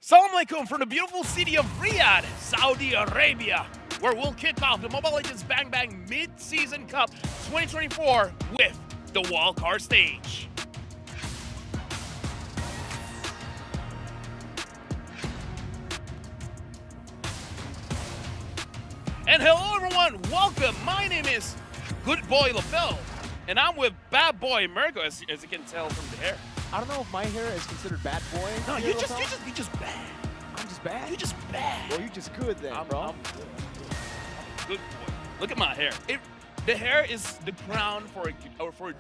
Assalamu alaikum from the beautiful city of Riyadh, Saudi Arabia, where we'll kick off the Mobile Legends Bang Bang Mid-Season Cup 2024 with the wildcard stage. And hello everyone, welcome. My name is Good Boy LaFell, and I'm with Bad Boy Mergo, as you can tell from the hair. I don't know if my hair is considered bad boy. No, you're just bad. I'm just bad? You're just bad. Well, you're just good then, bro. I'm good. Good boy. Look at my hair. The hair is the crown for a dude.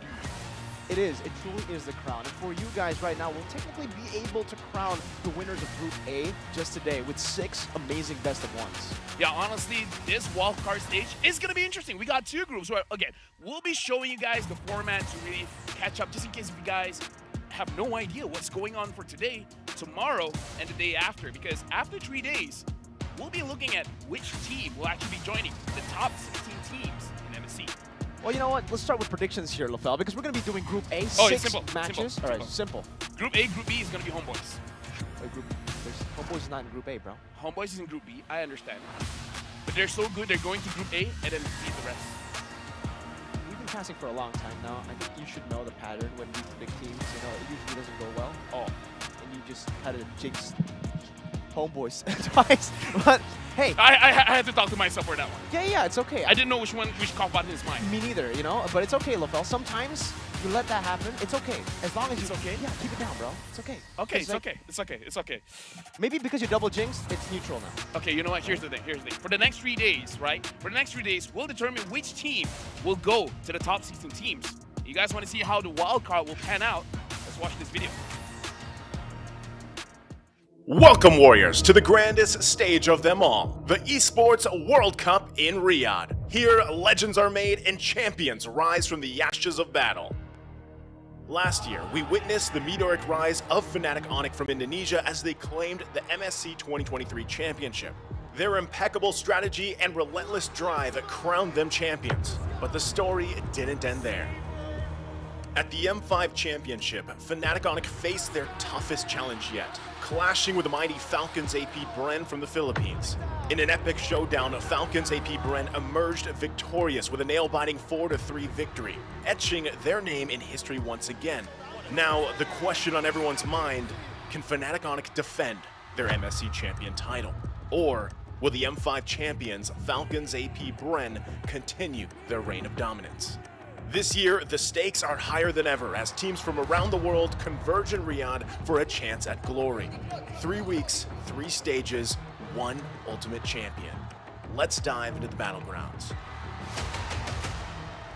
It is. It truly is the crown. And for you guys right now, we'll technically be able to crown the winners of Group A just today with 6 amazing best of ones. Yeah, honestly, this wildcard stage is going to be interesting. We got 2 groups where, again, we'll be showing you guys the format to really catch up, just in case if you guys have no idea what's going on for today, tomorrow, and the day after. Because after 3 days, we'll be looking at which team will actually be joining the top 16 teams in MSC. Well, you know what? Let's start with predictions here, LaFell, because we're going to be doing Group A, Oh, 6 simple, matches. simple, All right, simple. Group A, Group B is going to be Homeboys. Homeboys is not in Group A, bro. Homeboys is in Group B, I understand. But they're so good, they're going to Group A and then beat the rest. We've been passing for a long time now. I think you should know the pattern when we predict teams. You know, it usually doesn't go well. Oh. And you just had to jinx Homeboys twice. But hey, I had to talk to myself for that one. yeah, it's okay. I didn't know which cough button is mine. Me neither, you know, but it's okay, LaFell. Sometimes you let that happen. It's okay. As long as It's okay? Yeah, keep it down, bro. It's okay. Okay, it's like, okay. It's okay. Maybe because you double jinxed, it's neutral now. Okay, you know what? Here's the thing. For the next 3 days, right? For the next 3 days, we'll determine which team will go to the top 16 teams. You guys want to see how the wild card will pan out? Let's watch this video. Welcome, Warriors, to the grandest stage of them all, the Esports World Cup in Riyadh. Here, legends are made and champions rise from the ashes of battle. Last year, we witnessed the meteoric rise of Fnatic Onyx from Indonesia as they claimed the MSC 2023 championship. Their impeccable strategy and relentless drive crowned them champions, but the story didn't end there. At the M5 Championship, Fnatic Onyx faced their toughest challenge yet, clashing with the mighty Falcons AP Bren from the Philippines. In an epic showdown, Falcons AP Bren emerged victorious with a nail-biting 4-3 victory, etching their name in history once again. Now, the question on everyone's mind, can Fnatic Onyx defend their MSC champion title? Or will the M5 champions, Falcons AP Bren, continue their reign of dominance? This year, the stakes are higher than ever as teams from around the world converge in Riyadh for a chance at glory. 3 weeks, 3 stages, 1 ultimate champion. Let's dive into the battlegrounds.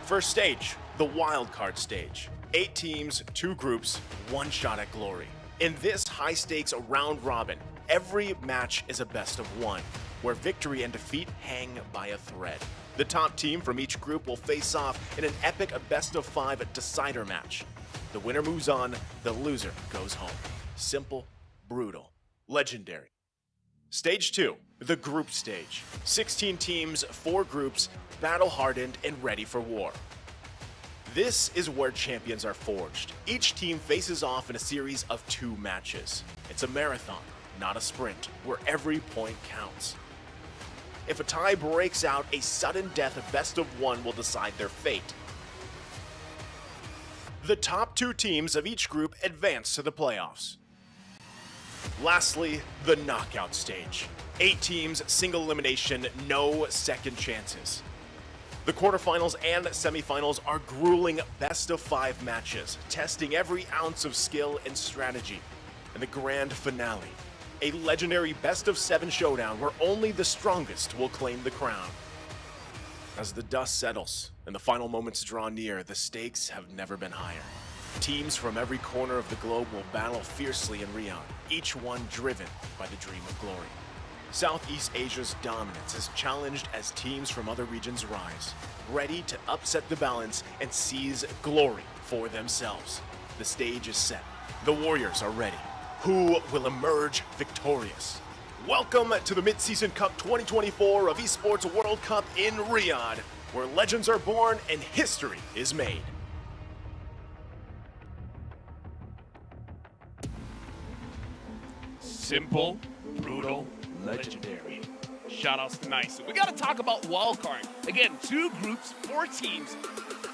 First stage, the wildcard stage. 8 teams, 2 groups, 1 shot at glory. In this high-stakes round robin, every match is a best of 1, where victory and defeat hang by a thread. The top team from each group will face off in an epic best-of-5 decider match. The winner moves on, the loser goes home. Simple, brutal, legendary. Stage 2, the group stage. 16 teams, 4 groups, battle-hardened and ready for war. This is where champions are forged. Each team faces off in a series of 2 matches. It's a marathon, not a sprint, where every point counts. If a tie breaks out, a sudden death best of 1 will decide their fate. The top 2 teams of each group advance to the playoffs. Lastly, the knockout stage. 8 teams, single elimination, no second chances. The quarterfinals and semifinals are grueling best of 5 matches, testing every ounce of skill and strategy. And the grand finale, a legendary best of 7 showdown where only the strongest will claim the crown. As the dust settles and the final moments draw near, the stakes have never been higher. Teams from every corner of the globe will battle fiercely in Riyadh, each one driven by the dream of glory. Southeast Asia's dominance is challenged as teams from other regions rise, ready to upset the balance and seize glory for themselves. The stage is set. The Warriors are ready. Who will emerge victorious? Welcome to the Mid-Season Cup 2024 of Esports World Cup in Riyadh, where legends are born and history is made. Simple, brutal, legendary. Shoutouts to Nice. So we got to talk about wildcard. Again, 2 groups, 4 teams.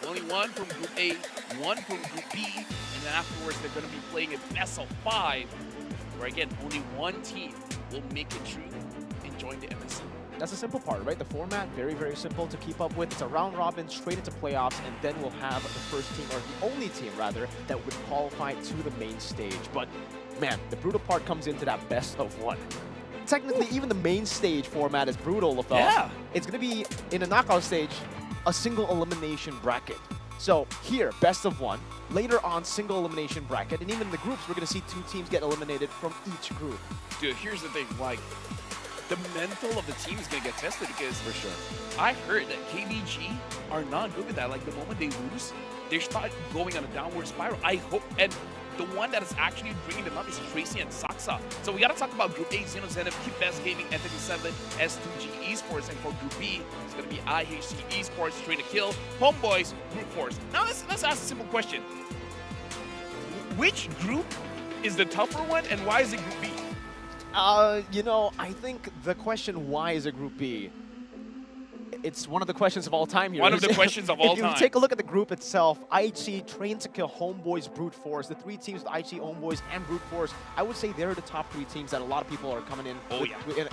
Only one from Group A, one from Group B, and then afterwards they're going to be playing a best of 5, where again, only one team will make it through and join the MSC. That's the simple part, right? The format, very, very simple to keep up with. It's a round robin, straight into playoffs, and then we'll have the first team, or the only team, rather, that would qualify to the main stage. But, man, the brutal part comes into that best of 1. Technically, even the main stage format is brutal, LaFell. Yeah. It's going to be, in a knockout stage, a single elimination bracket. So here, best of 1. Later on, single elimination bracket. And even in the groups, we're going to see 2 teams get eliminated from each group. Dude, here's the thing, like, the mental of the team is going to get tested because For sure. I heard that KBG are not good with that. Like, the moment they lose, they start going on a downward spiral. I hope, and the one that is actually bringing them up is Tracy and Saksa. So we got to talk about Group A, Xeno Zenith, Keep Best Gaming, Entity 7, S2G Esports, and for Group B, it's going to be IHC Esports, Train to Kill, Homeboys, Group Force. Now let's ask a simple question. Which group is the tougher one, and why is it Group B? You know, I think the question, why is it Group B? It's one of the questions of all time here. One of the questions of all time. If you take a look at the group itself, IHC, Train to Kill, Homeboys, Brute Force, the 3 teams with IHC, Homeboys, and Brute Force, I would say they're the top 3 teams that a lot of people are coming in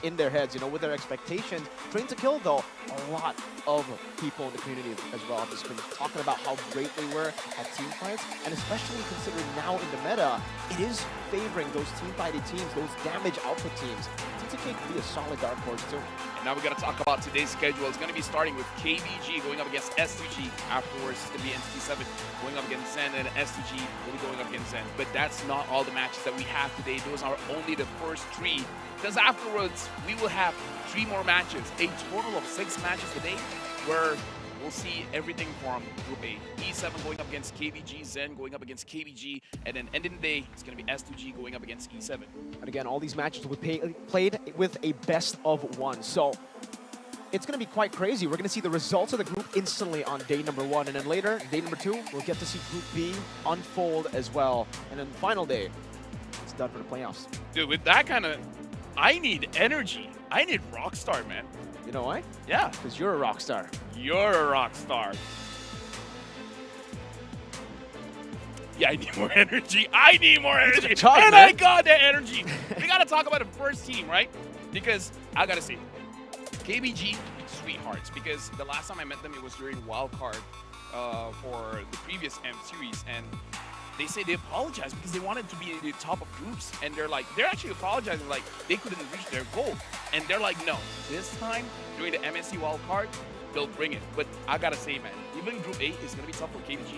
in their heads, you know, with their expectations. Train to Kill, though, a lot of people in the community as well have just been talking about how great they were at team fights, and especially considering now in the meta, it is favoring those team-fighted teams, those damage output teams. TTK could be a solid dark horse, too. And now we got to talk about today's schedule. It's going to be starting with KBG going up against S2G. Afterwards, it's going to be Entity 7 going up against Zen, and S2G will be going up against Zen. But that's not all the matches that we have today. Those are only the first 3. Because afterwards, we will have 3 more matches. A total of 6 matches today, where we'll see everything from Group A. E7 going up against KBG, Zen going up against KBG, and then ending the day, it's going to be S2G going up against E7. And again, all these matches will be played with a best of 1. So it's going to be quite crazy. We're going to see the results of the group instantly on day number 1. And then later, day number 2, we'll get to see Group B unfold as well. And then the final day, it's done for the playoffs. Dude, with that kind of... I need energy. I need Rockstar, man. You know why? Yeah. Because you're a rock star. You're a rock star. Yeah, I need more energy. I need more energy. Tough, and man. I got that energy. We got to talk about the first team, right? Because I got to say, KBG, sweethearts. Because the last time I met them, it was during wildcard for the previous M series. And they say they apologize because they wanted to be in the top of groups. And they're actually apologizing like they couldn't reach their goal. And they're like, no, this time during the MSC wildcard, they'll bring it. But I gotta say, man, even Group A is gonna be tough for KBG.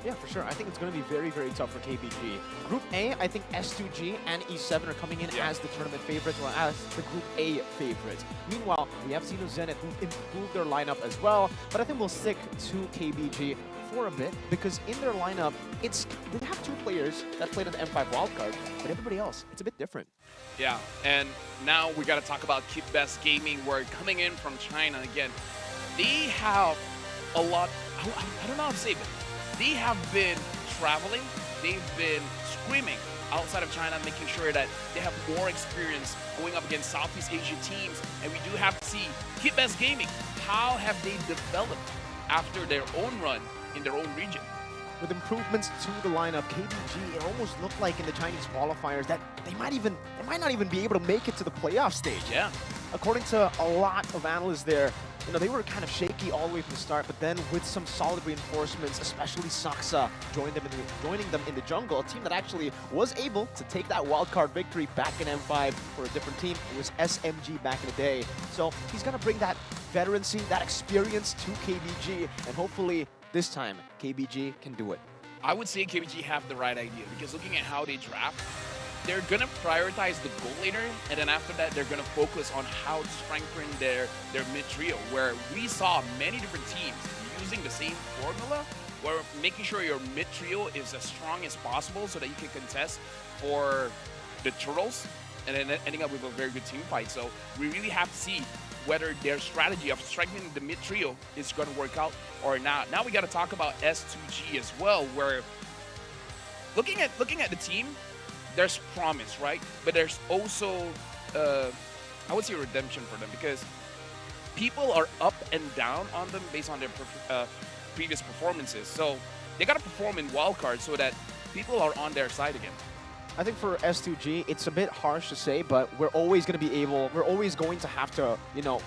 Yeah, for sure. I think it's going to be very, very tough for KBG. Group A, I think S2G and E7 are coming in as the tournament favorites or as the Group A favorites. Meanwhile, we have Xeno Zenith who improved their lineup as well, but I think we'll stick to KBG for a bit because in their lineup, they have 2 players that played on the M5 wildcard, but everybody else, it's a bit different. Yeah, and now we gotta talk about Keep Best Gaming, where coming in from China again, they have a lot, I don't know how to say it, they have been traveling, they've been screaming outside of China, making sure that they have more experience going up against Southeast Asian teams, and we do have to see Keep Best Gaming, how have they developed after their own run in their own region? With improvements to the lineup, KBG, it almost looked like in the Chinese qualifiers that they might not even be able to make it to the playoff stage. Yeah. According to a lot of analysts there, you know, they were kind of shaky all the way from the start, but then with some solid reinforcements, especially Saksa joining them in the jungle, a team that actually was able to take that wildcard victory back in M5 for a different team. It was SMG back in the day. So he's going to bring that veterancy, that experience to KBG, and hopefully this time KBG can do it. I would say KBG have the right idea because looking at how they draft, they're going to prioritize the goal laner, and then after that, they're going to focus on how to strengthen their mid-trio, where we saw many different teams using the same formula, where making sure your mid-trio is as strong as possible so that you can contest for the turtles, and then ending up with a very good team fight. So we really have to see whether their strategy of strengthening the mid-trio is going to work out or not. Now we got to talk about S2G as well, where looking at the team, there's promise, right? But there's also, I would say, redemption for them because people are up and down on them based on their previous performances. So they got to perform in wildcard so that people are on their side again. I think for S2G, it's a bit harsh to say, but we're always going to have to, you know,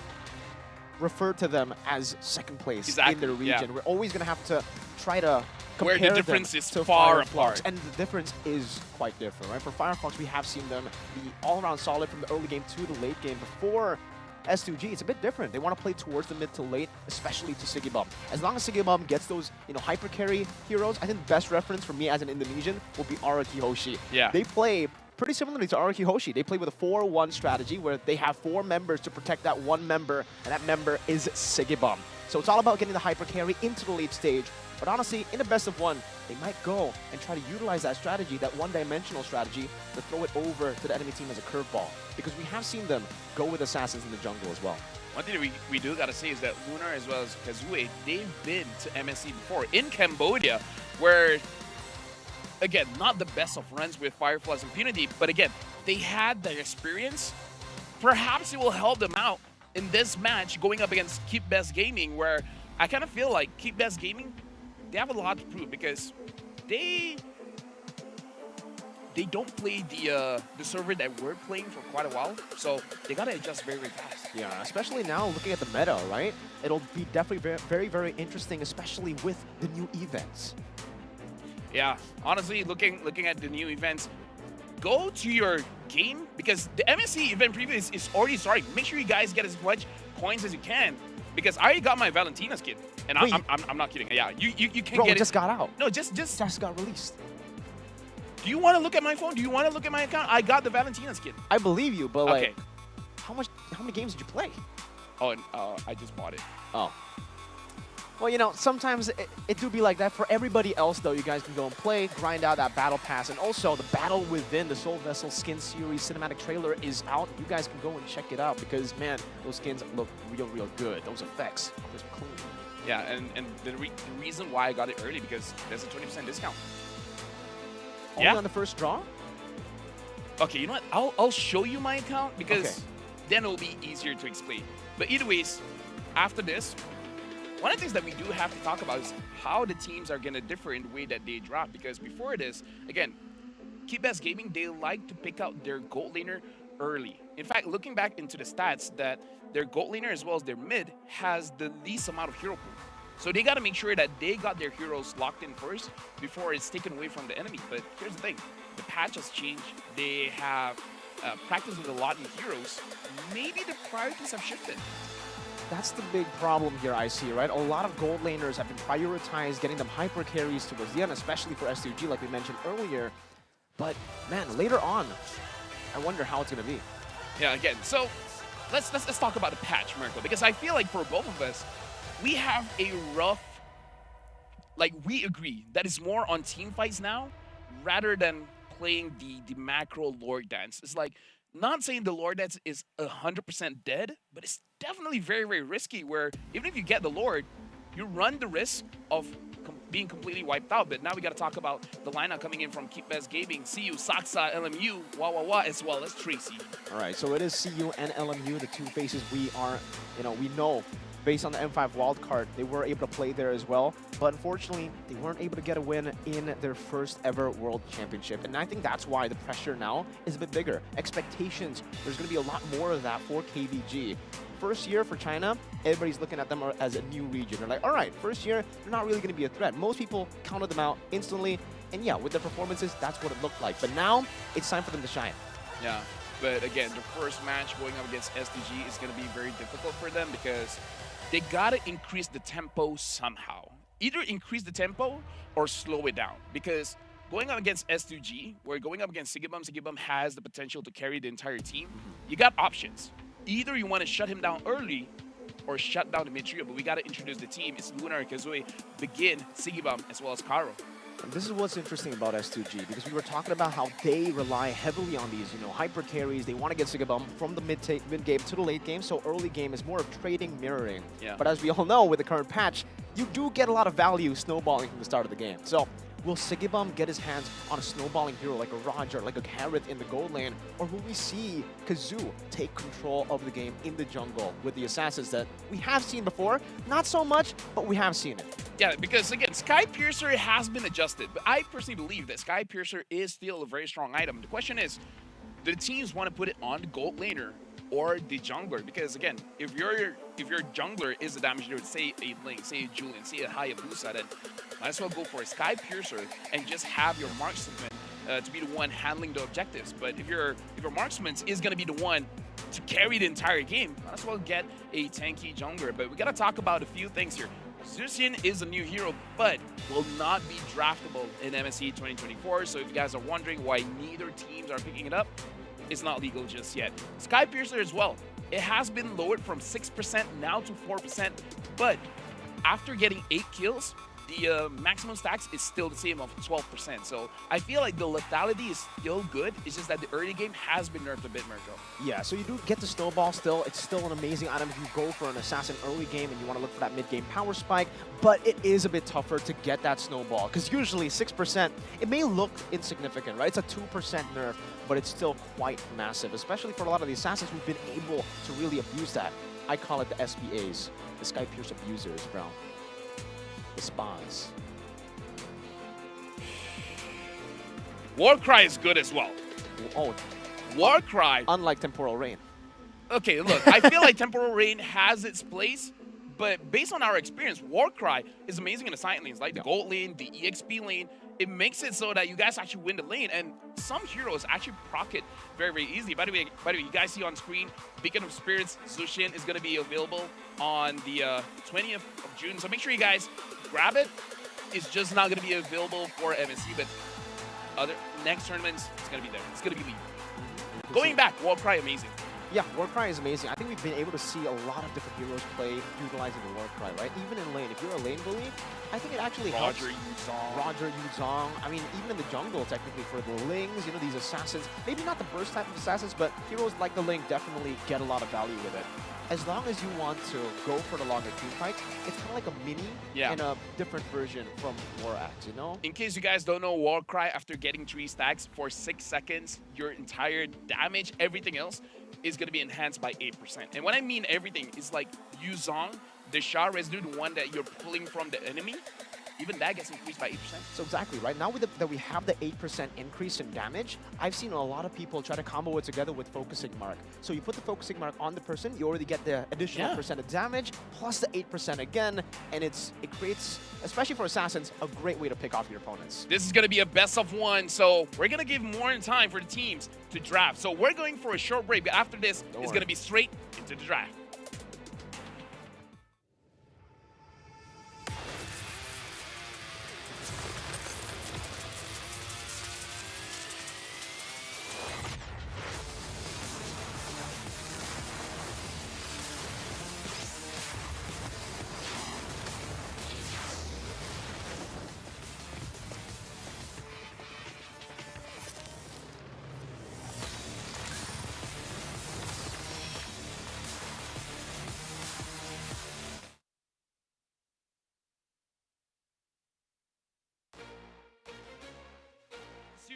refer to them as second place in their region. We're always going to have to try to compare where the difference them is to far Firefox, apart. and the difference is quite different, right? For Firefox, we have seen them be all-around solid from the early game to the late game. Before S2G, it's a bit different. They want to play towards the mid to late, especially to Sigibum. As long as Sigibum gets those, you know, hyper carry heroes, I think the best reference for me as an Indonesian will be Araki Hoshi. Yeah. They play pretty similarly to Araki Hoshi. They play with a 4-1 strategy where they have 4 members to protect that one member, and that member is Sigibum. So it's all about getting the hyper carry into the late stage. But honestly, in a best of 1, they might go and try to utilize that strategy, that one-dimensional strategy, to throw it over to the enemy team as a curveball. Because we have seen them go with assassins in the jungle as well. One thing we do got to say is that Lunar as well as Kazue, they've been to MSC before in Cambodia, where, again, not the best of runs with Firefly's impunity, but again, they had the experience. Perhaps it will help them out in this match going up against Keep Best Gaming, where I kind of feel like Keep Best Gaming, they have a lot to prove because they don't play the server that we're playing for quite a while, so they gotta adjust very, very fast. Yeah, especially now looking at the meta, right? It'll be definitely very, very interesting, especially with the new events. Yeah, honestly, looking at the new events, go to your game because the MSC event preview is already starting. Make sure you guys get as much coins as you can because I already got my Valentina skin, and Wait, I'm not kidding. Yeah, you can bro, get it just got out. No, just got released. Do you want to look at my phone? Do you want to look at my account? I got the Valentina skin. I believe you, but like, Okay. how many games did you play? Oh, and I just bought it. Oh. Well, you know, sometimes it do be like that. For everybody else, though, you guys can go and play, grind out that battle pass, and also the Battle Within, the Soul Vessel skin series cinematic trailer is out. You guys can go and check it out because, man, those skins look real, real good. Those effects, just clean. Yeah, and the reason why I got it early because there's a 20% discount. Only on the first draw? Okay, you know what? I'll show you my account because Okay. then it'll be easier to explain. But either ways, after this, one of the things that we do have to talk about is how the teams are going to differ in the way that they drop. Because before this, again, Keep Best Gaming, they like to pick out their gold laner early. In fact, looking back into the stats, that their gold laner as well as their mid has the least amount of hero pool. So they got to make sure that they got their heroes locked in first before it's taken away from the enemy. But here's the thing. The patch has changed. They have practiced with a lot of heroes. Maybe the priorities have shifted. That's the big problem here I see, right? A lot of gold laners have been prioritized, getting them hyper carries towards the end, especially for S2G, like we mentioned earlier. But, man, later on, I wonder how it's going to be. Yeah, again, so let's talk about the patch, Mirko, because I feel like for both of us, we have a rough, like, we agree that it's more on team fights now rather than playing the macro Lord Dance. It's like, not saying the Lord Dance is 100% dead, but it's definitely very, very risky where even if you get the Lord, you run the risk of being completely wiped out. But now we got to talk about the lineup coming in from Keep Best Gaming, CU, Saksa, LMU, Wah, as well as Tracy. All right, so it is CU and LMU, the two faces we are, we know based on the M5 wildcard, they were able to play there as well. But unfortunately, they weren't able to get a win in their first ever World Championship. And I think that's why the pressure now is a bit bigger. Expectations, there's going to be a lot more of that for KVG. First year for China, everybody's looking at them as a new region. They're like, all right, first year, they're not really going to be a threat. Most people counted them out instantly. And yeah, with their performances, that's what it looked like. But now, it's time for them to shine. Yeah, but again, the first match going up against SDG is going to be very difficult for them because they got to increase the tempo somehow. Either increase the tempo or slow it down. Because going up against S2G, where going up against Sigibum has the potential to carry the entire team, you got options. Either you want to shut him down early or shut down the mid-trio, but we got to introduce the team. It's Lunar, Kazue, Begin, Sigibum, as well as Karo. And this is what's interesting about S2G, because we were talking about how they rely heavily on these, hyper carries. They want to get Sigibum from the mid-game to the late game, so early game is more of trading, mirroring. Yeah. But as we all know, with the current patch, you do get a lot of value snowballing from the start of the game. So Will Sigibum get his hands on a snowballing hero like a Roger, like a Kareth in the gold lane? Or will we see Kazoo take control of the game in the jungle with the assassins that we have seen before? Not so much, but we have seen it. Yeah, because again, Sky Piercer has been adjusted, but I personally believe that Sky Piercer is still a very strong item. The question is, do the teams want to put it on the gold laner or the jungler? Because again, if your jungler is a damage dealer, say a Link, say a Julian, say a Hayabusa, then might as well go for a Sky Piercer and just have your marksman to be the one handling the objectives. But if your marksman is going to be the one to carry the entire game, might as well get a tanky jungler. But we got to talk about a few things here. Zucian is a new hero, but will not be draftable in MSC 2024. So if you guys are wondering why neither teams are picking it up, it's not legal just yet. Sky Piercer as well. It has been lowered from 6% now to 4%, but after getting 8 kills, the maximum stacks is still the same of 12%. So I feel like the lethality is still good. It's just that the early game has been nerfed a bit, Mirko. Yeah, so you do get the snowball still. It's still an amazing item if you go for an assassin early game and you want to look for that mid-game power spike, but it is a bit tougher to get that snowball because usually 6%, it may look insignificant, right? It's a 2% nerf, but it's still quite massive, especially for a lot of the assassins who've been able to really abuse that. I call it the SPAs, the Sky Pierce abusers, bro. The spas. Warcry is good as well. Oh, Warcry. unlike Temporal Rain. Okay, look, I feel like Temporal Rain has its place, but based on our experience, Warcry is amazing in the side lanes, like the gold lane, the EXP lane. It makes it so that you guys actually win the lane, and some heroes actually proc it very, very easily. By the way, you guys see on screen, Beacon of Spirits, Zucian is going to be available on the 20th of June. So make sure you guys grab it. It's just not going to be available for MSC, but other next tournaments, it's going to be there. It's going to be legal. Going back, Warcry, amazing. Yeah, Warcry is amazing. I think we've been able to see a lot of different heroes play utilizing the Warcry, right? Even in lane. If you're a lane bully, I think it actually helps. Roger Yuzong. I mean, even in the jungle, technically, for the Lings, you know, these assassins, maybe not the burst type of assassins, but heroes like the Ling definitely get a lot of value with it. As long as you want to go for the longer team fights, it's kind of like a mini and a different version from War Axe, you know? In case you guys don't know, Warcry, after getting 3 stacks for 6 seconds, your entire damage, everything else, is going to be enhanced by 8%. And when I mean everything, it's like Yuzong, the Shah residue, the one that you're pulling from the enemy, even that gets increased by 8%. So exactly, right? Now that we have the 8% increase in damage, I've seen a lot of people try to combo it together with Focusing Mark. So you put the Focusing Mark on the person, you already get the additional percent of damage, plus the 8% again, and it creates, especially for assassins, a great way to pick off your opponents. This is going to be a best of 1, so we're going to give more time for the teams to draft. So we're going for a short break, but after this, it's going to be straight into the draft.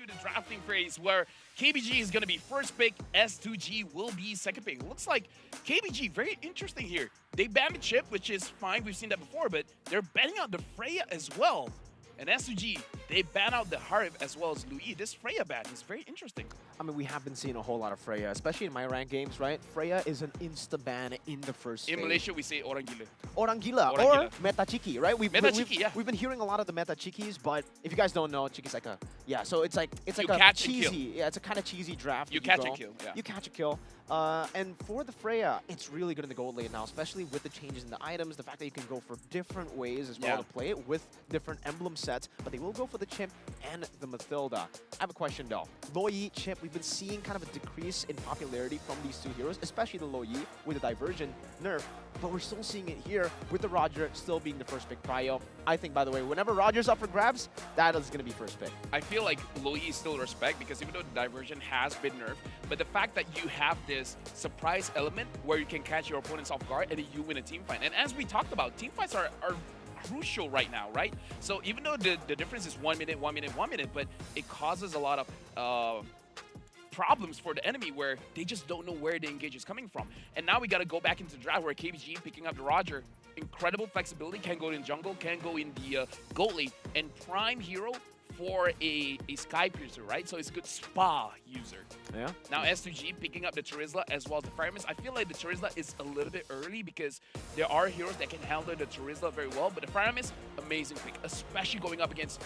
The drafting phase where KBG is going to be first pick, S2G will be second pick. Looks like KBG, very interesting here. They banned the chip, which is fine. We've seen that before, but they're banning out the Freya as well. And S2G, they ban out the Harv as well as Louis. This Freya ban is very interesting. I mean, we have been seeing a whole lot of Freya, especially in my rank games, right? Freya is an insta-ban in the first stage. In Malaysia, we say Orangila. Orangila, or Metachiki, right? We've been hearing a lot of the Metachikis, but if you guys don't know, Chiki's like a, so it's like a cheesy, it's a kind of cheesy draft. You catch and kill, You catch a kill. And for the Freya, it's really good in the gold lane now, especially with the changes in the items, the fact that you can go for different ways as well to play it with different emblem sets, but they will go for the Chimp and the Mathilda. I have a question though. Loyi, Chimp, we've been seeing kind of a decrease in popularity from these two heroes, especially the Loyi with the Diversion nerf, but we're still seeing it here with the Roger still being the first pick prio. I think, by the way, whenever Roger's up for grabs, that is going to be first pick. I feel like Loyi is still respect because even though the Diversion has been nerfed, but the fact that you have this surprise element where you can catch your opponents off guard and then you win a team fight. And as we talked about, team fights are crucial right now, right? So even though the difference is 1 minute, 1 minute, 1 minute, but it causes a lot of problems for the enemy where they just don't know where the engage is coming from. And now we got to go back into the draft where KBG picking up the Roger. Incredible flexibility, can go in jungle, can go in the goat lane, and prime hero for a Sky Piercer, right? So it's a good spa user. Yeah. Now S2G picking up the Charizla as well as the Fireman's. I feel like the Charizla is a little bit early because there are heroes that can handle the Charizla very well, but the Fireman's, amazing pick, especially going up against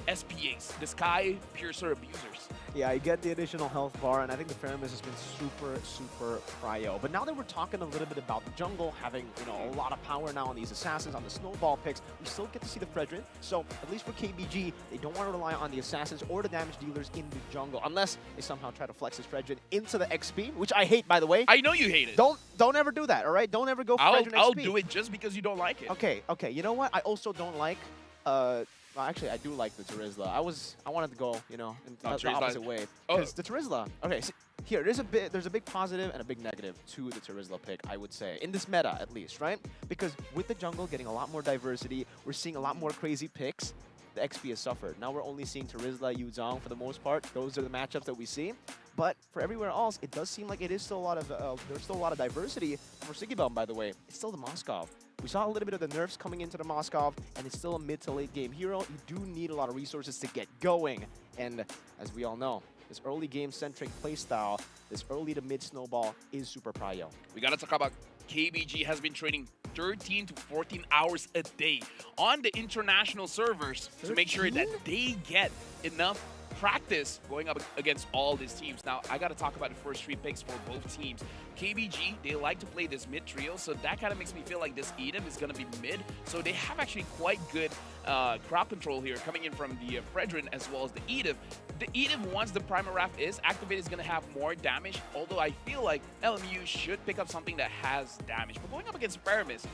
SPAs, the Sky Piercer abusers. Yeah, I get the additional health bar, and I think the Faramis has been super prio. But now that we're talking a little bit about the jungle, having, you know, a lot of power now on these assassins, on the snowball picks, we still get to see the Fredrin. So at least for KBG, they don't want to rely on the assassins or the damage dealers in the jungle, unless they somehow try to flex this Fredrin into the XP, which I hate, by the way. I know you hate it. Don't ever do that, all right? Don't ever go for Fredrin XP. I'll do it just because you don't like it. Okay. You know what? I also don't like. Well, actually, I do like the Charizla. I wanted to go, you know, in the opposite way. Because the Charizla. Okay, so here there's a big positive and a big negative to the Charizla pick, I would say, in this meta at least, right? Because with the jungle getting a lot more diversity, we're seeing a lot more crazy picks. The XP has suffered. Now we're only seeing Charizla, Yuzong for the most part. Those are the matchups that we see. But for everywhere else, it does seem like it is still a lot of there's still a lot of diversity. For Sigibum, by the way, it's still the Moskov. We saw a little bit of the nerfs coming into the Moskov, and it's still a mid to late game hero. You do need a lot of resources to get going. And as we all know, this early game centric playstyle, this early to mid snowball is super prio. We gotta talk about KBG has been training 13 to 14 hours a day on the international servers 13? To make sure that they get enough practice going up against all these teams. Now, I got to talk about the first 3 picks for both teams. KBG, they like to play this mid trio, so that kind of makes me feel like this EDM is going to be mid. So they have actually quite good crowd control here coming in from the Fredrin as well as the EDM. The EDM, once the Primal Wrath is activated, is going to have more damage, although I feel like LMU should pick up something that has damage. But going up against Paramis,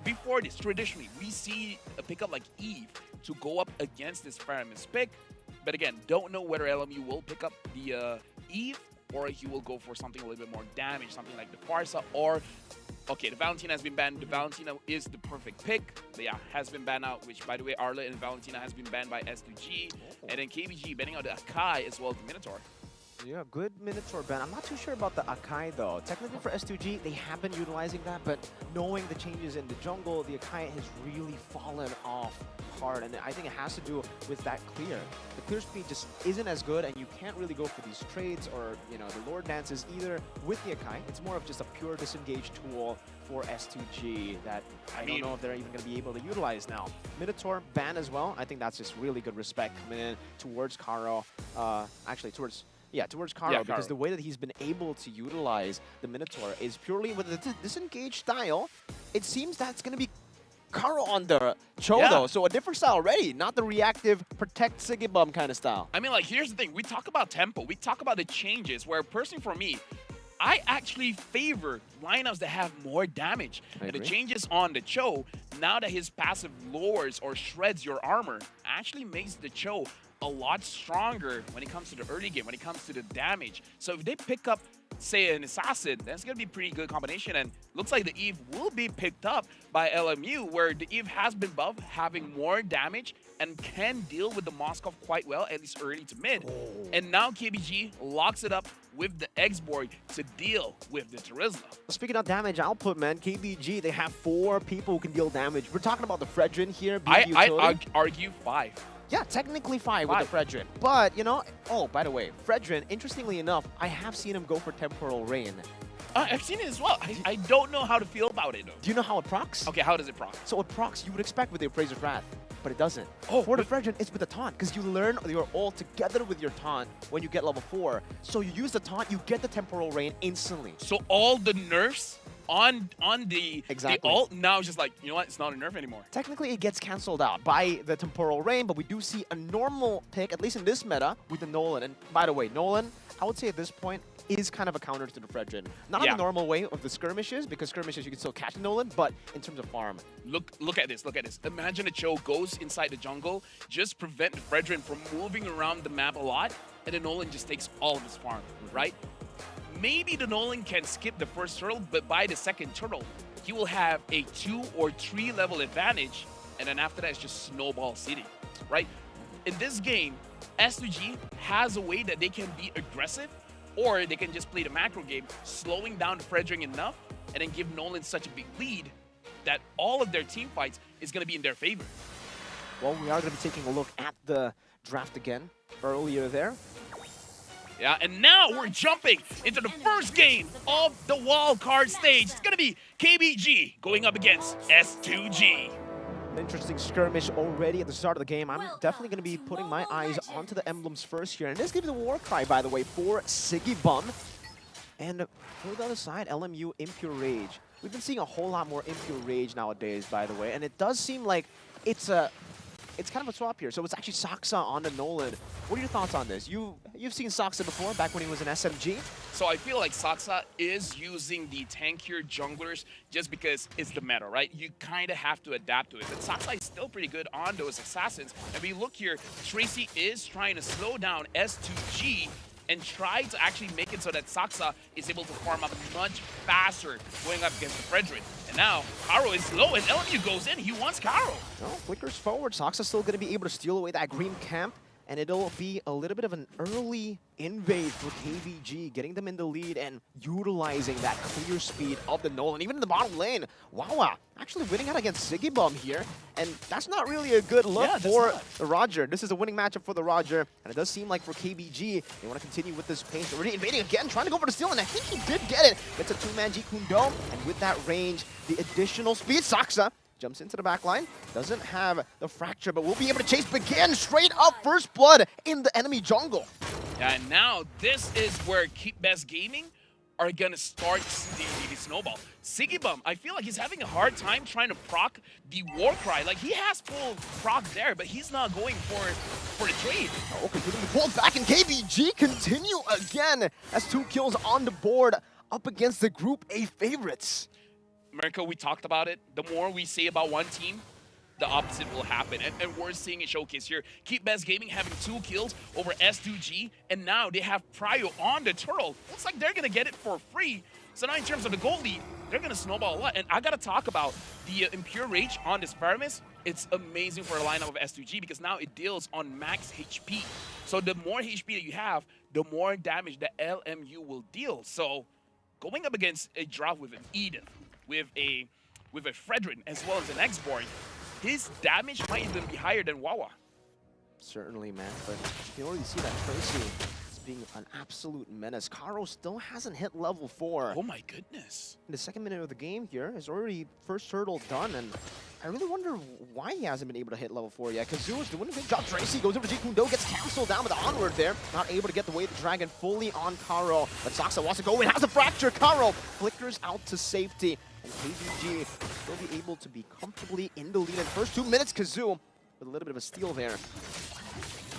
before this, traditionally, we see a pickup like Eve to go up against this Paramis pick. But again, don't know whether LMU will pick up the Eve or he will go for something a little bit more damage, something like the Farsa or... Okay, the Valentina has been banned. The Valentina is the perfect pick. But yeah, has been banned out, which, by the way, Arla and Valentina has been banned by S2G. And then KBG banning out the Akai as well as the Minotaur. Yeah, good Minotaur ban. I'm not too sure about the Akai, though. Technically, for S2G, they have been utilizing that, but knowing the changes in the jungle, the Akai has really fallen off hard, and I think it has to do with that clear. The clear speed just isn't as good, and you can't really go for these trades or, you know, the Lord Dances either with the Akai. It's more of just a pure disengage tool for S2G that I don't know if they're even going to be able to utilize now. Minotaur ban as well. I think that's just really good respect coming in towards Karo. Actually, towards Karo, because the way that he's been able to utilize the Minotaur is purely with the disengage style. It seems that's going to be Karo on the Cho, though, so a different style already, not the reactive protect Sigibum kind of style. I mean, like, here's the thing. We talk about tempo. We talk about the changes, where personally for me, I actually favor lineups that have more damage. And the changes on the Cho, now that his passive lowers or shreds your armor, actually makes the Cho a lot stronger when it comes to the early game, when it comes to the damage. So if they pick up, say, an Assassin, that's going to be a pretty good combination. And looks like the Eve will be picked up by LMU, where the Eve has been buffed, having more damage and can deal with the Moskov quite well, at least early to mid. And now KBG locks it up with the X-Board to deal with the Charizla. Speaking of damage output, man, KBG, they have 4 people who can deal damage. We're talking about the Fredrin here. I'd argue 5. Yeah, technically 5 with the Fredrin. But, you know, oh, by the way, Fredrin, interestingly enough, I have seen him go for Temporal Rain. I've seen it as well. I don't know how to feel about it, though. Do you know how it procs? Okay, how does it proc? So it procs, you would expect with the Appraiser's Wrath, but it doesn't. Oh, for the Fredrin, it's with the taunt, because you learn your ult together with your taunt when you get level 4. So you use the taunt, you get the Temporal Rain instantly. So all the nerfs on the ult, now it's just like, you know what, it's not a nerf anymore. Technically, it gets cancelled out by the Temporal Rain, but we do see a normal pick, at least in this meta, with the Nolan. And by the way, Nolan, I would say at this point, is kind of a counter to the Fredrin. Not in the normal way of the skirmishes, because skirmishes you can still catch Nolan, but in terms of farm. Look at this, look at this. Imagine a Cho goes inside the jungle, just prevent the Fredrin from moving around the map a lot, and then Nolan just takes all of his farm, right? Maybe the Nolan can skip the first turtle, but by the second turtle, he will have a 2 or 3 level advantage, and then after that, it's just snowball city, right? In this game, S2G has a way that they can be aggressive, or they can just play the macro game, slowing down Frederick enough, and then give Nolan such a big lead that all of their team fights is going to be in their favor. Well, we are going to be taking a look at the draft again earlier there. Yeah, and now we're jumping into the first game of the wild card stage. It's going to be KBG going up against S2G. An interesting skirmish already at the start of the game. I'm definitely going to be putting my eyes onto the emblems first here. And this is going to be the war cry, by the way, for Sigibum. And for the other side, LMU Impure Rage. We've been seeing a whole lot more Impure Rage nowadays, by the way. And it does seem like it's kind of a swap here. So it's actually Saksa on the Nolan. What are your thoughts on this? You've seen Saksa before, back when he was in SMG. So I feel like Saksa is using the tankier junglers just because it's the meta, right? You kind of have to adapt to it. But Saksa is still pretty good on those assassins. And we look here, Tracy is trying to slow down S2G and try to actually make it so that Saksa is able to farm up much faster going up against Frederick. And now, Karo is low, and LMU goes in. He wants Karo. No, flickers forward. Saksa's still going to be able to steal away that green camp, and it'll be a little bit of an early invade for KBG, getting them in the lead and utilizing that clear speed of the Nolan. Even in the bottom lane, Wawa actually winning out against Sigibum here, and that's not really a good look for the Roger. This is a winning matchup for the Roger, and it does seem like for KBG, they want to continue with this pace. Already invading again, trying to go for the steal, and I think he did get it. Gets a 2-man Jeet Kune Do, and with that range, the additional speed, Saksa jumps into the back line, doesn't have the fracture, but will be able to chase Begin straight up first blood in the enemy jungle. Yeah, and now this is where Keep Best Gaming are gonna start the snowball. Sigibum, I feel like he's having a hard time trying to proc the war cry. Like, he has full proc there, but he's not going for the trade. Okay, getting the pulled back, and KBG continue again as 2 kills on the board up against the Group A favorites. America, we talked about it. The more we say about one team, the opposite will happen. And we're seeing a showcase here. Keep Best Gaming having 2 kills over S2G, and now they have Prio on the turtle. Looks like they're going to get it for free. So now in terms of the goal lead, they're going to snowball a lot. And I got to talk about the Impure Rage on this Paramis. It's amazing for a lineup of S2G because now it deals on max HP. So the more HP that you have, the more damage the LMU will deal. So going up against a draft with an Edith, with a Fredrin, as well as an X-Born, his damage might even be higher than Wawa. Certainly, man, but you can already see that Tracy is being an absolute menace. Karo still hasn't hit level 4. Oh my goodness. In the 2nd minute of the game here is already first hurdle done, and I really wonder why he hasn't been able to hit level 4 yet. Kazoo is doing a good job. Tracy goes over to Jeet Kune Do, gets canceled down with the onward there. Not able to get the Way of the Dragon fully on Karo, but Saksa wants to go in, has a fracture. Karo flickers out to safety, and KBG will be able to be comfortably in the lead in the first 2 minutes. Kazoo with a little bit of a steal there.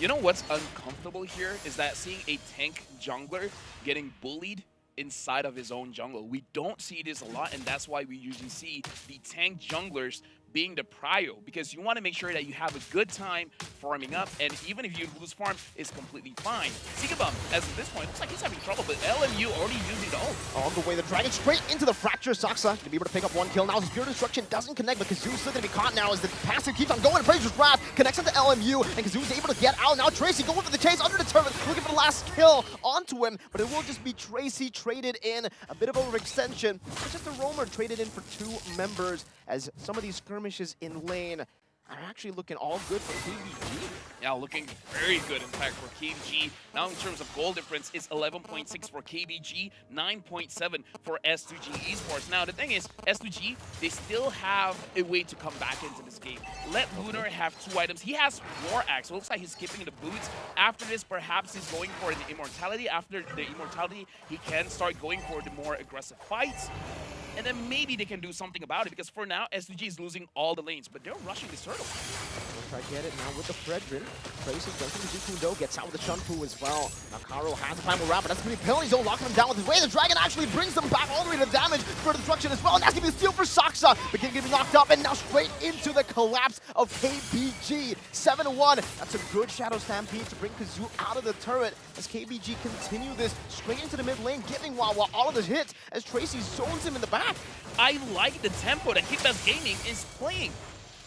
You know what's uncomfortable here is that seeing a tank jungler getting bullied inside of his own jungle. We don't see this a lot, and that's why we usually see the tank junglers being the prio, because you want to make sure that you have a good time farming up, and even if you lose farm, it's completely fine. Sigibum, as of this point, looks like he's having trouble, but LMU already using the ult. On the way, the Dragon straight into the fracture. Saksa to be able to pick up 1 kill. Now Spirit Destruction doesn't connect, but Kazoo's still going to be caught now as the passive keeps on going. Praiser's Wrath connects into LMU, and Kazoo's able to get out. Now Tracy going for the chase under the turret, looking for the last kill onto him, but it will just be Tracy traded in. A bit of overextension. It's just a roamer traded in for 2 members, as some of these skirmishes in lane are actually looking all good for KBG. Yeah, looking very good, in fact, for KBG. Now, in terms of goal difference, it's 11.6 for KBG, 9.7 for S2G Esports. Now, the thing is, S2G, they still have a way to come back into this game. Let Lunar have 2 items. He has War Axe. It looks like he's skipping the boots. After this, perhaps he's going for the Immortality. After the Immortality, he can start going for the more aggressive fights. And then maybe they can do something about it, because for now, S2G is losing all the lanes, but they're rushing this turtle. Try to get it now with the Fredrin. Tracy jumps into Jeet Kune Do, gets out with the Shunfu as well. Now Karo has the primal wrap, but that's going to be penalty zone, locking him down with his way. The Dragon actually brings them back all the way to damage for destruction as well, and that's going to be a steal for Saksa. Begin getting knocked up, and now straight into the collapse of KBG. 7-1. That's a good Shadow Stampede to bring Kazoo out of the turret as KBG continue this straight into the mid lane, giving Wawa all of the hits as Tracy zones him in the back. fact, I like the tempo that Kickbass Gaming is playing.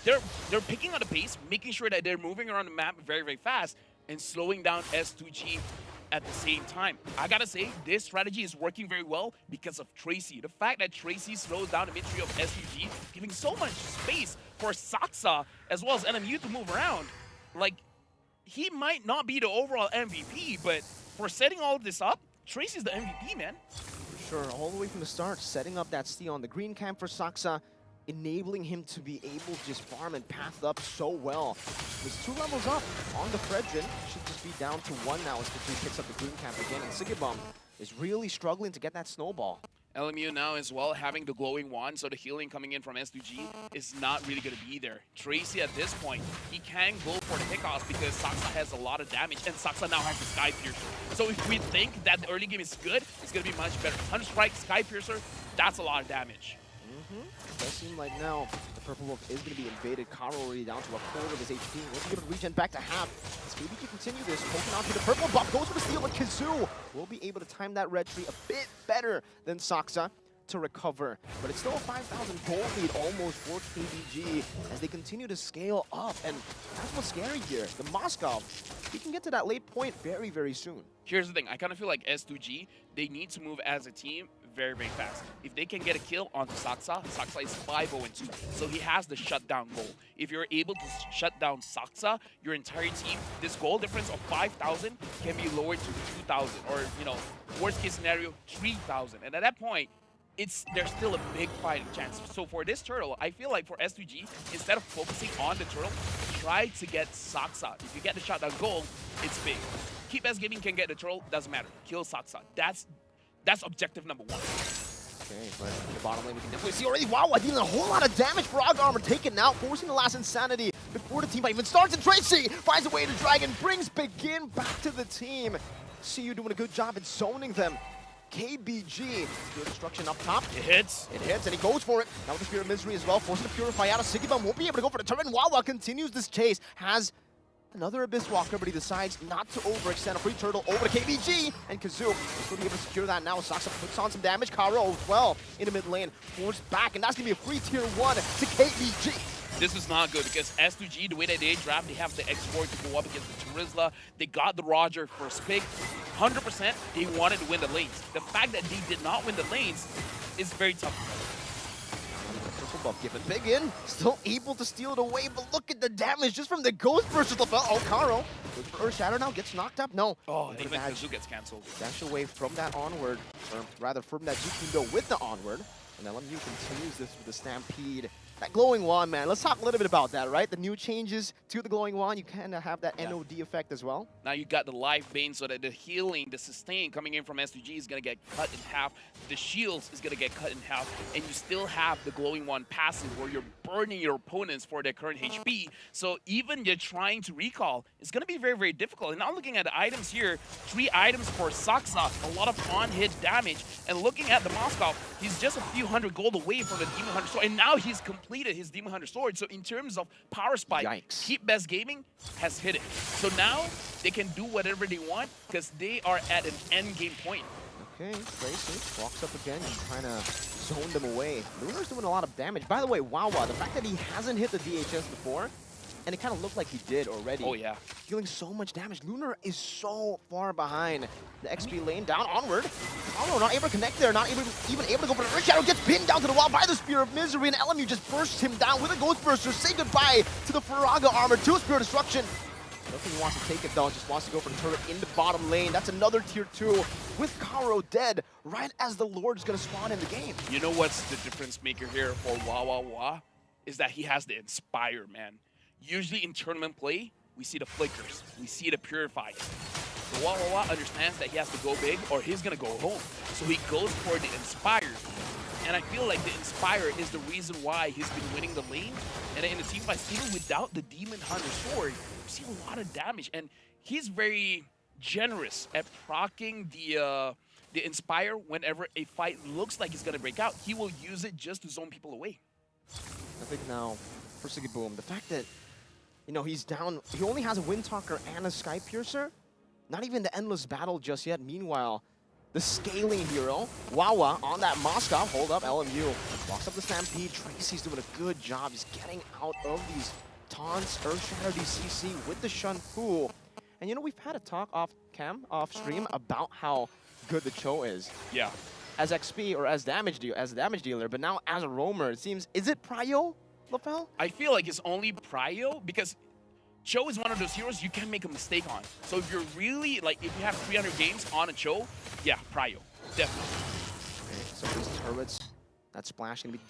They're picking on the pace, making sure that they're moving around the map very, very fast, and slowing down S2G at the same time. I gotta say, this strategy is working very well because of Tracy. The fact that Tracy slows down the mid-tree of S2G, giving so much space for Saksa as well as NMU to move around. Like, he might not be the overall MVP, but for setting all of this up, Tracy's the MVP, man. For sure, all the way from the start, setting up that steal on the green camp for Saksa, enabling him to be able to just farm and path up so well. He's 2 levels up on the Fredrin. Should just be down to 1 now as the 2 picks up the green camp again. And Sigibum is really struggling to get that snowball. LMU now as well having the glowing wand, so the healing coming in from S2G is not really going to be there. Tracy at this point, he can go for the pickoffs because Saksa has a lot of damage, and Saksa now has the Sky Piercer. So if we think that the early game is good, it's going to be much better. Thunder Strike, Sky Piercer, that's a lot of damage. It does seem like now the Purple Wolf is going to be invaded. Karo already down to a quarter of his HP. Will be able to regen back to half. As KBG continue this, poking onto the purple buff, goes for the steal, but Kazoo will be able to time that red tree a bit better than Saksa to recover. But it's still a 5,000 gold lead almost for KBG as they continue to scale up. And that's what's scary here. The Moscow, he can get to that late point very, very soon. Here's the thing. I kind of feel like S2G, they need to move as a team very, very fast. If they can get a kill onto Saksa, Saksa is 5-0-2, so he has the shutdown goal. If you're able to shut down Saksa, your entire team, this goal difference of 5,000 can be lowered to 2,000, or, you know, worst case scenario, 3,000. And at that point, there's still a big fighting chance. So for this turtle, I feel like for S2G, instead of focusing on the turtle, try to get Saksa. If you get the shutdown goal, it's big. Keep S Gaming can get the turtle, doesn't matter. Kill Saksa. That's objective number 1. Okay, but in the bottom lane, we can definitely see already Wawa dealing a whole lot of damage. Frog Armor taken out, forcing the last Insanity before the team fight even starts. And Tracy finds a way to drag and brings Begin back to the team. See you doing a good job in zoning them. KBG, Spear Destruction up top. It hits, and he goes for it. Now with the Spear of Misery as well, forcing the Purify out of Sigibum. Won't be able to go for the turret. Wawa continues this chase, has another Abyss Walker, but he decides not to overextend. A free turtle over to KBG, and Kazoo is going to be able to secure that now. Saksa puts on some damage. Karo as well in the mid lane, forced back, and that's going to be a free tier 1 to KBG. This is not good because S2G, the way that they draft, they have the X4 to go up against the Terizla. They got the Roger first pick. 100% they wanted to win the lanes. The fact that they did not win the lanes is very tough. Buff given. Begin still able to steal it away, but look at the damage just from the Ghost versus Lapel. Oh, Karo goes for Earth Shatter now, gets knocked up. No. Oh, even Kazoo gets cancelled. Dash away from that onward, or rather from that Zukindo with the onward. And LMU continues this with the Stampede. That glowing wand, man. Let's talk a little bit about that, right? The new changes to the glowing wand, you kind of have that NOD effect as well. Now you got the life bane, so that the healing, the sustain coming in from S2G is going to get cut in half. The shields is going to get cut in half. And you still have the glowing wand passive where you're burning your opponents for their current HP. So even you're trying to recall, it's going to be very, very difficult. And now looking at the items here, 3 items for Saksa, a lot of on-hit damage. And looking at the Moscow, he's just a few hundred gold away from the Demon Hunter Sword. And now he's completed his Demon Hunter Sword. So in terms of power spike, yikes. Keep Best Gaming has hit it. So now they can do whatever they want because they are at an end game point. Okay, Tracy walks up again, just trying to zone them away. Lunar's doing a lot of damage. By the way, Wawa, the fact that he hasn't hit the DHS before, and it kind of looked like he did already. Oh, yeah. Dealing so much damage. Lunar is so far behind the XP lane. Down, onward. Oh, no, not able to connect there. Not even able to go for the Earth Shadow. Gets pinned down to the wall by the Spear of Misery, and LMU just bursts him down with a Ghost Burster. Say goodbye to the Faraga armor. 2 Spear Destruction. I don't think he wants to take it, though. Just wants to go for the turret in the bottom lane. That's another tier 2 with Karo dead right as the Lord's going to spawn in the game. You know what's the difference maker here for Wawa? Is that he has the Inspire, man. Usually in tournament play, we see the Flickers. We see the Purify. So Wawa understands that he has to go big or he's going to go home. So he goes for the Inspire. And I feel like the Inspire is the reason why he's been winning the lane. And in the team fights, even without the Demon Hunter Sword, you see a lot of damage. And he's very generous at proccing the Inspire whenever a fight looks like it's going to break out. He will use it just to zone people away. I think now, for Sigiboom, the fact that, you know, he's down, he only has a Windtalker and a Sky Piercer. Not even the Endless Battle just yet. Meanwhile, the scaling hero. Wawa on that Moskov. Hold up, LMU walks up the Stampede. Tracy's doing a good job. He's getting out of these taunts. Earthshatter DCC with the Shun Fu. And you know, we've had a talk off stream about how good the Cho is. Yeah. As XP or as damage dealer, but now as a roamer, it seems, is it Prio, Lapel? I feel like it's only Prio because Cho is one of those heroes you can't make a mistake on. So if you're really, like, if you have 300 games on a Cho, yeah, Prio, definitely. Okay, so these turrets, that splash gonna be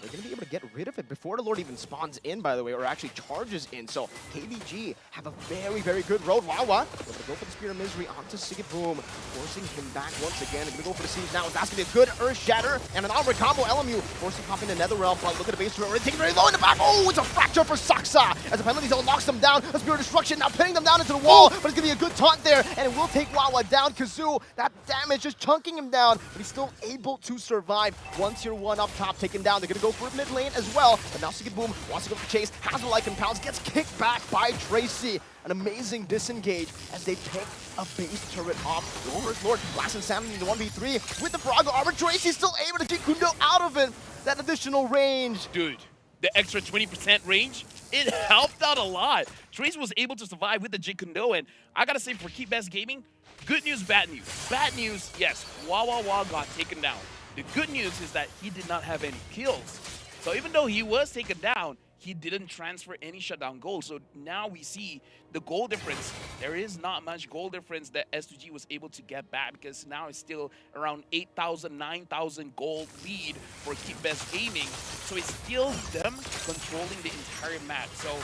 they're gonna be able to get rid of it before the Lord even spawns in, by the way, or actually charges in. So KBG have a very, very good road. Wawa, they're gonna go for the Spear of Misery onto Sigiboom, forcing him back once again. They're gonna go for the siege now. That's gonna be a good Earth Shatter and an armor combo. LMU forcing hop into Netherrealm. But look at the base turret, already taking very low in the back. Oh, it's a fracture for Saksa as the penalty zone knocks them down. A Spear of Destruction now pinning them down into the wall, but it's gonna be a good taunt there, and it will take Wawa down. Kazoo, that damage just chunking him down, but he's still able to survive. One tier 1 up top taken down. They're gonna go for mid lane as well, but now Sigiboom wants to go for chase, has the Lycan Pounds, gets kicked back by Tracy. An amazing disengage as they pick a base turret off. First Lord, Blast and Salmon in the 1v3 with the Farago armor. Tracy's still able to get Kundo out of it. That additional range. Dude, the extra 20% range, it helped out a lot. Tracy was able to survive with the Jig Kundo, and I gotta say for Keep Best Gaming, good news, bad news. Bad news, yes, Wawa got taken down. The good news is that he did not have any kills. So even though he was taken down, he didn't transfer any shutdown gold. So now we see the goal difference. There is not much goal difference that S2G was able to get back because now it's still around 8,000, 9,000 gold lead for Keep Best Gaming. So it's still them controlling the entire map. So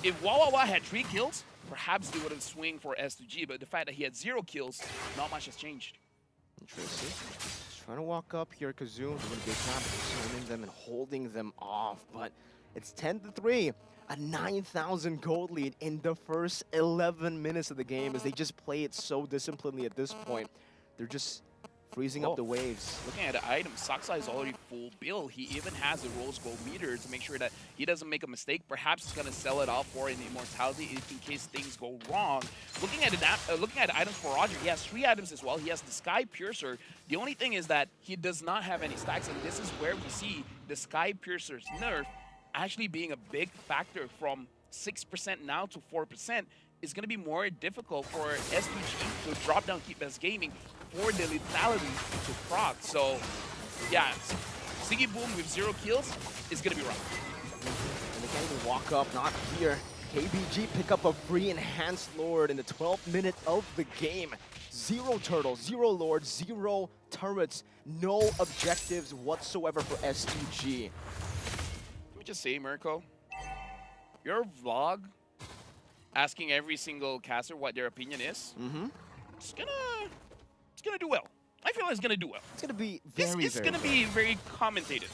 if Wawa had 3 kills, perhaps they would have swung for S2G. But the fact that he had 0 kills, not much has changed. Interesting. Trying to walk up here, Kazoo doing a good job of consuming them and holding them off, but it's 10-3, a 9,000 gold lead in the first 11 minutes of the game as they just play it so disciplinedly at this point. They're just freezing up the waves. Looking at the items, Saksa is already full build. He even has a Rose Gold meter to make sure that he doesn't make a mistake. Perhaps he's going to sell it off for an immortality in case things go wrong. Looking at the items for Roger, he has 3 items as well. He has the Sky Piercer. The only thing is that he does not have any stacks, and this is where we see the Sky Piercer's nerf actually being a big factor from 6% now to 4%. Is going to be more difficult for S2G to drop down Keep Best Gaming for the lethality to proc. So, yeah, Sigiboom with 0 kills is going to be rough. And they can't even walk up, not here. KBG pick up a free Enhanced Lord in the 12th minute of the game. 0 turtles, 0 lords, 0 turrets, no objectives whatsoever for S2G. Let me just say, Mirko, your vlog asking every single caster what their opinion is, it's gonna do well. I feel like it's gonna do well. It's gonna be very, it's gonna be very commentated.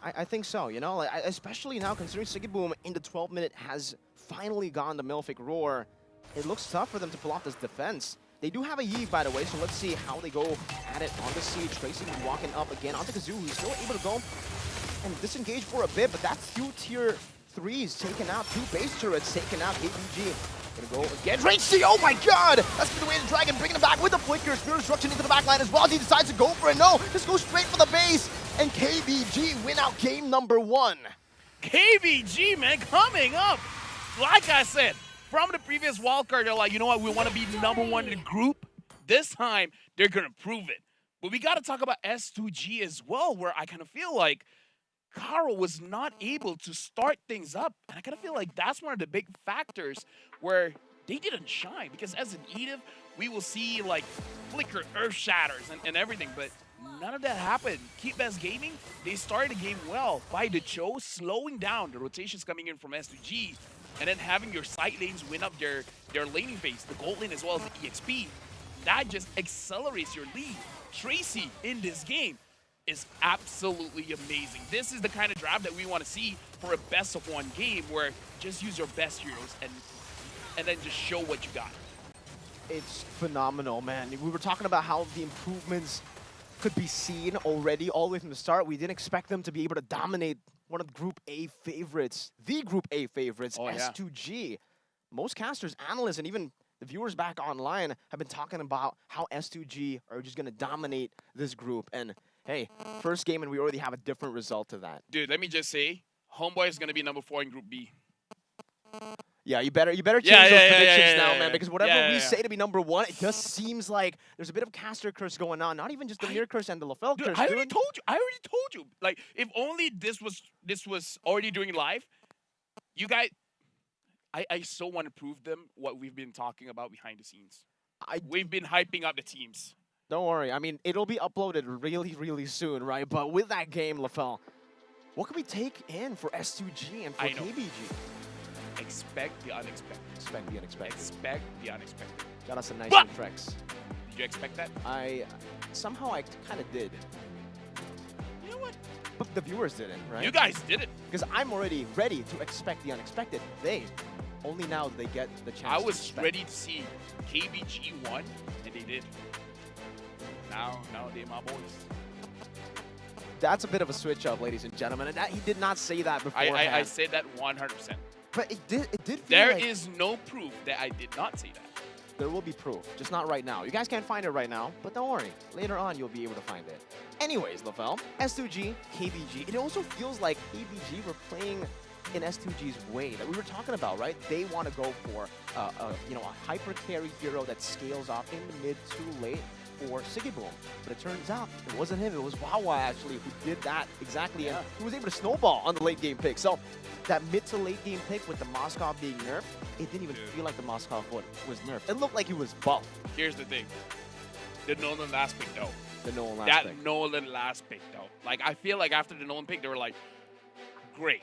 I think so, you know, like, especially now considering Sigiboom in the 12th minute has finally gone the Malefic Roar. It looks tough for them to pull off this defense. They do have a Yi, by the way, so let's see how they go at it on the siege. Tracy walking up again onto Kazoo, who's still able to go and disengage for a bit, but that's 2 tier 3s taken out, 2 base turrets taken out. KBG gonna go again. Tracy, oh my god! That's the way the Dragon, bringing it back with the flicker. Spear Destruction into the back line as well as he decides to go for it. No, just go straight for the base. And KBG win out game number 1. KBG, man, coming up. Like I said, from the previous wildcard, they're like, you know what, we want to be #1 in the group. This time, they're going to prove it. But we got to talk about S2G as well, where I kind of feel like Carl was not able to start things up. And I kind of feel like that's one of the big factors where they didn't shine. Because as an Edith, we will see like flicker, earth shatters, and everything. But none of that happened. Keep Best Gaming, they started the game well by the Cho slowing down the rotations coming in from S2G. And then having your side lanes win up their laning phase, the gold lane as well as the EXP. That just accelerates your lead. Tracy in this game is absolutely amazing. This is the kind of draft that we want to see for a best-of-1 game where just use your best heroes and then just show what you got. It's phenomenal, man. We were talking about how the improvements could be seen already all the way from the start. We didn't expect them to be able to dominate one of the Group A favorites, the Group A favorites, S2G. Most casters, analysts, and even the viewers back online have been talking about how S2G are just going to dominate this group. And hey, first game and we already have a different result to that. Dude, let me just say, Homeboy is going to be number 4 in Group B. Yeah, you better change those predictions now, man, because whatever we say to be number 1, it just seems like there's a bit of caster curse going on. Not even just the Mir curse and the LaFell curse. I already told you. Like, if only this was already doing live, you guys, I so want to prove them what we've been talking about behind the scenes. We've been hyping up the teams. Don't worry. I mean, it'll be uploaded really, really soon, right? But with that game, LaFell, what can we take in for S2G and for KBG? Expect the unexpected. Expect the unexpected. Expect the unexpected. Got us a nice Trex. Did you expect that? Somehow I kind of did. You know what? But the viewers didn't, right? You guys did it. Because I'm already ready to expect the unexpected. They, only now they get the chance I was ready to see KBG won, and they did. Now they're my boys. That's a bit of a switch up, ladies and gentlemen. And he did not say that beforehand. I said that 100%. But it did feel There like is no proof that I did not say that. There will be proof, just not right now. You guys can't find it right now, but don't worry. Later on, you'll be able to find it. Anyways, LaFell, S2G, KBG. It also feels like KBG were playing in S2G's way that we were talking about, right? They want to go for a hyper carry hero that scales off in the mid too late for Sigiboom. But it turns out it wasn't him. It was Wawa, actually, who did that exactly. Yeah. And he was able to snowball on the late game pick. So that mid to late game pick with the Moskov being nerfed, it didn't even feel like the Moskov was nerfed. It looked like he was buffed. Here's the thing. The Nolan last pick, though. The Nolan last pick. That Nolan last pick, though. Like, I feel like after the Nolan pick, they were like, great.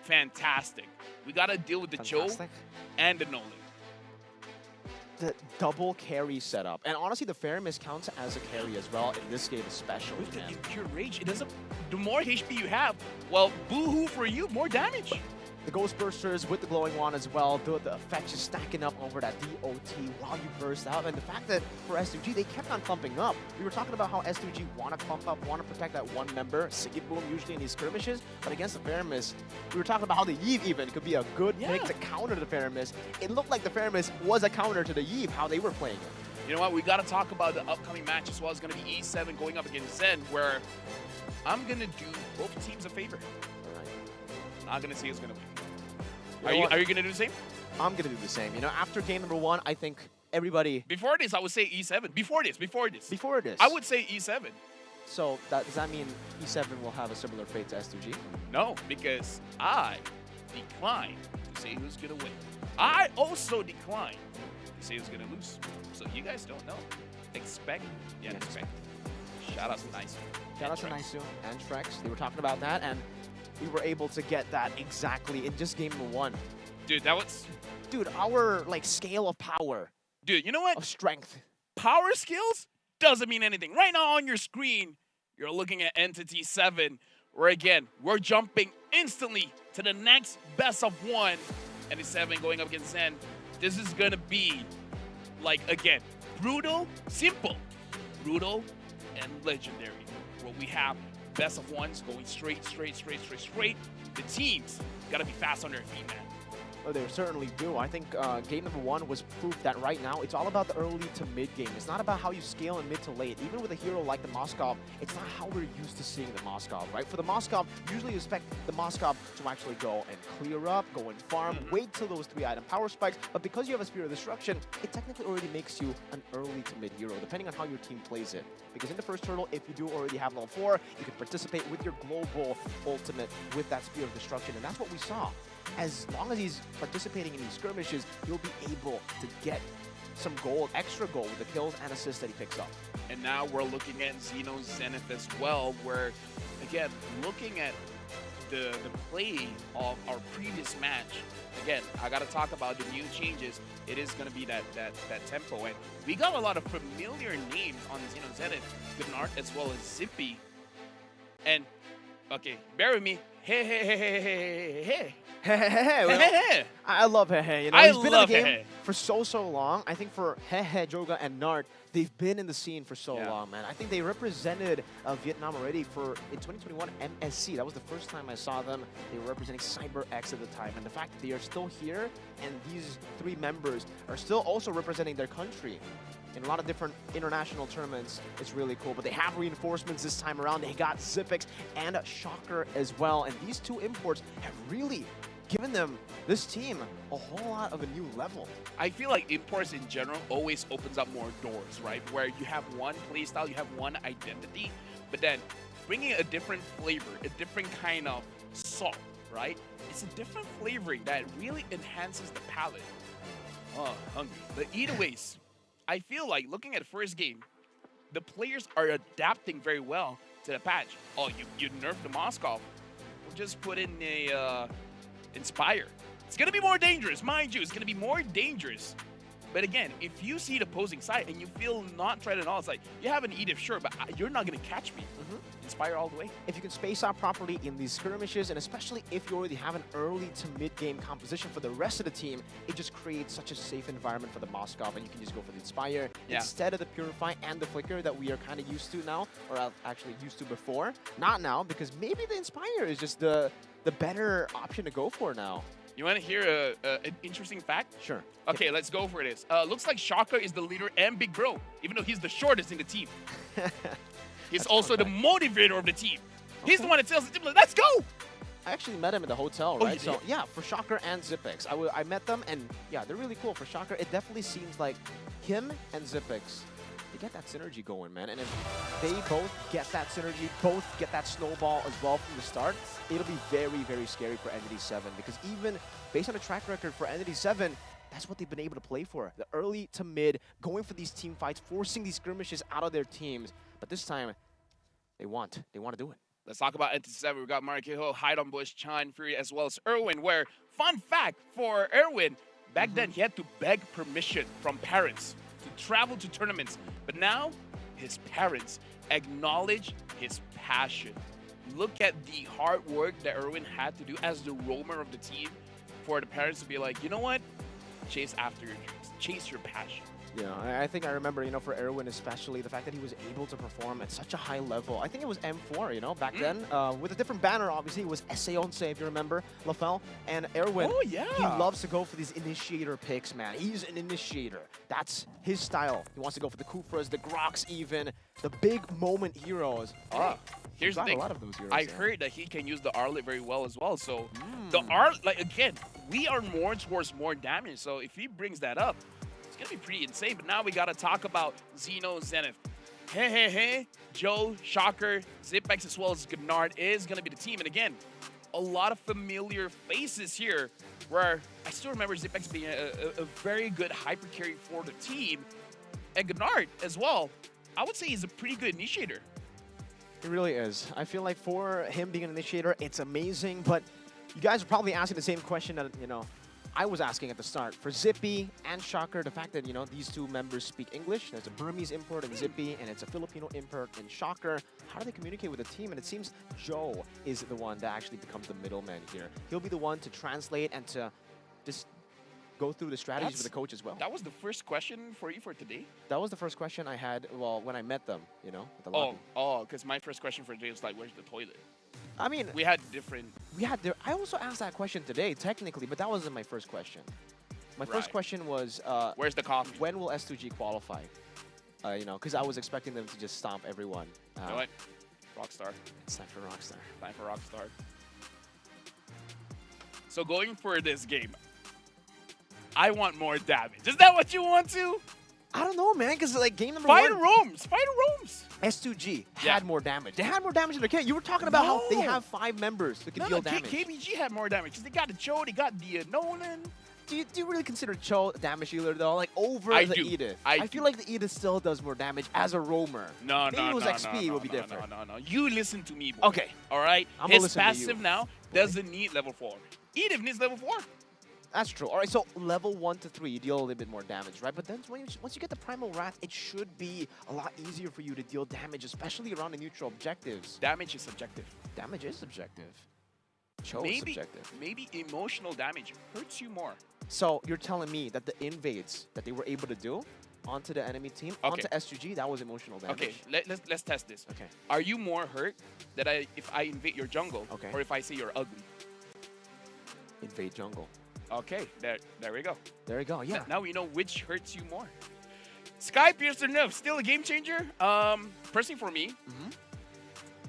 Fantastic. We got to deal with the Joe and the Nolan. The double carry setup. And honestly, the Faramis counts as a carry as well in this game especially. With the Impure Rage, it doesn't... The more HP you have, well, boo-hoo for you, more damage. The Ghost Bursters with the Glowing Wand as well, the effect just stacking up over that DOT while you burst out. And the fact that for S2G, they kept on clumping up. We were talking about how S2G want to clump up, want to protect that one member, Sigiboom usually in these skirmishes, but against the Faramis, we were talking about how the Yve even could be a good pick to counter the Faramis. It looked like the Faramis was a counter to the Yve, how they were playing it. You know what? We got to talk about the upcoming match as well. It's going to be E7 going up against Zen, where I'm going to do both teams a favor. All right. Not going to say who's going to win. Are you going to do the same? I'm going to do the same. You know, after game number 1, I think everybody... Before this, I would say E7. Before this. Before this. I would say E7. So does that mean E7 will have a similar fate to S2G? No, because I decline to say who's going to win. I also decline to say who's going to lose. So you guys don't know. Expect the unexpected. Shout out to Nice. Shout out to Nice and Trex. They were talking about that, and we were able to get that exactly in just game number 1. Dude, that was... Dude, our, scale of power. Dude, you know what? Of strength. Power skills doesn't mean anything. Right now on your screen, you're looking at Entity 7, where, again, we're jumping instantly to the next best of 1. Entity 7 going up against Zen. This is going to be, again, brutal, simple. Brutal and legendary. Where we have best of 1s going straight. The teams got to be fast on their feet, man. Oh, they certainly do. I think game number 1 was proof that right now it's all about the early to mid game. It's not about how you scale in mid to late. Even with a hero like the Moskov, it's not how we're used to seeing the Moskov, right? For the Moskov, usually you expect the Moskov to actually go and clear up, go and farm, wait till those 3-item power spikes. But because you have a Spear of Destruction, it technically already makes you an early to mid hero, depending on how your team plays it. Because in the first hurdle, if you do already have level 4, you can participate with your global ultimate with that Spear of Destruction. And that's what we saw. As long as he's participating in these skirmishes, he'll be able to get some gold, extra gold with the kills and assists that he picks up. And now we're looking at Xeno Zenith as well, where, again, looking at the play of our previous match, again, I got to talk about the new changes. It is going to be that tempo. And we got a lot of familiar names on Xeno Zenith, Gnart as well as Zippy. And Okay, bear with me. Hey. Well, I love Hehe. You know, I he's been in the love game Hehe. for so long. I think for Hehe, Joga, and Nart, they've been in the scene for so Yeah. long, man. I think they represented Vietnam already for in 2021 MSC. That was the first time I saw them. They were representing CyberX at the time, and the fact that they are still here and these 3 members are still also representing their country in a lot of different international tournaments, it's really cool. But they have reinforcements this time around. They got Zipix and Shocker as well, and these 2 imports have really given them, this team, a whole lot of a new level. I feel like imports in general always opens up more doors, right? Where you have one playstyle, you have one identity, but then bringing a different flavor, a different kind of salt, right? It's a different flavoring that really enhances the palate. Oh, hungry. The eataways. I feel like looking at the first game, the players are adapting very well to the patch. Oh, you nerfed the Moskov. We'll just put in a Inspire. It's going to be more dangerous, mind you. It's going to be more dangerous. But again, if you see the opposing side and you feel not threatened at all, it's like, you have an Edith, sure, but you're not going to catch me. Inspire all the way. If you can space out properly in these skirmishes, and especially if you already have an early to mid-game composition for the rest of the team, it just creates such a safe environment for the Moskov, and you can just go for the Inspire instead of the Purify and the Flicker that we are kind of used to now, or actually used to before. Not now, because maybe the Inspire is just the better option to go for now. You want to hear an interesting fact? Sure. Okay, let's go for this. Looks like Shaka is the leader and Big Bro, even though he's the shortest in the team. He's also the motivator of the team. He's the one that tells the team, like, let's go! I actually met him in the hotel, Oh, right? you So did? yeah, for Shocker and Zipix. I met them, and yeah, they're really cool. For Shocker, it definitely seems like him and Zipix, they get that synergy going, man. And if they both get that synergy, both get that snowball as well from the start, it'll be very, very scary for Entity 7. Because even based on the track record for Entity 7, that's what they've been able to play for. The early to mid, going for these team fights, forcing these skirmishes out of their teams. But this time, they want to do it. Let's talk about Entity 7. We've got Marquejo, Hide on Bush, Chan, Fury, as well as Erwin, where, fun fact for Erwin, back then he had to beg permission from parents to travel to tournaments. But now, his parents acknowledge his passion. Look at the hard work that Erwin had to do as the roamer of the team for the parents to be like, you know what? Chase after your dreams. Chase your passion. Yeah, I think I remember, you know, for Erwin especially, the fact that he was able to perform at such a high level. I think it was M4, you know, back then. With a different banner, obviously. It was Essaonce, if you remember, Lafel. And Erwin, Oh, yeah. he loves to go for these initiator picks, man. He's an initiator. That's his style. He wants to go for the Kufras, the Groks even, the big moment heroes. Here's the got thing. a lot of those heroes, I yeah. heard that he can use the Arlet very well as well. So the Arlet, like, again, we are more towards more damage. So if he brings that up, it's going to be pretty insane. But now we got to talk about Xeno Zenith. Hey, Joe, Shocker, Zipex, as well as Gnard is going to be the team. And again, a lot of familiar faces here where I still remember Zipex being a very good hyper carry for the team. And Gnard as well, I would say he's a pretty good initiator. It really is. I feel like for him being an initiator, it's amazing, but you guys are probably asking the same question that, you know, I was asking at the start. For Zippy and Shocker, the fact that, you know, these 2 members speak English, there's a Burmese import in Zippy, and it's a Filipino import in Shocker. How do they communicate with the team? And it seems Joe is the one that actually becomes the middleman here. He'll be the one to translate and to just go through the strategies with the coach as well. That was the first question for you for today? That was the first question I had, well, when I met them, you know, at the lobby. Because my first question for today was like, where's the toilet? I mean, We had different... I also asked that question today, technically, but that wasn't my first question. My first Right. question was, Where's the coffee? when will S2G qualify? You know, because I was expecting them to just stomp everyone. You know what? Rockstar. It's time for Rockstar. Time for Rockstar. So going for this game, I want more damage. Is that what you want to? I don't know, man, because like game number Fighter one, Roams! Fighter Roams! S2G Yeah. had more damage. They had more damage in their kit. You were talking about how they No. have 5 members that can No, deal no, damage. KBG had more damage because they got the Cho, they got the Nolan. Do you really consider Cho a damage healer though? Like over I the do. Edith? I feel like the Edith still does more damage as a roamer. No, Maybe it was XP would be different. No. You listen to me, boy. Okay. All right? I'm gonna His listen to you. passive now doesn't need level 4. Edith needs level 4. That's true. All right, so level 1 to 3, you deal a little bit more damage, right? But then once you get the Primal Wrath, it should be a lot easier for you to deal damage, especially around the neutral objectives. Damage is subjective. Damage is subjective. Subjective. Maybe emotional damage hurts you more. So you're telling me that the invades that they were able to do onto the enemy team, onto SGG, that was emotional damage? Okay, let's test this. Okay. Are you more hurt that if I invade your jungle, or if I say you're ugly? Invade jungle. Okay, there we go. There we go, yeah. Now we know which hurts you more. Sky Piercer nerf, still a game changer? Personally for me,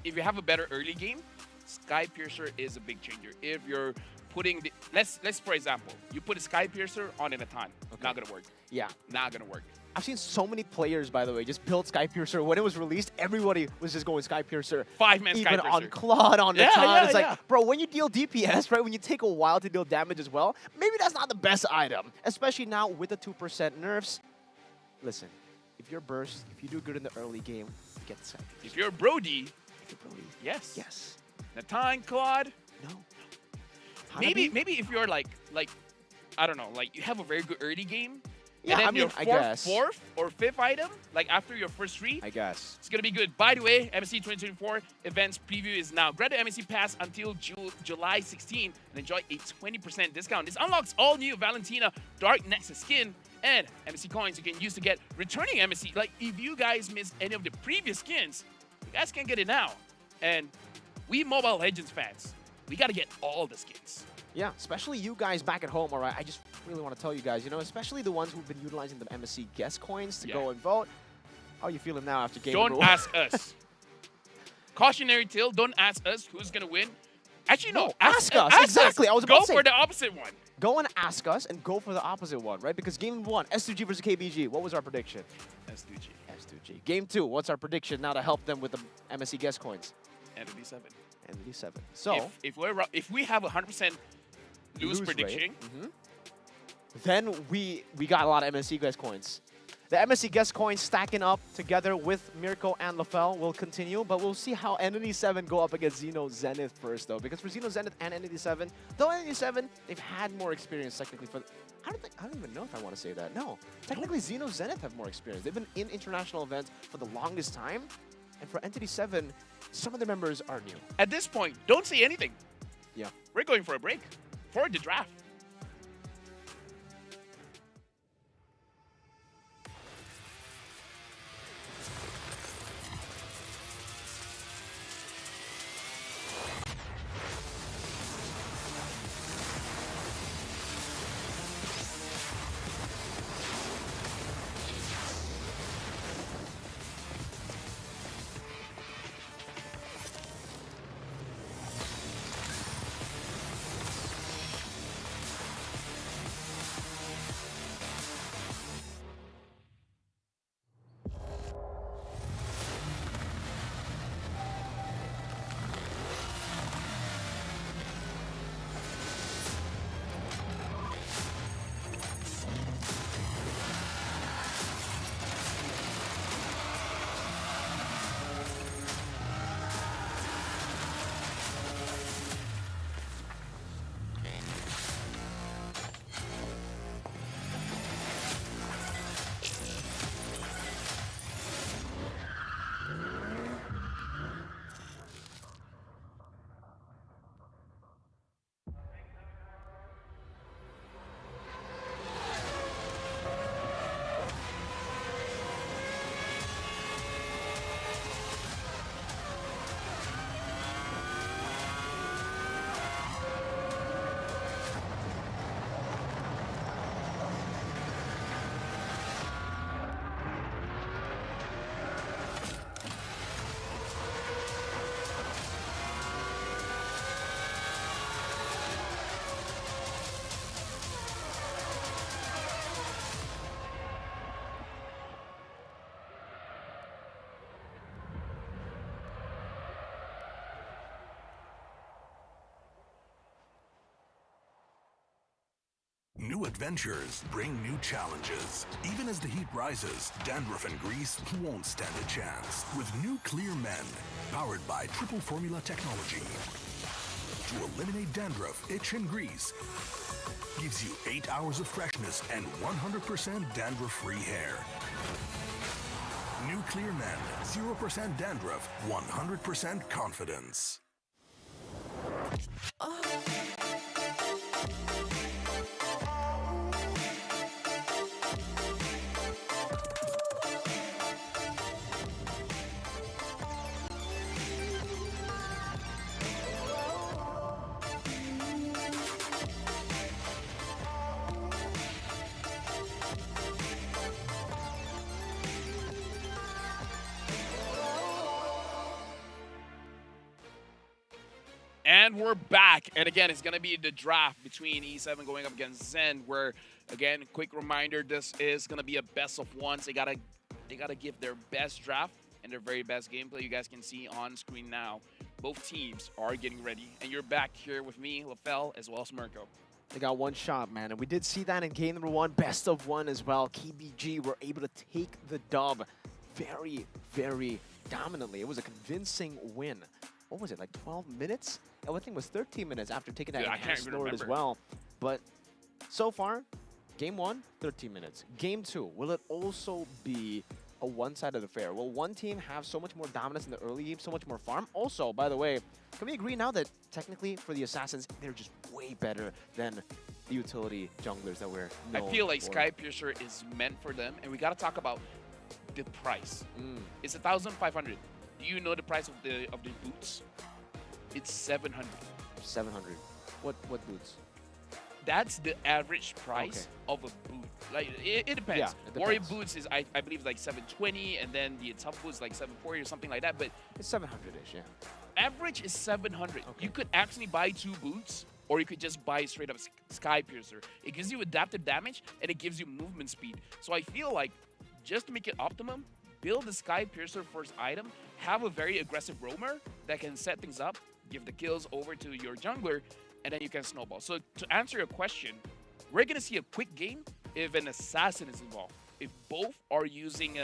if you have a better early game, Sky Piercer is a big changer. If you're putting the, let's for example, you put a Sky Piercer on in a time. Not gonna work. Yeah. Not gonna work. I've seen so many players, by the way, just build Sky Piercer. When it was released, everybody was just going Sky Piercer. 5-man Sky Piercer. Even on Claude, on the time. It's like, bro, when you deal DPS, right, when you take a while to deal damage as well, maybe that's not the best item. Especially now with the 2% nerfs. Listen, if you're burst, if you do good in the early game, get the Sky Piercer. If you're Brody, yes. Yes. Nathan, Claude, no. Maybe if you're like I don't know, like you have a very good early game. Yeah, and then I mean, your fourth or fifth item, like after your first 3, I guess it's gonna be good. By the way, MSC 2024 events preview is now. Grab the MSC Pass until July 16 and enjoy a 20% discount. This unlocks all new Valentina Dark Nexus skin and MSC coins you can use to get returning MSC. Like if you guys missed any of the previous skins, you guys can get it now. And we Mobile Legends fans, we gotta get all the skins. Yeah, especially you guys back at home, all right? I just really want to tell you guys, you know, especially the ones who've been utilizing the MSC guest coins to go and vote. How are you feeling now after game Don't ask us. Cautionary tale, don't ask us who's going to win. Actually, no. Ask us. Exactly. I was about to say. Go for the opposite one. Go and ask us and go for the opposite one, right? Because game 1, S2G versus KBG, what was our prediction? S2G. S2G. Game 2, what's our prediction now to help them with the MSC guest coins? Entity 7. Entity 7. So, if we have a 100% lose prediction, then we got a lot of MSC guest coins. The MSC guest coins stacking up together with Mirko and LaFell will continue, but we'll see how Entity 7 go up against Xeno Zenith first, though. Because for Xeno Zenith and Entity 7, though Entity 7, they've had more experience technically for... I don't even know if I want to say that. No. Technically, Xeno Zenith have more experience. They've been in international events for the longest time. And for Entity 7, some of the members are new. At this point, don't say anything. Yeah. We're going for a break. For the draft. New adventures bring new challenges. Even as the heat rises, dandruff and grease won't stand a chance. With new Clear Men, powered by triple formula technology. To eliminate dandruff, itch, and grease, gives you 8 hours of freshness and 100% dandruff-free hair. New Clear Men, 0% dandruff, 100% confidence. And we're back. And again, it's going to be the draft between E7 going up against Zen, where, again, quick reminder, this is going to be a best of ones. They gotta give their best draft and their very best gameplay. You guys can see on screen now. Both teams are getting ready. And you're back here with me, LaFell, as well as Mirko. They got one shot, man. And we did see that in game number 1, best of 1 as well. KBG were able to take the dub very, very dominantly. It was a convincing win. What was it, like 12 minutes? I think it was 13 minutes after taking that enhanced Lord as well. But so far, game 1, 13 minutes. Game 2, will it also be a one-sided affair? Will one team have so much more dominance in the early game, so much more farm? Also, by the way, can we agree now that technically for the Assassins, they're just way better than the utility junglers that we're known I feel like for? Skypiercer is meant for them, and we got to talk about the price. It's 1,500. Do you know the price of the boots? It's 700. 700. What boots? That's the average price of a boot. Like it depends. Yeah, it depends. Warrior boots is I believe like 720, and then the tough boots like 740 or something like that. But It's 700-ish, yeah. average is 700. Okay. You could actually buy 2 boots, or you could just buy straight up Skypiercer. It gives you adaptive damage and it gives you movement speed. So I feel like just to make it optimum, build the Skypiercer first item, have a very aggressive roamer that can set things up, give the kills over to your jungler, and then you can snowball. So to answer your question, we're going to see a quick game if an assassin is involved. If both are using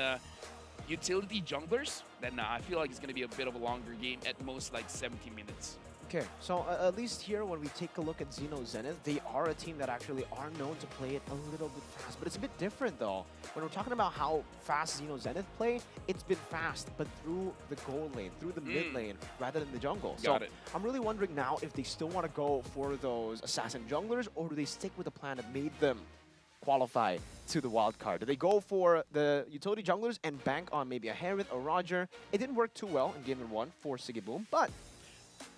utility junglers, then I feel like it's going to be a bit of a longer game, at most like 70 minutes. Okay, so at least here, when we take a look at Xeno Zenith, they are a team that actually are known to play it a little bit fast. But it's a bit different, though. When we're talking about how fast Xeno Zenith play, it's been fast, but through the gold lane, through the mid lane, rather than the jungle. Got it. I'm really wondering now if they still want to go for those assassin junglers, or do they stick with the plan that made them qualify to the wild card? Do they go for the utility junglers and bank on maybe a Harith or Roger? It didn't work too well in game number 1 for Siggy Boom, but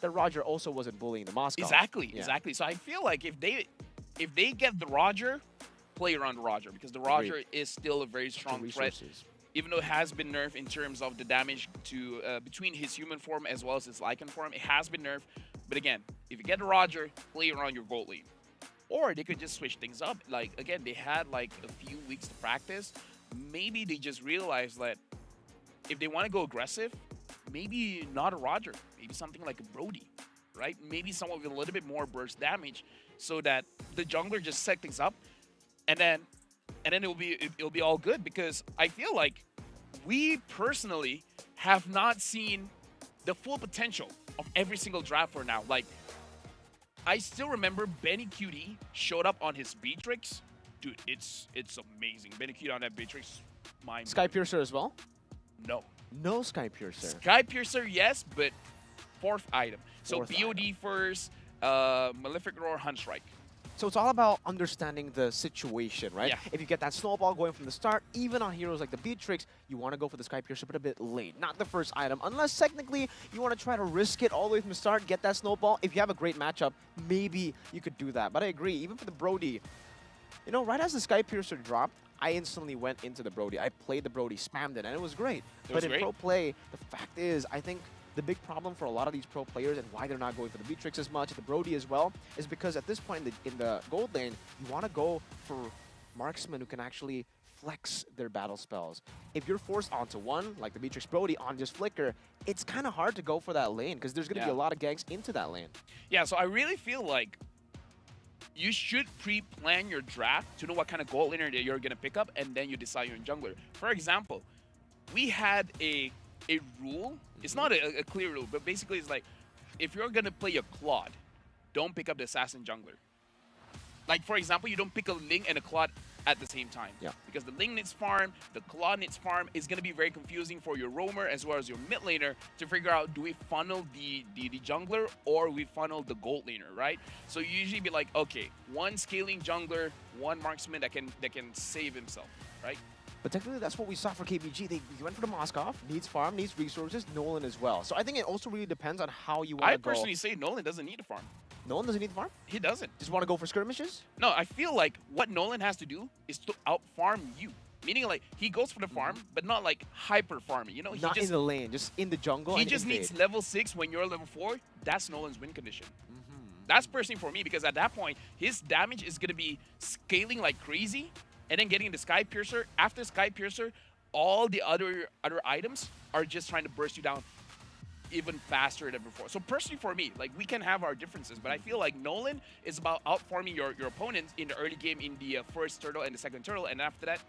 that Roger also wasn't bullying the Moscow. Exactly. So I feel like if they get the Roger, play around the Roger, because the Roger is still a very strong threat. Even though it has been nerfed in terms of the damage to between his human form as well as his Lycan form, it has been nerfed. But again, if you get the Roger, play around your gold lane. Or they could just switch things up. Like, again, they had like a few weeks to practice. Maybe they just realized that if they want to go aggressive, maybe not a Roger, maybe something like a Brody, right? Maybe someone with a little bit more burst damage, so that the jungler just set things up, and then it'll be all good. Because I feel like we personally have not seen the full potential of every single draft for now. Like, I still remember Benny QD showed up on his Beatrix. Dude, it's amazing. Benny QD on that Beatrix, Skypiercer as well? No. No Skypiercer. Skypiercer, yes, but 4th item. So Fourth BOD item. first, Malefic Roar, Hunstrike. So it's all about understanding the situation, right? Yeah. If you get that snowball going from the start, even on heroes like the Beatrix, you want to go for the Skypiercer, but a bit late. Not the first item, unless technically you want to try to risk it all the way from the start, get that snowball. If you have a great matchup, maybe you could do that. But I agree, even for the Brody, you know, right as the Skypiercer dropped, I instantly went into the Brody. I played the Brody, spammed it, and it was great. But in pro play, the fact is, I think the big problem for a lot of these pro players and why they're not going for the Beatrix as much, the Brody as well, is because at this point in the gold lane, you want to go for marksmen who can actually flex their battle spells. If you're forced onto one, like the Beatrix Brody on just Flicker, it's kind of hard to go for that lane because there's going to be a lot of ganks into that lane. Yeah, so I really feel like you should pre-plan your draft to know what kind of gold laner that you're going to pick up, and then you decide your jungler. For example, we had a rule. It's not a clear rule, but basically it's like, if you're going to play a Claude, don't pick up the Assassin jungler. Like, for example, you don't pick a Ling and a Claude at the same time. Yeah. Because the Ling needs farm, the Claude needs farm. Is going to be very confusing for your roamer as well as your mid laner to figure out, do we funnel the jungler or we funnel the gold laner, right? So you usually be like, okay, one scaling jungler, one marksman that can save himself, right? But technically, that's what we saw for KBG. They went for the Moskov, needs farm, needs resources, Nolan as well. So I think it also really depends on how you want to go. I personally say Nolan doesn't need a farm. Nolan doesn't need the farm? He doesn't. Just want to go for skirmishes? No, I feel like what Nolan has to do is to out-farm you. Meaning, like, he goes for the farm, but not, like, hyper-farming. You know, he Not just, in the lane, just in the jungle. he and just invade. needs level 6 when you're level 4. That's Nolan's win condition. That's personally for me, because at that point, his damage is going to be scaling like crazy, and then getting the Sky Piercer. After Sky Piercer, all the other items are just trying to burst you down even faster than before. So personally for me, like, we can have our differences, but I feel like Nolan is about outfarming your opponents in the early game in the first turtle and the second turtle, and after that,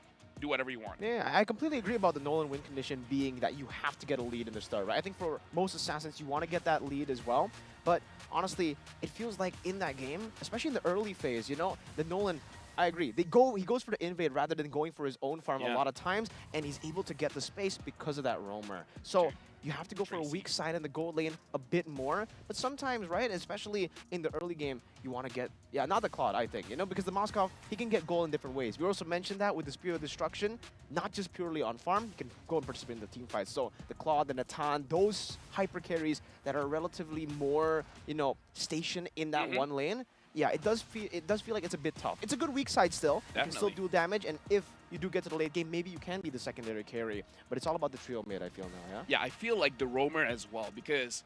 do whatever you want. Yeah, I completely agree about the Nolan win condition being that you have to get a lead in the start, right? I think for most assassins, you want to get that lead as well. But honestly, it feels like in that game, especially in the early phase, you know, the Nolan, I agree. He goes for the invade rather than going for his own farm a lot of times, and he's able to get the space because of that roamer. So you have to go for a weak side in the gold lane a bit more. But sometimes, right, especially in the early game, you want to get, not the Claude, I think, you know, because the Moskov, he can get gold in different ways. We also mentioned that with the Spear of Destruction, not just purely on farm, you can go and participate in the team fights. So the Claude, the Natan, those hyper carries that are relatively more, you know, stationed in that one lane, yeah, it does feel like it's a bit tough. It's a good weak side still. Definitely. You can still do damage, and if you do get to the late game, maybe you can be the secondary carry. But it's all about the trio mid, I feel now, yeah? Yeah, I feel like the roamer as well, because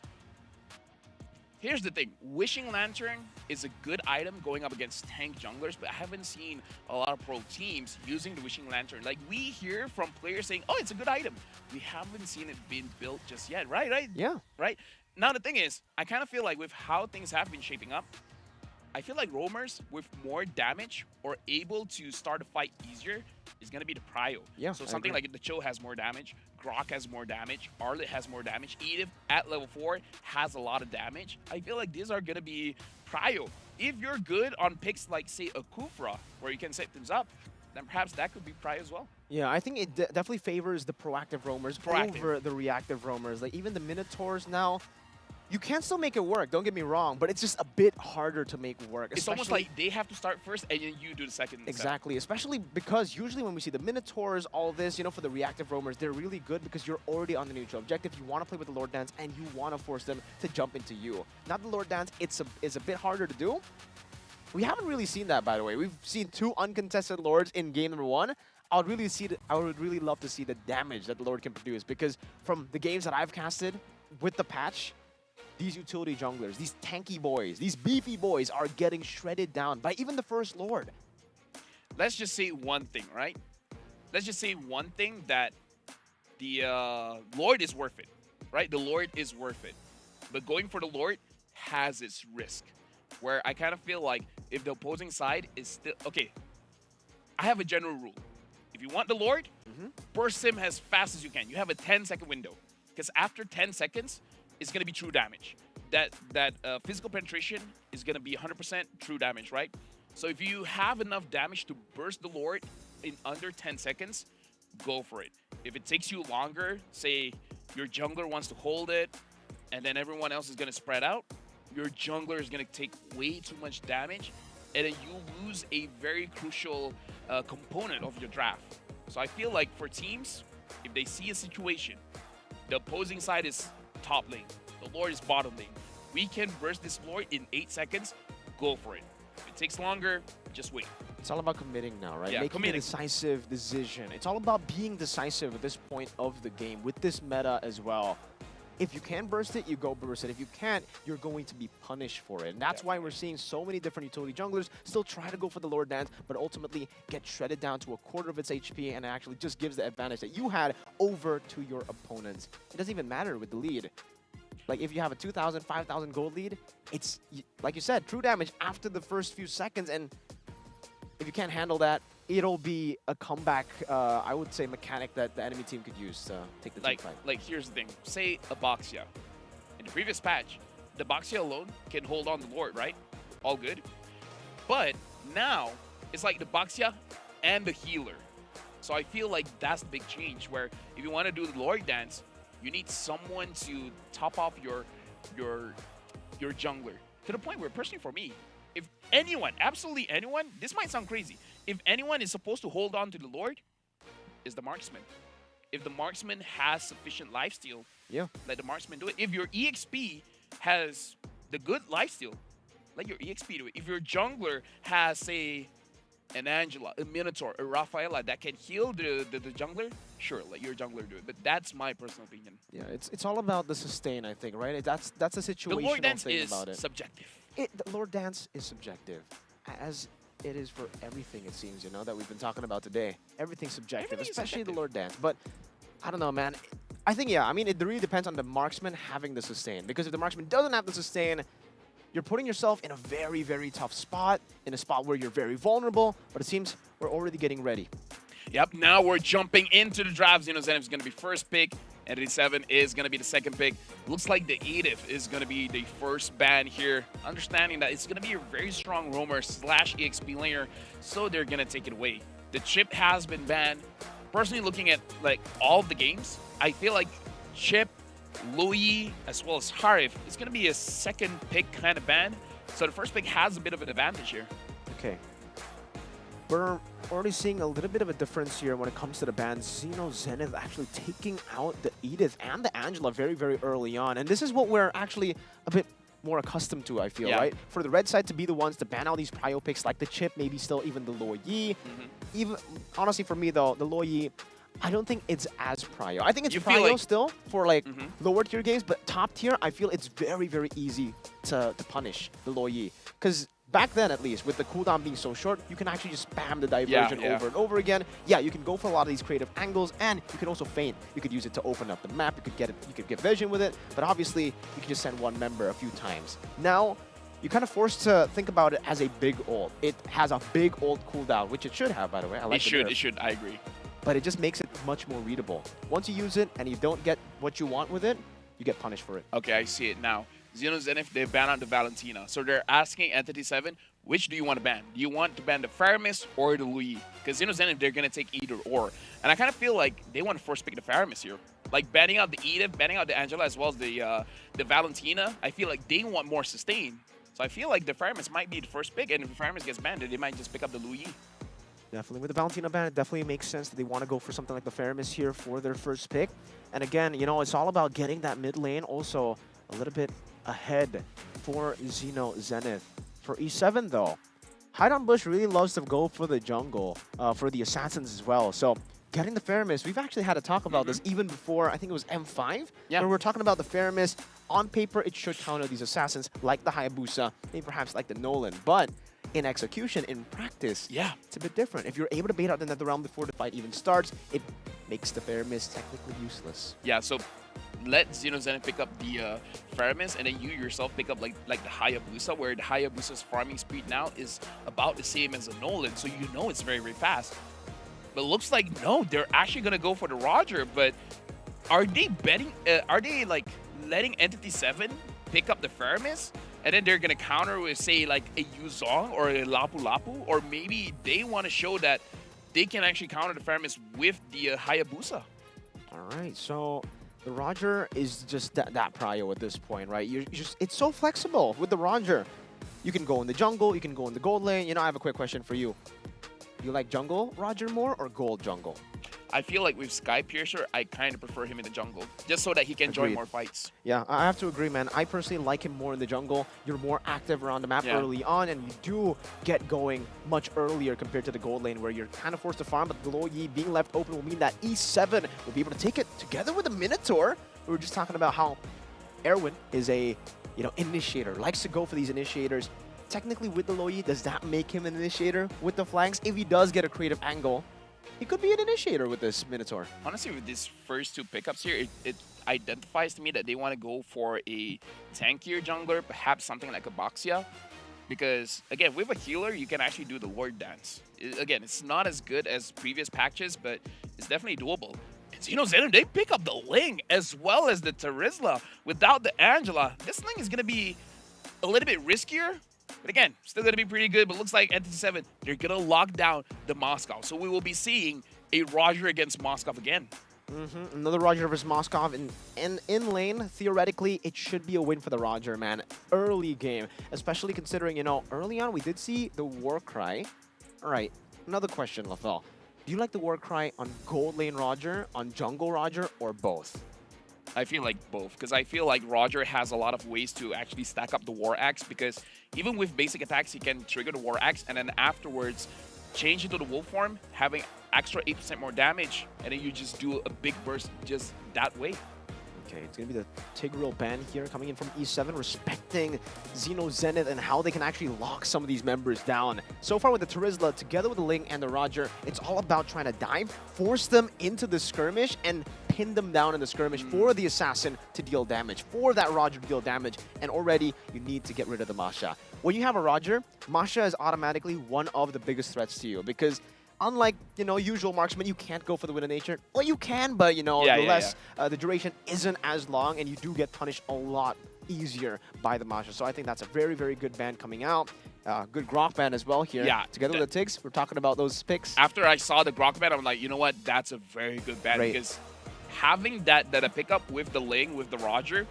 here's the thing. Wishing Lantern is a good item going up against tank junglers, but I haven't seen a lot of pro teams using the Wishing Lantern. Like, we hear from players saying, oh, it's a good item. We haven't seen it being built just yet, right? Yeah. Right? Now, the thing is, I kind of feel like with how things have been shaping up, I feel like roamers with more damage or able to start a fight easier is going to be the prio. Yeah, so something like the Cho has more damage, Grok has more damage, Arlet has more damage, Edith at level 4 has a lot of damage. I feel like these are going to be prio. If you're good on picks like, say, a Kufra, where you can set things up, then perhaps that could be prio as well. Yeah, I think it definitely favors the proactive roamers over the reactive roamers. Like, even the Minotaurs now, you can still make it work, don't get me wrong, but it's just a bit harder to make work. It's almost like they have to start first and then you do the second. Exactly, especially because usually when we see the Minotaurs, all this, you know, for the reactive roamers, they're really good because you're already on the neutral objective. You want to play with the Lord Dance and you want to force them to jump into you. Not the Lord Dance, it's a bit harder to do. We haven't really seen that, by the way. We've seen 2 uncontested Lords in game number 1. I would really love to see the damage that the Lord can produce, because from the games that I've casted with the patch, these utility junglers, these tanky boys, these beefy boys are getting shredded down by even the first Lord. Let's just say one thing, right? Let's just say one thing, that the Lord is worth it, right? The Lord is worth it. But going for the Lord has its risk, where I kind of feel like if the opposing side is still... Okay, I have a general rule. If you want the Lord, burst him as fast as you can. You have a 10-second window, because after 10 seconds, it's going to be true damage. That physical penetration is going to be 100% true damage, right? So if you have enough damage to burst the Lord in under 10 seconds, go for it. If it takes you longer, say your jungler wants to hold it, and then everyone else is going to spread out, your jungler is going to take way too much damage, and then you lose a very crucial component of your draft. So I feel like for teams, if they see a situation, the opposing side is top lane, the Lord is bottom lane, we can burst this Lord in 8 seconds, go for it. If it takes longer, just wait. It's all about committing now, right? Yeah, Making a decisive decision. It's all about being decisive at this point of the game with this meta as well. If you can burst it, you go burst it. If you can't, you're going to be punished for it. And that's why we're seeing so many different utility junglers still try to go for the Lord Dance, but ultimately get shredded down to a quarter of its HP, and it actually just gives the advantage that you had over to your opponents. It doesn't even matter with the lead. Like, if you have a 2,000, 5,000 gold lead, it's, like you said, true damage after the first few seconds, and if you can't handle that, it'll be a comeback, I would say, mechanic that the enemy team could use to take the team fight. Like, here's the thing. Say Abaxia. In the previous patch, the Abaxia alone can hold on the Lord, right? All good. But Now, it's like the Baxia and the healer. So I feel like that's the big change, where if you want to do the Lord Dance, you need someone to top off your jungler. To the point where, personally for me, if anyone, absolutely anyone, this might sound crazy, if anyone is supposed to hold on to the Lord, is the marksman. If the marksman has sufficient lifesteal, Yeah. let the marksman do it. If your EXP has the good lifesteal, let your EXP do it. If your jungler has, say, an Angela, a Minotaur, a Rafaela that can heal the jungler, sure, let your jungler do it. But that's my personal opinion. Yeah, it's all about the sustain, I think, right? That's a The situational Lord Dance thing is about it. subjective. The Lord Dance is subjective, as it is for everything, it seems, that we've been talking about today. Everything's subjective, Everything is especially the subjective. Lord Dance. But I don't know, man. I think, yeah, I mean, it really depends on the marksman having the sustain. Because if the marksman doesn't have the sustain, you're putting yourself in a very, very tough spot, in a spot where you're very vulnerable. But it seems we're already getting ready. Yep, now we're jumping into the draft. Xenozenith is going to be first pick. Entity 7 is going to be the second pick. Looks like the Edith is going to be the first ban here. Understanding that it's going to be a very strong roamer / EXP laner, so they're going to take it away. The chip has been banned. Personally, looking at like all of the games, I feel like Chip, Louis, as well as Harif is going to be a second pick kind of ban. So the first pick has a bit of an advantage here. Okay. We're already seeing a little bit of a difference here when it comes to the bans. Zenith actually taking out the Edith and the Angela very, very early on. And this is what we're actually a bit more accustomed to, I feel, Yeah. right? For the red side to be the ones to ban out these prio picks like the Chip, maybe still even the Luo Yi. Even, honestly, for me, though, the Luo Yi, I don't think it's as prio. I think it's You feel prio like- still for like lower tier games, but top tier, I feel it's very, very easy to punish the Luo Yi. Because back then, at least, with the cooldown being so short, you can actually just spam the diversion Yeah. over and over again. Yeah, you can go for a lot of these creative angles, and you can also feint. You could use it to open up the map. You could get vision with it, but obviously, you can just send one member a few times. Now, you're kind of forced to think about it as a big ult. It has a big ult cooldown, which it should have, by the way. I like the nerf. It should, I agree. But it just makes it much more readable. Once you use it and you don't get what you want with it, you get punished for it. Okay, I see it now. Xenozenith, they ban out the Valentina. So they're asking Entity 7, which do you want to ban? Do you want to ban the Faramis or the Louis? Because Xenozenith, they're going to take either or. And I kind of feel like they want to first pick the Faramis here. Like banning out the Edith, banning out the Angela, as well as the Valentina, I feel like they want more sustain. So I feel like the Faramis might be the first pick, and if the Faramis gets banned, they might just pick up the Louis. Definitely. With the Valentina ban, it definitely makes sense that they want to go for something like the Faramis here for their first pick. And again, it's all about getting that mid lane also a little bit ahead for Zenith. For E7, though, Hide Bush really loves to go for the jungle, for the assassins as well. So getting the Faramis, we've actually had to talk about this even before, I think it was M5, where we're talking about the Faramis. On paper, it should counter these assassins like the Hayabusa, maybe perhaps like the Nolan, but in execution, in practice, it's a bit different. If you're able to bait out the Nether Realm before the fight even starts, it makes the Faramis technically useless. Yeah, so let Xenozenith pick up the Faramis, and then you yourself pick up like the Hayabusa, where the Hayabusa's farming speed now is about the same as the Nolan, so you know it's very, very fast. But it looks like, no, they're actually going to go for the Roger, but are they betting, are they like letting Entity 7 pick up the Faramis, and then they're going to counter with, say, like a Yuzong or a Lapu Lapu, or maybe they want to show that they can actually counter the Faramis with the Hayabusa? All right, so the Roger is just that prio at this point, right? It's so flexible with the Roger. You can go in the jungle, you can go in the gold lane. I have a quick question for you. You like jungle Roger more or gold jungle? I feel like with Sky Piercer, I kind of prefer him in the jungle, just so that he can join Agreed. more fights. Yeah, I have to agree, man. I personally like him more in the jungle. You're more active around the map early on, and you do get going much earlier compared to the gold lane, where you're kind of forced to farm, but the Luo Yi being left open will mean that E7 will be able to take it together with the Minotaur. We were just talking about how Erwin is a initiator, likes to go for these initiators. Technically, with the Luo Yi, does that make him an initiator with the flanks? If he does get a creative angle, he could be an initiator with this Minotaur. Honestly, with these first two pickups here, it identifies to me that they want to go for a tankier jungler, perhaps something like a Baxia. Because, again, with a healer, you can actually do the Lord Dance. Again, it's not as good as previous patches, but it's definitely doable. And Xenozenith, they pick up the Ling as well as the Terizla. Without the Angela, this Ling is going to be a little bit riskier, But again, still going to be pretty good. But looks like NT7, they're going to lock down the Moscow. So we will be seeing a Roger against Moscow again. Another Roger versus Moskov in lane. Theoretically, it should be a win for the Roger, man. Early game, especially considering, you know, early on we did see the Warcry. All right, another question, Lafel. Do you like the Warcry on gold lane Roger, on jungle Roger, or both? I feel like both, because I feel like Roger has a lot of ways to actually stack up the War Axe, because even with basic attacks, he can trigger the War Axe, and then afterwards change into the Wolf form, having extra 8% more damage, and then you just do a big burst just that way. Okay, it's going to be the Tigreal ban here coming in from E7, respecting Xeno Zenith and how they can actually lock some of these members down. So far with the Terizla, together with the Ling and the Roger, it's all about trying to dive, force them into the skirmish, and pin them down in the skirmish for the Assassin to deal damage, for that Roger to deal damage, and already you need to get rid of the Masha. When you have a Roger, Masha is automatically one of the biggest threats to you, because unlike, you know, usual marksman, you can't go for the Wind of Nature. Well, you can, but, you know, the duration isn't as long, and you do get punished a lot easier by the Masha. So I think that's a very, very good ban coming out. Good Grok ban as well here. Yeah. Together with the Tigs, we're talking about those picks. After I saw the Grok ban, I'm like, you know what? That's a very good ban, because having that pickup with the Ling, with the Roger,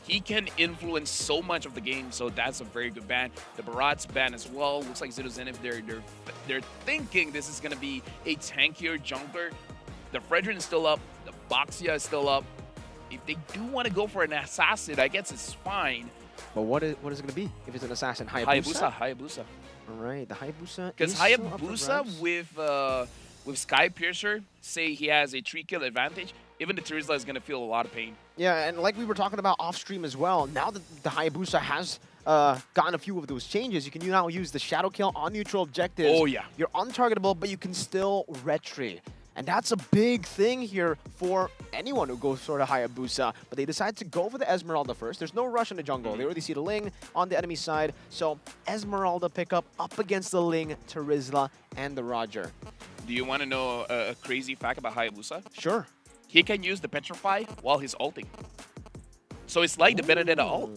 he can influence so much of the game, so that's a very good ban. The Barat's ban as well. Looks like Xeno Zenith, they're thinking this is going to be a tankier jungler. The Fredrin is still up. The Boxia is still up. If they do want to go for an assassin, I guess it's fine. But what is it going to be if it's an assassin? Hayabusa? Hayabusa. All right, the Hayabusa. Because Hayabusa with Sky Piercer, say he has a 3-kill advantage, even the Terizla is going to feel a lot of pain. Yeah, and like we were talking about off stream as well, now that the Hayabusa has gotten a few of those changes, you can now use the Shadow Kill on neutral objectives. Oh, yeah. You're untargetable, but you can still retry. And that's a big thing here for anyone who goes for the Hayabusa. But they decide to go for the Esmeralda first. There's no rush in the jungle. They already see the Ling on the enemy side. So Esmeralda pickup up against the Ling, Terizla, and the Roger. Do you want to know a crazy fact about Hayabusa? Sure. He can use the Petrify while he's ulting. So it's like the Benedetta ult.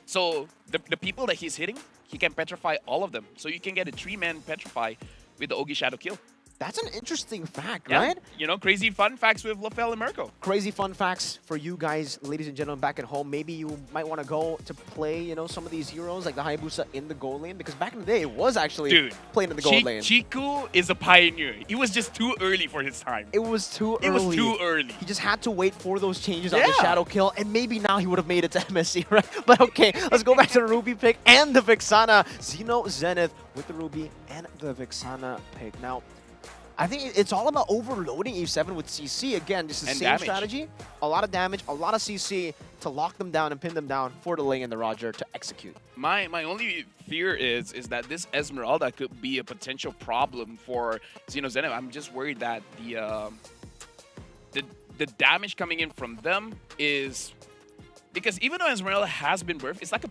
So the people that he's hitting, he can Petrify all of them. So you can get a 3-man Petrify with the Ogi Shadow Kill. That's an interesting fact, right? You know, crazy fun facts with Lafel and Mirko. Crazy fun facts for you guys, ladies and gentlemen, back at home. Maybe you might want to go to play, you know, some of these heroes like the Hayabusa in the gold lane, because back in the day, it was actually playing in the gold lane. Chiku is a pioneer. He was just too early for his time. It was too early. It was too early. He just had to wait for those changes on the Shadow Kill, and maybe now he would have made it to MSC, right? But okay, let's go back to the Ruby pick and the Vixana. Xeno Zenith with the Ruby and the Vixana pick. Now, I think it's all about overloading E7 with CC. Again, just the same strategy. A lot of damage, a lot of CC to lock them down and pin them down for the Ling and the Roger to execute. My only fear is that this Esmeralda could be a potential problem for Xeno Zenith. I'm just worried that the damage coming in from them is... Because even though Esmeralda has been nerfed, it's like a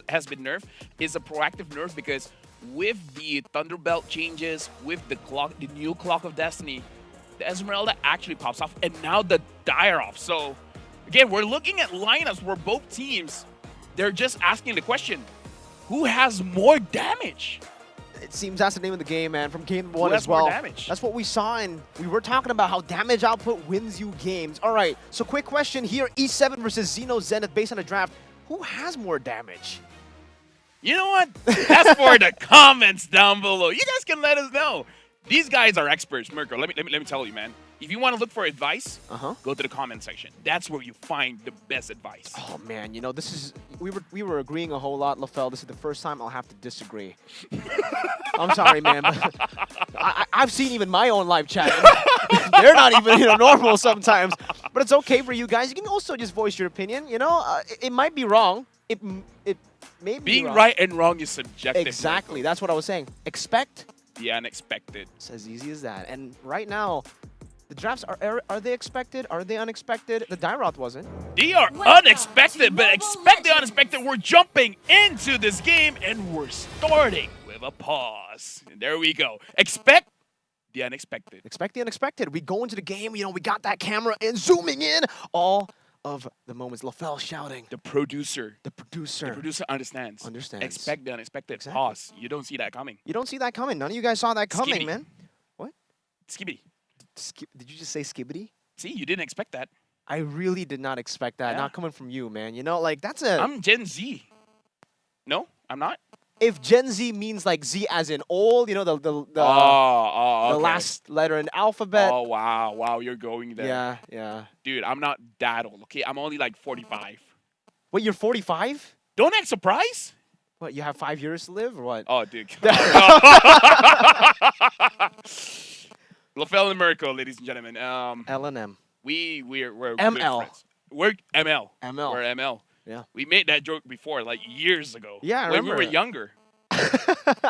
has been nerfed. It's a proactive nerf, because with the Thunderbelt changes, with the new Clock of Destiny, the Esmeralda actually pops off, and now the Dire off. So again, we're looking at lineups where both teams, they're just asking the question, who has more damage? It seems that's the name of the game, man, from game one as well. More damage? That's what we saw, and we were talking about how damage output wins you games. All right, so quick question here, E7 versus Xeno Zenith based on the draft. Who has more damage? You know what? That's for the comments down below. You guys can let us know. These guys are experts, Mirko. Let me tell you, man. If you want to look for advice, go to the comment section. That's where you find the best advice. Oh man, you know, this is we were agreeing a whole lot, Lafel. This is the first time I'll have to disagree. I'm sorry, man. But I've seen even my own live chat. They're not even, you know, normal sometimes. But it's okay for you guys. You can also just voice your opinion. You know, it might be wrong. It may be being wrong. right and wrong is subjective. Exactly. That's what I was saying. Expect the unexpected. It's as easy as that. And right now, the drafts are they expected? Are they unexpected? The Dairoth wasn't. They are unexpected, but expect the unexpected. We're jumping into this game, and we're starting with a pause. And there we go. Expect the unexpected. Expect the unexpected. We go into the game, you know, we got that camera and zooming in all of the moments. LaFell shouting. The producer. The producer. The producer understands. Understands. Expect the unexpected. Exactly. Pause. You don't see that coming. You don't see that coming. None of you guys saw that coming, Skibidi. man. What? Skibidi. Did you just say skibbity? See, you didn't expect that. I really did not expect that. Yeah. Not coming from you, man. You know, like that's a. I'm Gen Z. No, I'm not. If Gen Z means like Z as in old, you know, the Okay. last letter in the alphabet. Oh, wow, you're going there. Yeah, yeah. Dude, I'm not that old, okay? I'm only like 45. Wait, you're 45? Don't act surprised. What, you have 5 years to live or what? Oh, dude. LaFell and Miracle, ladies and gentlemen. L&M. We're good ML. friends. We're ML. ML. We're ML. Yeah. We made that joke before, like years ago. Yeah, I when we remember were it. younger.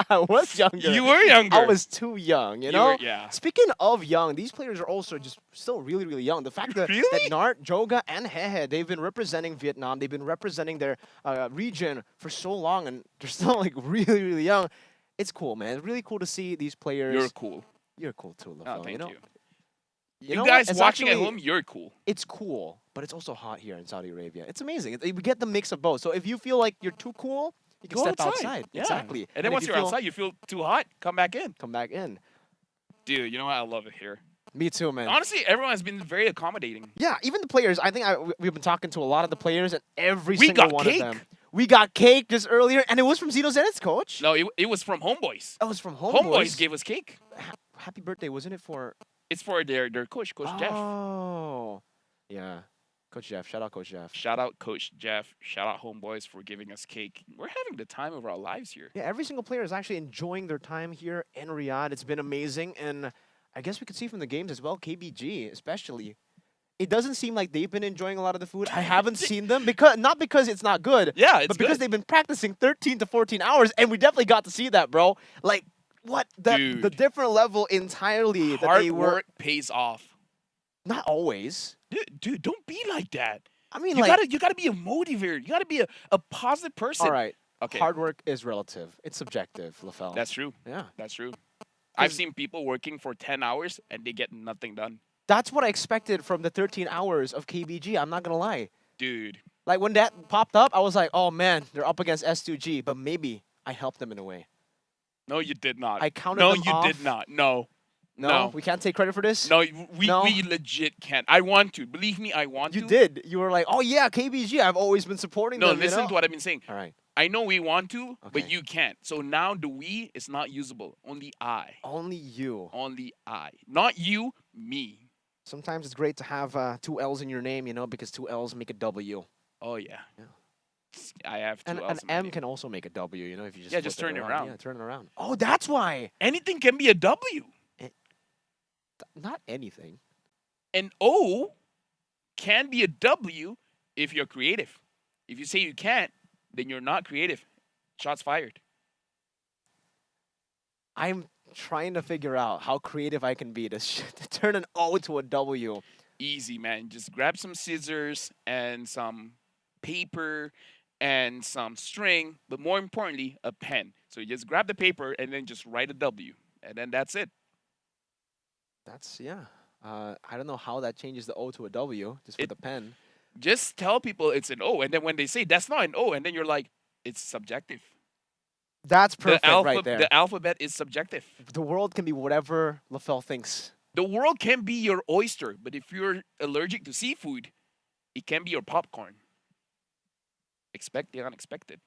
I was younger. You were younger. I was too young, you You know? were- yeah. Speaking of young, these players are also just still really, really young. The fact that, Really? that Nart, Joga, and Hehe, they've been representing Vietnam. They've been representing their region for so long, and they're still like really, really young. It's cool, man. It's really cool to see these players. You're cool. You're cool too, LaFell. Oh, thank you know? you. You You know guys what? It's watching at actually- home, you're cool. It's cool, but it's also hot here in Saudi Arabia. It's amazing. We get the mix of both. So if you feel like you're too cool, you can Go step outside. Yeah. Exactly. And then once if you're feel- outside, you feel too hot, come back in. come back in. Dude, you know what? I love it here. Me too, man. Honestly, everyone has been very accommodating. Yeah, even the players. I think we've been talking to a lot of the players, and every We single got one cake. of them. We got cake just earlier, and it was from Zeno Zenith's coach. No, it was from Homeboys. That was from Homeboys gave us cake. Happy birthday, wasn't it for? It's for their coach, Coach Jeff. Oh, yeah, Coach Jeff. Shout out, Coach Jeff. Shout out Coach Jeff. Shout out Homeboys for giving us cake. We're having the time of our lives here. Yeah, every single player is actually enjoying their time here in Riyadh. It's been amazing, and I guess we could see from the games as well. KBG, especially. It doesn't seem like they've been enjoying a lot of the food. I haven't seen them not because it's not good. Yeah, it's but because good. they've been practicing 13 to 14 hours, and we definitely got to see that, bro. Like, what? The Dude. different level entirely that Hard they were. work pays off. Not always. Dude, don't be like that. I mean, You like, gotta be a motivator. You gotta be a positive person. all right. Okay. Hard work is relative. It's subjective, LaFell. That's true. yeah. That's true. I've seen people working for 10 hours and they get nothing done. That's what I expected from the 13 hours of KBG. I'm not gonna lie. Dude. Like when that popped up, I was like, oh man, they're up against S2G, but maybe I helped them in a way. No, you did not. I counted No, them you off. did not. No. No, we can't take credit for this. No, we No. legit can't. I want to. Believe me, I want You to. did. You were like, oh yeah, KBG. I've always been supporting No, them. listen you know? to what I've been saying. All right. I know we want to, Okay. but you can't. So now the we is not usable. Only I. Only you. Only I. Not you, me. Sometimes it's great to have 2 L's in your name, you know, because 2 L's make a W. Oh, yeah. Yeah. I have two And L's an in my M name. can also make a W, you know, if you just Yeah, flip just turn it around. around. Yeah, turn it around. Oh, that's why. Anything can be a W. Not anything. An O can be a W if you're creative. If you say you can't, then you're not creative. Shots fired. I'm trying to figure out how creative I can be to turn an O to a W. Easy, man. Just grab some scissors and some paper and some string, but more importantly, a pen. So you just grab the paper and then just write a W, and then that's it. That's, yeah. I don't know how that changes the O to a W, just with the pen. Just tell people it's an O, and then when they say that's not an O, and then you're like, it's subjective. That's perfect right there. The alphabet is subjective. The world can be whatever LaFell thinks. The world can be your oyster, but if you're allergic to seafood, it can be your popcorn. Expect the unexpected.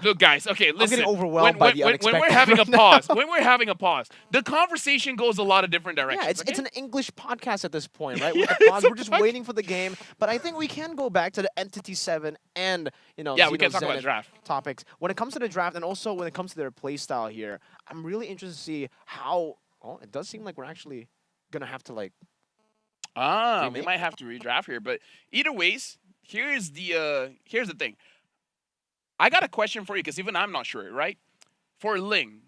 Look, guys. Okay, listen. getting overwhelmed by the when we're unexpected having right a now. pause, when we're having a pause, the conversation goes a lot of different directions. Yeah, it's okay? an English podcast at this point, right? Yeah, With the pause, it's we're just a waiting for the game. But I think we can go back to the Entity 7 and, you know, Yeah, we can Xeno talk about Zenith draft. topics. When it comes to the draft and also when it comes to their play style here, I'm really interested to see how, well, it does seem like we're actually going to have to, like, We remake? might have to redraft here, but either ways, here's the thing. I got a question for you because even I'm not sure, right? For Ling,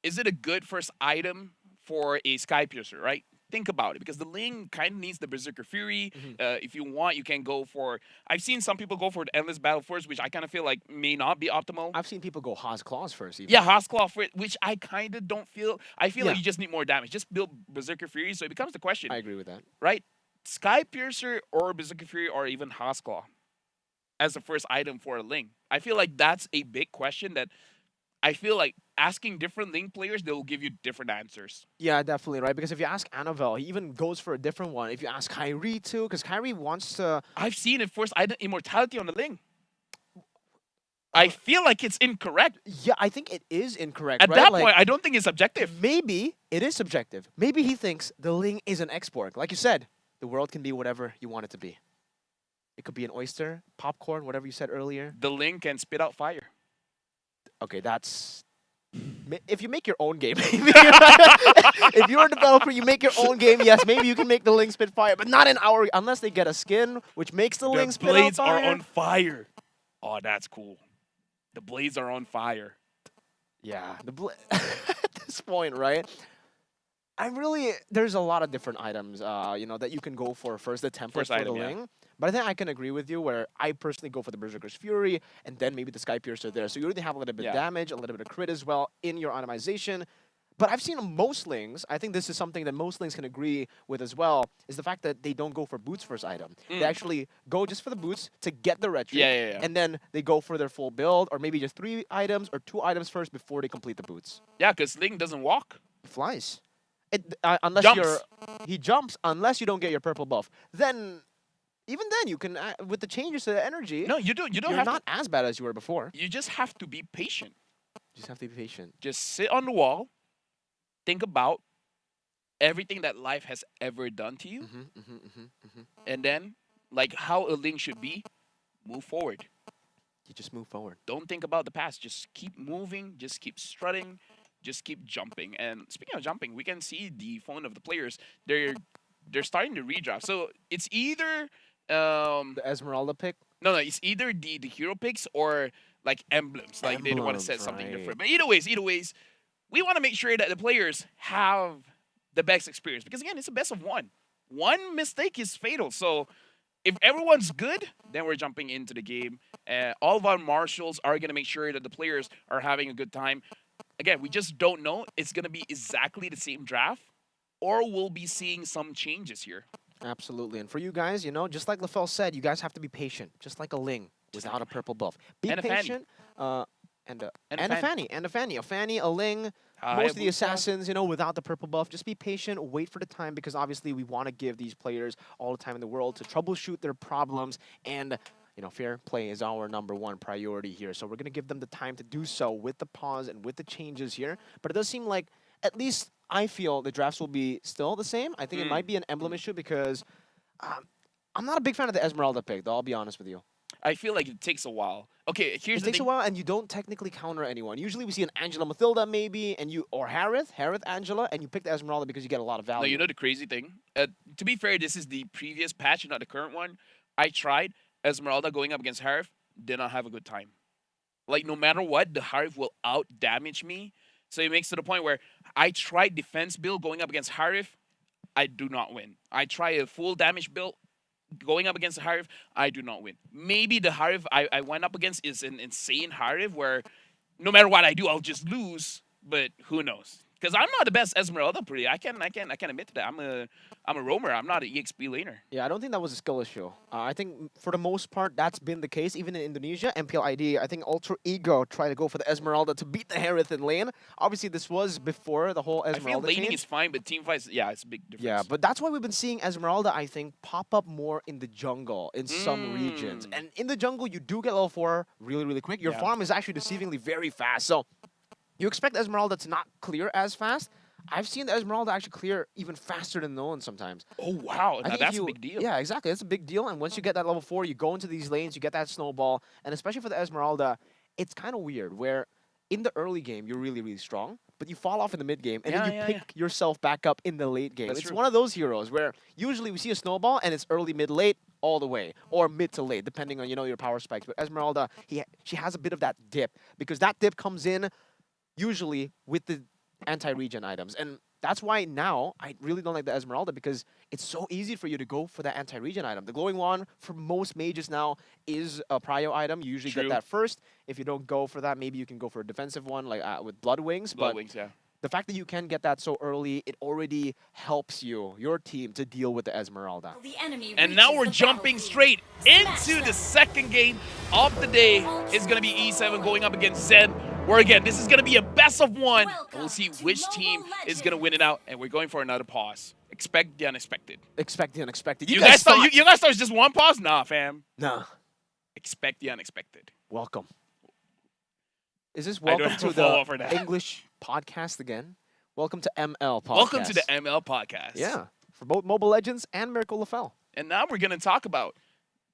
is it a good first item for a Sky Piercer, right? Think about it because the Ling kind of needs the Berserker Fury. If you want, you can go for. I've seen some people go for the Endless Battle first, which I kind of feel like may not be optimal. I've seen people go Haas Claws first, even. Yeah, Houseclaw for it, which I kind of don't feel. I feel like Yeah. you just need more damage. Just build Berserker Fury, so it becomes the question, I agree with that. right? Sky Piercer or Berserker Fury or even Houseclaw as the first item for a Ling? I feel like that's a big question that I feel like asking different Ling players, they will give you different answers. Yeah, definitely, right? Because if you ask Annabelle, he even goes for a different one. If you ask Kyrie too, because Kyrie wants to... I've seen it first item Immortality on the Ling. I feel like it's incorrect. Yeah, I think it is incorrect, At right? that Like, point, I don't think it's objective. maybe it is subjective. Maybe he thinks the Ling is an export. Like you said, the world can be whatever you want it to be. It could be an oyster, popcorn, whatever you said earlier. The Ling can spit out fire. Okay, that's... If you make your own game, maybe. If you're a developer, you make your own game, yes, maybe you can make the Ling spit fire, but not in our... Unless they get a skin, which makes the Ling spit out blades fire. are on fire. Oh, that's cool. The blades are on fire. Yeah, at this point, right? There's a lot of different items, you know, that you can go for first, the template First for item, the yeah. Ling. But I think I can agree with you where I personally go for the Berserker's Fury and then maybe the Sky Piercer there. So you already have a little bit of damage, a little bit of crit as well in your itemization. But I've seen most Lings, I think this is something that most Lings can agree with as well, is the fact that they don't go for boots first item. They actually go just for the boots to get the retro. Yeah. And then they go for their full build, or maybe just 3 items or 2 items first before they complete the boots. Yeah, because Ling doesn't walk. He flies. Unless Jumps. he jumps unless you don't get your purple buff. Then, even then, you can with the changes to the energy. No, you don't. You don't You're have not as bad as you were before. You just have to be patient. You just have to be patient. Just sit on the wall, think about everything that life has ever done to you, and then, like how a Ling should be, move forward. You just move forward. Don't think about the past. Just keep moving. Just keep strutting. Just keep jumping. And speaking of jumping, we can see the phone of the players. They're starting to redraft. So it's either The Esmeralda pick. no, it's either the hero picks or like emblems. Like they don't want to set Emblems, something right. different. But either ways, we want to make sure that the players have the best experience because again, it's a best of one. One mistake is fatal. So if everyone's good, then we're jumping into the game. All of our marshals are gonna make sure that the players are having a good time. Again, we just don't know. It's gonna be exactly the same draft, or we'll be seeing some changes here. Absolutely. And for you guys, you know, just like LaFell said, you guys have to be patient, just like a Ling without a purple buff. Be And a Fanny. patient. And a Fanny. Fanny. A Fanny, a Ling, most of the assassins, you know, without the purple buff. Just be patient, wait for the time, because obviously we want to give these players all the time in the world to troubleshoot their problems. And, you know, fair play is our #1 priority here. So we're going to give them the time to do so with the pause and with the changes here. But it does seem like, at least I feel the drafts will be still the same. I think it might be an emblem issue because I'm not a big fan of the Esmeralda pick, though, I'll be honest with you. I feel like it takes a while. Okay, here's It the takes thing. a while, and you don't technically counter anyone. Usually we see an Angela Mathilda, maybe, and or Harith Angela, and you pick the Esmeralda because you get a lot of value. No, you know the crazy thing? To be fair, this is the previous patch, not the current one. I tried Esmeralda going up against Harith, did not have a good time. Like, no matter what, the Harith will out-damage me. So it makes to the point where I tried defense build going up against Harith, I do not win. I try a full damage build going up against the Harith, I do not win. Maybe the Harith I went up against is an insane Harith where no matter what I do, I'll just lose. But who knows? Because I'm not the best Esmeralda pretty. I can admit to that. I'm a roamer. I'm not an EXP laner. Yeah, I don't think that was a skill issue. I think for the most part, that's been the case. Even in Indonesia, MPLID, I think Ultra Ego tried to go for the Esmeralda to beat the Harith in lane. Obviously, this was before the whole I feel Esmeralda laning change. is fine, but team fights, yeah, it's a big difference. Yeah, but that's why we've been seeing Esmeralda, I think, pop up more in the jungle in some regions. And in the jungle, you do get level 4 really, really quick. Your farm is actually deceivingly very fast. So you expect Esmeralda to not clear as fast. I've seen the Esmeralda actually clear even faster than Nolan sometimes. Oh, wow. I Now think that's a big deal. Yeah, exactly. That's a big deal. And once you get that level 4, you go into these lanes, you get that snowball. And especially for the Esmeralda, it's kind of weird where in the early game, you're really, really strong. But you fall off in the mid game, and then you pick yourself back up in the late game. That's It's true. one of those heroes where usually we see a snowball, and it's early, mid, late, all the way. Or mid to late, depending on, you know, your power spikes. But Esmeralda, she has a bit of that dip. Because that dip comes in usually with the anti-regen items. And that's why now I really don't like the Esmeralda because it's so easy for you to go for that anti-regen item. The glowing wand for most mages now is a prio item. You usually True. get that first. If you don't go for that, maybe you can go for a defensive one like with blood wings. Blood But wings, yeah. the fact that you can get that so early, it already helps your team to deal with the Esmeralda. And now we're jumping straight into the second game of the day. It's going to be E7 going up against Zen. Where again, this is going to be a best of one. We'll see which team is going to win it out. And we're going for another pause. Expect the unexpected. Expect the unexpected. You guys thought it was just one pause? Nah, fam. Nah. Expect the unexpected. Welcome. Is this welcome to the English podcast again? Welcome to ML podcast. Welcome to the ML podcast. Yeah. For both Mobile Legends and Miracle LaFell. And now we're going to talk about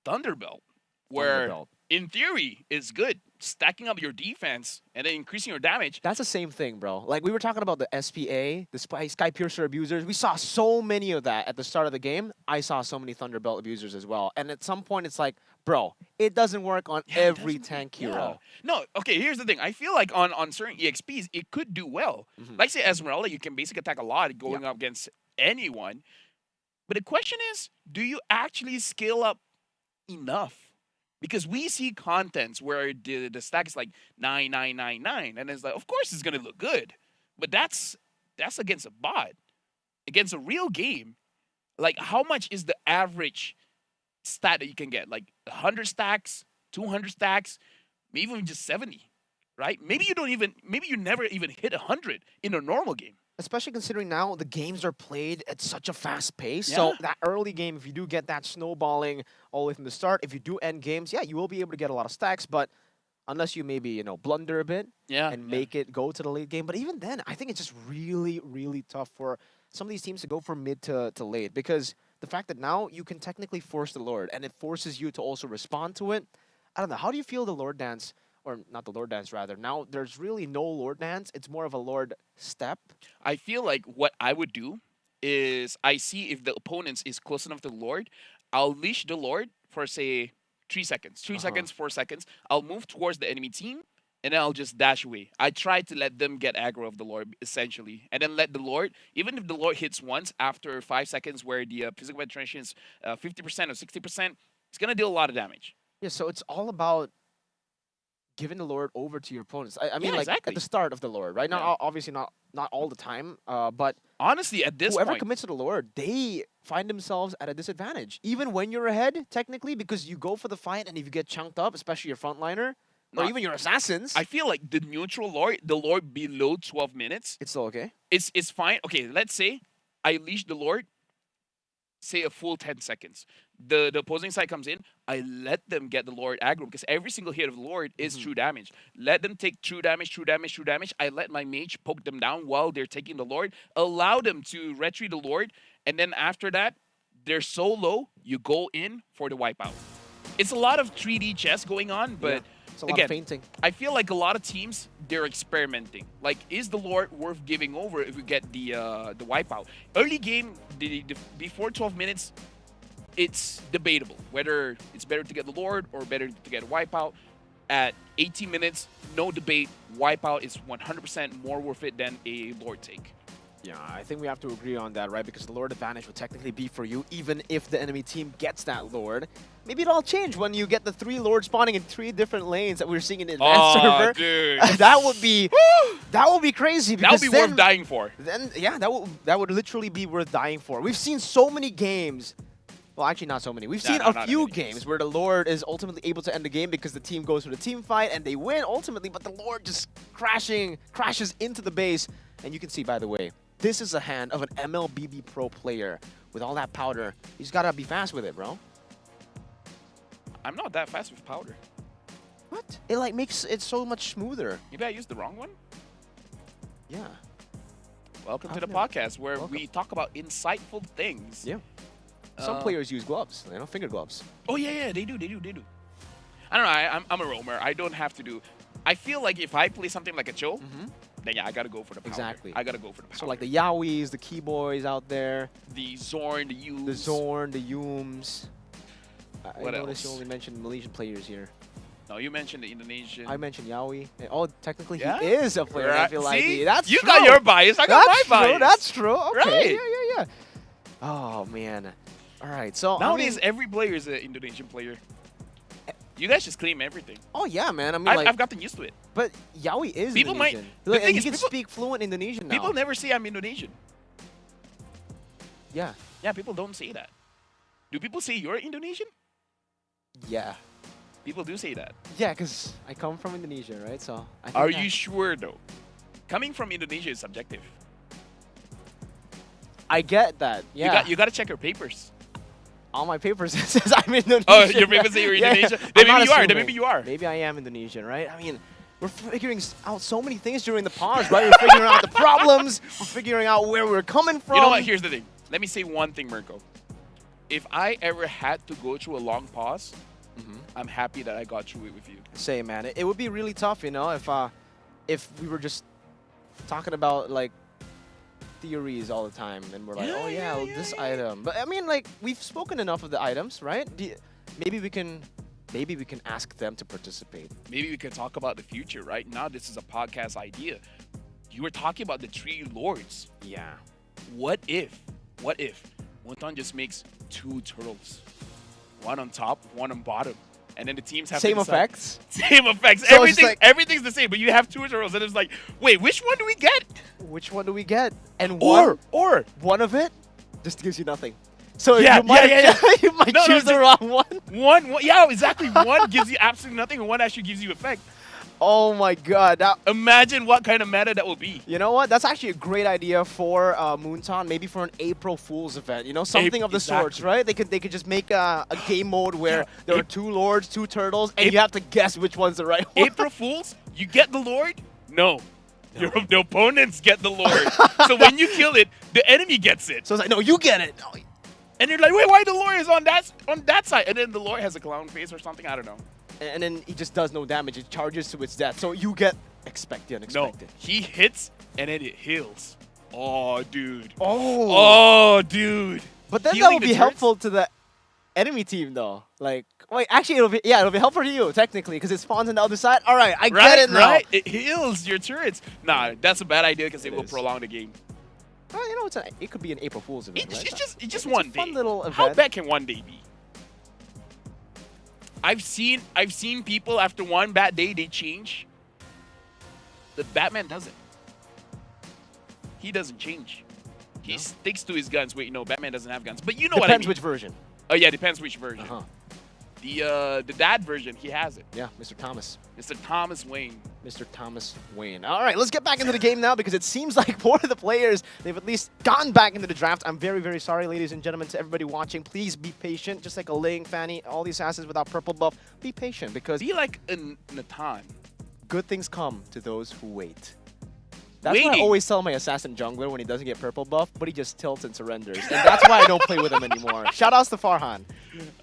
Thunderbelt, where in theory is good. Stacking up your defense and then increasing your damage. That's the same thing, bro. Like we were talking about the SPA, the Sky Piercer abusers. We saw so many of that at the start of the game. I saw so many Thunderbelt abusers as well. And at some point, it's like, bro, it doesn't work on every tank hero. No, okay, here's the thing. I feel like on certain EXPs, it could do well. Like say Esmeralda, you can basically attack a lot going up against anyone. But the question is, do you actually scale up enough? Because we see contents where the stack is like 9999, and it's like, of course it's gonna look good, but that's against a bot. Against a real game, like how much is the average stat that you can get? Like 100 stacks, 200 stacks, maybe even just 70, right? Maybe you never even hit 100 in a normal game. Especially considering now the games are played at such a fast pace. So that early game, if you do get that snowballing all the way from the start, if you do end games, you will be able to get a lot of stacks. But unless you maybe, blunder a bit and make it go to the late game. But even then, I think it's just really, really tough for some of these teams to go from mid to late. Because the fact that now you can technically force the Lord, and it forces you to also respond to it. I don't know. How do you feel the Lord dance? Or not the Lord dance, rather. Now, there's really no Lord dance. It's more of a Lord step. I feel like what I would do is I see if the opponent is close enough to the Lord, I'll leash the Lord for, say, 3 seconds. 3 seconds, 4 seconds. I'll move towards the enemy team, and then I'll just dash away. I try to let them get aggro of the Lord, essentially. And then let the Lord, even if the Lord hits once after 5 seconds where the physical penetration is 50% or 60%, it's going to deal a lot of damage. Yeah, so it's all about giving the Lord over to your opponents. I mean, like at the start of the Lord, right? Not obviously not all the time, but honestly, at this whoever point, commits to the Lord, they find themselves at a disadvantage, even when you're ahead, technically, because you go for the fight, and if you get chunked up, especially your frontliner, or even your assassins, I feel like the neutral Lord, the Lord below 12 minutes, it's still okay. It's fine. Okay, let's say I leash the Lord, say a full 10 seconds. The opposing side comes in, I let them get the Lord aggro because every single hit of the Lord is true damage. Let them take true damage. I let my mage poke them down while they're taking the Lord. Allow them to retreat the Lord, and then after that, they're so low, you go in for the wipeout. It's a lot of 3D chess going on, but it's a lot of fainting. I feel like a lot of teams, they're experimenting. Like, is the Lord worth giving over if we get the wipeout? Early game, before 12 minutes, it's debatable whether it's better to get the Lord or better to get a wipeout. At 18 minutes, no debate, wipeout is 100% more worth it than a Lord take. Yeah, I think we have to agree on that, right? Because the Lord advantage would technically be for you, even if the enemy team gets that Lord. Maybe it'll all change when you get the 3 Lords spawning in 3 different lanes that we're seeing in the advanced server. Dude. That would be crazy. That would be worth dying for. Then that would literally be worth dying for. We've seen so many games. Well, actually, not so many. We've seen a few games where the Lord is ultimately able to end the game because the team goes for the team fight and they win ultimately, but the Lord just crashes into the base. And you can see, by the way, this is a hand of an MLBB Pro player with all that powder. You just gotta be fast with it, bro. I'm not that fast with powder. What? It like makes it so much smoother. Maybe I used the wrong one? Yeah. Welcome to the podcast where we talk about insightful things. Yeah. Some players use gloves, finger gloves. Oh, yeah, they do. I don't know, I'm a roamer. I don't have to do... I feel like if I play something like a Cho, then I gotta go for the powder. Exactly. I gotta go for the powder. So like the Yaois, the Keyboys out there. The Zorn, the Yums. The Zorn, the Yums. What I else? noticed you only mentioned Malaysian players here. No, you mentioned the Indonesian. I mentioned Yaoi. Oh, technically he is a player. Right. I feel like See? that's you true. got your bias. I got my bias. That's true. Okay. Right. Yeah. Oh man. All right. So nowadays, every player is an Indonesian player. You guys just claim everything. Oh yeah, man. I mean, I've gotten used to it. But Yaoi is People might- Indonesian. the Like, thing he is, can people- speak fluent Indonesian now. People never say I'm Indonesian. Yeah. Yeah, people don't say that. Do people say you're Indonesian? Yeah. People do say that. Yeah, because I come from Indonesia, right? So I think Are that- you sure though? Coming from Indonesia is subjective. I get that. Yeah. You got to check your papers. All my papers says I'm Indonesian. Oh, your papers say you're Yeah, Indonesian? I'm Then not maybe you are. Then assuming. maybe you are. Maybe I am Indonesian, right? I mean, we're figuring out so many things during the pause, right? We're figuring out the problems. We're figuring out where we're coming from. You know what? Here's the thing. Let me say one thing, Mirko. If I ever had to go through a long pause, I'm happy that I got through it with you. Say, man, it would be really tough, you know, if we were just talking about like theories all the time, and we're like, Yeah, oh yeah, yeah, well, yeah, this yeah. item. But I mean, like we've spoken enough of the items, right? Maybe we can ask them to participate. Maybe we could talk about the future, right? Now this is a podcast idea. You were talking about the three lords. Yeah. What if Wonton just makes 2 turtles? One on top, one on bottom. And then the teams have Same to decide. effects. Same effects. So it's like- Everything's the same, but you have 2 turtles, and it's like, wait, which one do we get? Which one do we get? And Or one of it just gives you nothing. So Yeah, you might, yeah. you might No, no, choose the just- wrong one. one, yeah, exactly. One gives you absolutely nothing, and one actually gives you effect. Oh my god. Imagine what kind of meta that will be. You know what? That's actually a great idea for Moonton, maybe for an April Fool's event. You know, something of the sorts, exactly. right? They could just make a game mode where Yeah. there are 2 lords, 2 turtles, and Ap- you have to guess which one's the right one. April Fools, you get the Lord? No. The opponents get the Lord. So when you kill it, the enemy gets it. So it's like, no, you get it. No. And you're like, wait, why the Lord is on that side? And then the Lord has a clown face or something. I don't know. And then he just does no damage. It charges to its death. So you get expect the No, unexpected. he hits and then it heals. Oh, dude. Oh. Oh, dude. But then that Healing would the be turrets? helpful to the enemy team, though. Like, wait, actually, it'll be helpful for you, technically, because it spawns on the other side. All right, I get it now. Right? It heals your turrets. Nah, that's a bad idea because it will is. prolong the game. Well, you know, it could be an April Fool's event, right? It's just It's one a fun day. little How event. bad can one day be? I've seen people after one bad day they change. The Batman doesn't. He doesn't change. He sticks to his guns. Wait, no, Batman doesn't have guns. But you know what I Depends mean. which version. Oh yeah, depends which version. Uh-huh. The dad version, he has it. Yeah, Mr. Thomas. Mr. Thomas Wayne. Mr. Thomas Wayne. All right, let's get back into the game now because it seems like more of the players, they've at least gotten back into the draft. I'm very, very sorry, ladies and gentlemen, to everybody watching. Please be patient. Just like a Ling, Fanny, all these assassins without purple buff, be patient because Be like a Natan. good things come to those who wait. That's what I Waiting. always tell my assassin jungler when he doesn't get purple buff, but he just tilts and surrenders. And that's why I don't play with him anymore. Shout outs to Farhan.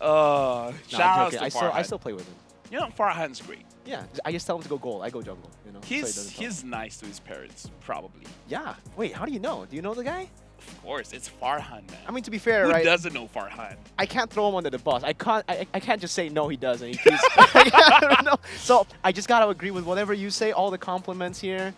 No, Shout I'm out joking. to I Farhan. still play with him. You know, Farhan's great. Yeah, I just tell him to go gold. I go jungle, you know. so he doesn't talk. He's nice to his parents, probably. Yeah. Wait, how do you know? Do you know the guy? Of course, it's Farhan, man. I mean, to be fair, Who right? doesn't know Farhan? I can't throw him under the bus. I can't just say no, he doesn't. He keeps, I don't know. So I just gotta agree with whatever you say. All the compliments here.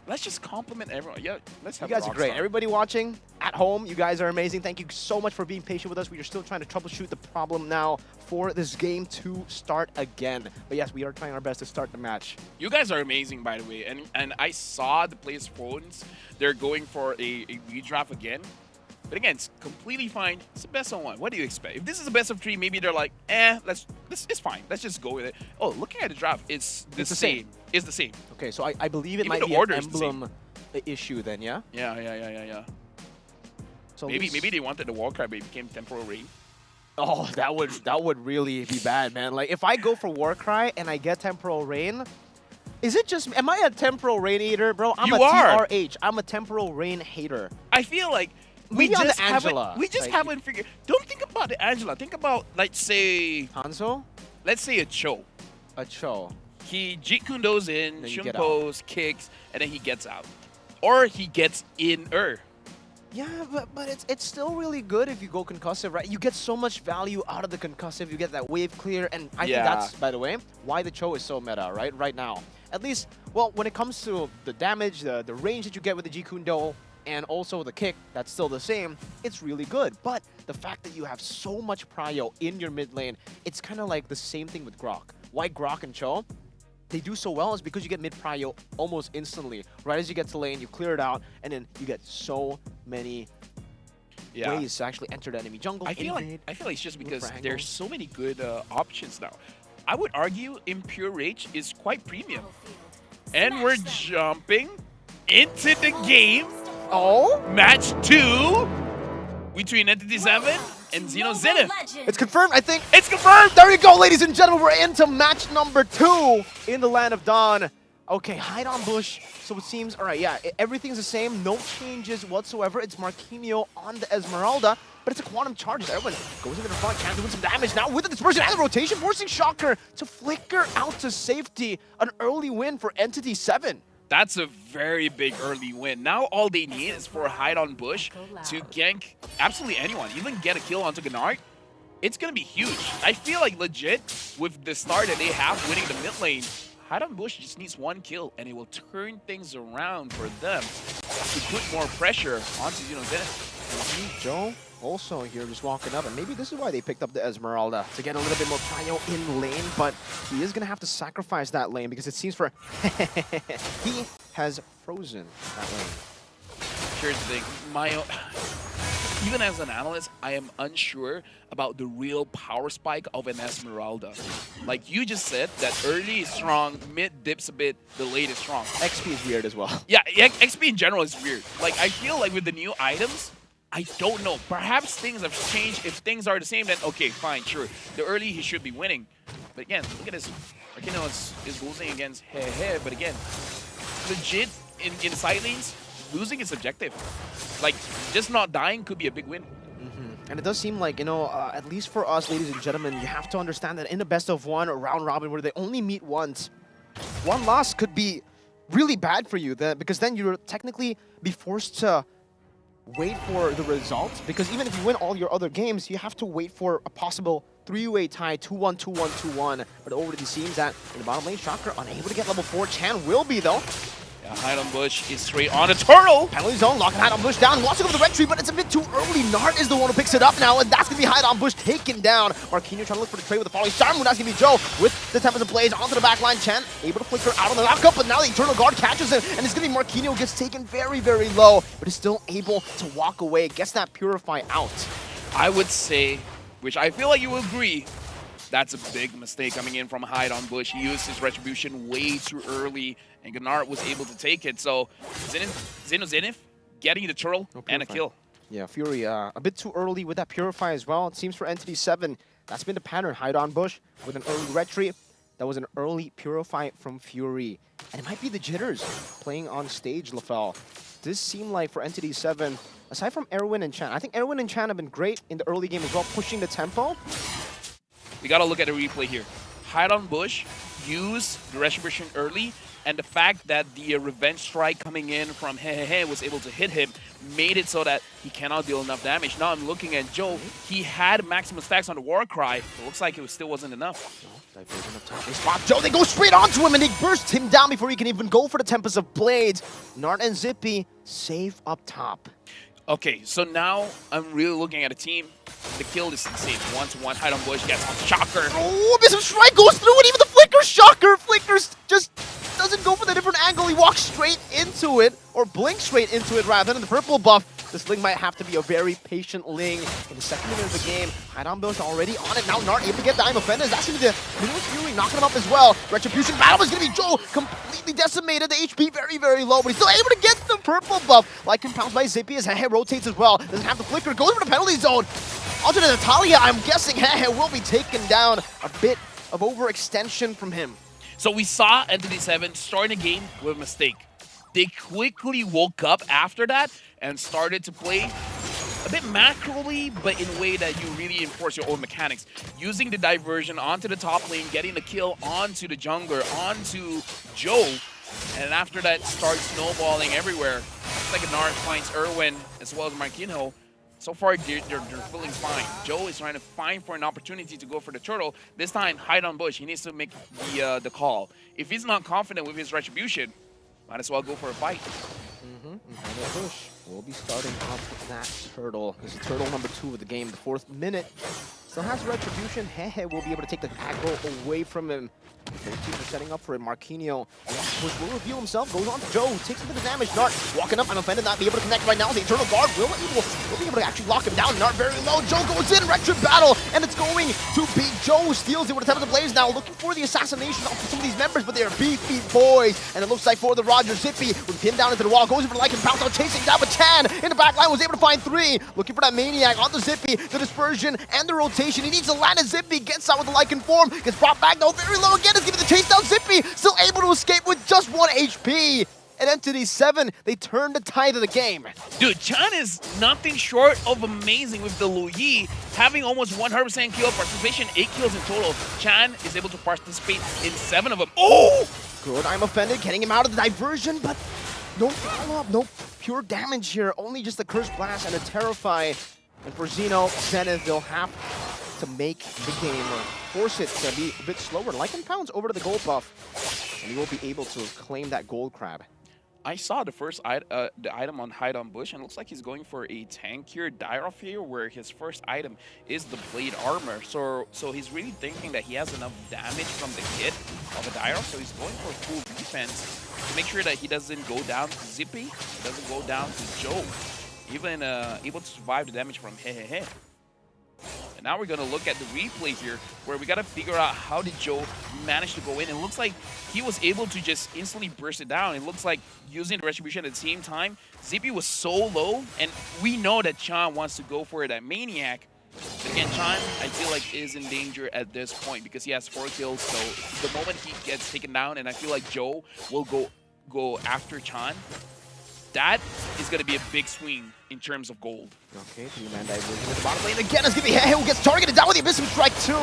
Let's just compliment everyone. Yeah, let's You have guys are great. Rockstar. Everybody watching at home, you guys are amazing. Thank you so much for being patient with us. We are still trying to troubleshoot the problem now for this game to start again. But yes, we are trying our best to start the match. You guys are amazing, by the way. And I saw the players' phones. They're going for a redraft again. But again, it's completely fine. It's the best of 1. What do you expect? If this is a best of 3, maybe they're like, it's fine. Let's just go with it. Oh, looking at the draft, it's the same. It's the same. Okay, so I believe it Even might the be an order is the same. emblem issue then, yeah? Yeah. So Maybe they wanted the Warcry, but it became Temporal Rain. Oh, that would really be bad, man. Like if I go for Warcry and I get Temporal Rain, is it just am I a Temporal Rain hater, bro? I'm You a are. TRH. I'm a Temporal Rain hater. I feel like Maybe on the Angela, we just like- haven't figured. Don't think about the Angela. Think about, let's say Hanzo, a Cho. a Cho. He Jeet Kundo's in, Then you get Shunpo's, kicks, and then he gets out. Or he gets in Yeah, but it's still really good if you go concussive, right? You get so much value out of the concussive. You get that wave clear, and I think that's, by the way, why the Cho is so meta, right? Right now, at least, well, when it comes to the damage, the range that you get with the Jeet Kundo, and also the kick, that's still the same. It's really good, but the fact that you have so much prio in your mid lane, it's kind of like the same thing with Grok. Why Grok and Cho? they do so well is because you get mid-prio almost instantly. Right as you get to lane, you clear it out, and then you get so many ways to actually enter the enemy jungle. I feel like it's just because there's so many good options now. I would argue Impure Rage is quite premium. And we're jumping into the game. Oh? Match 2 between Entity 7 and Zenith. It's confirmed, I think. It's confirmed! There you go, ladies and gentlemen. We're into match number 2 in the Land of Dawn. Okay, hide on bush. So it seems, all right, yeah, everything's the same. No changes whatsoever. It's Marquinhos on the Esmeralda, but it's a quantum charge. Everyone goes into the front, can doing some damage now with the dispersion and the rotation, forcing Shocker to flicker out to safety. An early win for Entity 7. That's a very big early win. Now all they need is for Hide on Bush to gank absolutely anyone, even get a kill onto Gennard. It's going to be huge. I feel like legit, with the start that they have winning the mid lane, Hide on Bush just needs 1 kill, and it will turn things around for them to put more pressure onto Zenith. Joe also here just walking up, and maybe this is why they picked up the Esmeralda, to get a little bit more prio in lane, but he is going to have to sacrifice that lane because it seems for he has frozen that lane. Here's the thing, even as an analyst, I am unsure about the real power spike of an Esmeralda. Like you just said, that early is strong, mid dips a bit, the late is strong. XP is weird as well. Yeah, XP in general is weird. Like I feel like with the new items, I don't know. Perhaps things have changed. If things are the same, then okay, fine, sure. The early he should be winning. But again, look at this. Marquinhos is losing against Hehe, but again, legit in side lanes, losing is subjective. Like, just not dying could be a big win. And it does seem like, you know, at least for us, ladies and gentlemen, you have to understand that in the best of 1 round robin where they only meet once, 1 loss could be really bad for you, because then you'll technically be forced to wait for the results, because even if you win all your other games, you have to wait for a possible 3-way tie, 2-1, 2-1, 2-1. But it already seems that in the bottom lane, Shocker unable to get level 4. Chan will be, though. Yeah, Hide on Bush is straight on a turtle. Penalty zone, locking Hide on Bush down. Wants to go for the red tree, but it's a bit too early. Nart is the one who picks it up now, and that's going to be Hide on Bush taken down. Marquinhos trying to look for the trade with the falling star. That's going to be Joe with the Tempest Ablaze onto the back line. Chan able to flicker out on the lockup, but now the Eternal Guard catches him, and it's going to be Marquinhos gets taken very, very low, but is still able to walk away. Gets that Purify out. I would say, which I feel like you will agree, that's a big mistake coming in from Hide on Bush. He used his Retribution way too early, and Gennard was able to take it. So Zenith getting the turtle and a kill. Yeah, Fury a bit too early with that Purify as well. It seems for Entity 7, that's been the pattern. Hide on Bush with an early retreat. That was an early Purify from Fury. And it might be the jitters playing on stage, LaFell. This seemed like for Entity 7, aside from Erwin and Chan, I think Erwin and Chan have been great in the early game as well, pushing the tempo. We gotta look at the replay here. Hide on Bush, use the Retribution early, and the fact that the Revenge Strike coming in from Hehehe was able to hit him made it so that he cannot deal enough damage. Now I'm looking at Joe. He had maximum stacks on the Warcry. It looks like it still wasn't enough. No, diversion up top. They spot Joe. They go straight onto him, and they burst him down before he can even go for the Tempest of Blades. Nart and Zippy safe up top. Okay, so now I'm really looking at a team. The kill is insane. 1-to-1, Hide on Bush gets on Shocker. Oh, Abyss Strike goes through it, even the Flicker Shocker. Flickers just doesn't go for the different angle. He walks straight into it, or blinks straight into it rather than the purple buff. This Ling might have to be a very patient Ling in the second minute of the game. Hide on Bush already on it. Now Nart able to get the Ime Offenders. That's going to be the Luminous Fury knocking him up as well. Retribution battle is going to be Joe completely decimated. The HP very, very low, but he's still able to get the purple buff. Like compounds by Zippy as Hehe rotates as well. Doesn't have the flicker. Goes for the penalty zone. Onto the Natalia. I'm guessing Hehe will be taken down. A bit of overextension from him. So we saw Entity 7 starting the game with a mistake. They quickly woke up after that and started to play a bit macroly, but in a way that you really enforce your own mechanics. Using the diversion onto the top lane, getting the kill onto the jungler, onto Joe, and after that starts snowballing everywhere. It's like Gennard finds Erwin as well as Marquinhos. So far, they're feeling fine. Joe is trying to find for an opportunity to go for the turtle. This time, Hide on Bush. He needs to make the call. If he's not confident with his Retribution, might as well go for a fight. Bush will be starting off with that turtle. This is turtle number 2 of the game, the 4th minute. Still has Retribution. Hehe will be able to take the aggro away from him. Both teams are setting up for it. Marquinhos will reveal himself, goes on to Joe, takes a bit of damage. Nart walking up, unoffended, not be able to connect right now. The Eternal Guard will be able to actually lock him down. Nart very low. Joe goes in, retro battle, and it's going to be Joe. Steals it with a Temple of the Blaze now, looking for the assassination of some of these members, but they are beefy boys. And it looks like for the Roger, Zippy was pinned down into the wall, goes over to Lycan, bounce out, chasing down, but Chan in the back line was able to find 3. Looking for that Maniac on the Zippy, the dispersion and the rotation. He needs to land a Zippy, gets out with the Lycan form, gets brought back though, very low again, is giving the chase down. Zippy still able to escape with just 1 HP. And Entity 7, they turn the tide of the game. Dude, Chan is nothing short of amazing with the Lu Yi, having almost 100% kill participation, 8 kills in total. Chan is able to participate in 7 of them. Oh! Good, I'm offended, getting him out of the diversion, but no follow-up, no pure damage here. Only just a Curse Blast and a Terrify. And for Xeno, Zenith, they'll have to make the game or force it to be a bit slower. Lycan pounds over to the gold buff, and he will be able to claim that gold crab. I saw the first the item on Hide on Bush, and it looks like he's going for a tankier die-off here, where his first item is the Blade Armor. So he's really thinking that he has enough damage from the kit of a die-off, so he's going for full defense to make sure that he doesn't go down to Zippy, doesn't go down to Joe, even able to survive the damage from Hehehe. And now we're going to look at the replay here, where we got to figure out how did Joe manage to go in. It looks like he was able to just instantly burst it down. It looks like using the Retribution at the same time, Zippy was so low, and we know that Chan wants to go for that Maniac. But again, Chan, I feel like, is in danger at this point because he has 4 kills. So the moment he gets taken down, and I feel like Joe will go after Chan, that is going to be a big swing in terms of gold. Okay, 3-man diversion at the bottom lane again. It's going to be Hehe who gets targeted down with the Abyssum Strike 2.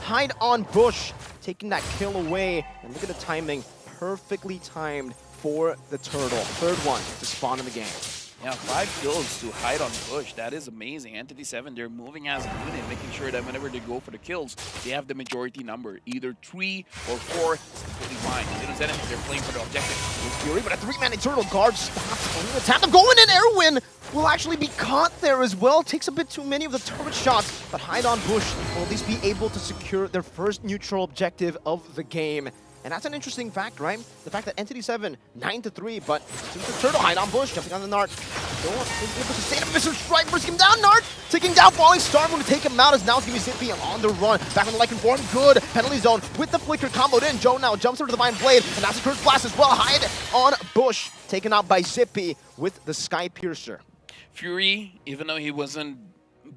Hide on Bush, taking that kill away. And look at the timing, perfectly timed for the Turtle. 3rd one to spawn in the game. Yeah, 5 kills to Hide on Bush. That is amazing. Entity 7, they're moving as a unit, making sure that whenever they go for the kills, they have the majority number. Either 3 or 4 is completely fine. They're playing for the objective. Fury, but a 3-man Eternal Guard stops any attack. I'm going in. Erwin will actually be caught there as well. Takes a bit too many of the turret shots, but Hide on Bush will at least be able to secure their first neutral objective of the game. And that's an interesting fact, right? The fact that Entity 7, 9-3, but since the Turtle, Hide on Bush, jumping on the Nart. Still able to sustain a Mr. Strike, bring him down, Nart! Taking down Falling Star, going to take him out as now it's going to be Zippy on the run. Back on the Lycan form, good. Penalty zone with the Flicker comboed in. Joe now jumps over to the Divine Blade, and that's a Curse Blast as well. Hide on Bush, taken out by Zippy with the Sky Piercer. Fury, even though he wasn't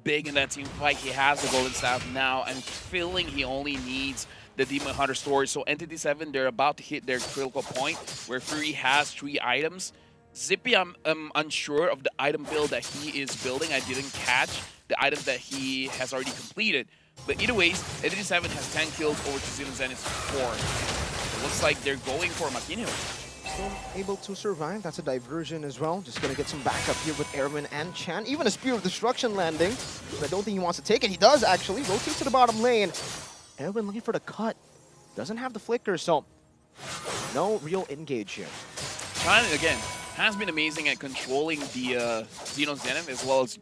big in that team fight, he has the Golden Staff now, and feeling he only needs the Demon Hunter story. So Entity 7, they're about to hit their critical point where Fury has 3 items. Zippy, I'm unsure of the item build that he is building. I didn't catch the items that he has already completed. But either way, Entity 7 has 10 kills over to Xeno Zenith's 4. It looks like they're going for Makino. Still able to survive. That's a diversion as well. Just gonna get some backup here with Erwin and Chan. Even a Spear of Destruction landing. But I don't think he wants to take it. He does actually. Rotates to the bottom lane. Erwin looking for the cut. Doesn't have the flicker, so no real engage here. Chan, again, has been amazing at controlling the Xeno Zenith, as well as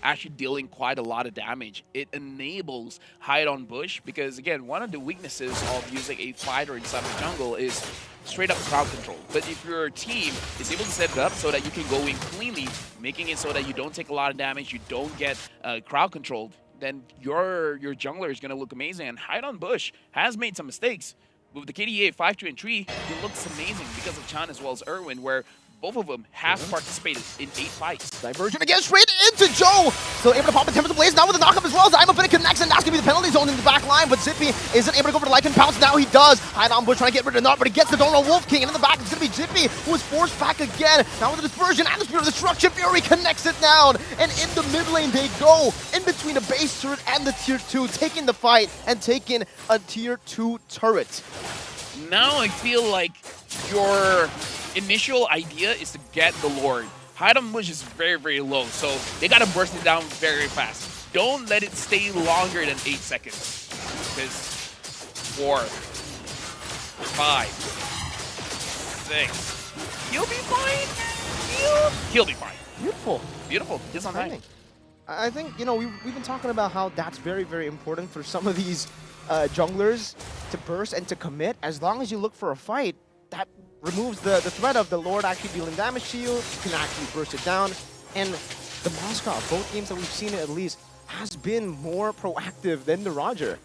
actually dealing quite a lot of damage. It enables Hide on Bush because, again, one of the weaknesses of using a fighter inside the jungle is straight up crowd control. But if your team is able to set it up so that you can go in cleanly, making it so that you don't take a lot of damage, you don't get crowd controlled, then your jungler is going to look amazing. And Hide on Bush has made some mistakes. With the KDA 5, 2, and 3, he looks amazing because of Chan as well as Erwin, where both of them have participated in 8 fights. Diversion again, straight into Joe. Still able to pop the Temple of the Blaze now with the knockup as well as I'm a connects, and that's going to be the penalty zone in the back line, but Zippy isn't able to go for the Lycan pounce. Now he does. Hide on Bush trying to get rid of the Nart, but he gets the Donald Wolf King, and in the back it's going to be Zippy, who is forced back again. Now with the dispersion and the Spear of Destruction, Fury connects it down, and in the mid lane they go, in between a base turret and the tier 2, taking the fight and taking a tier 2 turret. Now I feel like your initial idea is to get the Lord. Hide on Bush is very, very low, so they gotta burst it down very fast. Don't let it stay longer than 8 seconds. Because 4, 5, 6. He'll be fine. He'll be fine. Beautiful. Beautiful. Just on timing. I think, you know, we've been talking about how that's very, very important for some of these junglers to burst and to commit. As long as you look for a fight, that removes the threat of the Lord actually dealing damage to you. You can actually burst it down. And the Moscow, both games that we've seen it at least, has been more proactive than the Roger.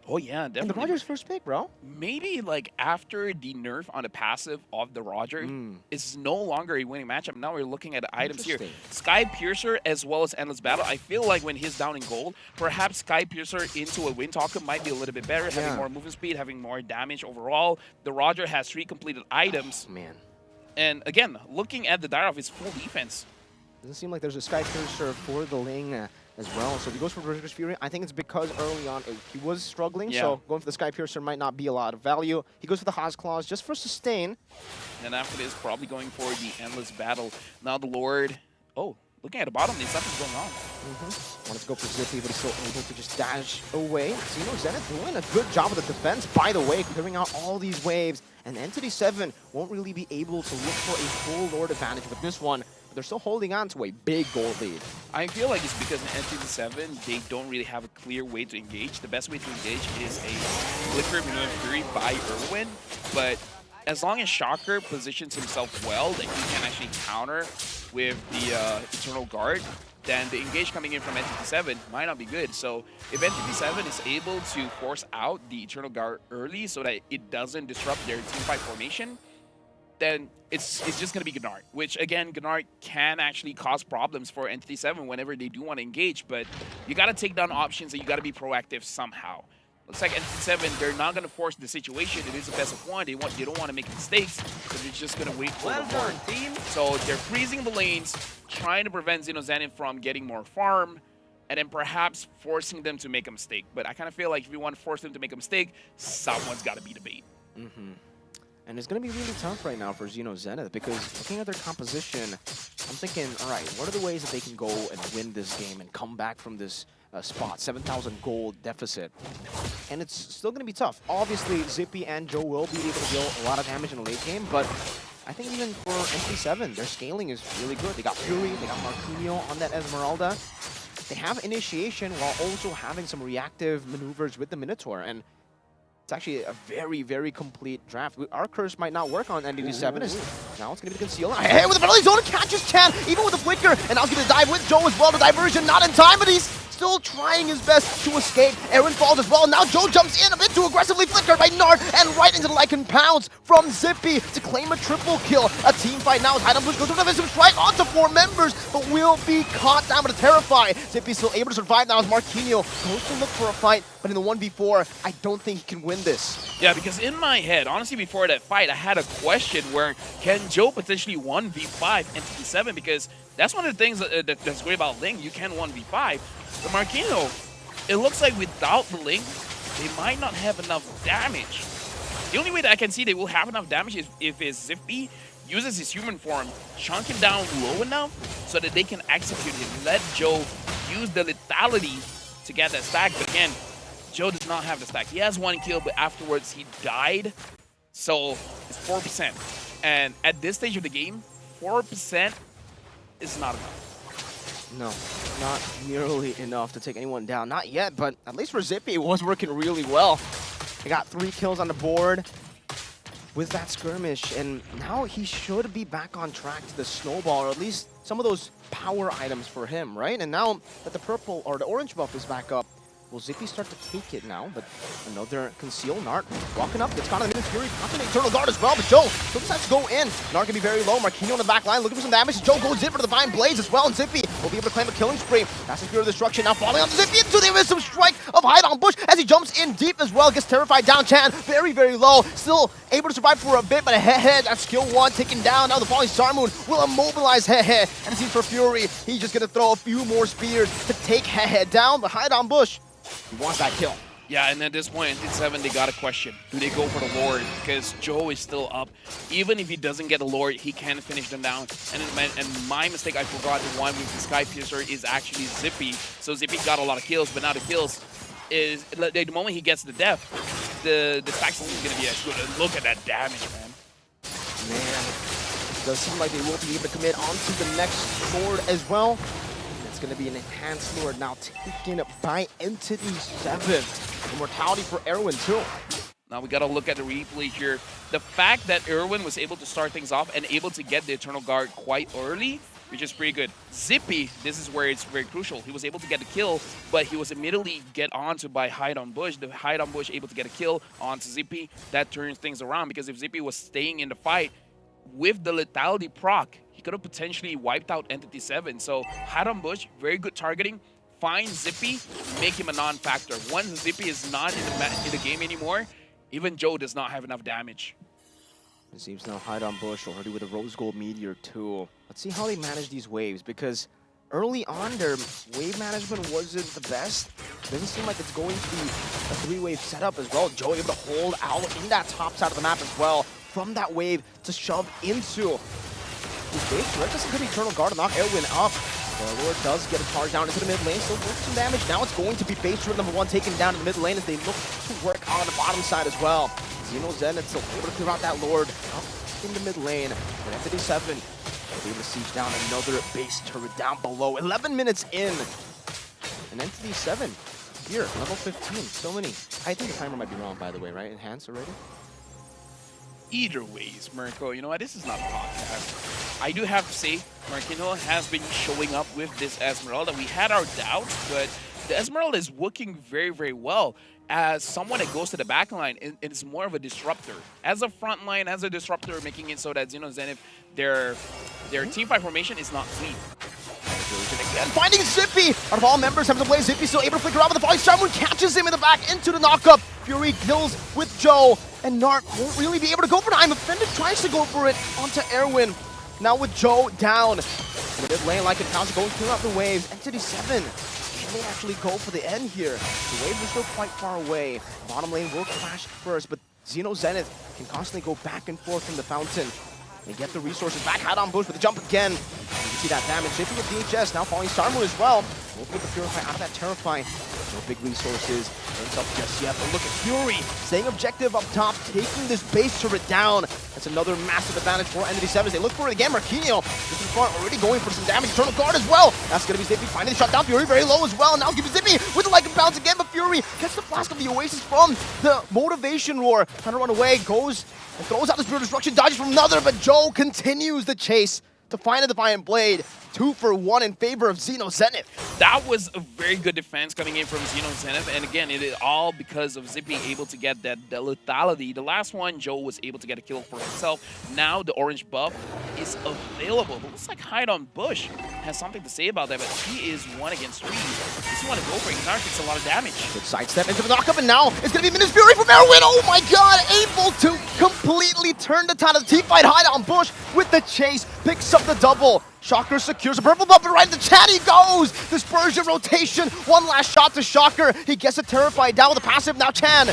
Oh yeah, definitely. And the Roger's first pick, bro. Maybe like after the nerf on the passive of the Roger, it's no longer a winning matchup. Now we're looking at items here. Sky Piercer as well as Endless Battle. I feel like when he's down in gold, perhaps Sky Piercer into a Wind Talker might be a little bit better, having more movement speed, having more damage overall. The Roger has 3 completed items. Man. And again, looking at the dire of his full defense. Doesn't seem like there's a Sky Piercer for the Ling as well. So if he goes for Berserker's Fury, I think it's because early on he was struggling. So going for the Sky Piercer might not be a lot of value. He goes for the Haas Claws just for sustain. And after this, probably going for the Endless Battle. Now the Lord, looking at the bottom, there's something going on. Wanted to go for Zippy, but he's still able to just dash away. Xeno Zenith doing a good job with the defense, by the way, clearing out all these waves. And Entity 7 won't really be able to look for a full Lord advantage with this one. They're still holding on to a big gold lead. I feel like it's because in Entity 7, they don't really have a clear way to engage. The best way to engage is a Flicker Minute Fury by Irwin, but as long as Shocker positions himself well, that he can actually counter with the Eternal Guard, then the engage coming in from Entity 7 might not be good. So if Entity 7 is able to force out the Eternal Guard early so that it doesn't disrupt their teamfight formation, then it's just going to be Gennard, which, again, Gennard can actually cause problems for Entity 7 whenever they do want to engage, but you got to take down options and you got to be proactive somehow. Looks like Entity 7, they're not going to force the situation. It is a best of 1. They don't want to make mistakes, so they're just going to wait for the Lord. So they're freezing the lanes, trying to prevent Xeno Zenith from getting more farm, and then perhaps forcing them to make a mistake. But I kind of feel like if you want to force them to make a mistake, someone's got to be the bait. And it's going to be really tough right now for Xeno Zenith because looking at their composition, I'm thinking, all right, what are the ways that they can go and win this game and come back from this spot, 7,000 gold deficit? And it's still going to be tough. Obviously, Zippy and Joe will be able to deal a lot of damage in the late game, but I think even for NC7, their scaling is really good. They got Fury, they got Marquinhos on that Esmeralda. They have initiation while also having some reactive maneuvers with the Minotaur, and it's actually a very, very complete draft. Our curse might not work on NDD7. Now it's going to be the conceal. Hey, with the penalty zone, catches Chan, even with the flicker. And now he's going to dive with Joe as well. The diversion not in time, but he's still trying his best to escape. Aaron falls as well. Now Joe jumps in a bit too aggressively, flickered by Nard, and right into the Lycan Pounce from Zippy to claim a triple kill. A team fight now as Heidenbush goes to the Visum Strike onto 4 members, but will be caught down by the Terrify. Zippy's still able to survive now as Marquinhos goes to look for a fight, but in the 1v4, I don't think he can win this. Yeah, because in my head, honestly, before that fight, I had a question where can Joe potentially 1v5 Entity 7, because that's one of the things that's great about Ling. You can 1v5. But Marquinhos, it looks like without the Ling, they might not have enough damage. The only way that I can see they will have enough damage is if his Zippy uses his human form, chunk him down low enough so that they can execute him. Let Joe use the lethality to get that stack. But again, Joe does not have the stack. He has 1 kill, but afterwards he died. So it's 4%. And at this stage of the game, 4% is not enough. No, not nearly enough to take anyone down. Not yet, but at least for Zippy, it was working really well. He got 3 kills on the board with that skirmish, and now he should be back on track to the snowball, or at least some of those power items for him, right? And now that the purple or the orange buff is back up, will Zippy start to take it now? But another conceal. Nart walking up. It's got a Minute Fury. Got an Eternal Guard as well. But Joe decides to go in. Nart can be very low. Marquinhos on the back line looking for some damage. Joe goes in for the Divine Blaze as well. And Zippy will be able to claim a killing spree. That's the Fear of Destruction. Now falling on Zippy into the Wisdom Strike of Heidenbush as he jumps in deep as well. Gets terrified down. Chan very, very low. Still able to survive for a bit. But Head, that's skill 1 taken down. Now the falling Sarmoon will immobilize Head. And it seems for Fury, he's just going to throw a few more spears to take Head down. But Heidenbush, he wants that kill. Yeah, and at this point, in 7, they got a question. Do they go for the Lord? Because Joe is still up. Even if he doesn't get a Lord, he can finish them down. And my mistake, I forgot the one with the Sky Piercer is actually Zippy. So Zippy got a lot of kills, but now the kills is, the moment he gets the death, the stack is going to be as good. Look at that damage, man. Man, it does seem like they will be able to commit onto the next Lord as well. It's going to be an enhanced Lord now taken by Entity 7. Immortality for Erwin too. Now we got to look at the replay here. The fact that Erwin was able to start things off and able to get the Eternal Guard quite early, which is pretty good. Zippy, this is where it's very crucial. He was able to get the kill, but he was immediately get onto by Hide on Bush. The Hide on Bush able to get a kill onto Zippy. That turns things around, because if Zippy was staying in the fight with the lethality proc, he could have potentially wiped out Entity 7. So Hide on Bush, very good targeting. Find Zippy, make him a non-factor. Once Zippy is not in the game anymore, even Joe does not have enough damage. It seems now Hide on Bush already with a Rose Gold Meteor too. Let's see how they manage these waves, because early on their wave management wasn't the best. Doesn't seem like it's going to be a 3-wave setup as well. Joe able to hold out in that top side of the map as well from that wave to shove into his base. Red doesn't get Eternal Guard to knock Erwin up. Lord does get a charge down into the mid lane, still works some damage. Now it's going to be base turret number 1 taken down in the mid lane as they look to work on the bottom side as well. Xeno Zenith still able to clear out that Lord up in the mid lane. But Entity 7 will be able to siege down another base turret down below. 11 minutes in. And Entity 7 here, level 15. So many. I think the timer might be wrong, by the way, right? Enhanced already? Either ways, Mirko, you know what? This is not a podcast. I do have to say, Marquino has been showing up with this Esmeralda. We had our doubts, but the Esmeralda is working very, very well as someone that goes to the back line. It's more of a disruptor. As a front line, as a disruptor, making it so that Zenith, their teamfight formation is not clean. Again, finding Zippy! Out of all members having to play, Zippy still able to flicker out with the volley. Starmoon catches him in the back into the knockup. Fury kills with Joe, and Narc won't really be able to go for it. I'm offended, tries to go for it onto Erwin. Now with Joe down. In the mid lane, like a counter going throughout the waves. Entity 7 can they actually go for the end here? The waves are still quite far away. Bottom lane will clash first, but Xeno Zenith can constantly go back and forth from the fountain. They get the resources back. Hide on Bush with the jump again. You can see that damage. Zippy with DHS, now following Starmoon as well. We'll put the Purify out of that Terrify. No big resources. Ends up just yet, but look at Fury staying objective up top, taking this base turret down. That's another massive advantage for Entity 7. They look for it again. Marquinhos just in front, already going for some damage. Eternal Guard as well. That's going to be Zippy finding the shot down. Fury very low as well. Now give it Zippy with the Lycan bounce again, but Fury gets the Flask of the Oasis from the Motivation Roar. Trying to run away, goes and throws out the Spirit of Destruction, dodges from another, but Joe continues the chase to find a Defiant Blade. 2 for 1 in favor of Xeno Zenith. That was a very good defense coming in from Xeno Zenith, and again, it is all because of Zippy able to get that lethality. The last one, Joe was able to get a kill for himself. Now the orange buff is available. But looks like Hide on Bush has something to say about that, but he is 1 against 3. Does he want to go for it? Narc takes a lot of damage. Good sidestep into the knockup, and now it's going to be Minus Fury from Erwin. Oh my god, able to completely turn the tide of the team fight. Hide on Bush with the chase, picks up the double. Shocker secures a purple buff, and right into chat he goes! Dispersion rotation, 1 last shot to Shocker. He gets a Terrified down with a passive. Now Chan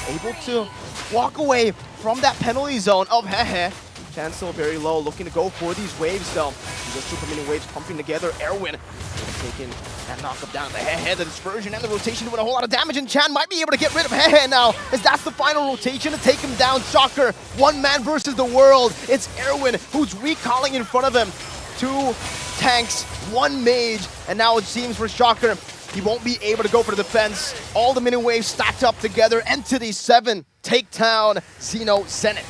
able to walk away from that penalty zone of Hehe. Chan still very low, looking to go for these waves though. There's super many waves pumping together. Erwin taking that knockup down. The Hehe, the dispersion and the rotation doing a whole lot of damage, and Chan might be able to get rid of Hehe now, as that's the final rotation to take him down. Shocker, 1 man versus the world. It's Erwin who's recalling in front of him. 2 tanks, 1 mage, and now it seems for Shocker, he won't be able to go for the defense. All the mini waves stacked up together. Entity 7 take down Xeno Zenith.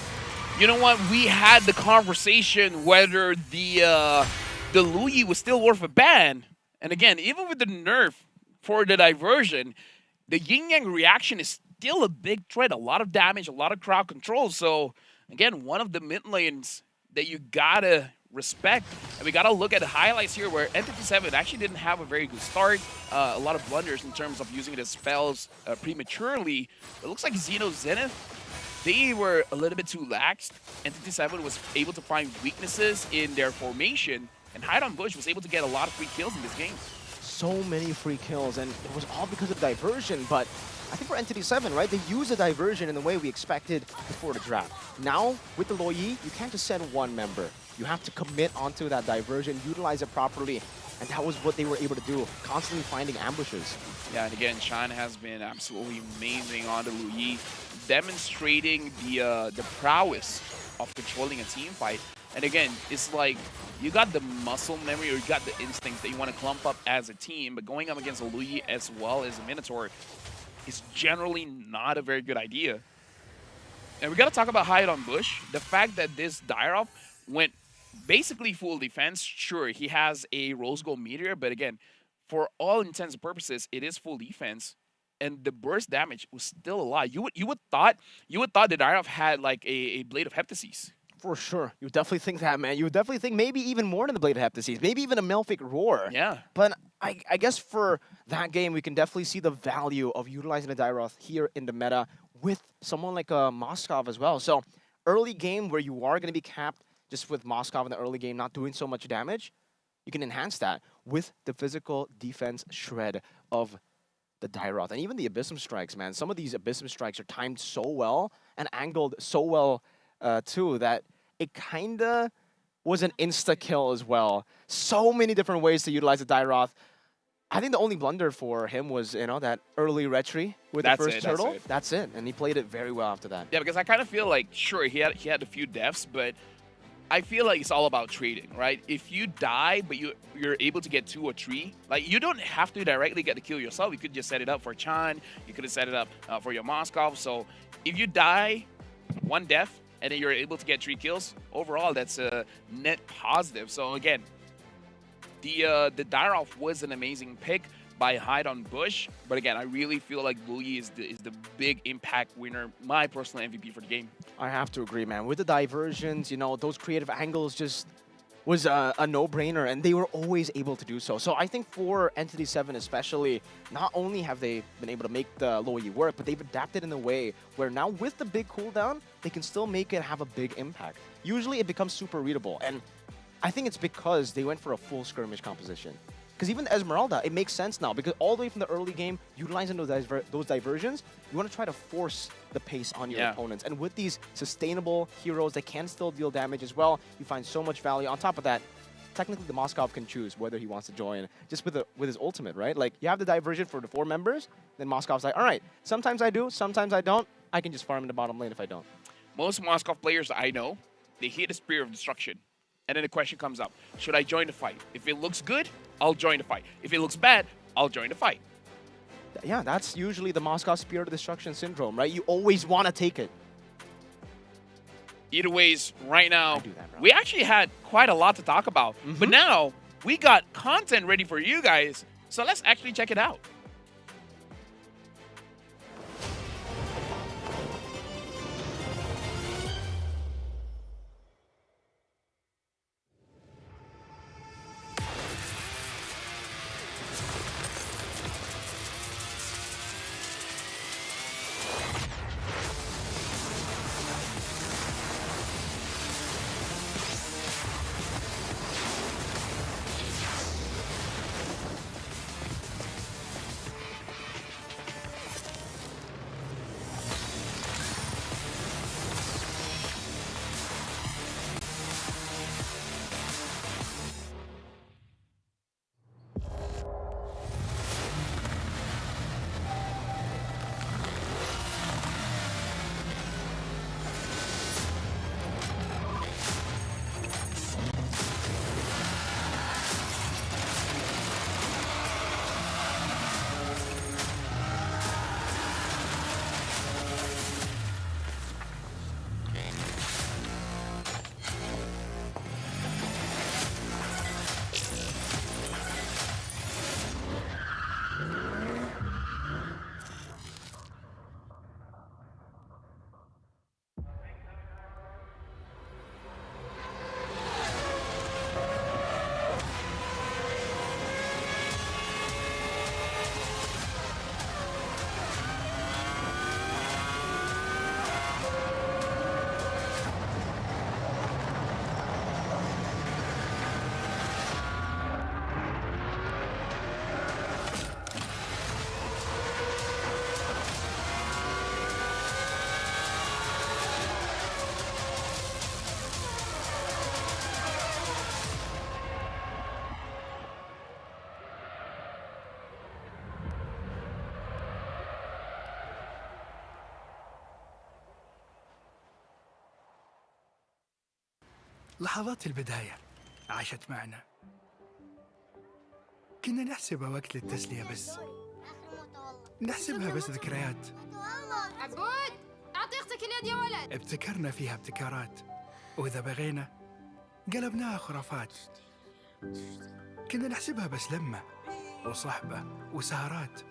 You know what? We had the conversation whether the Luyi was still worth a ban. And again, even with the nerf for the diversion, the yin-yang reaction is still a big threat. A lot of damage, a lot of crowd control. So again, one of the mid lanes that you gotta respect. And we gotta look at the highlights here where Entity 7 actually didn't have a very good start. A lot of blunders in terms of using the spells prematurely. It looks like Xeno Zenith, they were a little bit too lax. Entity 7 was able to find weaknesses in their formation, and Hide on Bush was able to get a lot of free kills in this game. So many free kills, and it was all because of diversion, but I think for Entity 7, right, they use the diversion in the way we expected before the draft. Now, with the Luyi, you can't just send 1 member. You have to commit onto that diversion, utilize it properly, and that was what they were able to do, constantly finding ambushes. Yeah, and again, Chan has been absolutely amazing on the Luyi, demonstrating the prowess of controlling a team fight. And again, it's like you got the muscle memory or you got the instincts that you want to clump up as a team, but going up against a Luyi as well as a Minotaur, is generally not a very good idea. And we got to talk about Hyatt on Bush. The fact that this Dyrov went basically full defense. Sure, he has a Rose Gold Meteor, but again, for all intents and purposes, it is full defense. And the burst damage was still a lot. You would thought the Dyrov had like a Blade of Heptases. For sure. You would definitely think that, man. You would definitely think maybe even more than the Blade of Heptases. Maybe even a Malefic Roar. Yeah. But I guess for that game, we can definitely see the value of utilizing the Dyroth here in the meta with someone like Moskov as well. So early game where you are going to be capped just with Moskov in the early game not doing so much damage, you can enhance that with the physical defense shred of the Dyroth. And even the Abyssum Strikes, man. Some of these Abyssum Strikes are timed so well and angled so well too, that it kind of was an insta-kill as well. So many different ways to utilize the Dyroth. I think the only blunder for him was, that early retry with the first turtle. That's it. And he played it very well after that. Yeah, because I kind of feel like, sure, he had a few deaths, but I feel like it's all about trading, right? If you die, but you're able to get 2 or 3, like you don't have to directly get the kill yourself. You could just set it up for Chan. You could have set it up for your Moskov. So if you die 1 death, and then you're able to get 3 kills, overall, that's a net positive. So again, the Dyrov was an amazing pick by Hyde on Bush. But again, I really feel like Boogie is the big impact winner, my personal MVP for the game. I have to agree, man. With the diversions, those creative angles just was a no-brainer, and they were always able to do so. So I think for Entity 7 especially, not only have they been able to make the Low E work, but they've adapted in a way where now with the big cooldown, they can still make it have a big impact. Usually it becomes super readable, and I think it's because they went for a full skirmish composition. Because even Esmeralda, it makes sense now, because all the way from the early game, utilizing those diversions, you want to try to force the pace on your opponents. And with these sustainable heroes that can still deal damage as well, you find so much value. On top of that, technically the Moskov can choose whether he wants to join just with his ultimate, right? Like, you have the diversion for the 4 members, then Moskov's like, all right, sometimes I do, sometimes I don't. I can just farm in the bottom lane if I don't. Most Moskov players I know, they hit the Spear of Destruction. And then the question comes up, should I join the fight? If it looks good, I'll join the fight. If it looks bad, I'll join the fight. Yeah, that's usually the Moskov Spear of Destruction syndrome, right? You always want to take it. Either ways, right now, we actually had quite a lot to talk about. But now, we got content ready for you guys. So let's actually check it out. لحظات البداية عاشت معنا. كنا نحسبها وقت للتسلية بس، نحسبها بس ذكريات. عبود أعطي أختك اليد يا ولد. ابتكرنا فيها ابتكارات، وإذا بغينا قلبناها خرافات. كنا نحسبها بس لمة وصحبة وسهرات،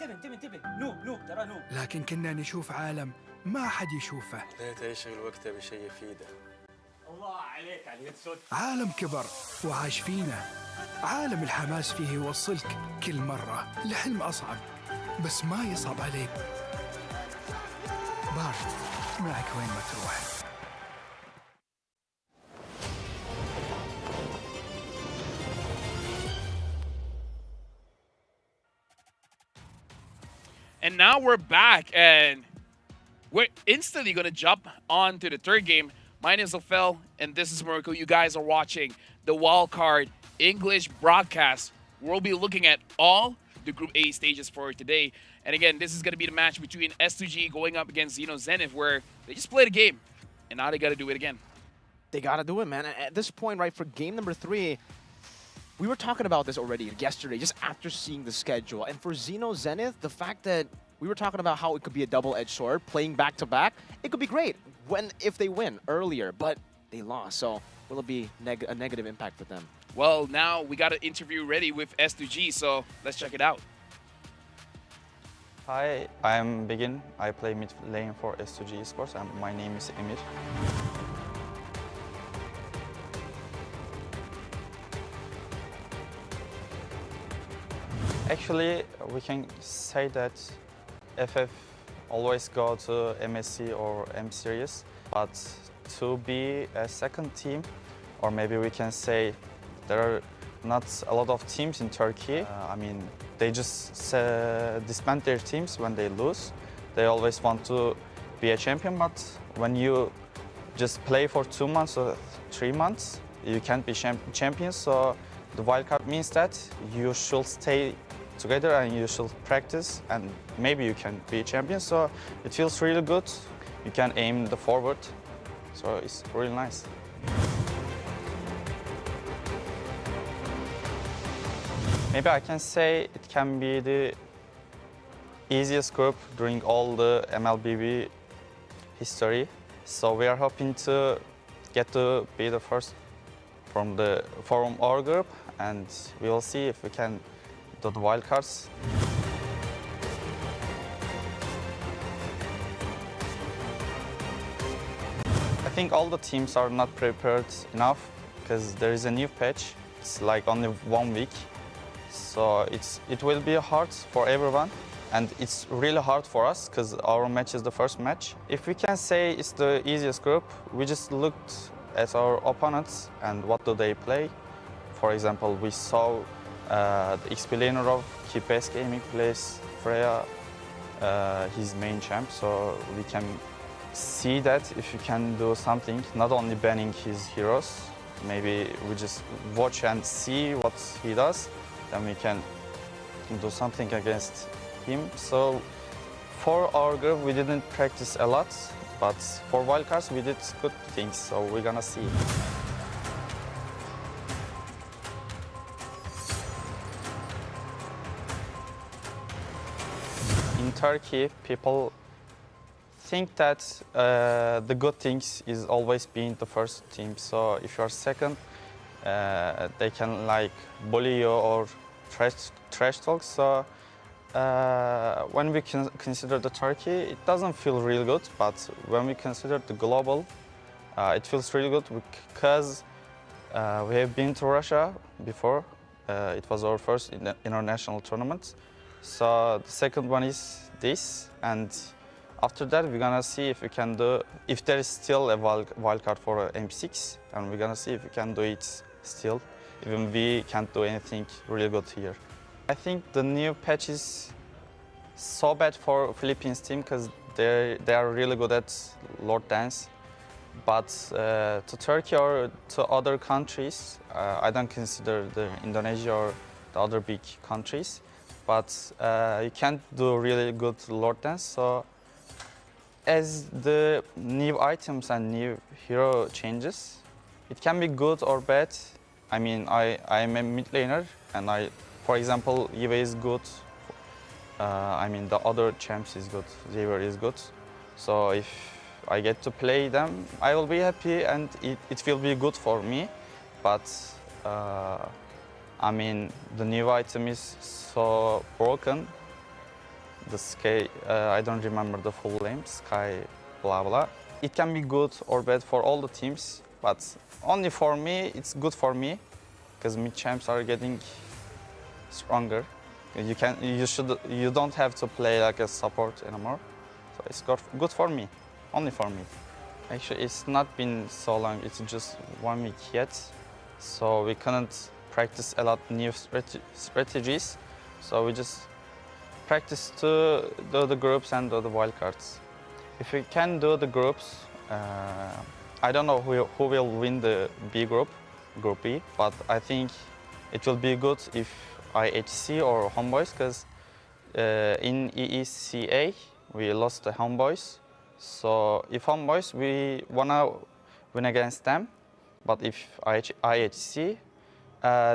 انتبه نو ترى نو. لكن كنا نشوف عالم ما حد يشوفه. ليت يشغل وقته بشيء يفيده. الله عليك على اليد صوت. عالم كبر وعاش فينا، عالم الحماس فيه يوصلك كل مرة لحلم أصعب، بس ما يصعب عليك. بارد معك وين ما تروح. And now we're back, and we're instantly going to jump on to the third game. My name is Ophel, and this is Miracle. You guys are watching the Wildcard English broadcast. We'll be looking at all the Group A stages for today. And again, this is going to be the match between S2G going up against Xeno Zenith, where they just played a game, and now they got to do it again. They got to do it, man. At this point, right, for game number 3, we were talking about this already yesterday, just after seeing the schedule. And for Xeno Zenith, the fact that we were talking about how it could be a double-edged sword, playing back-to-back, it could be great if they win earlier, but they lost. So will it be a negative impact for them? Well, now we got an interview ready with S2G, so let's check it out. Hi, I'm Begin. I play mid lane for S2G Esports, and my name is Emir. Actually, we can say that FF always go to MSC or M Series, but to be a second team, or maybe we can say there are not a lot of teams in Turkey. I mean, they just disband their teams when they lose. They always want to be a champion, but when you just play for 2 months or 3 months, you can't be champions. So the wildcard means that you should stay together and you should practice, and maybe you can be a champion. So it feels really good. You can aim the forward, so it's really nice. Maybe I can say it can be the easiest group during all the MLBB history. So we are hoping to get to be the first from our group, and we will see if we can do the wildcards. I think all the teams are not prepared enough because there is a new patch. It's like only 1 week. So it will be hard for everyone, and it's really hard for us because our match is the first match. If we can say it's the easiest group, we just looked at our opponents and what do they play. For example, we saw the explainer of KPS Gaming plays Freya, his main champ, so we can see that if you can do something, not only banning his heroes, maybe we just watch and see what he does, then we can do something against him. So for our group, we didn't practice a lot, but for wildcards, we did good things, so we're gonna see. In Turkey, people think that the good things is always being the first team. So if you're second, they can like bully you or trash talk. So when we consider the Turkey, it doesn't feel really good. But when we consider the global, it feels really good because we have been to Russia before. It was our first international tournament. So the second one is this, and after that we're gonna see if we can do, if there is still a wildcard for M6, and we're gonna see if we can do it still, even we can't do anything really good here. I think the new patch is so bad for Philippines team because they are really good at Lord Dance, but to Turkey or to other countries, I don't consider the Indonesia or the other big countries, but you can't do really good Lord Dance. So as the new items and new hero changes, it can be good or bad. I mean, I'm a mid laner, and for example, Eve is good I mean, the other champs is good. Xavier is good. So if I get to play them, I will be happy and it will be good for me. But I mean, the new item is so broken. The Sky, I don't remember the full name, Sky blah blah. It can be good or bad for all the teams, but only for me, it's good for me because mid champs are getting stronger. You don't have to play like a support anymore. So it's good for me, only for me. Actually, it's not been so long. It's just 1 week yet, so we couldn't practice a lot new strategies. So we just practice to do the groups and do the wildcards. If we can do the groups, I don't know who will win the B group, Group B, but I think it will be good if IHC or Homeboys, because in EECA we lost the Homeboys. So if Homeboys, we wanna win against them, but if IHC,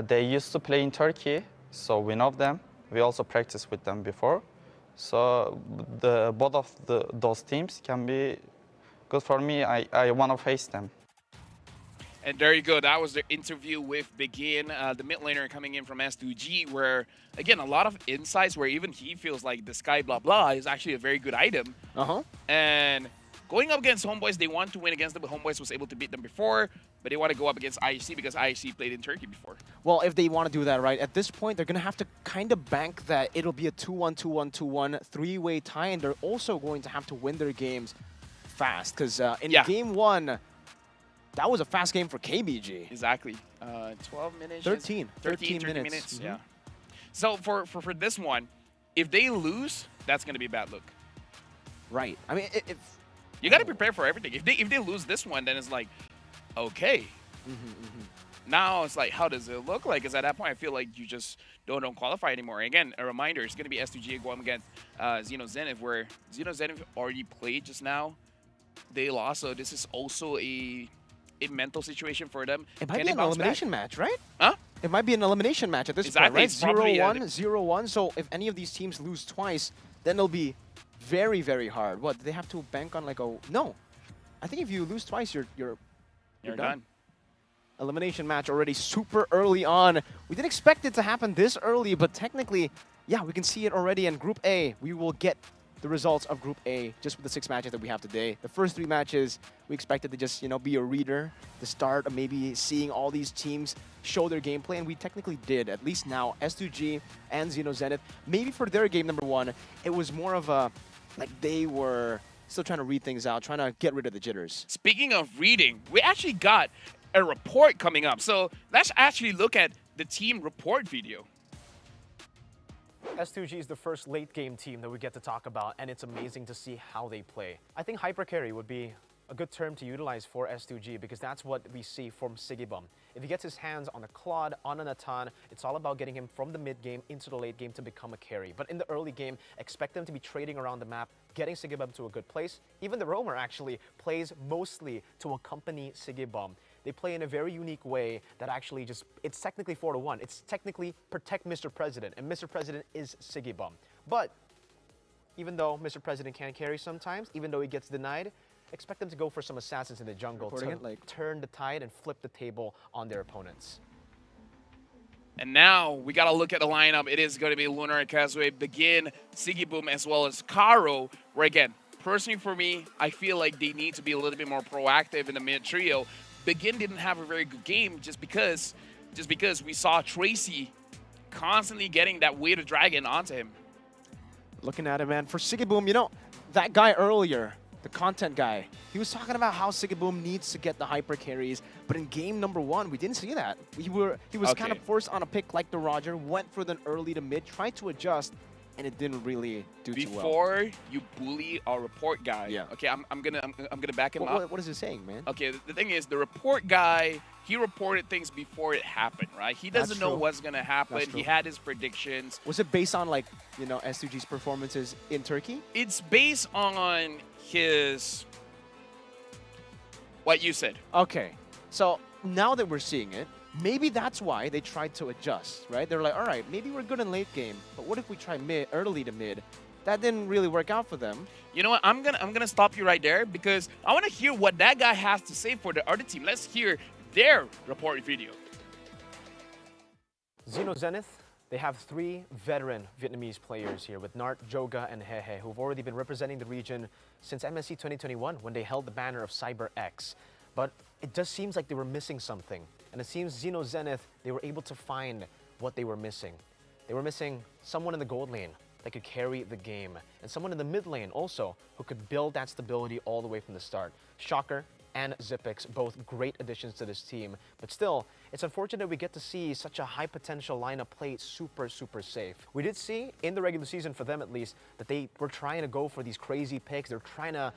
they used to play in Turkey, so we know them. We also practiced with them before. So both of those teams can be good for me. I want to face them. And there you go. That was the interview with Begin, the mid laner coming in from S2G, where, again, a lot of insights where even he feels like the Sky blah blah is actually a very good item. And going up against Homeboys, they want to win against them, but Homeboys was able to beat them before, but they want to go up against IHC because IHC played in Turkey before. Well, if they want to do that, right, at this point, they're going to have to kind of bank that it'll be a 2-1, 2-1, 2-1, three-way tie, and they're also going to have to win their games fast, because in game 1, that was a fast game for KBG. Exactly. 12 minutes. 13 minutes. Yeah. So for this one, if they lose, that's going to be a bad look. Right. I mean, if you got to prepare for everything. If they lose this one, then it's like, okay. Now it's like, how does it look like? Because at that point, I feel like you just don't qualify anymore. Again, a reminder, it's going to be S2G going against Xeno Zenith, where Xeno Zenith already played just now. They lost, so this is also a mental situation for them. It might be an elimination match, right? Huh? It might be an elimination match at this point, right? 0-1, 0-1. So if any of these teams lose twice, then it'll be very, very hard. What, do they have to bank on like a... No. I think if you lose twice, you're done. Elimination match already super early on. We didn't expect it to happen this early, but technically, yeah, we can see it already in Group A. We will get the results of Group A just with the 6 matches that we have today. The first 3 matches, we expected to just, you know, be a reader, the start of maybe seeing all these teams show their gameplay, and we technically did. At least now, S2G and Xeno Zenith, maybe for their game number 1, it was more of a, like they were still trying to read things out, trying to get rid of the jitters. Speaking of reading, we actually got a report coming up. So let's actually look at the team report video. S2G is the first late game team that we get to talk about, and it's amazing to see how they play. I think hyper carry would be a good term to utilize for S2G because that's what we see from Sigibum. If he gets his hands on a Claude, on a Natan, it's all about getting him from the mid game into the late game to become a carry. But in the early game, expect them to be trading around the map, getting Sigibum to a good place. Even the Roamer actually plays mostly to accompany Sigibum. They play in a very unique way that actually just, it's technically 4-1. It's technically protect Mr. President, and Mr. President is Sigibum. But even though Mr. President can carry sometimes, even though he gets denied, expect them to go for some assassins in the jungle to turn the tide and flip the table on their opponents. And now we got to look at the lineup. It is going to be Lunar and Kazue, Begin, Sigiboom, as well as Karo, where again, personally for me, I feel like they need to be a little bit more proactive in the mid trio. Begin didn't have a very good game just because we saw Tracy constantly getting that weighted dragon onto him. Looking at it, man. For Sigiboom, you know, that guy earlier, the content guy, he was talking about how Sigiboom needs to get the hyper carries, but in game number 1, we didn't see that. He was kind of forced on a pick like the Roger, went for the early to mid, tried to adjust, and it didn't really do too well. Before you bully our report guy, okay, I'm gonna back him up. What is it saying, man? Okay, the thing is, the report guy, he reported things before it happened, right? He doesn't know what's gonna happen. He had his predictions. Was it based on like, you know, S2G's performances in Turkey? It's based on his what you said. Okay, so now that we're seeing it, maybe that's why they tried to adjust, right? They're like, all right, maybe we're good in late game, but what if we try early to mid? That didn't really work out for them. You know what? I'm gonna stop you right there because I want to hear what that guy has to say for the other team. Let's hear their report video. Xeno Zenith, they have 3 veteran Vietnamese players here with Nart, Joga, and Hehe, who've already been representing the region since MSC 2021 when they held the banner of Cyber X. But it just seems like they were missing something. And it seems Xeno Zenith, they were able to find what they were missing. They were missing someone in the gold lane that could carry the game, and someone in the mid lane also who could build that stability all the way from the start. Shocker and Zipix, both great additions to this team, but still, it's unfortunate we get to see such a high potential lineup play super safe. We did see in the regular season, for them at least, that they were trying to go for these crazy picks. They're trying to,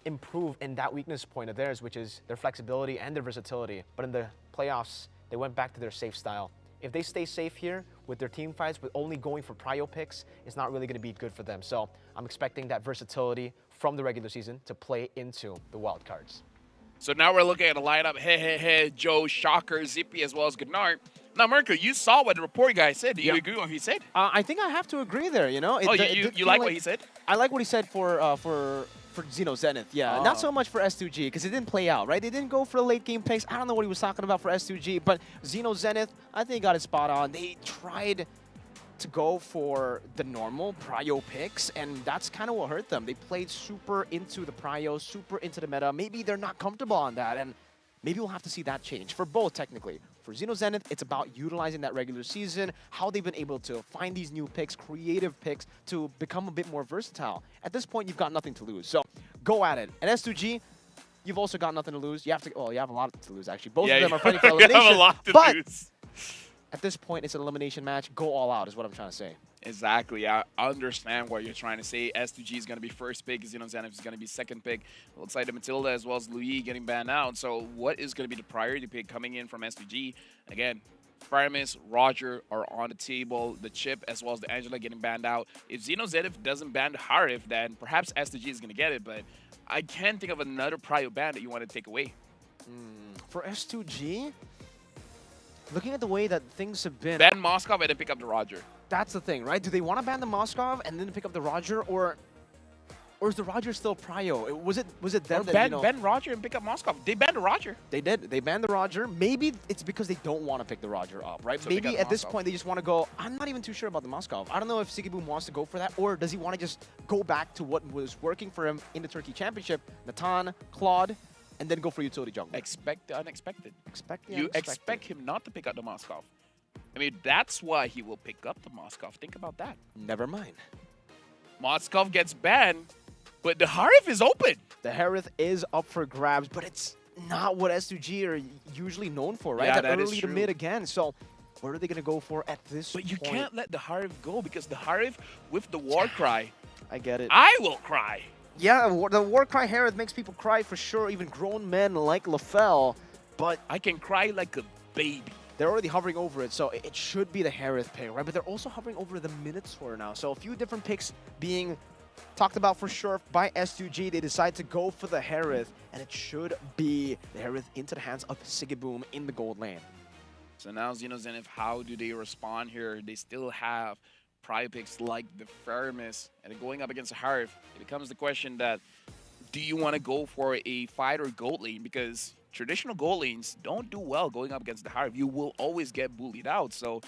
improve in that weakness point of theirs, which is their flexibility and their versatility. But in the playoffs, they went back to their safe style. If they stay safe here with their team fights, with only going for prio picks, it's not really going to be good for them. So I'm expecting that versatility from the regular season to play into the wildcards. So now we're looking at a lineup: Hehehe, Joe, Shocker, Zippy, as well as Gnart. Now, Mirko, you saw what the report guy said. Do you agree with what he said? I think I have to agree there. You know, you like what he said? I like what he said for Xeno Zenith, yeah. Not so much for S2G, because it didn't play out, right? They didn't go for the late game picks. I don't know what he was talking about for S2G, but Xeno Zenith, I think got it spot on. They tried to go for the normal prio picks, and that's kind of what hurt them. They played super into the prio, super into the meta. Maybe they're not comfortable on that, and maybe we'll have to see that change for both, technically. For Xeno Zenith, it's about utilizing that regular season, how they've been able to find these new picks, creative picks, to become a bit more versatile. At this point, you've got nothing to lose, so go at it. And S2G, you've also got nothing to lose. You have to, well, you have a lot to lose, actually. Both of them are fighting for elimination. You have a lot to lose. At this point, it's an elimination match. Go all out is what I'm trying to say. Exactly. I understand what you're trying to say. S2G is going to be first pick. Xeno Zenith is going to be second pick. Looks like the Matilda as well as Louis getting banned out. So what is going to be the priority pick coming in from S2G? Again, Faramis, Roger are on the table. The Chip as well as the Angela getting banned out. If Xeno Zenith doesn't ban the Harif, then perhaps S2G is going to get it. But I can't think of another prio ban that you want to take away. For S2G, looking at the way that things have been... Ban Moskov and then pick up the Roger. That's the thing, right? Do they want to ban the Moskov and then pick up the Roger, or is the Roger still prio? Was it them that, ban Roger and pick up Moskov. They banned the Roger. They did. They banned the Roger. Maybe it's because they don't want to pick the Roger up, right? So maybe at this point they just want to go... I'm not even too sure about the Moskov. I don't know if Sigiboom wants to go for that, or does he want to just go back to what was working for him in the Turkey Championship, Natan, Claude, and then go for utility jungle. Expect the unexpected. Expect the You unexpected. expect him not to pick up the Moskov. I mean, that's why he will pick up the Moskov. Think about that. Never mind. Moskov gets banned, but the Harif is open. The Harith is up for grabs, but it's not what S2G are usually known for, right? Yeah, that is early to true. mid again. So what are they going to go for at this But you point? can't let the Harif go because the Harif with the war cry, I get it. I will cry. Yeah, the Warcry Harith makes people cry for sure, even grown men like LaFell, but I can cry like a baby. they're already hovering over it, so it should be the Harith pick, right? But they're also hovering over the Minotaur now, so a few different picks being talked about for sure by S2G. They decide to go for the Harith, and it should be the Harith into the hands of Sigiboom in the gold lane. So now Xeno Zenith, how do they respond here? They still have prio picks like the Faramis, and then going up against the Harif, it becomes the question that, do you want to go for a fight or gold lane? Because traditional gold lanes don't do well going up against the Harif. You will always get bullied out. So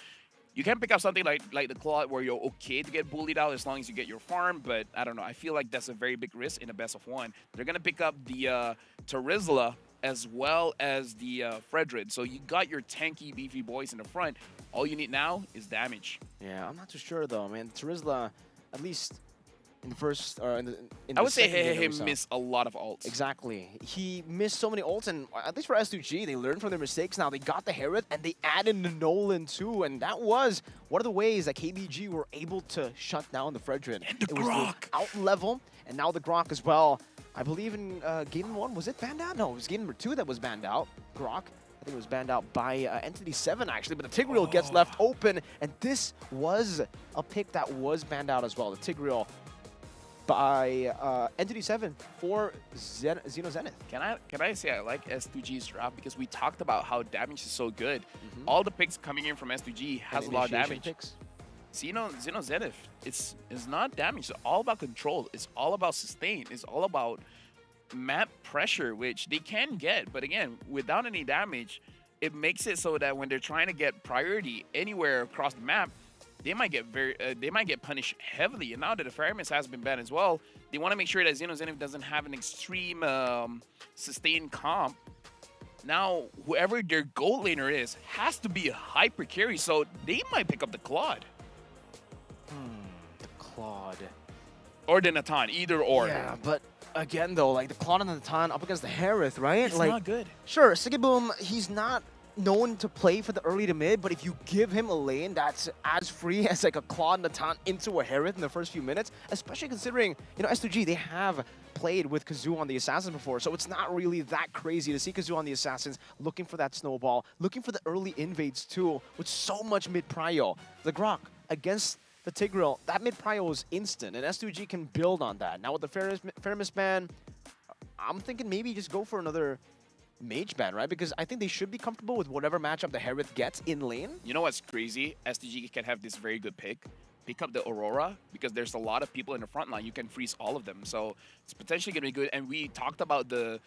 you can pick up something like the Claude where you're okay to get bullied out as long as you get your farm, but I don't know. I feel like that's a very big risk in a best of one. They're going to pick up the Terizla as well as the Fredrid. So you got your tanky, beefy boys in the front. All you need now is damage. Yeah, I'm not too sure though, man. Terizla, at least in the first, or in I the would say second game he or so. missed a lot of ults. Exactly. He missed so many ults, and at least for S2G, they learned from their mistakes now. They got the Harith, and they added the Nolan too, and that was one of the ways that KBG were able to shut down the Fredrin. And the It was Grok. the out level, and now the Grok as well. I believe in game 1, was it banned out? No, it was game number 2 that was banned out. Grok. I think it was banned out by Entity 7, actually, but the Tigreal gets left open, and this was a pick that was banned out as well. The Tigreal by Entity 7 for Xeno Zenith. Can I say I like S2G's draft because we talked about how damage is so good. All the picks coming in from S2G has a lot of damage. Picks. Xeno Zenith, it's not damage. It's all about control. It's all about sustain. It's all about map pressure, which they can get. But again, without any damage, it makes it so that when they're trying to get priority anywhere across the map, they might get punished heavily. And now that the Faramis has been banned as well, they want to make sure that Xeno Zenith doesn't have an extreme sustained comp. Now, whoever their gold laner is has to be a hyper carry, so they might pick up the Claude. The Claude. Or the Natan, either or. Yeah, but again though, like the Claude and the Natan up against the Harith, right? It's like, not good. Sure, Sigiboom, he's not known to play for the early to mid, but if you give him a lane that's as free as like a Claude Natan into a Harith in the first few minutes, especially considering, you know, S2G, they have played with Kazoo on the Assassins before, so it's not really that crazy to see Kazoo on the Assassins looking for that snowball, looking for the early invades too, with so much mid-prio. The Grok against the Tigreal, that mid-prio is instant, and S2G can build on that. Now with the Faramis ban, I'm thinking maybe just go for another mage ban, right? Because I think they should be comfortable with whatever matchup the Harith gets in lane. You know what's crazy? STG can have this very good pick. Pick up the Aurora, because there's a lot of people in the front line. You can freeze all of them. So it's potentially going to be good. And we talked about the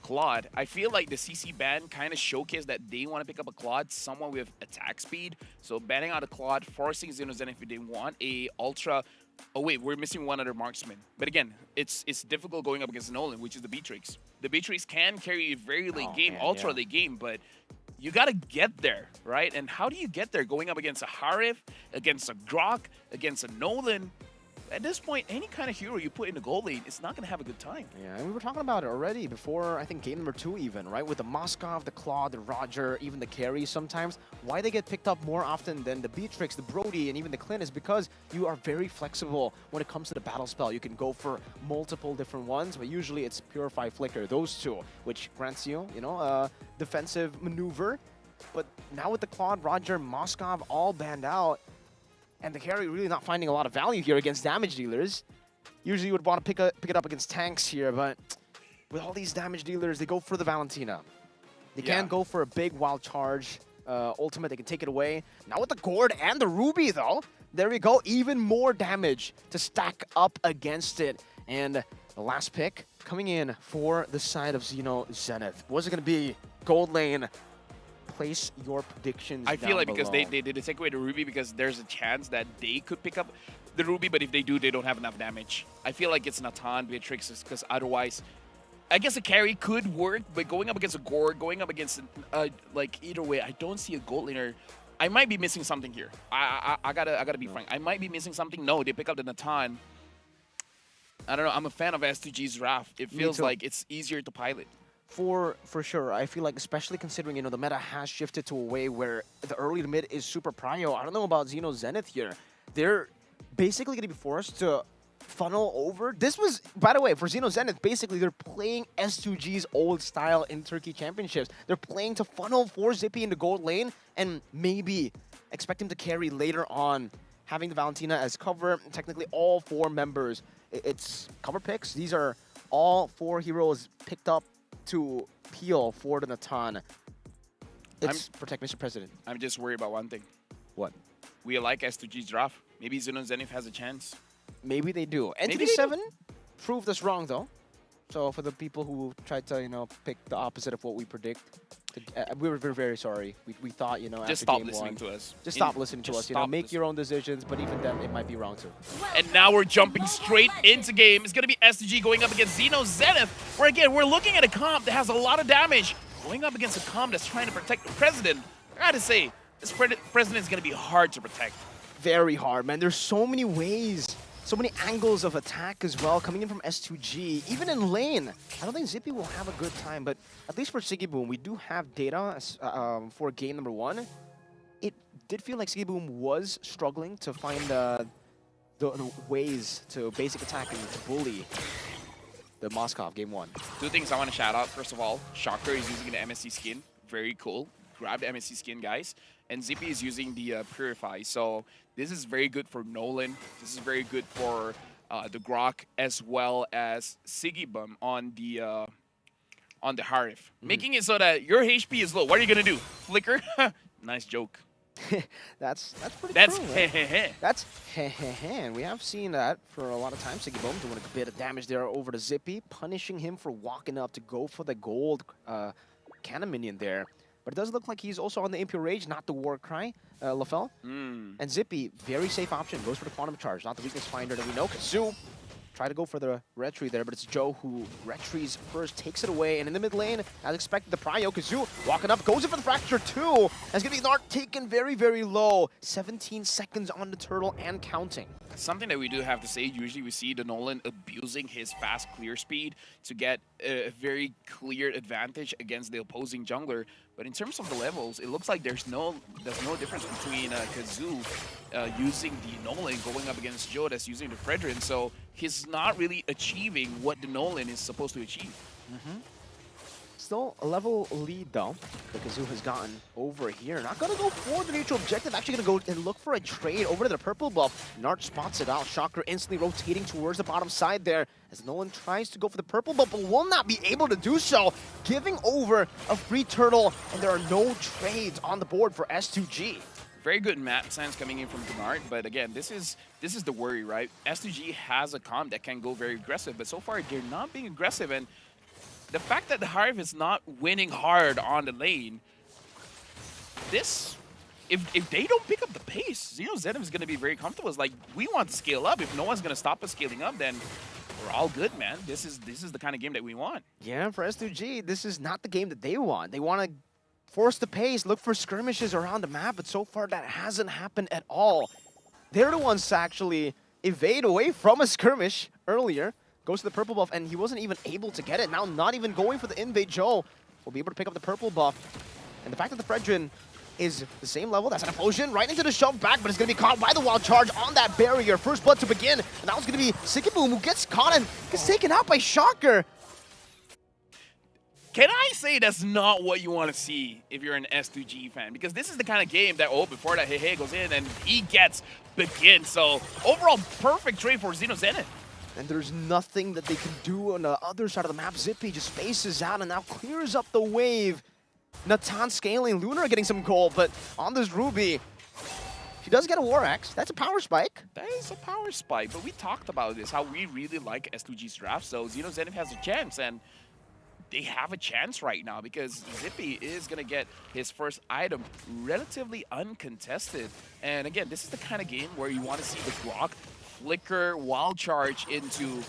Claude. I feel like the CC ban kind of showcased that they want to pick up a Claude, someone with attack speed. So banning out a Claude, forcing Xeno Zenith if they want a Ultra. Oh wait, we're missing one other marksman. But again, it's difficult going up against Nolan, which is the Beatrix. The Beatrix can carry a very late game, ultra late game, but you gotta get there, right? And how do you get there? Going up against a Harith, against a Grok, against a Nolan. At this point, any kind of hero you put in the gold lane, it's not going to have a good time. Yeah, and we were talking about it already before, I think, game number 2 even, right? With the Moskov, the Claude, the Roger, even the carry sometimes. Why they get picked up more often than the Beatrix, the Brody, and even the Clint is because you are very flexible when it comes to the battle spell. You can go for multiple different ones, but usually it's Purify Flicker, those two, which grants you, you know, a defensive maneuver. But now with the Claude, Roger, Moskov all banned out, and the carry really not finding a lot of value here against damage dealers. Usually you would want to pick it up against tanks here, but with all these damage dealers, they go for the Valentina. They can't go for a big wild charge ultimate. They can take it away. Now with the Gourd and the Ruby, though, there we go. Even more damage to stack up against it. And the last pick coming in for the side of Xeno Zenith. Was it going to be gold lane? Place your predictions I feel like below. because they did take away the Ruby, because there's a chance that they could pick up the Ruby, but if they do, they don't have enough damage. I feel like it's Natan, Beatrix, because otherwise, I guess a carry could work, but going up against a Gourd, going up against, like, either way, I don't see a gold laner. I might be missing something here. I gotta be frank. I might be missing something. No, they pick up the Natan. I don't know. I'm a fan of S2G's draft. It feels like it's easier to pilot. For sure. I feel like, especially considering, you know, the meta has shifted to a way where the early to mid is super prio. I don't know about Xeno Zenith here. They're basically going to be forced to funnel over. This was, by the way, for Xeno Zenith, basically they're playing S2G's old style in Turkey Championships. They're playing to funnel for Zippy into gold lane and maybe expect him to carry later on, having the Valentina as cover. Technically, all 4 members, it's cover picks. These are all 4 heroes picked up to peel for the Natan. It's protect Mr. President. I'm just worried about one thing. What? We like S2G's draft. Maybe Xeno Zenith has a chance. Maybe they do. Entity 7 proved us wrong, though. So for the people who tried to, you know, pick the opposite of what we predict, we were very, very sorry. We thought, you know, just after stop game listening 1, to us. Just stop listening to us. You know, make your own decisions, but even then, it might be wrong too. And now we're jumping straight into game. It's going to be STG going up against Xeno Zenith, where again, we're looking at a comp that has a lot of damage, going up against a comp that's trying to protect the president. I gotta say, this president is going to be hard to protect. Very hard, man. There's so many ways, so many angles of attack as well coming in from S2G. Even in lane, I don't think Zippy will have a good time, but at least for Sigiboom, we do have data for game number 1. It did feel like Sigiboom was struggling to find the ways to basic attack and to bully the Moskov game 1. 2 things I want to shout out. First of all, Shocker is using the MSC skin. Very cool. Grab the MSC skin, guys. And Zippy is using the Purify. So this is very good for Nolan. This is very good for the Grok as well as Sigibum on the Harif, making it so that your HP is low. What are you gonna do? Flicker? Nice joke. That's pretty That's true. heh. That's and we have seen that for a lot of times. Sigibum doing a bit of damage there over to Zippy, punishing him for walking up to go for the gold cannon minion there. But it does look like he's also on the Impure Rage, not the Warcry, Lafel. And Zippy, very safe option, goes for the Quantum Charge, not the weakness finder that we know. Kazoo try to go for the retry there, but it's Joe who retries first, takes it away, and in the mid lane, as expected, the Prio, Kazoo walking up, goes in for the Fracture too, and it's going to be Nart taken very, very low. 17 seconds on the turtle and counting. Something that we do have to say, usually we see the Nolan abusing his fast clear speed to get a very clear advantage against the opposing jungler. But in terms of the levels, it looks like there's no difference between Kazoo using the Nolan going up against Joe that's using the Fredrin. So he's not really achieving what the Nolan is supposed to achieve. Still a level lead though, that Kazoo has gotten over here. Not gonna go for the neutral objective, actually gonna go and look for a trade over to the purple buff. Nart spots it out, Shocker instantly rotating towards the bottom side there, as Nolan tries to go for the purple buff, but will not be able to do so, giving over a free turtle, and there are no trades on the board for S2G. Very good map sense coming in from Gnart, but again, this is the worry, right? S2G has a comp that can go very aggressive, but so far they're not being aggressive, and the fact that the Harv is not winning hard on the lane, this, if they don't pick up the pace, Xeno Zenith is going to be very comfortable. It's like, we want to scale up. If no one's going to stop us scaling up, then we're all good, man. This is the kind of game that we want. Yeah, for S2G, this is not the game that they want. They want to force the pace, look for skirmishes around the map, but so far that hasn't happened at all. They're the ones to actually evade away from a skirmish earlier. Goes to the purple buff, and he wasn't even able to get it. Now not even going for the invade, Joe will be able to pick up the purple buff. And the fact that the Fredrin is the same level, that's an implosion right into the shove back, but it's going to be caught by the wild charge on that barrier. First blood to begin, and now it's going to be Sikiboom who gets caught and gets taken out by Shocker. Can I say that's not what you want to see if you're an S2G fan? Because this is the kind of game that, before that Hey goes in and he gets begin. So overall, perfect trade for Xeno Zenith. And there's nothing that they can do on the other side of the map. Zippy just spaces out and now clears up the wave. Natan scaling, Lunar getting some gold, but on this Ruby, she does get a War Axe. That's a power spike. That is a power spike, but we talked about this, how we really like S2G's draft, so Xeno Zenith has a chance, and they have a chance right now because Zippy is going to get his first item relatively uncontested. And again, this is the kind of game where you want to see the Grok flicker wild charge into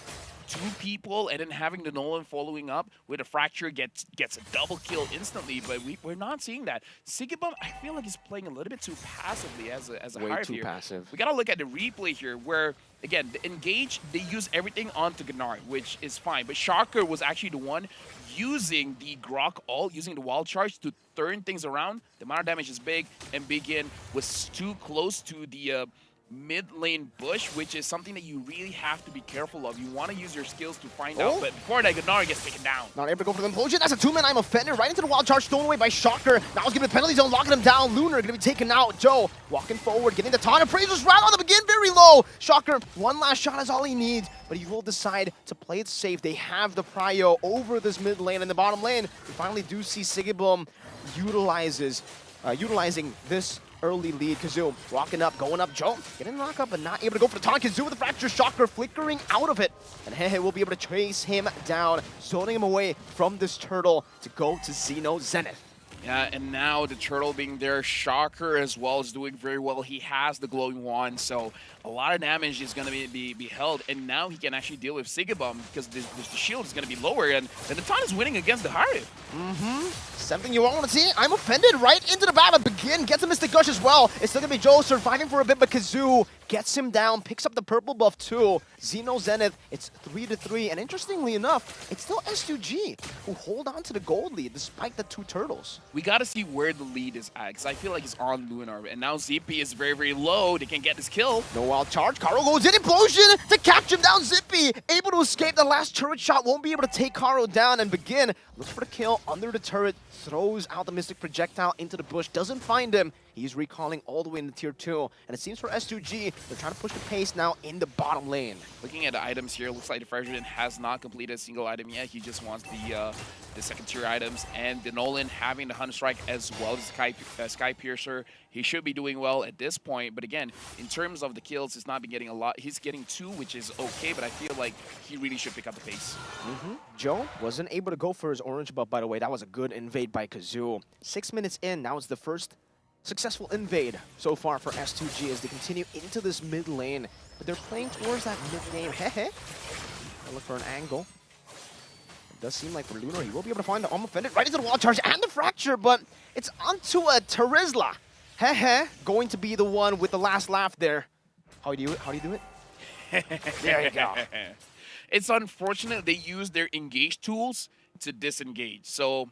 two people and then having the Nolan following up with a Fracture gets a double kill instantly, but we're not seeing that. Sigibum, I feel like he's playing a little bit too passively as a Way Hive too here. passive. We gotta look at the replay here where, again, the engage, they use everything onto Gnart, which is fine, but Shocker was actually the one using the Grok ult, using the wild charge to turn things around. The amount of damage is big, and Begin was too close to the mid lane bush, which is something that you really have to be careful of. You want to use your skills to find out, but before that, Gnart gets taken down. Not able to go for the implosion. That's a two-man I'm offender right into the wild charge, stolen away by Shocker. Now it's going to be the penalty zone, locking him down. Lunar going to be taken out. Joe walking forward, getting the taunt. Appraiser's round on the begin, very low. Shocker, one last shot is all he needs, but he will decide to play it safe. They have the prio over this mid lane. In the bottom lane, we finally do see Sigibum utilizing this early lead. Kazoo walking up, going up. Joe getting knocked up, but not able to go for the taunt. Kazoo with the Fracture, Shocker flickering out of it. And Hehe will be able to chase him down, zoning him away from this turtle to go to Xeno Zenith. Yeah, and now the turtle being there, Shocker as well is doing very well. He has the glowing wand, so a lot of damage is going to be held, and now he can actually deal with Sigibum because the shield is going to be lower, and the Natan is winning against the Harv. Something you won't want to see. I'm offended right into the battle. Begin gets a Mystic Gush as well. It's still going to be Joe surviving for a bit, but Kazoo gets him down, picks up the purple buff too. Xeno Zenith, it's 3-3, and interestingly enough, it's still S2G who hold on to the gold lead despite the two turtles. We got to see where the lead is at, because I feel like it's on Lunar, and now Zippy is very, very low. They can get this kill. No wild charge. Karo goes in, implosion to catch him down. Zippy able to escape. The last turret shot won't be able to take Karo down, and Begin looks for the kill under the turret, throws out the Mystic Projectile into the bush, doesn't find him. He's recalling all the way into tier 2. And it seems for S2G, they're trying to push the pace now in the bottom lane. Looking at the items here, looks like the Frederick has not completed a single item yet. He just wants the second tier items. And the Nolan having the Hunter Strike as well as the Sky Piercer. He should be doing well at this point. But again, in terms of the kills, he's not been getting a lot. He's getting 2, which is okay, but I feel like he really should pick up the pace. Joe wasn't able to go for his orange buff, by the way. That was a good invade by Kazoo. 6 minutes in, now it's the first successful invade so far for S2G as they continue into this mid lane. But they're playing towards that mid lane. Hehe. Look for an angle. It does seem like for Lunar, he will be able to find the offended right into the wall charge and the fracture, but it's onto a Terizla. Hehe. Going to be the one with the last laugh there. How do you do it? How do you do it? There you go. It's unfortunate they use their engage tools to disengage. So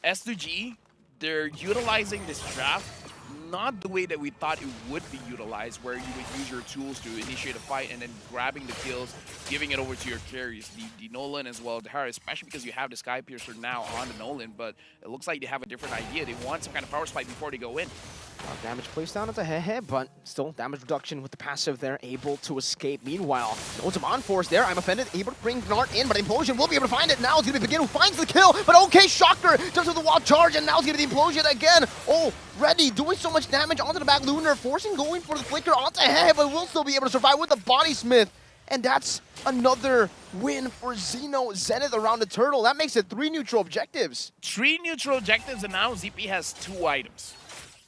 S2G, they're utilizing this draft not the way that we thought it would be utilized, where you would use your tools to initiate a fight and then grabbing the kills, giving it over to your carries, the Nolan as well as the Harris, especially because you have the Sky Piercer now on the Nolan, but it looks like they have a different idea. They want some kind of power spike before they go in. Damage placed down into Hehe, but still damage reduction with the passive there, able to escape. Meanwhile, no Demand Force there. I'm offended, able to bring Gnart in, but Implosion will be able to find it. Now it's going to be Begin who finds the kill, but okay, Shocker jumps with the wall charge, and now it's going to be the Implosion again. Oh, Ready, doing so much damage onto the back Lunar, forcing going for the flicker onto Hehe, but will still be able to survive with the Body Smith. And that's another win for Xeno Zenith around the turtle. That makes it 3 neutral objectives. 3 neutral objectives, and now ZP has 2 items.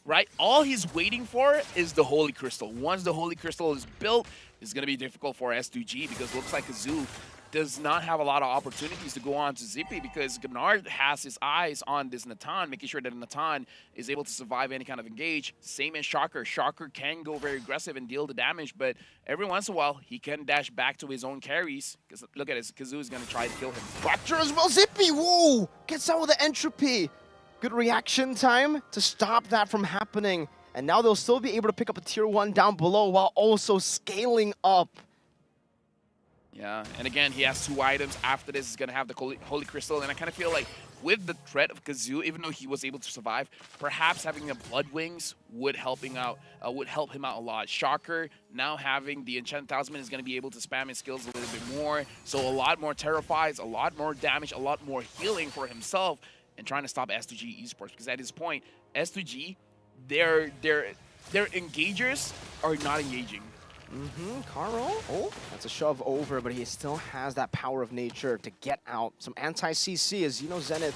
Right? All he's waiting for is the Holy Crystal. Once the Holy Crystal is built, it's going to be difficult for S2G because it looks like Kazoo does not have a lot of opportunities to go on to Zippy because Gnard has his eyes on this Natan, making sure that Natan is able to survive any kind of engage. Same as Shocker. Shocker can go very aggressive and deal the damage, but every once in a while, he can dash back to his own carries because look at it, Kazoo is going to try to kill him. Fracture as well, Zippy! Whoa! Gets out with the entropy. Good reaction time to stop that from happening. And now they'll still be able to pick up a tier 1 down below while also scaling up. Yeah, and again, he has 2 items. After this, he's going to have the Holy Crystal. And I kind of feel like with the threat of Kazoo, even though he was able to survive, perhaps having a Blood Wings would help him out a lot. Shocker, now having the Enchanted Talisman, is going to be able to spam his skills a little bit more. So a lot more Terrifies, a lot more damage, a lot more healing for himself, and trying to stop S2G Esports. Because at this point, S2G, their engagers are not engaging. Caro. Oh, that's a shove over, but he still has that power of nature to get out. Some anti-CC as Xeno Zenith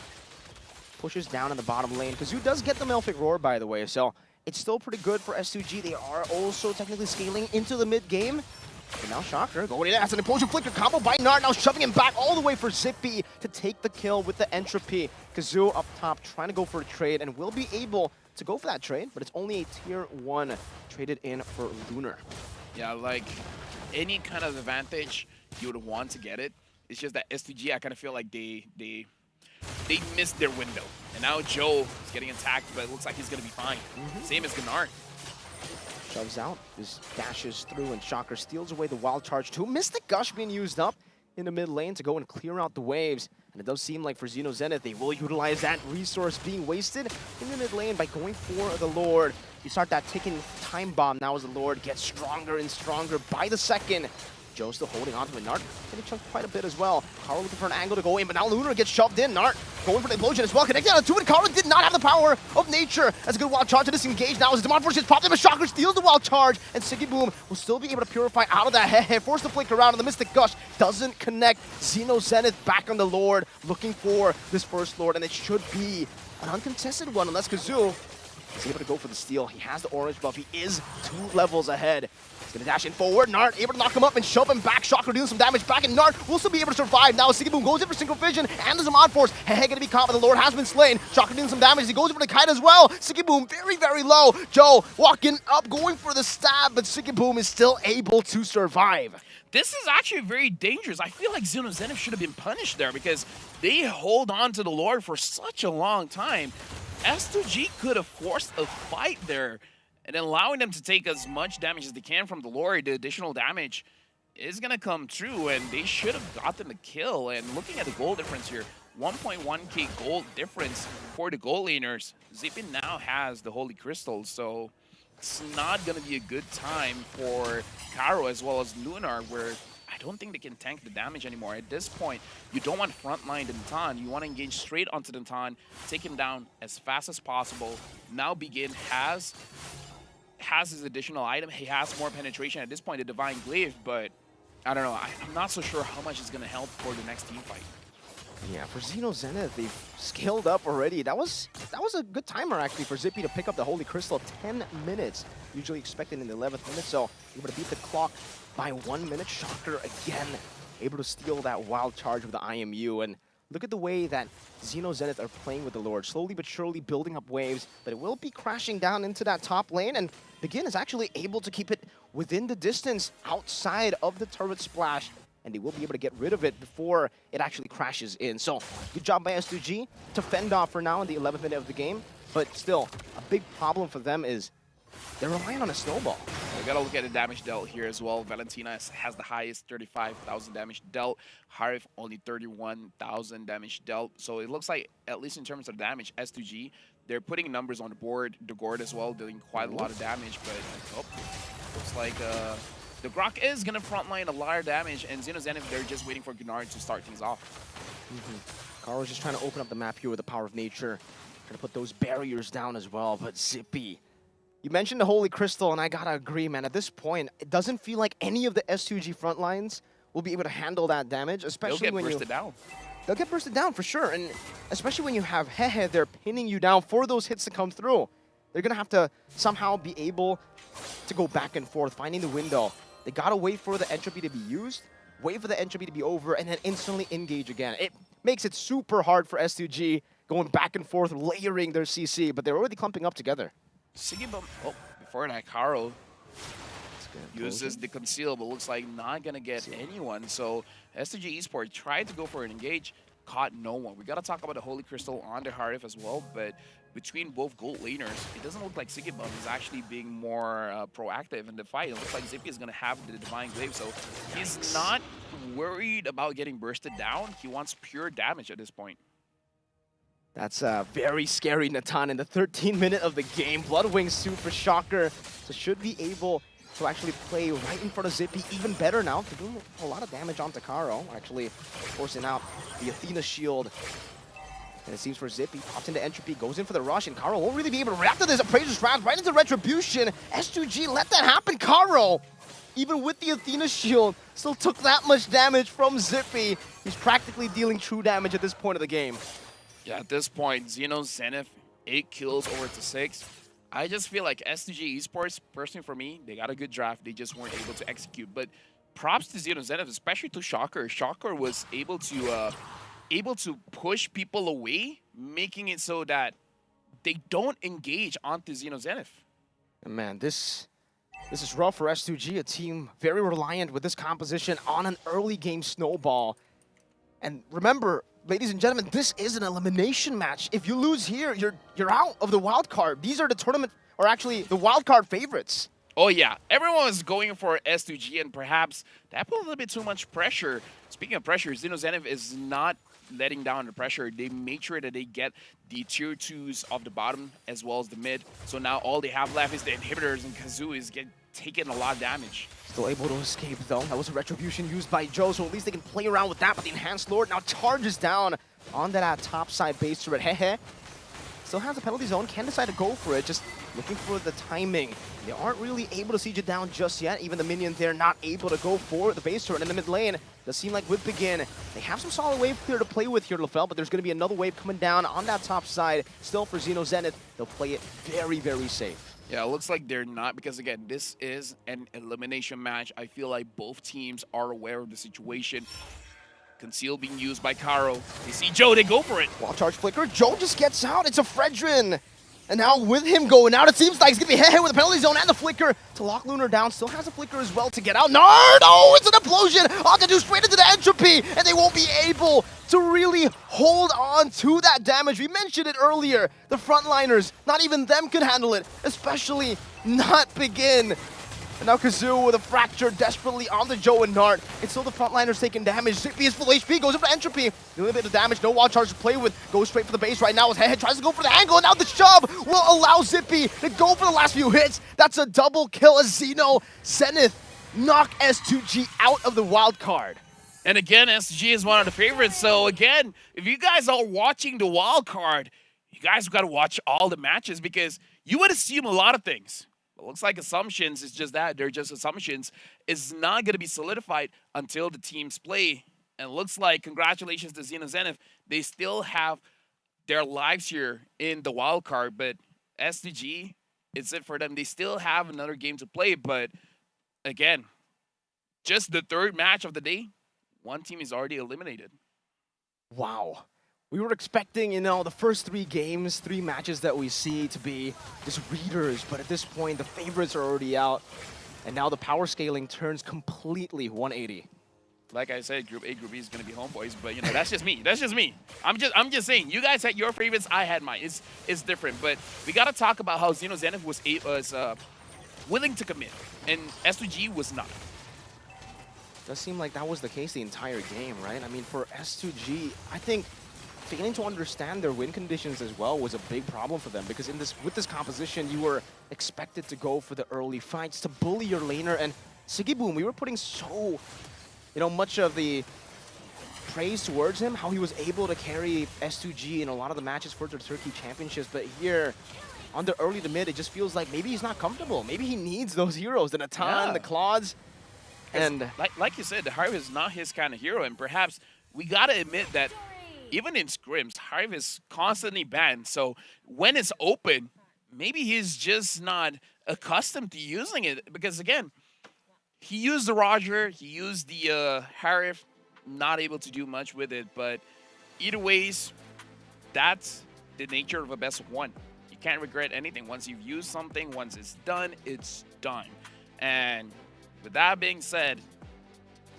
pushes down in the bottom lane. Kazoo does get the Melfic Roar, by the way, so it's still pretty good for S2G. They are also technically scaling into the mid-game. And now Shocker going in. That's an Implosion Flicker combo by Gnart, now shoving him back all the way for Zippy to take the kill with the Entropy. Kazoo up top trying to go for a trade and will be able to go for that trade, but it's only a tier 1 traded in for Lunar. Yeah, like any kind of advantage, you would want to get it. It's just that S2G, I kind of feel like they missed their window. And now Joe is getting attacked, but it looks like he's going to be fine. Same as Gnart. Shoves out, just dashes through, and Shocker steals away the Wild Charge too. Mystic Gush being used up in the mid lane to go and clear out the waves. And it does seem like for Xeno Zenith, they will utilize that resource being wasted in the mid lane by going for the Lord. You start that ticking time bomb now as the Lord gets stronger and stronger by the second. Joe still holding on to it. Gnart getting chunked quite a bit as well. Caro looking for an angle to go in, but now Lunar gets shoved in. Gnart going for the Implosion as well. Connected on 2, and Caro did not have the power of nature. That's a good Wild Charge to disengage now as Demand Force gets popped in, but Shocker steals the Wild Charge, and Siggy Boom will still be able to purify out of that Hehe. Force the flick around, and the Mystic Gush doesn't connect. Xeno Zenith back on the Lord, looking for this first Lord, and it should be an uncontested one unless Kazoo is able to go for the steal. He has the orange buff. He is 2 levels ahead. He's gonna dash in forward. Gnart able to knock him up and shove him back. Shocker doing some damage back, and Gnart will still be able to survive. Now Siggy Boom goes in for Synchro Vision, and there's a Mod Force. Hehe gonna be caught, but the Lord has been slain. Shocker doing some damage. He goes in for the kite as well. Siggy Boom very, very low. Joe walking up, going for the stab, but Siggy Boom is still able to survive. This is actually very dangerous. I feel like Xeno Zenith should have been punished there because they hold on to the Lord for such a long time. S2G could have forced a fight there, and allowing them to take as much damage as they can from the Lord. The additional damage is going to come true, and they should have gotten the kill. And looking at the goal difference here, 1.1k gold difference for the gold laners. Zippy now has the Holy Crystal, so it's not going to be a good time for Caro as well as Lunar, where I don't think they can tank the damage anymore. At this point, you don't want frontline the Natan. You want to engage straight onto the Natan, take him down as fast as possible. Now Begin has his additional item. He has more penetration at this point, the Divine Glaive, but I don't know. I'm not so sure how much it's going to help for the next team fight. Yeah, for Xeno Zenith, they've scaled up already. That was a good timer, actually, for Zippy to pick up the Holy Crystal. 10 minutes, usually expected in the 11th minute, so able to beat the clock by 1 minute. Shocker, again, able to steal that wild charge with the IMU. And look at the way that Xeno Zenith are playing with the Lord, slowly but surely building up waves, but it will be crashing down into that top lane, and Begin is actually able to keep it within the distance outside of the turret splash, and they will be able to get rid of it before it actually crashes in. So, good job by S2G to fend off for now in the 11th minute of the game, but still, a big problem for them is they're relying on a snowball. We gotta look at the damage dealt here as well. Valentina has the highest 35,000 damage dealt. Harif only 31,000 damage dealt. So it looks like, at least in terms of damage, S2G, they're putting numbers on the board. The Gord as well, doing quite a lot of damage, but looks like the Grok is gonna frontline a lot of damage, and Xeno Zenith, they're just waiting for Gunnar to start things off. Caro's just trying to open up the map here with the power of nature, trying to put those barriers down as well, but Zippy. You mentioned the Holy Crystal, and I gotta agree, man. At this point, it doesn't feel like any of the S2G front lines will be able to handle that damage, especially when bursted down. They'll get bursted down for sure, and especially when you have Hehe there pinning you down for those hits to come through. They're gonna have to somehow be able to go back and forth, finding the window. They gotta wait for the entropy to be used, wait for the entropy to be over, and then instantly engage again. It makes it super hard for S2G going back and forth, layering their CC, but they're already clumping up together. Sigibum, before that, Caro uses the conceal, but looks like not gonna get anyone. So S2G Esports tried to go for an engage, caught no one. We gotta talk about the Holy Crystal on the Harif as well, but between both gold laners, it doesn't look like Sigibum is actually being more proactive in the fight. It looks like Zippy is gonna have the Divine Glaive, so he's not worried about getting bursted down. He wants pure damage at this point. That's a very scary Natan in the 13th minute of the game. Bloodwing Super Shocker, so should be able to actually play right in front of Zippy even better now. They're doing a lot of damage on Caro, actually forcing out the Athena shield. And it seems for Zippy, pops into Entropy, goes in for the rush, and Caro won't really be able to react to this. Appraiser's Wrath right into Retribution. S2G let that happen. Caro, even with the Athena shield, still took that much damage from Zippy. He's practically dealing true damage at this point of the game. Yeah, at this point, Xeno Zenith, 8 kills over to 6. I just feel like S2G Esports, personally for me, they got a good draft. They just weren't able to execute. But props to Xeno Zenith, especially to Shocker. Shocker was able to push people away, making it so that they don't engage onto Xeno Zenith. And man, this is rough for S2G, a team very reliant with this composition on an early game snowball. And remember, ladies and gentlemen, this is an elimination match. If you lose here, you're out of the wild card. These are the tournament, or actually the wild card favorites. Oh yeah, everyone was going for S2G, and perhaps that put a little bit too much pressure. Speaking of pressure, Xeno Zenith is not letting down the pressure. They make sure that they get the tier 2s of the bottom as well as the mid. So now all they have left is the inhibitors, and Kazoo is taking a lot of damage. Still able to escape though. That was a Retribution used by Joe, so at least they can play around with that. But the Enhanced Lord now charges down onto that top side base turret. Hehe still has a penalty zone, can decide to go for it, just looking for the timing. They aren't really able to siege it down just yet. Even the minions there not able to go for the base turret in the mid lane. Does seem like with Begin, they have some solid wave clear to play with here, LaFell, but there's going to be another wave coming down on that top side. Still for Xeno Zenith, they'll play it very, very safe. Yeah, it looks like they're not, because again, this is an elimination match. I feel like both teams are aware of the situation. Conceal being used by Caro. They see Joe, they go for it. Wild charge flicker, Joe just gets out. It's a Fredrin. And now with him going out, it seems like he's going to be Hehe with the penalty zone and the flicker to lock Lunar down. Still has a flicker as well to get out. No, it's an implosion. Akadu straight into the entropy, and they won't be able to really hold on to that damage. We mentioned it earlier. The frontliners, not even them could handle it, especially not Begin. And now Kazoo with a fracture desperately onto Joe and Nart. It's still the frontliners taking damage. Zippy is full HP, goes up to Entropy. A little bit of damage, no wild charge to play with. Goes straight for the base right now as Head tries to go for the angle, and now the shove will allow Zippy to go for the last few hits. That's a double kill as Xeno Zenith knock S2G out of the wild card. And again, SG is one of the favorites. So again, if you guys are watching the wild card, you guys got to watch all the matches because you would assume a lot of things. It looks like assumptions is just that. They're just assumptions. It's not going to be solidified until the teams play. And it looks like, congratulations to Xeno Zenith, they still have their lives here in the wild card. But SDG, it's it for them. They still have another game to play. But again, just the third match of the day, one team is already eliminated. Wow. We were expecting, the first 3 games, 3 matches that we see to be just readers, but at this point, the favorites are already out, and now the power scaling turns completely 180. Like I said, Group A, Group B is going to be homeboys, but that's just me. That's just me. I'm just saying, you guys had your favorites, I had mine. It's different, but we got to talk about how Xeno Zenith was willing to commit, and S2G was not. Does seem like that was the case the entire game, right? I mean, for S2G, I think failing to understand their win conditions as well was a big problem for them because with this composition, you were expected to go for the early fights to bully your laner. And Sigiboom, we were putting so, much of the praise towards him, how he was able to carry S2G in a lot of the matches for the Turkey Championships. But here, on the early to mid, it just feels like maybe he's not comfortable. Maybe he needs those heroes, the Natan, the Claudes. And like you said, the Harv is not his kind of hero, and perhaps we gotta admit that even in scrims, Harv is constantly banned. So when it's open, maybe he's just not accustomed to using it because again, he used the Roger, he used the Harv, not able to do much with it. But either ways, that's the nature of a best of one. You can't regret anything. Once you've used something, once it's done, it's done. And with that being said,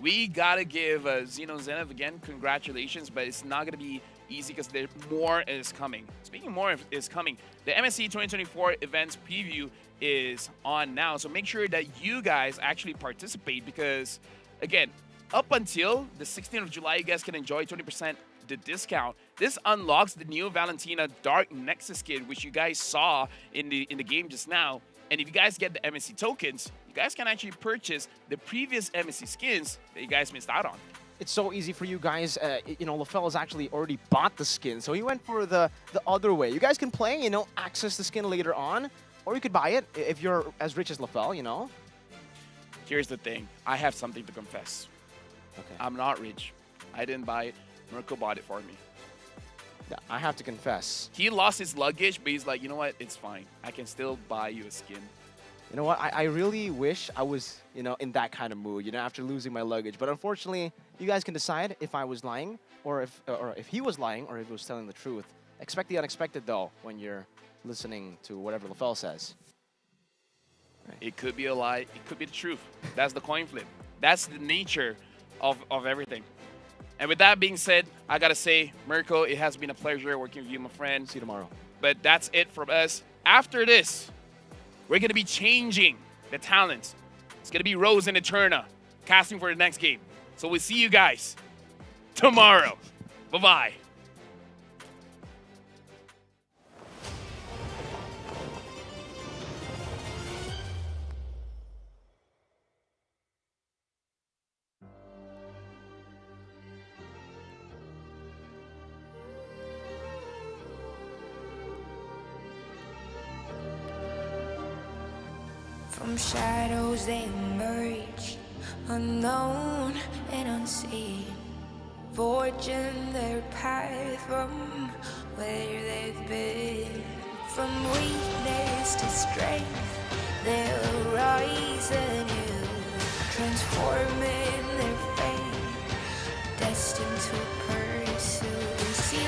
we gotta give Xeno Zenith again congratulations, but it's not gonna be easy because more is coming. Speaking of more is coming, the MSC 2024 events preview is on now, so make sure that you guys actually participate because, again, up until the 16th of July, you guys can enjoy 20% the discount. This unlocks the new Valentina Dark Nexus skin, which you guys saw in the game just now. And if you guys get the MSC tokens, you guys can actually purchase the previous MSC skins that you guys missed out on. It's so easy for you guys. LaFell has actually already bought the skin, so he went for the other way. You guys can play, access the skin later on, or you could buy it if you're as rich as LaFell, Here's the thing. I have something to confess. Okay. I'm not rich. I didn't buy it. Mirko bought it for me. Yeah, I have to confess. He lost his luggage, but he's like, you know what? It's fine. I can still buy you a skin. You know what? I really wish I was, in that kind of mood, after losing my luggage. But unfortunately, you guys can decide if I was lying or if he was lying or if he was telling the truth. Expect the unexpected, though, when you're listening to whatever LaFell says. Right. It could be a lie. It could be the truth. That's the coin flip. That's the nature of everything. And with that being said, I got to say, Mirko, it has been a pleasure working with you, my friend. See you tomorrow. But that's it from us. After this, we're going to be changing the talents. It's going to be Rose and Eterna casting for the next game. So we'll see you guys tomorrow. Bye-bye. From shadows they emerge, unknown and unseen, forging their path from where they've been. From weakness to strength, they'll rise anew, transforming their fate, destined to pursue. See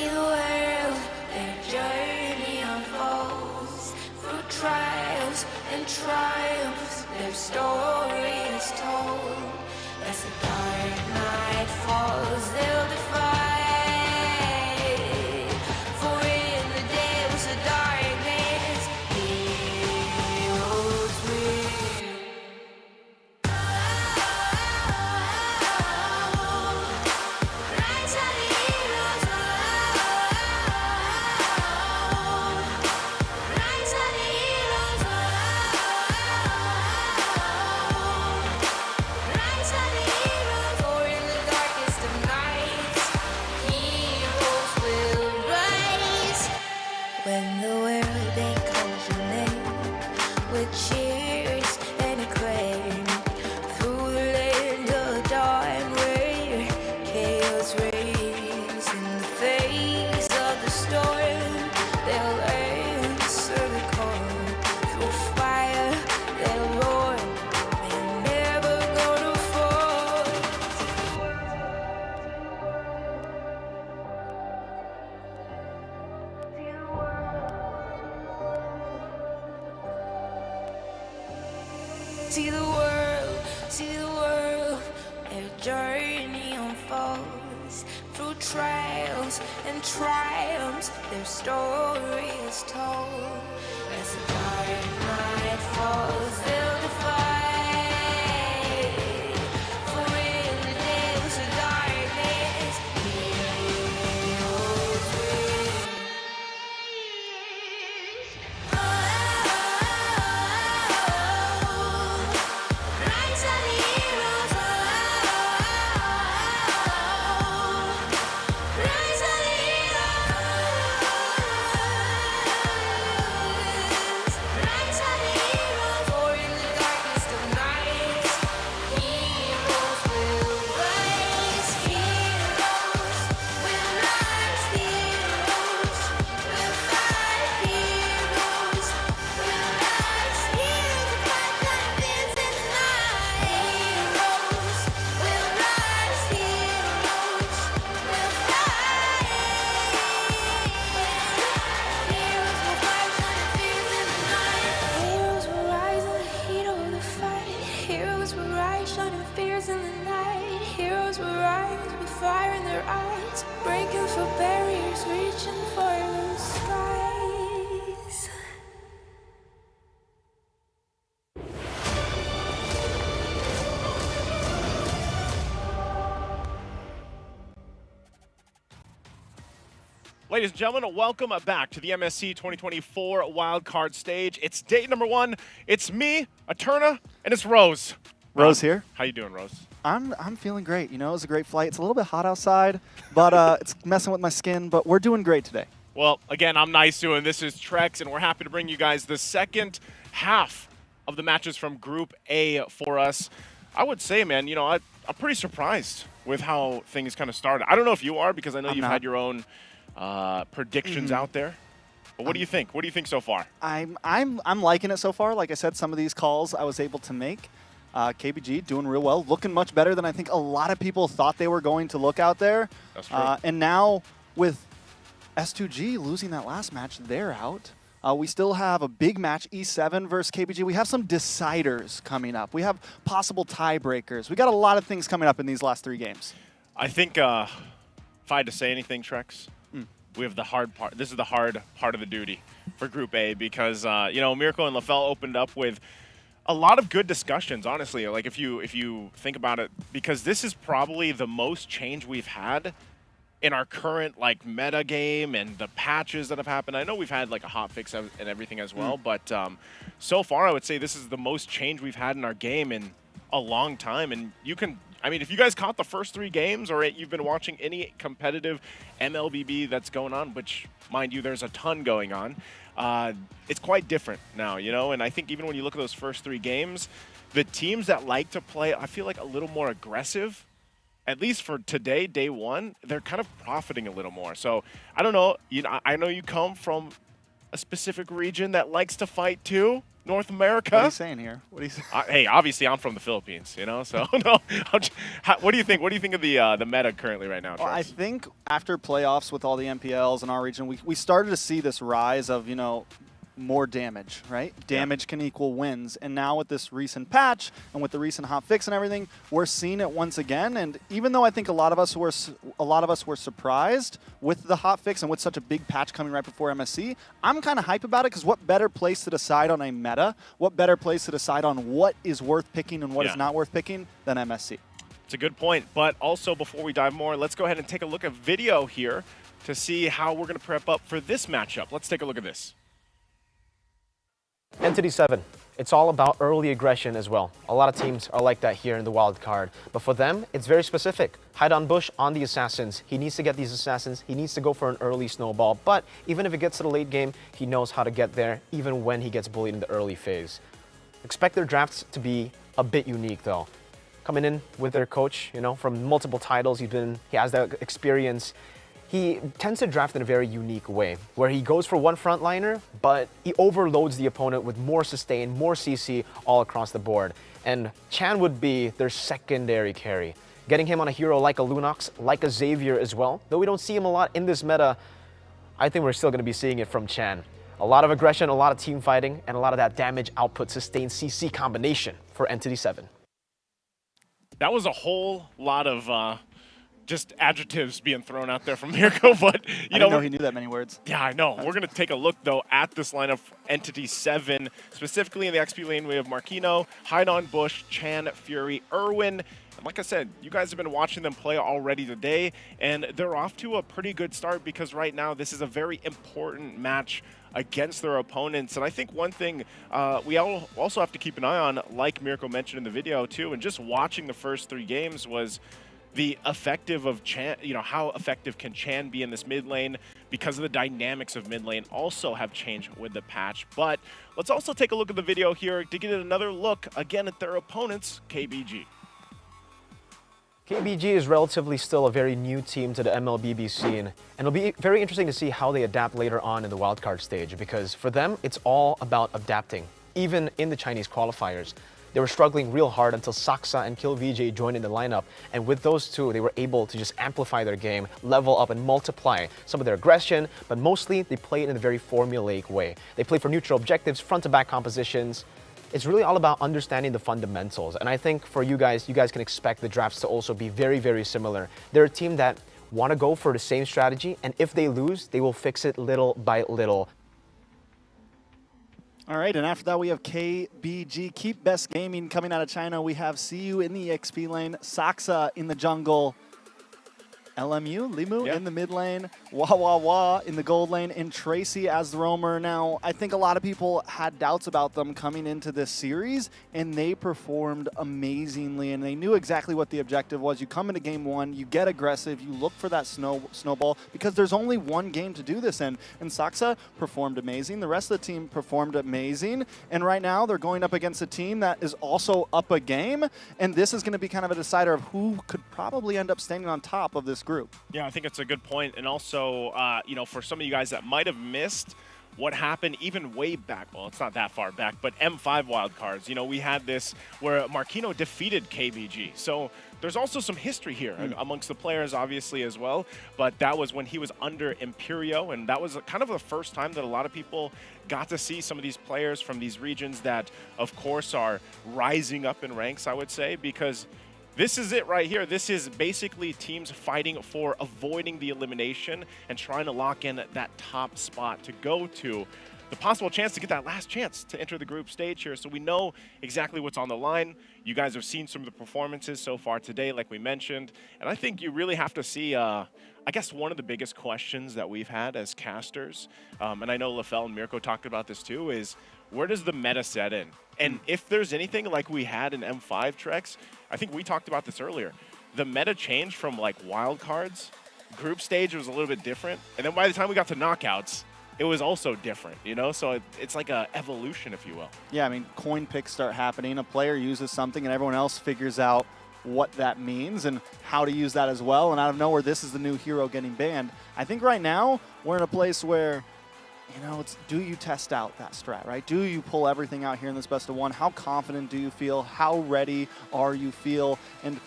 the world, their journey unfolds through trials and triumphs, their story is told. As the dark night falls, they'll defy. For in the depths of darkness, heroes will see the world. Their journey unfolds through trials and triumphs. Their story is told. As the dark night falls, they'll defy. For in the depths of darkness, heroes win. Rise of the heroes, rise of the heroes, rise of the heroes. For in the darkest of nights, heroes will rise. Heroes will rise. Heroes will fight. Heroes will rise. Heroes will fight like this in the night. Heroes will rise. Heroes will fight. Heroes will rise on the fears in the night. Heroes will rise on the heat of the fight. Heroes will rise, shining fears in the night. Heroes will rise with fire in their eyes, breaking through barriers, reaching for the skies. Ladies and gentlemen, welcome back to the MSC 2024 wildcard stage. It's day number 1. It's me, Eterna, and it's Rose. Rose here. How you doing, Rose? I'm feeling great. You know, it was a great flight. It's a little bit hot outside, but it's messing with my skin, but we're doing great today. Well, again, I'm Naisu, and this is Trex, and we're happy to bring you guys the second half of the matches from Group A for us. I would say, man, you know, I'm pretty surprised with how things kind of started. I don't know if you are, because I know you've had your own predictions out there. But what do you think? What do you think so far? I'm liking it so far. Like I said, some of these calls I was able to make. KBG doing real well, looking much better than I think a lot of people thought they were going to look out there. That's true. And now with S2G losing that last match, they're out. We still have a big match, E7 versus KBG. We have some deciders coming up. We have possible tiebreakers. We got a lot of things coming up in these last 3 games. I think if I had to say anything, Trex, we have the hard part. This is the hard part of the duty for Group A because, you know, Mirko and LaFell opened up with a lot of good discussions, honestly. Like, if you think about it, because this is probably the most change we've had in our current, like, meta game and the patches that have happened. I know we've had, like, a hotfix and everything as well, but so far I would say this is the most change we've had in our game in a long time. And you can, I mean, if you guys caught the first 3 games or you've been watching any competitive MLBB that's going on, which, mind you, there's a ton going on, it's quite different now, you know? And I think even when you look at those first 3 games, the teams that like to play, I feel like, a little more aggressive, at least for today, day 1, they're kind of profiting a little more. So, I don't know. You know, I know you come from a specific region that likes to fight too, North America. What are you saying here? What are you saying? Hey, obviously I'm from the Philippines, you know. So no. What do you think? What do you think of the meta currently right now? Well, I think after playoffs with all the MPLs in our region, we started to see this rise of, you know, more damage, right? Damage can equal wins. And now with this recent patch and with the recent hotfix and everything, we're seeing it once again. And even though I think a lot of us were surprised with the hotfix and with such a big patch coming right before MSC, I'm kind of hype about it because what better place to decide on a meta? What better place to decide on what is worth picking and what is not worth picking than MSC? It's a good point. But also, before we dive more, let's go ahead and take a look at video here to see how we're going to prep up for this matchup. Let's take a look at this. Entity 7, it's all about early aggression as well. A lot of teams are like that here in the wild card. But for them, it's very specific. Hide on Bush on the Assassins. He needs to get these Assassins. He needs to go for an early snowball. But even if it gets to the late game, he knows how to get there, even when he gets bullied in the early phase. Expect their drafts to be a bit unique, though. Coming in with their coach, you know, from multiple titles, he has that experience. He tends to draft in a very unique way, where he goes for one frontliner, but he overloads the opponent with more sustain, more CC all across the board. And Chan would be their secondary carry. Getting him on a hero like a Lunox, like a Xavier as well, though we don't see him a lot in this meta, I think we're still going to be seeing it from Chan. A lot of aggression, a lot of team fighting, and a lot of that damage output sustained CC combination for Entity 7. That was a whole lot of just adjectives being thrown out there from Mirko, but I didn't know he knew that many words. Yeah, I know. We're going to take a look, though, at this lineup Entity 7. Specifically in the XP lane, we have Marquino, Hydon, Bush, Chan, Fury, Irwin. And like I said, you guys have been watching them play already today, and they're off to a pretty good start because right now this is a very important match against their opponents. And I think one thing we also have to keep an eye on, like Mirko mentioned in the video too, and just watching the first 3 games was the effective of Chan, how effective can Chan be in this mid lane, because of the dynamics of mid lane also have changed with the patch. But let's also take a look at the video here to get another look again at their opponents, KBG. KBG is relatively still a very new team to the MLBB scene, and it'll be very interesting to see how they adapt later on in the wildcard stage, because for them, it's all about adapting. Even in the Chinese qualifiers, they were struggling real hard until Saksa and KillVJ joined in the lineup, and with those two, they were able to just amplify their game, level up, and multiply some of their aggression, but mostly they played in a very formulaic way. They played for neutral objectives, front-to-back compositions. It's really all about understanding the fundamentals, and I think for you guys can expect the drafts to also be very, very similar. They're a team that want to go for the same strategy, and if they lose, they will fix it little by little. All right, and after that we have KBG, Keep Best Gaming coming out of China. We have CU in the XP lane, Saksa in the jungle, Limu in the mid lane, Wah in the gold lane, and Tracy as the roamer. Now, I think a lot of people had doubts about them coming into this series, and they performed amazingly, and they knew exactly what the objective was. You come into game 1, you get aggressive, you look for that snowball, because there's only one game to do this in, and Saksa performed amazing. The rest of the team performed amazing, and right now they're going up against a team that is also up a game, and this is going to be kind of a decider of who could probably end up standing on top of this group. Yeah, I think it's a good point. And also, for some of you guys that might have missed what happened even way back, well, it's not that far back, but M5 wildcards, we had this where Marquino defeated KBG. So there's also some history here amongst the players, obviously, as well. But that was when he was under Imperio, and that was kind of the first time that a lot of people got to see some of these players from these regions that, of course, are rising up in ranks, I would say, because this is it right here. This is basically teams fighting for avoiding the elimination and trying to lock in that top spot to go to the possible chance to get that last chance to enter the group stage here. So we know exactly what's on the line. You guys have seen some of the performances so far today, like we mentioned. And I think you really have to see, I guess, one of the biggest questions that we've had as casters, and I know LaFell and Mirko talked about this too, is where does the meta set in? And if there's anything like we had in M5 Trex, I think we talked about this earlier. The meta changed from like wild cards, group stage was a little bit different, and then by the time we got to knockouts, it was also different, So it's like a evolution, if you will. Yeah, I mean, coin picks start happening. A player uses something, and everyone else figures out what that means and how to use that as well. And out of nowhere, this is the new hero getting banned. I think right now we're in a place where, it's do you test out that strat, right? Do you pull everything out here in this best of one? How confident do you feel? How ready are you feel? And,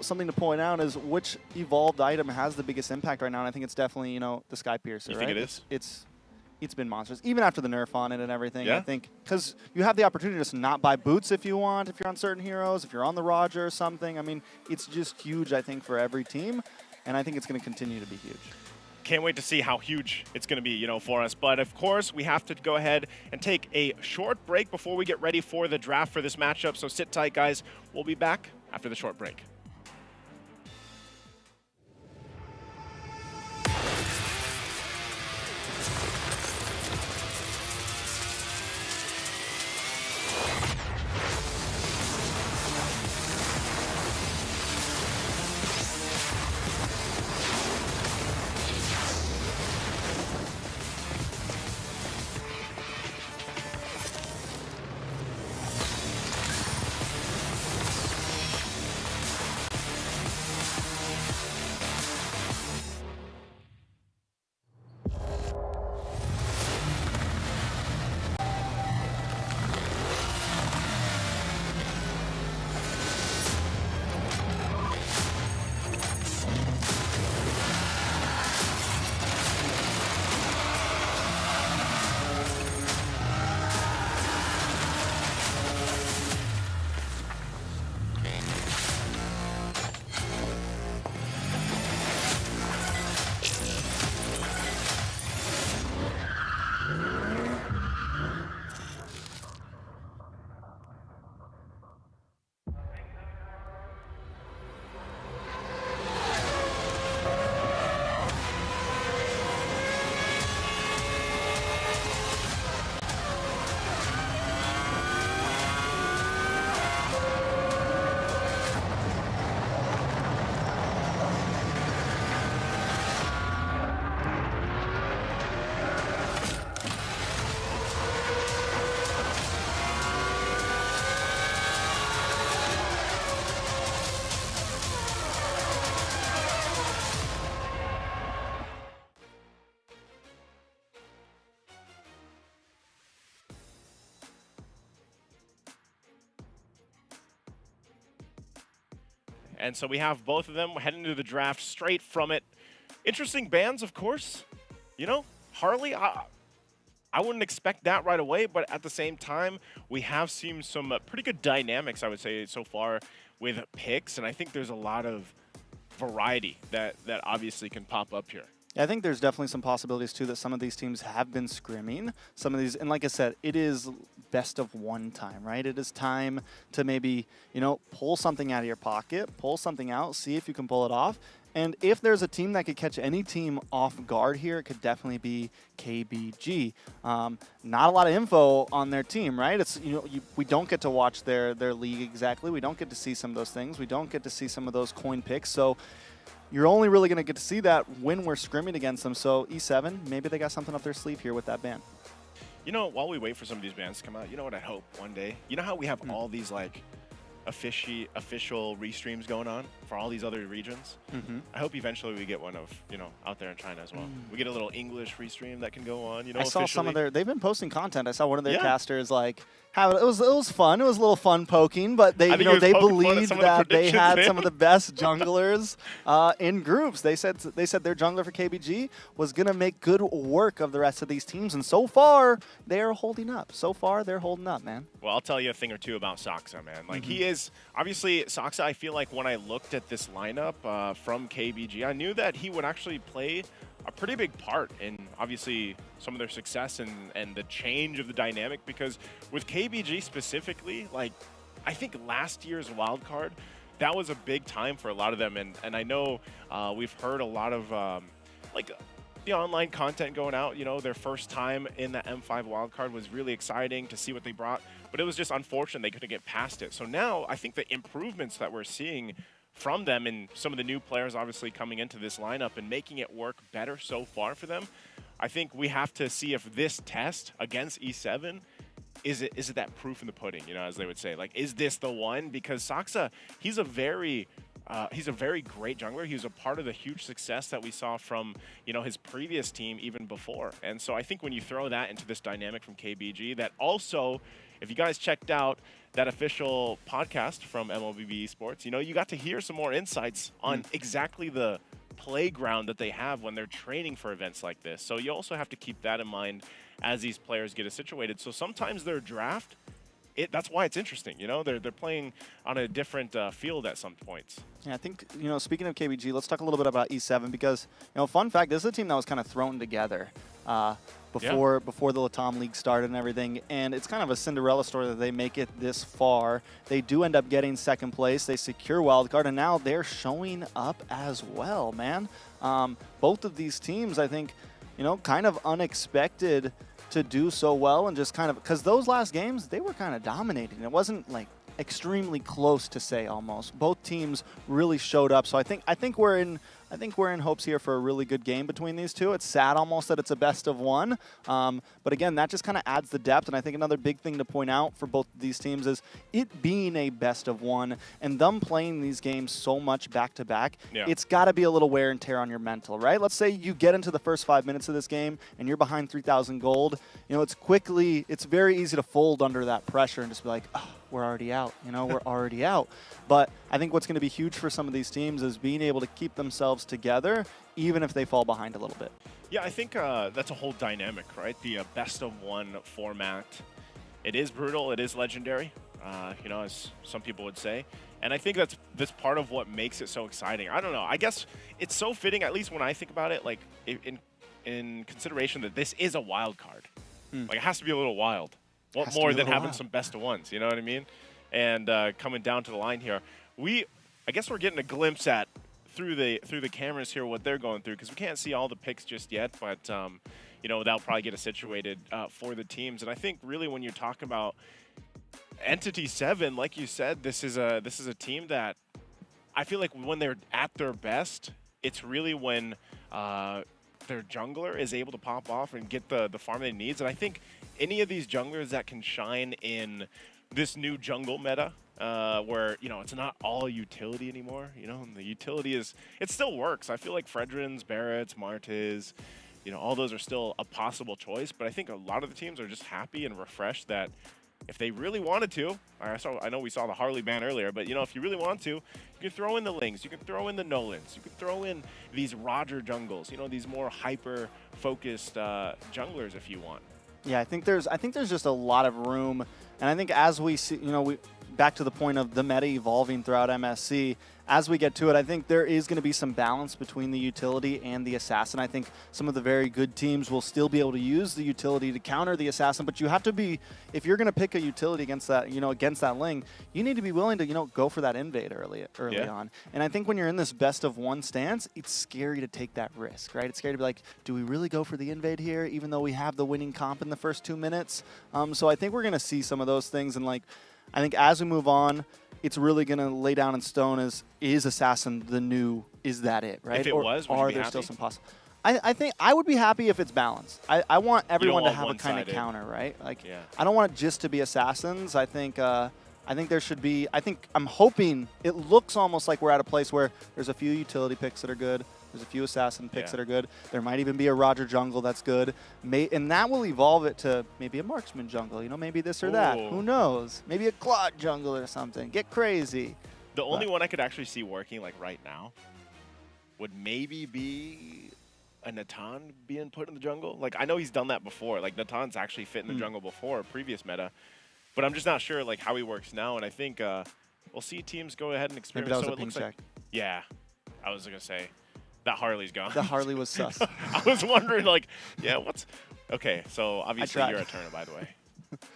something to point out is which evolved item has the biggest impact right now, and I think it's definitely, the Sky Piercer, you right? think it is? It's been monstrous, even after the nerf on it and everything. Yeah? I think because you have the opportunity to just not buy boots if you want, if you're on certain heroes, if you're on the Roger or something. I mean, it's just huge, I think, for every team, and I think it's going to continue to be huge. Can't wait to see how huge it's going to be, for us. But of course, we have to go ahead and take a short break before we get ready for the draft for this matchup. So sit tight, guys. We'll be back after the short break. And so we have both of them heading into the draft straight from it. Interesting bans, of course. You know, Harley, I wouldn't expect that right away, but at the same time, we have seen some pretty good dynamics, I would say, so far with picks, and I think there's a lot of variety that obviously can pop up here. I think there's definitely some possibilities, too, that some of these teams have been scrimming. Some of these, and like I said, it is best of one time, right? It is time to maybe, you know, pull something out of your pocket, pull something out, see if you can pull it off. And if there's a team that could catch any team off guard here, it could definitely be KBG. Not a lot of info on their team, right? It's we don't get to watch their league exactly. We don't get to see some of those things. We don't get to see some of those coin picks. So you're only really going to get to see that when we're scrimming against them. So E7, maybe they got something up their sleeve here with that ban. You know, while we wait for some of these bans to come out, you know what I hope one day? You know how we have all these like official restreams going on for all these other regions? I hope eventually we get one of, you know, out there in China as well. We get a little English restream that can go on, you know, I saw some of their, they've been posting content. I saw one of their Yeah. casters like, it was fun. It was a little fun poking, but they, you know, they believed that they had some of the best junglers in groups. They said their jungler for KBG was going to make good work of the rest of these teams, and so far, they're holding up. So far, they're holding up, man. Well, I'll tell you a thing or two about Saksa, man. Like, he is, obviously, Saksa, I feel like when I looked at this lineup from KBG, I knew that he would actually play a pretty big part in, obviously, some of their success and the change of the dynamic, because with KBG specifically, like, I think last year's wildcard, that was a big time for a lot of them, and I know we've heard a lot of, like, the online content going out, you know, their first time in the M5 wildcard was really exciting to see what they brought, but it was just unfortunate they couldn't get past it. So now I think the improvements that we're seeing from them and some of the new players obviously coming into this lineup and making it work better so far for them, I think we have to see if this test against E7 is it that proof in the pudding, you know, as they would say. Like, is this the one? Because Saksa, he's a very great jungler. He was a part of the huge success that we saw from, you know, his previous team even before. And so I think when you throw that into this dynamic from KBG, that also, if you guys checked out that official podcast from MLBB Esports, you know, you got to hear some more insights on exactly the playground that they have when they're training for events like this. So you also have to keep that in mind as these players get situated. So sometimes their draft, that's why it's interesting, you know? They're playing on a different field at some points. Yeah, I think, you know, speaking of KBG, let's talk a little bit about E7 because, you know, fun fact, this is a team that was kind of thrown together before the Latam League started and everything, and it's kind of a Cinderella story that they make it this far. They do end up getting second place. They secure wildcard, and now they're showing up as well, man. Both of these teams, I think, you know, kind of unexpected to do so well and just kind of, because those last games, they were kind of dominating. It wasn't like extremely close to say almost. Both teams really showed up. So I think we're in hopes here for a really good game between these two. It's sad almost that it's a best of one. But again, that just kind of adds the depth. And I think another big thing to point out for both of these teams is it being a best of one and them playing these games so much back to back. It's got to be a little wear and tear on your mental, right? Let's say you get into the first 5 minutes of this game and you're behind 3,000 gold. You know, it's very easy to fold under that pressure and just be like, oh, we're already out. You know, we're already out. But I think what's going to be huge for some of these teams is being able to keep themselves together, even if they fall behind a little bit. Yeah, I think that's a whole dynamic, right? The best of one format. It is brutal. It is legendary, you know, as some people would say. And I think that's part of what makes it so exciting. I don't know. I guess it's so fitting, at least when I think about it, like in consideration that this is a wild card. Like, it has to be a little wild. What more than having some best of ones, you know what I mean? And coming down to the line here, I guess we're getting a glimpse at through the cameras here what they're going through, because we can't see all the picks just yet, but you know, that'll probably get us situated for the teams. And I think really when you're talking about Entity 7, like you said, this is a team that I feel like when they're at their best, it's really when their jungler is able to pop off and get the farm they needs. And I think any of these junglers that can shine in this new jungle meta, where, you know, it's not all utility anymore, you know, and the utility it still works. I feel like Fredrins, Barretts, Martes, you know, all those are still a possible choice, but I think a lot of the teams are just happy and refreshed that if they really wanted to, I know we saw the Harley ban earlier, but if you really want to, you can throw in the Lings, you can throw in the Nolans, you can throw in these Roger jungles, these more hyper-focused junglers if you want. Yeah, I think there's just a lot of room, and I think as we see, back to the point of the meta evolving throughout MSC, as we get to it, I think there is going to be some balance between the utility and the assassin. I think some of the very good teams will still be able to use the utility to counter the assassin, but you have to be, if you're going to pick a utility against that, against that Ling, you need to be willing to, go for that invade early on. And I think when you're in this best of one stance, it's scary to take that risk, right? It's scary to be like, do we really go for the invade here, even though we have the winning comp in the first 2 minutes? So I think we're going to see some of those things, and I think as we move on, it's really going to lay down in stone is Assassin the new, is that it, right? If it was, would you are be there happy? Still some possible? I think I would be happy if it's balanced. I want everyone to want have a kind of one-sided. counter, right? Yeah. I don't want it just to be Assassins. I think there should be, I'm hoping, it looks almost like we're at a place where there's a few utility picks that are good. There's a few assassin picks that are good. There might even be a Roger jungle that's good. And that will evolve it to maybe a marksman jungle, maybe this or that. Who knows? Maybe a Claude jungle or something. Get crazy. The only one I could actually see working right now would maybe be a Natan being put in the jungle. I know he's done that before. Natan's actually fit in the jungle before, previous meta. But I'm just not sure how he works now. And I think we'll see teams go ahead and experiment. Maybe that was a ping check. Yeah, I was going to say. That Harley's gone. The Harley was sus. I was wondering, what's... Okay, so obviously you're a Turner, by the way.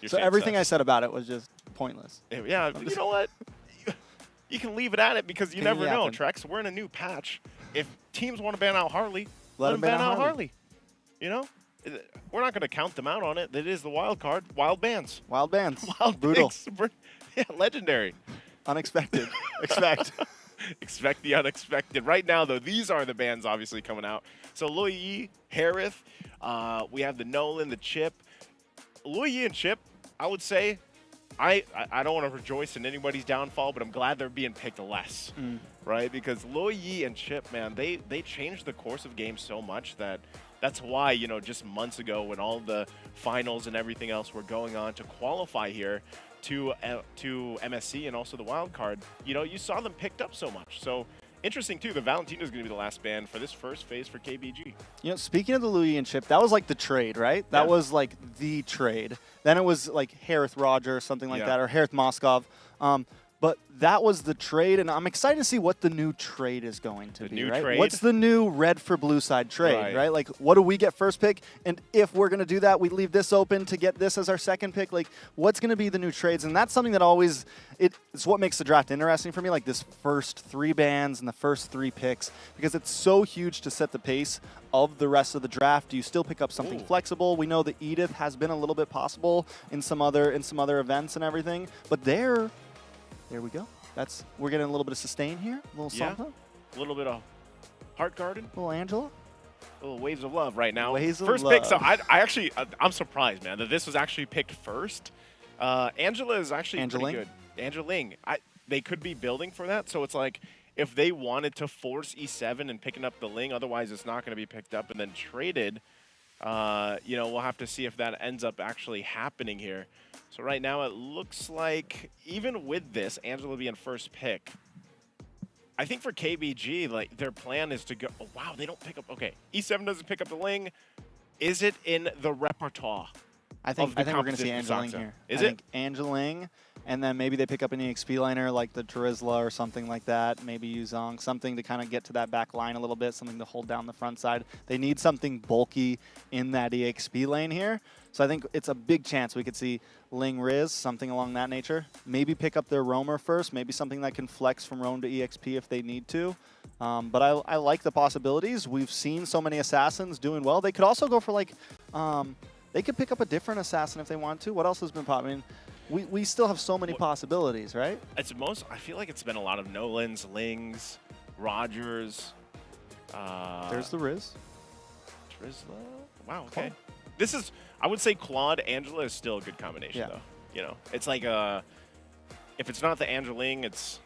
So everything I said about it was just pointless. Yeah, you know what? You can leave it at it because you never know, Trex. We're in a new patch. If teams want to ban out Harley, let them ban out Harley. We're not going to count them out on it. It is the wild card. Wild bans. Wild bans. Wild brutal. Picks. Yeah, legendary. Unexpected. Expect. Expect the unexpected. Right now, though, these are the bans obviously coming out. So Luyi, Harith, we have the Nolan, the Chip. Luyi and Chip, I would say, I don't want to rejoice in anybody's downfall, but I'm glad they're being picked less, right? Because Luyi and Chip, man, they changed the course of games so much that's why, just months ago when all the finals and everything else were going on to qualify here, to MSC and also the wild card, you saw them picked up so much. So interesting too, the Valentino is going to be the last ban for this first phase for KBG. Speaking of the Luyi and Chip, that was the trade, right? That was the trade. Then it was Harith Roger or something like that, or Harith Moskov. But that was the trade, and I'm excited to see what the new trade is going to be, right? Trade? What's the new red for blue side trade, right? What do we get first pick? And if we're going to do that, we leave this open to get this as our second pick. What's going to be the new trades? And that's something that always, it's what makes the draft interesting for me, this first 3 bans and the first 3 picks, because it's so huge to set the pace of the rest of the draft. Do you still pick up something flexible? We know that Edith has been a little bit possible in some other something and everything, but there we go. We're getting a little bit of sustain here, a little something. A little bit of Heart Garden. A little Angela. Little waves of love right now. Waves of first love. pick. So I'm surprised, man, that this was actually picked first. Angela is actually pretty good. Angeling. They could be building for that. So it's if they wanted to force E7 and picking up the Ling, otherwise it's not going to be picked up and then traded. We'll have to see if that ends up actually happening here. So right now it looks like, even with this, Angela being first pick, I think for KBG, their plan is to go, oh, wow, they don't pick up, okay, E7 doesn't pick up the Ling. Is it in the repertoire? I think we're going to see Angeling here. Is I think Angeling, and then maybe they pick up an EXP liner like the Terizla or something like that, maybe Yuzong, something to kind of get to that back line a little bit, something to hold down the front side. They need something bulky in that EXP lane here. So I think it's a big chance we could see Ling Riz, something along that nature. Maybe pick up their Roamer first, maybe something that can flex from Roam to EXP if they need to. But I like the possibilities. We've seen so many Assassins doing well. They could also go for they could pick up a different assassin if they want to. What else has been popping? We still have so many possibilities, right? I feel like it's been a lot of Nolans, Lings, Rogers. There's the Riz. Trizla. Wow, okay. Cool. This is, I would say Claude, Angela is still a good combination, though. It's if it's not the Angeling, it's,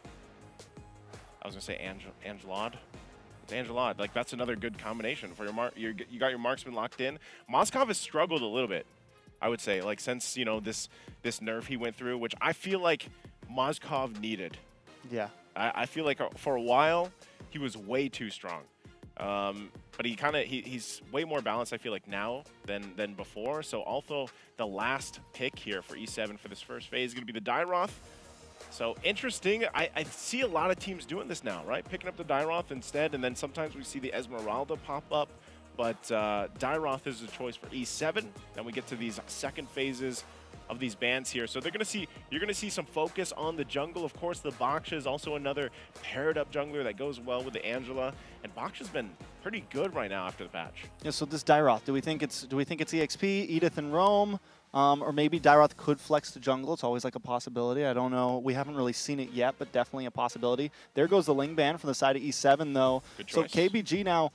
I was going to say Angelad. It's Angelad. That's another good combination for your you got your marksman locked in. Moskov has struggled a little bit. I would say, like, since, you know, this nerf he went through, which I feel like Mozkov needed. Yeah. I feel like for a while, he was way too strong. But he's way more balanced, I feel like, now than before. So also the last pick here for E7 for this first phase is going to be the Dairoth. So interesting. I see a lot of teams doing this now, right? Picking up the Dairoth instead, and then sometimes we see the Esmeralda pop up. But Dairoth is a choice for E7. Then we get to these second phases of these bands here. So you're gonna see some focus on the jungle. Of course, the Baksha is also another paired up jungler that goes well with the Angela. And Baksha's been pretty good right now after the patch. Yeah, so this Dairoth, do we think it's EXP, Edith and Rome? Or maybe Dairoth could flex the jungle. It's always like a possibility. I don't know. We haven't really seen it yet, but definitely a possibility. There goes the Ling ban from the side of E7 though. Good So choice. KBG now,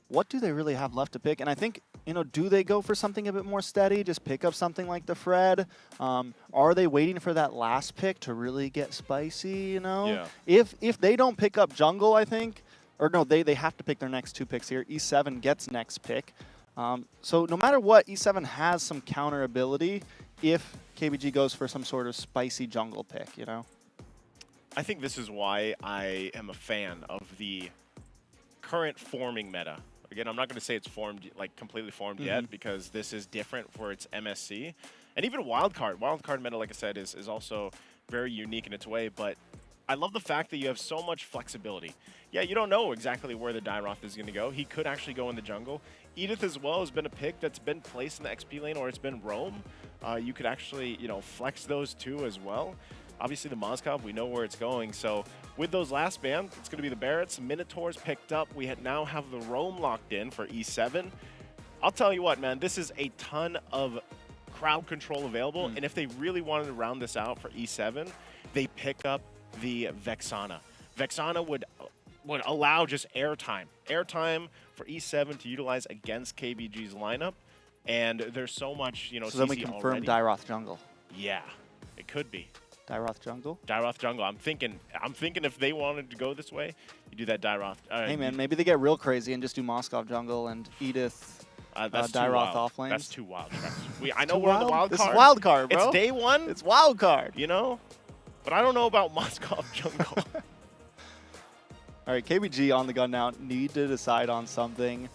what do they really have left to pick? And I think, you know, do they go for something a bit more steady? Just pick up something like the Fred? Are they waiting for that last pick to really get spicy, you know? Yeah. If they don't pick up jungle, I think, or no, they have to pick their next 2 picks here. E7 gets next pick. So no matter what, E7 has some counter ability if KBG goes for some sort of spicy jungle pick, you know? I think this is why I am a fan of the current forming meta. Again, I'm not going to say it's formed, like completely formed yet, because this is different for its MSC. And even Wildcard. Wildcard meta, like I said, is also very unique in its way, but I love the fact that you have so much flexibility. Yeah, you don't know exactly where the Dairoth is going to go. He could actually go in the jungle. Edith as well has been a pick that's been placed in the XP lane, or it's been Rome. You could actually, you know, flex those two as well. Obviously, the Mozkov, we know where it's going. So with those last bands, it's going to be the Barretts. Minotaurs picked up. We now have the Rome locked in for E7. I'll tell you what, man, this is a ton of crowd control available. And if they really wanted to round this out for E7, they pick up the Vexana. Vexana would allow just airtime for E7 to utilize against KBG's lineup. And there's so much, you know, so then we confirm Dairoth jungle. Yeah, it could be. Dairoth jungle? Dairoth jungle. I'm thinking if they wanted to go this way, you do that Dairoth. Hey man, maybe they get real crazy and just do Mozkov jungle and Edith Dairoth off lanes. That's too wild. I know we're on the wild card. This is wild card, bro. It's day one. It's wild card. You know? But I don't know about Mozkov jungle. All right, KBG on the gun now. Need to decide on something.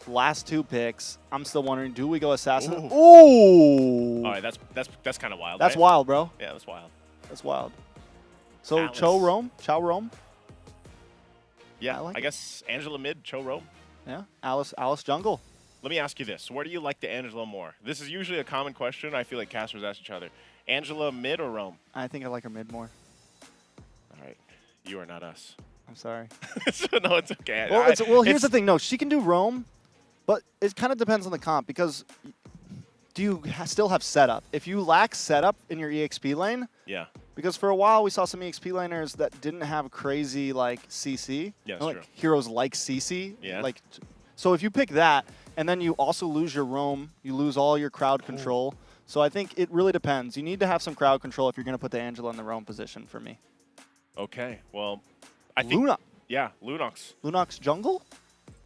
Last 2 picks. I'm still wondering, do we go Assassin? Ooh! All right, that's kind of wild. That's right? wild, bro. Yeah, that's wild. That's wild. So Alice. Chow Rome? Yeah, I guess Angela mid, Cho Rome. Yeah, Alice jungle. Let me ask you this. Where do you like the Angela more? This is usually a common question. I feel like casters ask each other. Angela mid or Rome? I think I like her mid more. All right. You are not us. I'm sorry. No, it's okay. Well, here's the thing. No, she can do Rome, but it kind of depends on the comp because do you still have setup? If you lack setup in your EXP lane, yeah. Because for a while we saw some EXP laners that didn't have crazy like CC. Yeah, that's like true. Heroes like CC. Yeah. Like, so if you pick that and then you also lose your Rome, you lose all your crowd control. So I think it really depends. You need to have some crowd control if you're going to put the Angela in the Rome position for me. Okay. Well, I think Luna. Yeah, Lunox. Lunox jungle?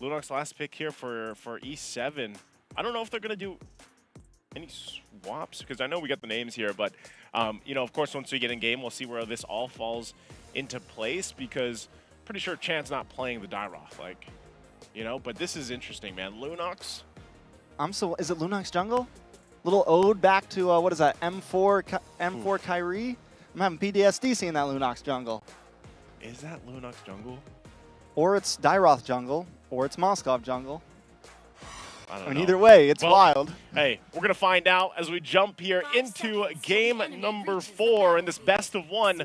Lunox last pick here for E7. I don't know if they're going to do any swaps because I know we got the names here, but you know, of course, once we get in game, we'll see where this all falls into place because pretty sure Chan's not playing the Dairoth, like, you know, but this is interesting, man. Lunox. Is it Lunox jungle? Little ode back to, what is that, M4 Kyrie? I'm having PTSD seeing that Lunox jungle. Is that Lunox jungle? Or it's Dairoth jungle, or it's Mozkov jungle. I don't know. Either way, it's wild. Hey, we're going to find out as we jump here into game number 4 in this best of 1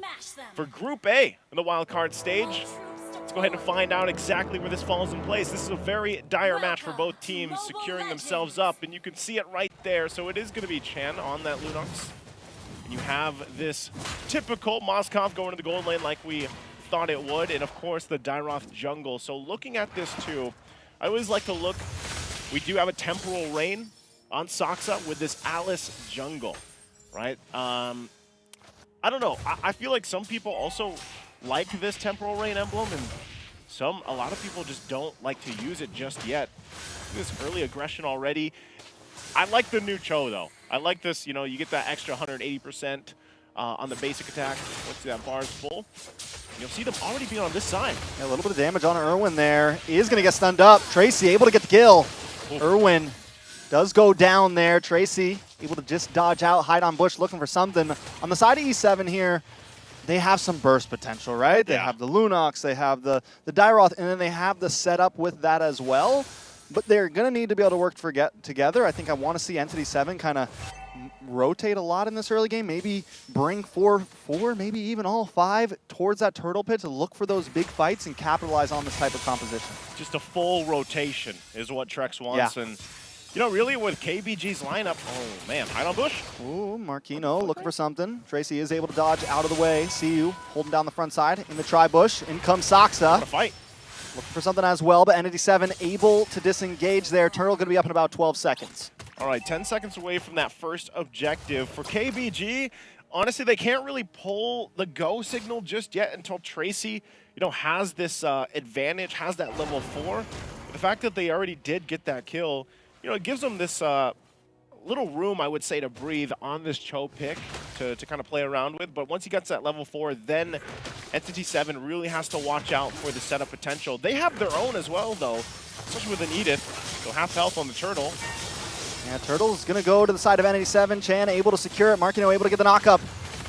for Group A in the wild card stage. Let's go ahead and find out exactly where this falls in place. This is a very dire match for both teams, securing themselves up, and you can see it right there. So it is going to be Chan on that Lunox. And you have this typical Mozkov going to the gold lane like we thought it would, and of course the Dairoth jungle. So looking at this too, I always like to look, we do have a temporal rain on Saksa with this Alice jungle, right? I don't know, I feel like some people also like this temporal rain emblem, and a lot of people just don't like to use it just yet. This early aggression already. I like the new Cho, though. I like this, you know, you get that extra 180% on the basic attack once that bar is full. You'll see them already being on this side. Yeah, a little bit of damage on Irwin there. He is going to get stunned up. Tracy able to get the kill. Irwin does go down there. Tracy able to just dodge out, hide on bush, looking for something. On the side of E7 here, they have some burst potential, right? They have the Lunox, they have the Dairoth, and then they have the setup with that as well. But they're going to need to be able to work together. I think I want to see Entity 7 kind of rotate a lot in this early game. Maybe bring four, maybe even all 5 towards that turtle pit to look for those big fights and capitalize on this type of composition. Just a full rotation is what Trex wants. Yeah. And, you know, really with KBG's lineup, oh, man, hide on bush. Ooh, Marquino looking for something. Tracy is able to dodge out of the way. CU holding down the front side in the tri-bush. In comes Saksa. What a fight. Looking for something as well, but Entity 7 able to disengage there. Turtle going to be up in about 12 seconds. All right, 10 seconds away from that first objective. For KBG, honestly, they can't really pull the go signal just yet until Tracy, you know, has this advantage, has that level 4. But the fact that they already did get that kill, you know, it gives them this little room, I would say, to breathe on this Cho pick to kind of play around with. But once he gets that level 4, then Entity 7 really has to watch out for the setup potential. They have their own as well, though, especially with an Edith. So half health on the Turtle. Yeah, Turtle's going to go to the side of Entity 7. Chan able to secure it. Marquino able to get the knock up.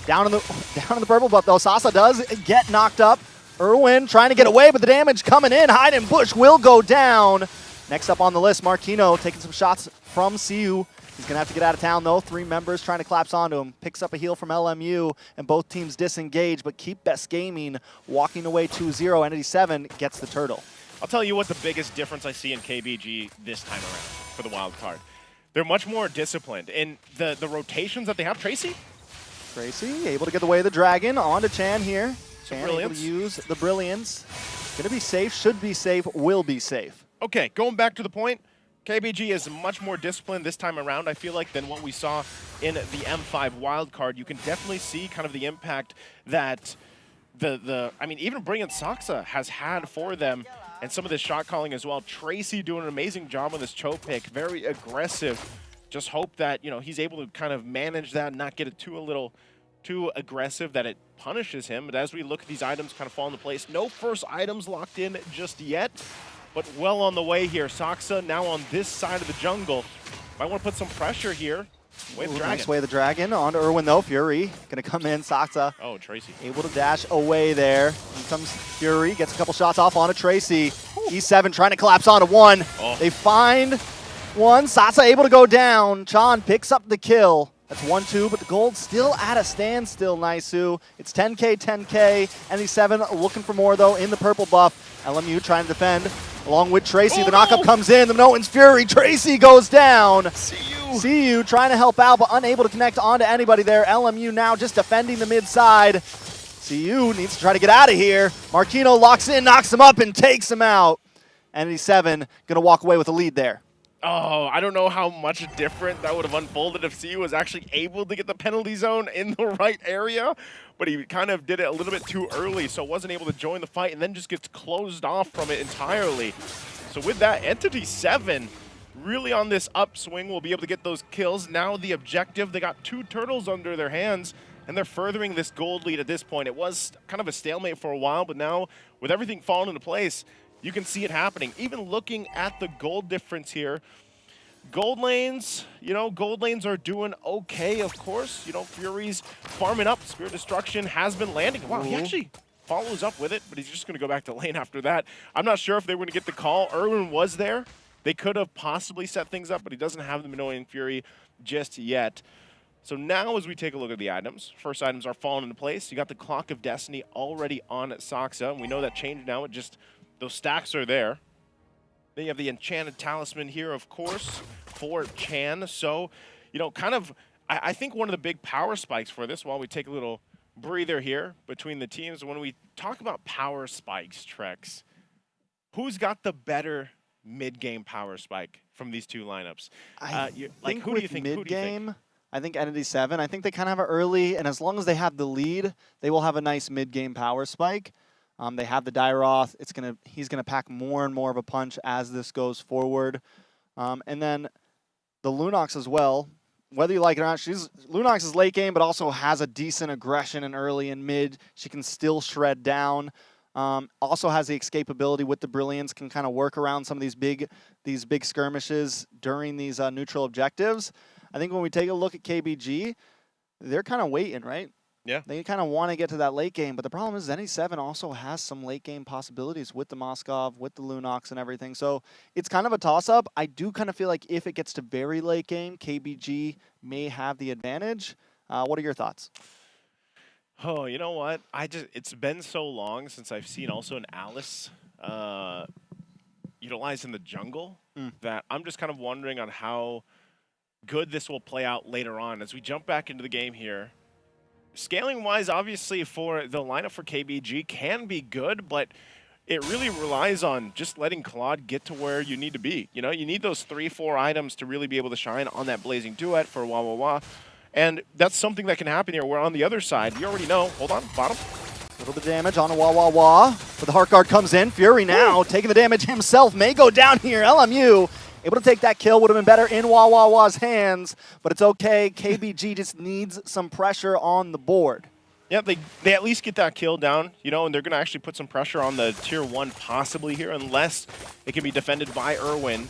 Down in the purple buff, though. Sasa does get knocked up. Irwin trying to get away, but the damage coming in. Hide and Bush will go down. Next up on the list, Marquino taking some shots from CU. He's going to have to get out of town, though. 3 members trying to collapse onto him. Picks up a heal from LMU, and both teams disengage, but keep Best Gaming walking away 2-0. Entity 7 gets the Turtle. I'll tell you what the biggest difference I see in KBG this time around for the wild card. They're much more disciplined. In the rotations that they have, Tracy able to get away the Dragon onto Chan here. Chan able to Brilliance. use the Brilliance. Going to be safe, should be safe, will be safe. Okay, going back to the point, KBG is much more disciplined this time around, I feel like, than what we saw in the M5 wildcard. You can definitely see kind of the impact that I mean, even bringing Saksa has had for them, and some of this shot calling as well. Tracy doing an amazing job on this Cho pick, very aggressive. Just hope that, you know, he's able to kind of manage that and not get it too aggressive that it punishes him. But as we look at these items kind of fall into place, no first items locked in just yet, but well on the way here. Saksa now on this side of the jungle. Might want to put some pressure here. Wave Dragon. Nice way the Dragon onto Irwin, though. Fury going to come in. Saksa. Oh, Tracy. Able to dash away there. Here comes Fury. Gets a couple shots off onto Tracy. E7 trying to collapse onto 1. Oh. They find 1. Saksa able to go down. Chan picks up the kill. That's 1-2, but the gold still at a standstill, Naisu. It's 10K, 10K. NE7 looking for more, though, in the purple buff. LMU trying to defend along with Tracy. The knockup comes in. The Nolan's Fury. Tracy goes down. CU trying to help out, but unable to connect onto anybody there. LMU now just defending the mid side. CU needs to try to get out of here. Marquino locks in, knocks him up, and takes him out. NE7 going to walk away with a lead there. Oh, I don't know how much different that would have unfolded if CU was actually able to get the penalty zone in the right area, but he kind of did it a little bit too early, so wasn't able to join the fight and then just gets closed off from it entirely. So with that, Entity 7 really on this upswing will be able to get those kills. Now the objective, they got 2 turtles under their hands, and they're furthering this gold lead at this point. It was kind of a stalemate for a while, but now with everything falling into place, you can see it happening. Even looking at the gold difference here, gold lanes, you know, gold lanes are doing okay, of course. You know, Fury's farming up. Spirit Destruction has been landing. Wow, he actually follows up with it, but he's just going to go back to lane after that. I'm not sure if they were going to get the call. Irwin was there. They could have possibly set things up, but he doesn't have the Minoan Fury just yet. So now as we take a look at the items, first items are falling into place. You got the Clock of Destiny already on Saksa, and we know that changed now. It just, those stacks are there. Then you have the Enchanted Talisman here, of course, for Chan. So, you know, kind of, I think one of the big power spikes for this, while we take a little breather here between the teams, when we talk about power spikes, Trex, who's got the better mid-game power spike from these two lineups? I think who do you think? Mid-game, I think Entity 7. I think they kind of have it early, and as long as they have the lead, they will have a nice mid-game power spike. They have the Dairoth. He's gonna pack more and more of a punch as this goes forward. And then the Lunox as well. Whether you like it or not, Lunox is late game, but also has a decent aggression in early and mid. She can still shred down. Also has the escapability with the Brilliance, can kind of work around some of these big skirmishes during these neutral objectives. I think when we take a look at KBG, they're kind of waiting, right? Yeah. They kind of want to get to that late game, but the problem is NE7 also has some late game possibilities with the Moskov, with the Lunox and everything. So it's kind of a toss-up. I do kind of feel like if it gets to very late game, KBG may have the advantage. What are your thoughts? Oh, you know what? It's been so long since I've seen also an Alice utilized in the jungle that I'm just kind of wondering on how good this will play out later on as we jump back into the game here. Scaling-wise, obviously, for the lineup for KBG can be good, but it really relies on just letting Claude get to where you need to be. You know, you need those 3-4 items to really be able to shine on that Blazing Duet for Wah Wah Wah. And that's something that can happen here. We're on the other side. You already know. Hold on, bottom. A little bit of damage on a Wah Wah Wah. But the Heart Guard comes in. Fury now taking the damage himself. May go down here. LMU able to take that kill. Would have been better in Wah Wah Wah's hands. But it's okay. KBG just needs some pressure on the board. Yeah, they at least get that kill down, you know, and they're going to actually put some pressure on the Tier 1 possibly here, unless it can be defended by Irwin.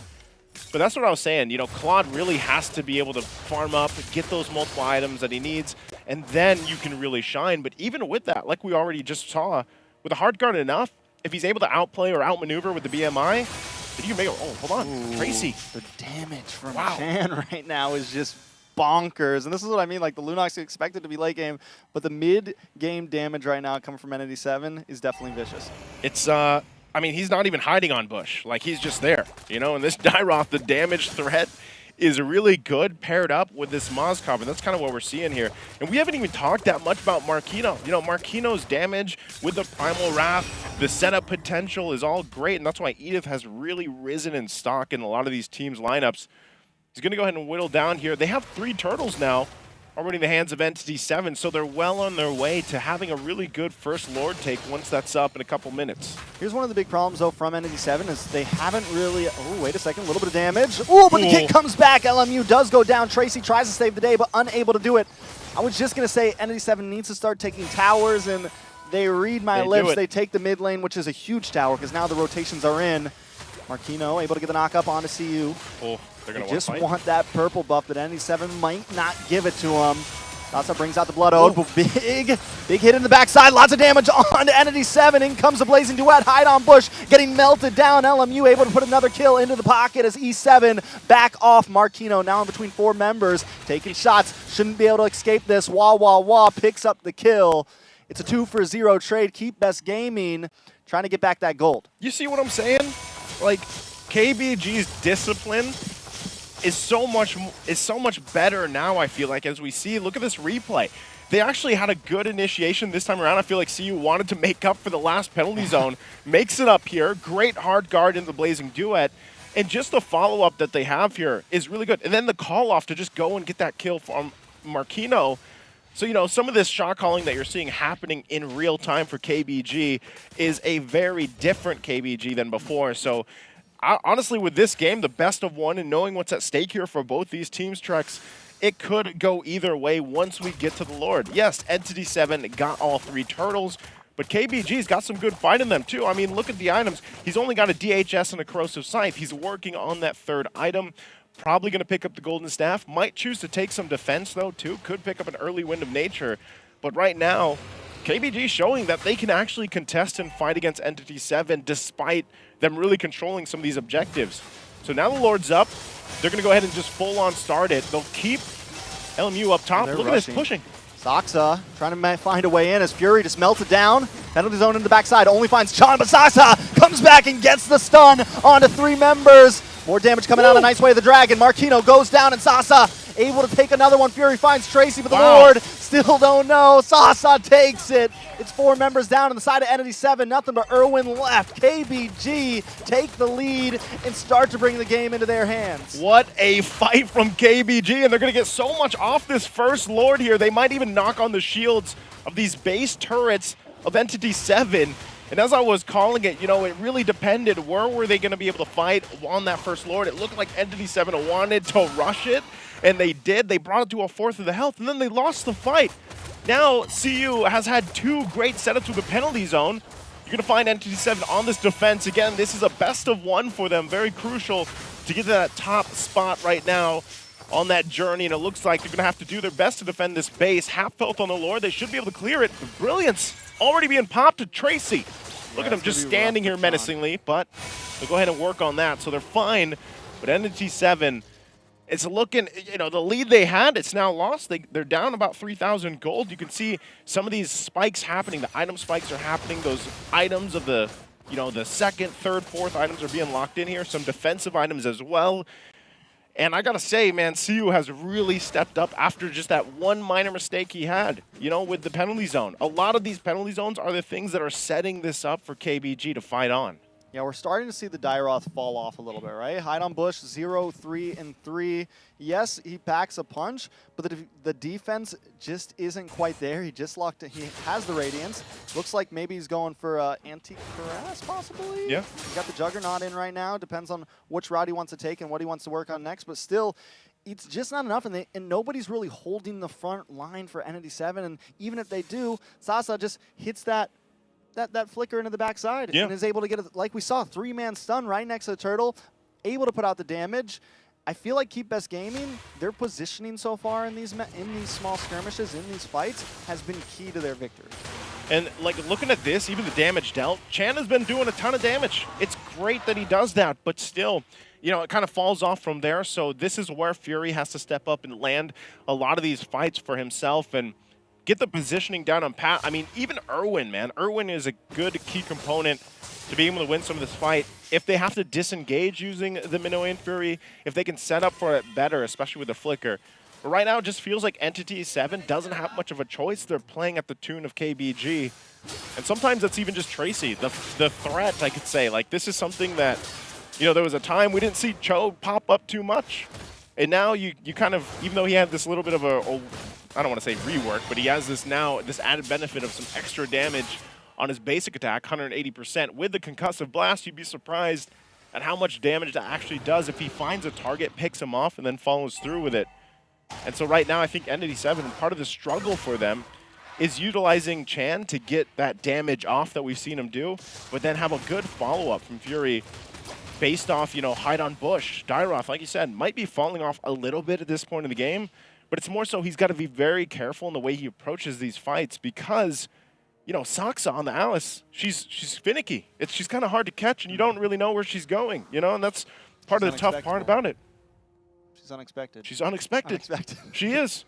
But that's what I was saying. You know, Claude really has to be able to farm up, get those multiple items that he needs, and then you can really shine. But even with that, like we already just saw, with a Heart Guard enough, if he's able to outplay or outmaneuver with the BMI, then you can make it. Oh, hold on. Ooh, Tracy. The damage from Chan right now is just bonkers. And this is what I mean. Like, the Lunox is expected to be late game, but the mid-game damage right now coming from ND7 is definitely vicious. It's, I mean, he's not even hiding on Bush. Like, he's just there, you know? And this Dyroth, the damage threat is really good paired up with this Moskov, and that's kind of what we're seeing here. And we haven't even talked that much about Marquino. You know, Marquino's damage with the Primal Wrath, the setup potential is all great, and that's why Edith has really risen in stock in a lot of these teams' lineups. He's going to go ahead and whittle down here. They have 3 turtles now already in the hands of Entity 7, so they're well on their way to having a really good first Lord take once that's up in a couple minutes. Here's one of the big problems, though, from Entity 7 is they haven't really... Oh, wait a second. A little bit of damage. Oh, but the kick comes back. LMU does go down. Tracy tries to save the day, but unable to do it. I was just going to say Entity 7 needs to start taking towers, and they read my lips. They take the mid lane, which is a huge tower, because now the rotations are in. Marquino able to get the knock up onto CU. Oh, they're going to just want that purple buff, but ND7 might not give it to him. Sasa brings out the Blood Ode. Big hit in the backside. Lots of damage on to ND7. In comes the Blazing Duet. Hide on Bush. Getting melted down. LMU able to put another kill into the pocket as E7 back off Marquino. Now in between 4 members. Taking shots. Shouldn't be able to escape this. Wah Wah Wah picks up the kill. It's a 2-for-0 trade. Keep Best Gaming trying to get back that gold. You see what I'm saying? Like, KBG's discipline is so much better now, I feel like, as we see. Look at this replay. They actually had a good initiation this time around. I feel like CU wanted to make up for the last penalty zone. Makes it up here. Great hard guard into the Blazing Duet. And just the follow-up that they have here is really good. And then the call-off to just go and get that kill from Marquino. So, you know, some of this shot calling that you're seeing happening in real time for KBG is a very different KBG than before. So, honestly, with this game, the best of one, and knowing what's at stake here for both these teams, Trex, it could go either way once we get to the Lord. Yes, Entity 7 got all 3 turtles, but KBG's got some good fight in them too. I mean, look at the items. He's only got a DHS and a Corrosive Scythe. He's working on that 3rd item. Probably going to pick up the Golden Staff. Might choose to take some defense, though, too. Could pick up an early Wind of Nature. But right now, KBG showing that they can actually contest and fight against Entity 7 despite them really controlling some of these objectives. So now the Lord's up. They're going to go ahead and just full-on start it. They'll keep LMU up top. Look at this pushing. Saxa trying to find a way in as Fury just melted down. Penalty zone in the backside. Only finds Chan, but Saxa comes back and gets the stun onto 3 members. More damage coming out. A nice way of the Dragon. Marquino goes down and Sasa able to take another one. Fury finds Tracy, but the Lord still don't know. Sasa takes it. It's 4 members down on the side of Entity 7. Nothing but Irwin left. KBG take the lead and start to bring the game into their hands. What a fight from KBG, and they're going to get so much off this first Lord here. They might even knock on the shields of these base turrets of Entity 7. And as I was calling it, you know, it really depended. Where were they going to be able to fight on that first Lord? It looked like Entity 7 wanted to rush it, and they did. They brought it to a fourth of the health, and then they lost the fight. Now, CU has had 2 great setups with the penalty zone. You're going to find Entity 7 on this defense. Again, this is a best of 1 for them. Very crucial to get to that top spot right now on that journey, and it looks like they're going to have to do their best to defend this base. Half health on the Lord. They should be able to clear it. The Brilliance already being popped to Tracy. Look at him just standing here menacingly, but they'll go ahead and work on that. So they're fine, but Entity 7, it's looking, you know, the lead they had, it's now lost. They're down about 3,000 gold. You can see some of these spikes happening. The item spikes are happening. Those items of the, you know, the second, third, fourth items are being locked in here. Some defensive items as well. And I got to say, man, CU has really stepped up after just that one minor mistake he had, you know, with the penalty zone. A lot of these penalty zones are the things that are setting this up for KBG to fight on. Yeah, we're starting to see the Dairoth fall off a little bit, right? Hide on Bush, 0, 3, and 3. Yes, he packs a punch, but the defense just isn't quite there. He just locked it. He has the Radiance. Looks like maybe he's going for anti-Cuirass, possibly? Yeah. He's got the Juggernaut in right now. Depends on which route he wants to take and what he wants to work on next, but still, it's just not enough, and nobody's really holding the front line for Entity 7, and even if they do, Sasa just hits that flicker into the backside and is able to get it, like we saw, 3-man stun right next to the turtle, able to put out the damage. I feel like Keep Best Gaming, their positioning so far in these small skirmishes, in these fights, has been key to their victory. And like looking at this, even the damage dealt, Chan has been doing a ton of damage. It's great that he does that, but still, you know, it kind of falls off from there. So this is where Fury has to step up and land a lot of these fights for himself and get the positioning down on Pat. I mean, even Irwin, man. Irwin is a good key component to be able to win some of this fight. If they have to disengage using the Minoan Fury, if they can set up for it better, especially with the flicker. But right now, it just feels like Entity 7 doesn't have much of a choice. They're playing at the tune of KBG. And sometimes it's even just Tracy, the threat, I could say. Like, this is something that, you know, there was a time we didn't see Cho pop up too much. And now you kind of, even though he had this little bit of a I don't want to say rework, but he has this added benefit of some extra damage on his basic attack, 180%. With the concussive blast, you'd be surprised at how much damage that actually does if he finds a target, picks him off, and then follows through with it. And so right now, I think Entity 7, part of the struggle for them is utilizing Chan to get that damage off that we've seen him do, but then have a good follow-up from Fury based off, you know, Hide on Bush. Dairoth, like you said, might be falling off a little bit at this point in the game, but it's more so he's got to be very careful in the way he approaches these fights because, you know, Saksa on the Alice, she's finicky. She's kind of hard to catch, and you don't really know where she's going, you know, and that's part of the tough part about it. She's unexpected. She's unexpected. She is.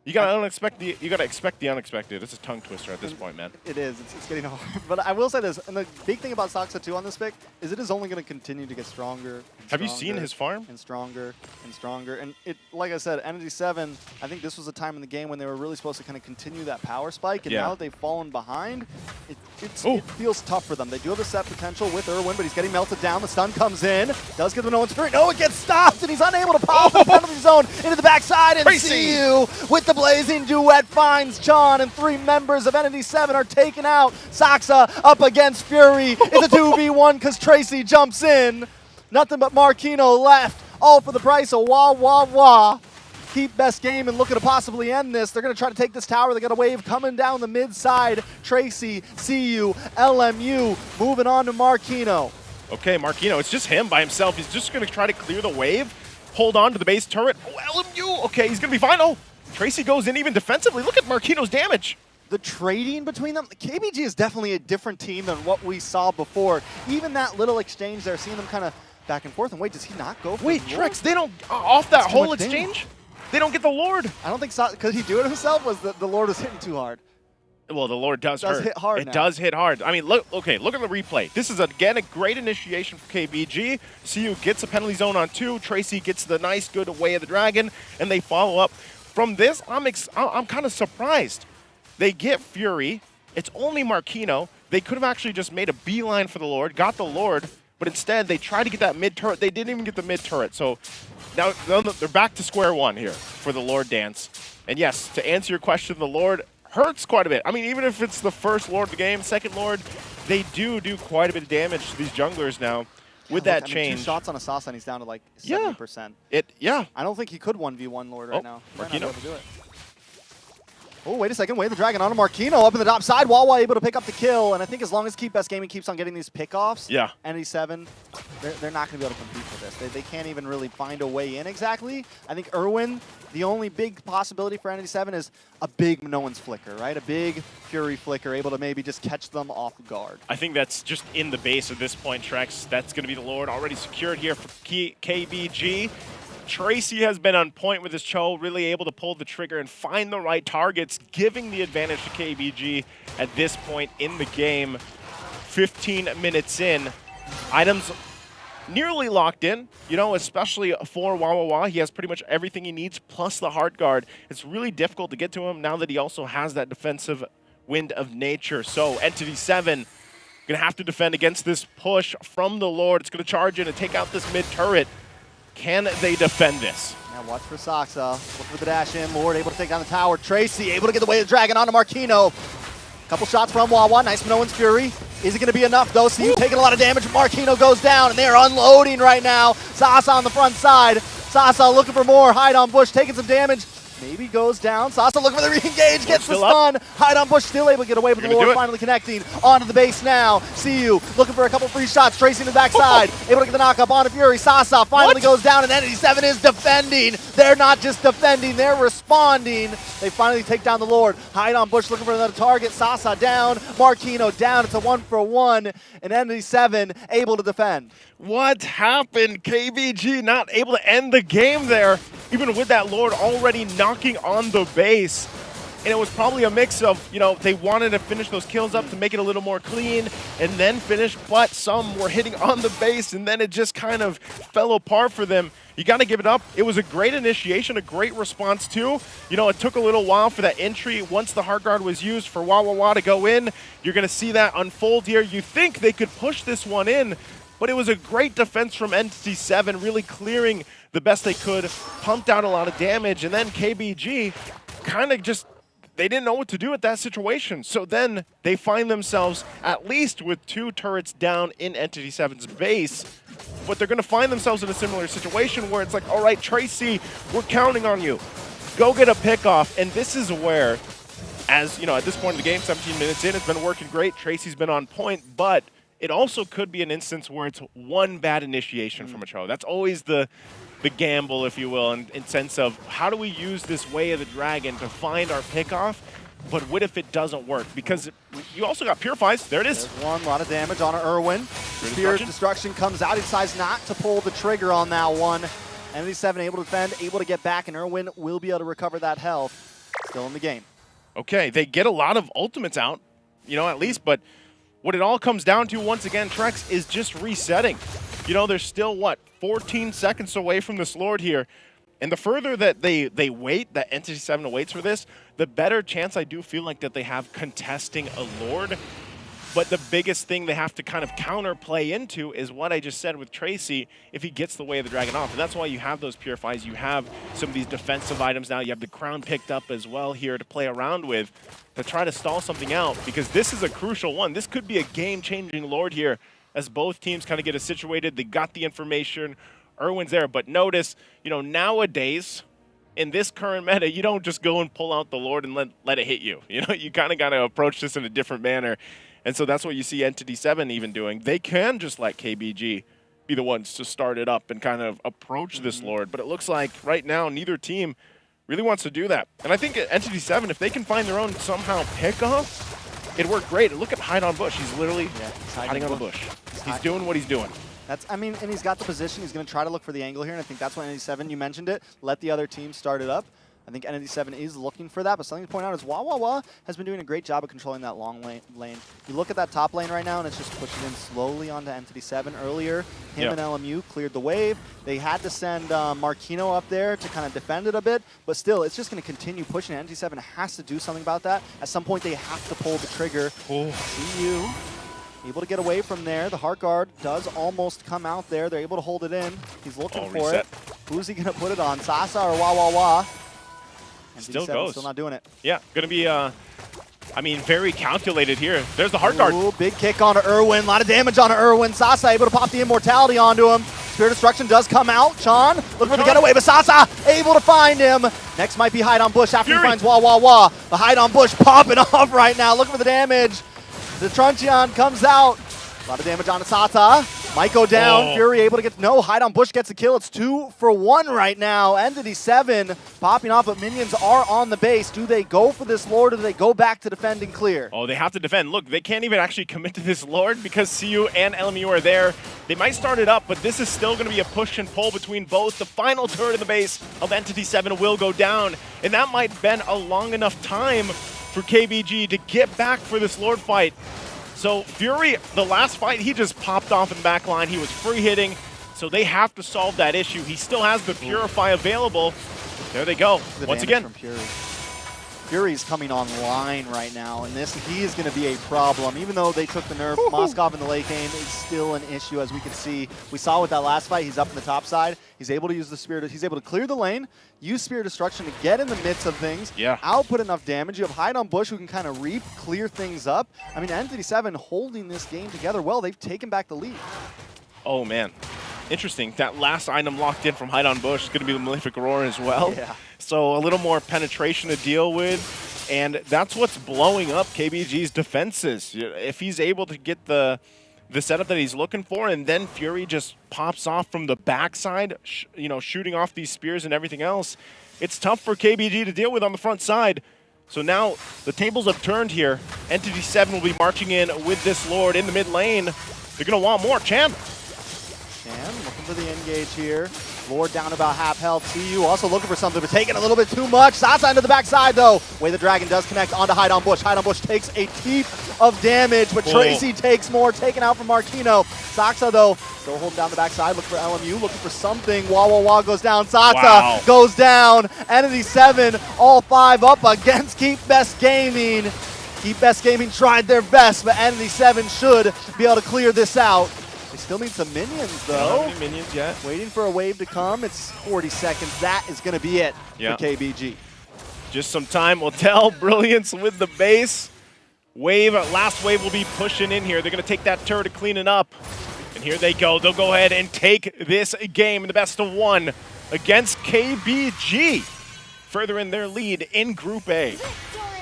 You gotta expect the unexpected. It's a tongue twister at this point, man. It is. It's getting hard. But I will say this, and the big thing about Saksa 2 on this pick is it is only going to continue to get stronger. Have you seen his farm? And stronger and stronger. And it, like I said, Entity 7, I think this was a time in the game when they were really supposed to kind of continue that power spike. And now that they've fallen behind, it feels tough for them. They do have a set potential with Irwin, but he's getting melted down. The stun comes in. Does get the Minoan Spirit. No, it gets stopped, and he's unable to pop the penalty zone into the backside. And CU with the blazing duet finds John, and 3 members of Entity 7 are taken out. Saksa up against Fury. It's a 2v1 because Tracy jumps in. Nothing but Marquino left. All for the price of wah, wah, wah. Keep Best Game and looking to possibly end this. They're going to try to take this tower. They got a wave coming down the mid side. Tracy, CU, LMU, moving on to Marquino. Okay, Marquino, it's just him by himself. He's just going to try to clear the wave, hold on to the base turret. Oh, LMU, okay, he's going to be fine. Oh, Tracy goes in even defensively. Look at Marquino's damage. The trading between them, KBG is definitely a different team than what we saw before. Even that little exchange there, seeing them kind of back and forth. And wait, does he not go for Wait, the Trex, they don't, off that whole exchange, they don't get the Lord. I don't think, could he do it himself? Was the Lord was hitting too hard? Well, the Lord does hurt. Hit hard it now. does hit hard. I mean, look at the replay. This is, again, a great initiation for KBG. CU gets a penalty zone on 2. Tracy gets the nice, good Way of the Dragon, and they follow up. From this, I'm kind of surprised. They get Fury. It's only Marquino. They could have actually just made a beeline for the Lord, got the Lord, but instead they tried to get that mid turret. They didn't even get the mid turret. So now they're back to square one here for the Lord dance. And yes, to answer your question, the Lord hurts quite a bit. I mean, even if it's the first Lord of the game, second Lord, they do quite a bit of damage to these junglers now. With Yeah, that look, I mean, change. 2 shots on Asasa and he's down to like Yeah. 70%. Yeah. I don't think he could 1v1 Lord right now. He might not be Marquino. able to do it. Oh, wait a second. Wave the Dragon onto Marquino up in the top side. Wawa able to pick up the kill. And I think as long as Keep Best Gaming keeps on getting these pickoffs, yeah. ND7, they're not going to be able to compete for this. They can't even really find a way in exactly. I think Irwin, the only big possibility for ND7 is a big No One's Flicker, right? A big Fury Flicker able to maybe just catch them off guard. I think that's just in the base at this point, Trex. That's going to be the Lord already secured here for KBG. Tracy has been on point with his Cho, really able to pull the trigger and find the right targets, giving the advantage to KBG at this point in the game. 15 minutes in. Items nearly locked in, you know, especially for Wawawa. He has pretty much everything he needs, plus the Heart Guard. It's really difficult to get to him now that he also has that defensive wind of nature. So Entity 7 going to have to defend against this push from the Lord. It's going to charge in and take out this mid turret. Can they defend this? Now watch for Saksa. Look for the dash in. Lord able to take down the tower. Tracy able to get the way of the Dragon onto Marquino. Couple shots from Wawa. Nice No One's Fury. Is it going to be enough, though? See you taking a lot of damage. Marquino goes down, and they're unloading right now. Sasa on the front side. Sasa looking for more. Hide on Bush, taking some damage. Maybe goes down. Sasa looking for the re-engage, gets the stun. Hide on Bush, still able to get away with the Lord, finally connecting onto the base now. See you looking for a couple free shots, tracing the backside. Able to get the knock-up onto Fury. Sasa finally goes down, and Entity 7 is defending. They're not just defending, they're responding. They finally take down the Lord. Hide on Bush looking for another target. Sasa down, Marquino down. It's a 1-for-1, and Entity 7 able to defend. What happened? KBG not able to end the game there, even with that Lord already knocking on the base. And it was probably a mix of, you know, they wanted to finish those kills up to make it a little more clean and then finish, but some were hitting on the base and then it just kind of fell apart for them. You got to give it up. It was a great initiation, a great response too. You know, it took a little while for that entry. Once the Heart Guard was used for Wawawa to go in, you're going to see that unfold here. You think they could push this one in, but it was a great defense from Entity 7, really clearing the best they could, pumped out a lot of damage, and then KBG kind of just, they didn't know what to do at that situation. So then they find themselves at least with 2 turrets down in Entity 7's base, but they're going to find themselves in a similar situation where it's like, all right, Tracy, we're counting on you. Go get a pickoff, and this is where, as you know, at this point in the game, 17 minutes in, it's been working great. Tracy's been on point, but it also could be an instance where it's one bad initiation from a Cho. That's always the gamble, if you will, in sense of how do we use this Way of the Dragon to find our pickoff, but what if it doesn't work? Because you also got Purifies. There it is. There's one, a lot of damage on Irwin. Spear Destruction comes out. He decides not to pull the trigger on that one. Entity 7 able to defend, able to get back, and Irwin will be able to recover that health. Still in the game. Okay, they get a lot of ultimates out, you know, at least, but what it all comes down to, once again, Trex, is just resetting. You know, they're still, what, 14 seconds away from this Lord here. And the further that they wait, that Entity 7 waits for this, the better chance I do feel like that they have contesting a Lord. But the biggest thing they have to kind of counterplay into is what I just said with Tracy, if he gets the Way of the Dragon off. And that's why you have those Purifies. You have some of these defensive items now. You have the Crown picked up as well here to play around with to try to stall something out, because this is a crucial one. This could be a game-changing Lord here as both teams kind of get it situated. They got the information. Irwin's there. But notice, you know, nowadays, in this current meta, you don't just go and pull out the Lord and let it hit you. You know, you kind of got to approach this in a different manner. And so that's what you see Entity 7 even doing. They can just let KBG be the ones to start it up and kind of approach this Lord. But it looks like right now neither team really wants to do that. And I think Entity 7, if they can find their own somehow pickoff, it worked great. And look at Hide on Bush. He's literally hiding on the bush. He's doing what he's doing. That's, I mean, and he's got the position. He's going to try to look for the angle here, and I think that's why Entity 7, you mentioned it, let the other team start it up. I think Entity 7 is looking for that, but something to point out is Wawawa has been doing a great job of controlling that long lane. You look at that top lane right now, and it's just pushing in slowly onto Entity 7. Earlier, him and LMU cleared the wave. They had to send Marquino up there to kind of defend it a bit, but still, it's just going to continue pushing. Entity 7 has to do something about that. At some point, they have to pull the trigger. CU able to get away from there. The Heart Guard does almost come out there. They're able to hold it in. He's looking for it. Who's he going to put it on? Sasa or Wawawa? Still goes. Still not doing it. Yeah, going to be I mean, very calculated here. There's the hard guard. Ooh, big kick onto Irwin. A lot of damage onto Irwin. Sasa able to pop the immortality onto him. Spirit Destruction does come out. Sean looking for the getaway, but Sasa able to find him. Next might be Hide on Bush after he finds Wah Wah Wah. The Hide on Bush popping off right now. Looking for the damage. The Truncheon comes out. A lot of damage onto Sasa. Might go down. Fury able to get no. Hide on Bush gets a kill. It's 2 for 1 right now. Entity 7 popping off, but minions are on the base. Do they go for this Lord or do they go back to defend and clear? Oh, they have to defend. Look, they can't even actually commit to this Lord because CU and LMU are there. They might start it up, but this is still going to be a push and pull between both. The final turret in the base of Entity 7 will go down, and that might have been a long enough time for KBG to get back for this Lord fight. So Fury, the last fight, he just popped off in the back line. He was free hitting, so they have to solve that issue. He still has the Purify available. There they go. Once again. Fury's coming online right now, and he is going to be a problem. Even though they took the nerf, Moskov in the late game is still an issue, as we can see. We saw with that last fight, he's up in the top side. He's able to use the Spirit. He's able to clear the lane, use Spirit Destruction to get in the midst of things, output enough damage. You have Hide on Bush who can kind of reap, clear things up. I mean, Entity 7 holding this game together well. They've taken back the lead. Oh, man. Interesting. That last item locked in from Hide on Bush is going to be the Malefic Roar as well. Yeah. So a little more penetration to deal with. And that's what's blowing up KBG's defenses. If he's able to get the setup that he's looking for, and then Fury just pops off from the backside, shooting off these spears and everything else, it's tough for KBG to deal with on the front side. So now the tables have turned here. Entity 7 will be marching in with this Lord in the mid lane. They're going to want more. Champ. And looking for the engage here. Lord down about half health. CU also looking for something, but taking a little bit too much. Sasa into the backside, though. Way the Dragon does connect onto Hide on Bush. Hide on Bush takes a heap of damage, but Tracy takes more, taken out from Marquino. Saxa, though, still holding down the backside. Looking for LMU, looking for something. Wah Wah Wah goes down. Saxa goes down. Entity 7, all 5 up against Keep Best Gaming. Keep Best Gaming tried their best, but Entity 7 should be able to clear this out. They still need some minions, though. Don't have any minions yet. Waiting for a wave to come. It's 40 seconds. That is going to be it for KBG. Just some time will tell. Brilliance with the base. Last wave will be pushing in here. They're going to take that turret to clean it up. And here they go. They'll go ahead and take this game in the best of 1 against KBG. Further in their lead in Group A.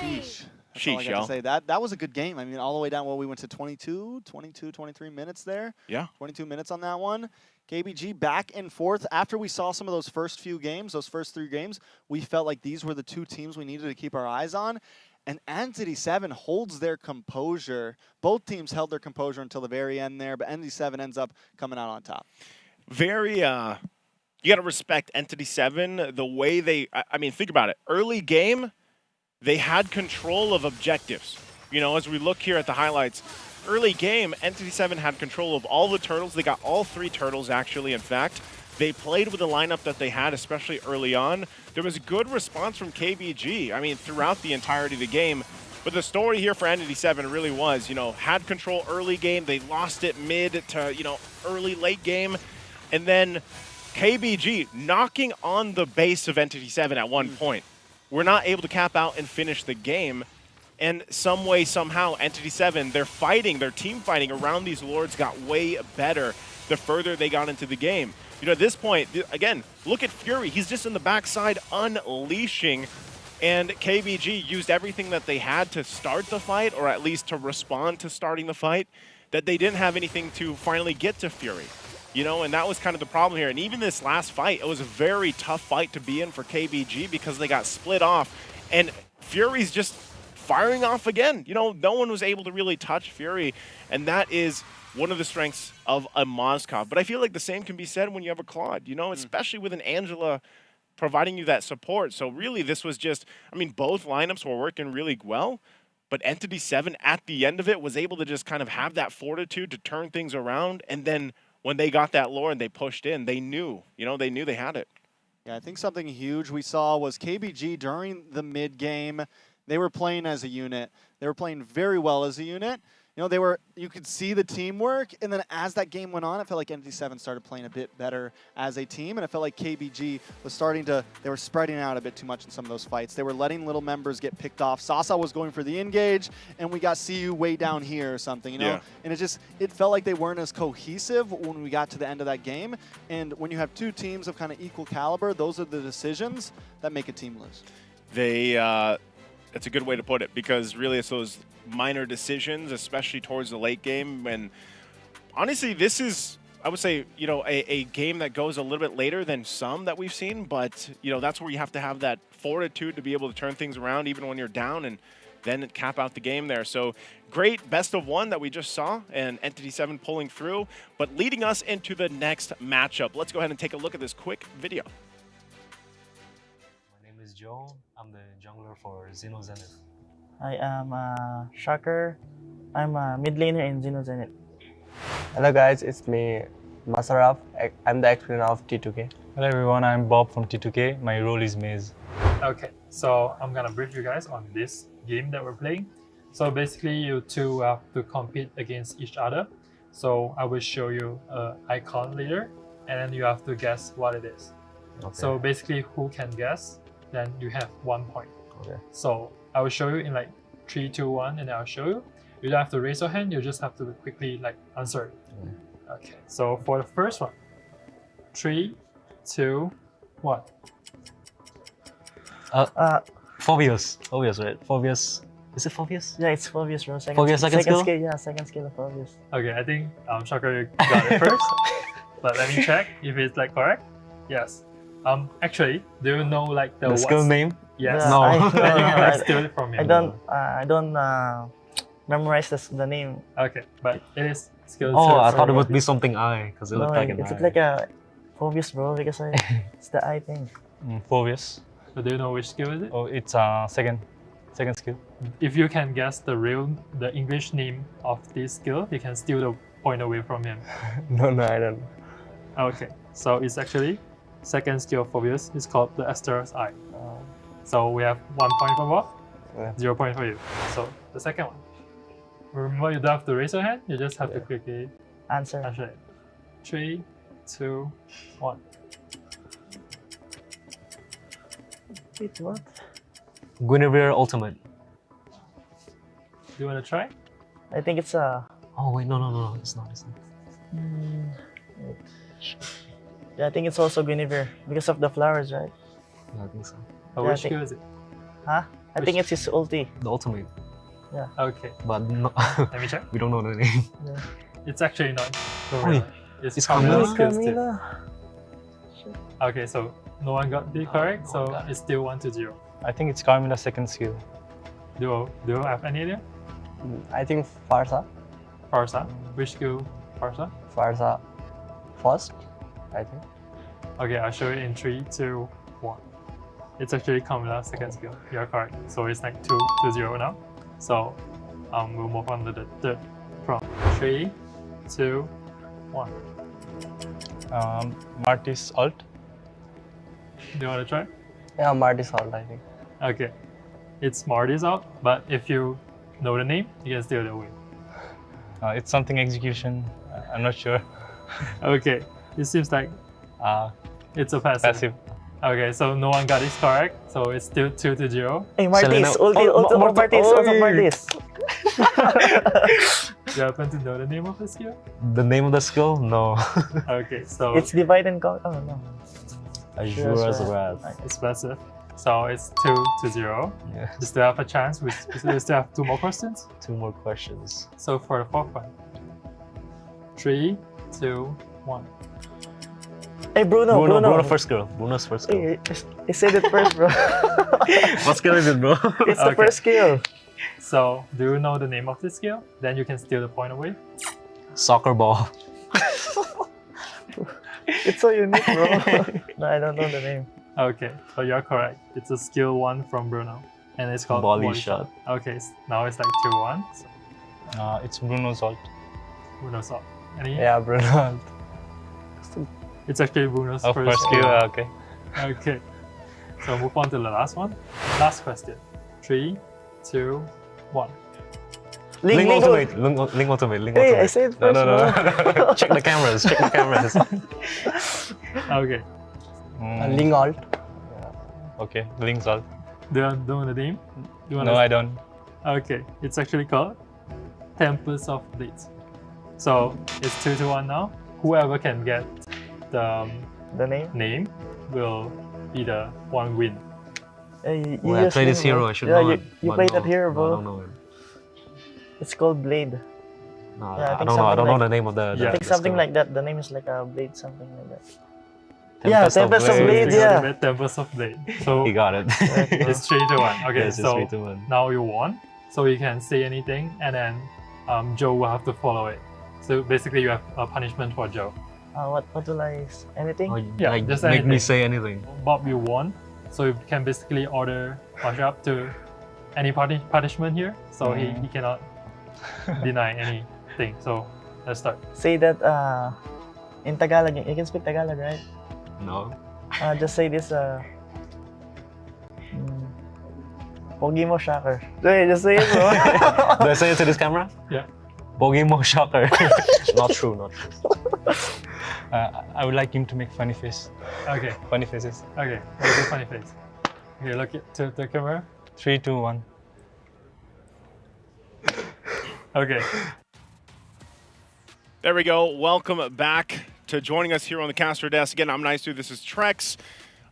Sheesh. That's all I got to say. That was a good game. I mean, all the way down, we went to 23 minutes there. Yeah. 22 minutes on that one. KBG back and forth. After we saw some of those first few games, those first 3 games, we felt like these were the 2 teams we needed to keep our eyes on. And Entity 7 holds their composure. Both teams held their composure until the very end there, but Entity 7 ends up coming out on top. Very, you got to respect Entity 7, the way they, I mean, think about it. Early game, they had control of objectives. As we look here at the highlights, early game, Entity 7 had control of all the turtles. They got all 3 turtles, actually, in fact. They played with the lineup that they had, especially early on. There was a good response from KBG, I mean, throughout the entirety of the game. But the story here for Entity 7 really was, had control early game. They lost it mid to, early, late game. And then KBG knocking on the base of Entity 7 at one point. We're not able to cap out and finish the game. And some way, somehow, Entity 7, their team fighting around these Lords got way better the further they got into the game. At this point, again, look at Fury. He's just in the backside unleashing. And KBG used everything that they had to start the fight, or at least to respond to starting the fight, that they didn't have anything to finally get to Fury. And that was kind of the problem here. And even this last fight, it was a very tough fight to be in for KBG because they got split off. And Fury's just firing off again. No one was able to really touch Fury. And that is one of the strengths of a Moskov. But I feel like the same can be said when you have a Claude, especially with an Angela providing you that support. So really this was just, I mean, both lineups were working really well. But Entity 7 at the end of it was able to just kind of have that fortitude to turn things around. And then when they got that lore and they pushed in, they knew they had it. Yeah, I think something huge we saw was KBG during the mid game. They were playing as a unit. They were playing very well as a unit. you know, you could see the teamwork, and then as that game went on, it felt like NT7 started playing a bit better as a team, and it felt like KBG was they were spreading out a bit too much in some of those fights. They were letting little members get picked off. Sasa was going for the engage, and we got CU way down here or something, you know? And it felt like they weren't as cohesive when we got to the end of that game, and when you have two teams of kind of equal caliber, those are the decisions that make a team lose. It's a good way to put it, because really it's those minor decisions, especially towards the late game. And honestly, this is, I would say, you know, a game that goes a little bit later than some that we've seen, but, you know, that's where you have to have that fortitude to be able to turn things around even when you're down and then cap out the game there. So great best of one that we just saw, and Entity 7 pulling through, but leading us into the next matchup. Let's go ahead and take a look at this quick video. My name is Joe. I'm the jungler for Xeno Zenith. I am Shocker. I'm a mid laner in Xeno Zenith. Hello guys, it's me, Masaraf. I'm the explainer of T2K. Hello everyone, I'm Bob from T2K. My role is Maze. Okay, so I'm gonna brief you guys on this game that we're playing. So basically you two have to compete against each other. So I will show you an icon later, and then you have to guess what it is. Okay. So basically who can guess, then you have 1 point. Okay. So I will show you in like 3, 2, 1, and then I'll show you. You don't have to raise your hand, you just have to quickly like answer. Okay, so for the first one, 3, 2, 1. Phobius, right? Phobius. Is it Phobius? Yeah, it's Phobius, bro. Phobius second skill? Yeah, second skill of Phobius. Okay, I think Shocker got it first. But let me check if it's like correct. Yes. Actually, do you know like the skill name? Yes. No. I think you like steal it from him. I don't memorize the name. Okay, but it is skill. Oh, I thought it would be something I, because it looked like an I. It looked like a Phobius, bro, because it's the I thing. Phobius. So do you know which skill is it? Oh, it's second skill. If you can guess the English name of this skill, you can steal the point away from him. No, I don't. Okay, so it's actually second skill of Phobius. It's called the Asterisk Eye. So we have 1 point for both, 0 point for you. So the second one. Remember, you don't have to raise your hand. You just have to quickly answer it. 3, 2, 1. Wait, what? Guinevere Ultimate. Do you want to try? I think it's a... Oh wait, no, it's not. Yeah, I think it's also Guinevere because of the flowers, right? Yeah, I think so. Oh, which skill is it? Huh? I think it's his ulti. The ultimate. Yeah. Okay. But no, let me check. We don't know the name. Yeah. It's actually not. It's Carmilla's skills too. Camilla. Okay, so no one got the correct, so it's still 1 to 0. I think it's Carmilla's second skill. Do you have any idea? I think Farsa. Farsa? Which skill? Farsa? Farsa first, I think. Okay, I'll show you in 3, 2, 1. It's actually Camilla's second skill. You're correct. So it's like 2 to 0 now. So we'll move on to the third from 3, 2, 1. Marty's ult. Do you want to try? Yeah, Marty's ult, I think. Okay. It's Marty's ult, but if you know the name, you can steal the win. It's something execution. I'm not sure. Okay. It seems like it's a passive. Passive. Okay, so no one got this correct, so it's still 2 to 0. Hey, Marty's, Marty's. Do you happen to know the name of the skill? The name of the skill? No. Okay, so... It's divide and conquer. Oh, no. Azura's Wrath. It's passive. So it's 2 to 0. Yeah. You still have a chance. We still have 2 more questions. 2 more questions. So for the fourth one. 3, 2, 1. Hey, Bruno first skill. Bruno's first skill. Hey, he said it first, bro. What skill is it, bro? It's the first skill. So, do you know the name of this skill? Then you can steal the point away. Soccer ball. It's so unique, bro. No, I don't know the name. Okay, so you're correct. It's a skill 1 from Bruno. And it's called Volley Shot. Okay, now it's like 2-1. It's Bruno's ult. Bruno's ult. Any? Yeah, Bruno. It's actually Bruno's first skill. Okay. Okay. So move on to the last one. Last question. 3, 2, 1. Link ultimate. Link ultimate. Link Hey, ultimate. I said first. No. Check the cameras. Check the cameras. Okay. Link alt. Okay. Link's alt. Do you want the name? No, I don't. Okay. It's actually called Tempest of Blades. So it's 2-1 now. Whoever can get the name will be the one win. Hey, I played this hero. I should know it. You played that hero, bro. No, I don't know it. It's called Blade. No, Yeah, I don't know. I don't know the name of the. I think something like that. The name is like a Blade, something like that. Tempest of Tempest of Blade. Blade. Yeah. Tempest of Blade. So He got it. it's 3-1. Okay, Yes, it's so 3-1. now you won. So you can say anything, and then Joe will have to follow it. So basically, you have a punishment for Joe. What will I? Anything? Yeah, Like, just make anything. me say anything. Bob, you won. So you can basically order Mashup to any punishment here. So he cannot deny anything. So let's start. Say that in Tagalog. You can speak Tagalog, right? No. Just say this. Pogi mo shocker. Just say it, bro. Do I say it to this camera? Yeah. Bogey mo shocker. Not true. Not true. I would like him to make funny face. Okay. Funny faces. Okay, let's do funny face. Okay, look to the camera. 3, 2, 1. Okay. There we go. Welcome back to joining us here on the caster desk. Again, I'm Nice Dude. This is Trex.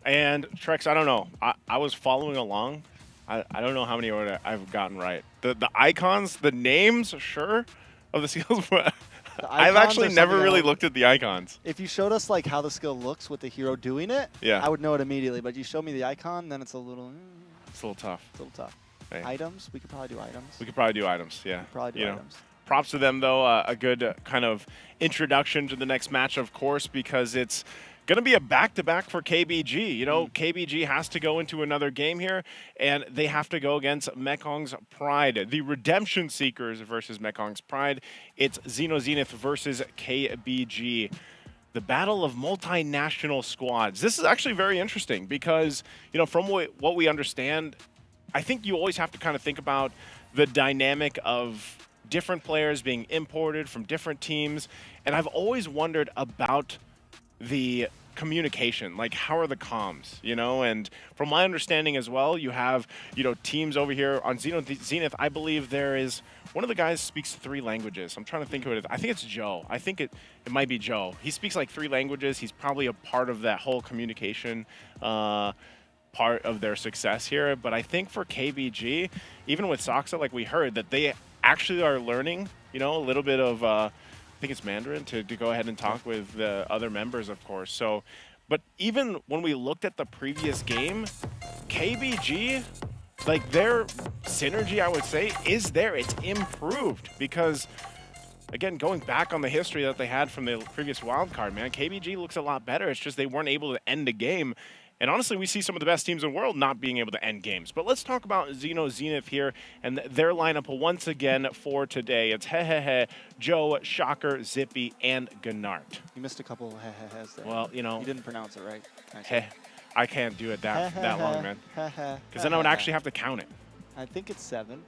And Trex, I don't know. I was following along. I don't know how many I've gotten right. The icons, the names, sure, of the skills, but I've actually never really looked at the icons. If you showed us like how the skill looks with the hero doing it, yeah, I would know it immediately. But you show me the icon, then it's a little. It's a little tough. It's a little tough. Hey. Items, we could probably do items. We could probably do items, yeah. Probably do items. Props to them, though. A good kind of introduction to the next match, of course, because it's going to be a back-to-back for KBG. You know, KBG has to go into another game here, and they have to go against Mekong's Pride. The Redemption Seekers versus Mekong's Pride. It's Xeno Zenith versus KBG. The battle of multinational squads. This is actually very interesting because, you know, from what we understand, I think you always have to kind of think about the dynamic of different players being imported from different teams. And I've always wondered about the communication, like how are the comms, you know? And from my understanding as well, you have, you know, teams over here on Zenith. I believe there is one of the guys speaks 3 languages. I'm trying to think who it is. I think it's Joe. I think it might be Joe. He speaks like 3 languages. He's probably a part of that whole communication part of their success here. But I think for KBG, even with Soxa, like we heard, that they actually are learning, you know, a little bit of I think it's Mandarin to go ahead and talk with the other members, of course. So, but even when we looked at the previous game, KBG, like their synergy, I would say, is there. It's improved because, again, going back on the history that they had from the previous wildcard, man, KBG looks a lot better. It's just they weren't able to end a game. And honestly, we see some of the best teams in the world not being able to end games. But let's talk about Xeno Zenith here and their lineup once again for today. It's Hehehe, Joe, Shocker, Zippy, and Gnart. You missed a couple of Hehehes there. Well, you know. You didn't pronounce it right. I can't do it that long, man. Because then I would actually have to count it. I think it's 7.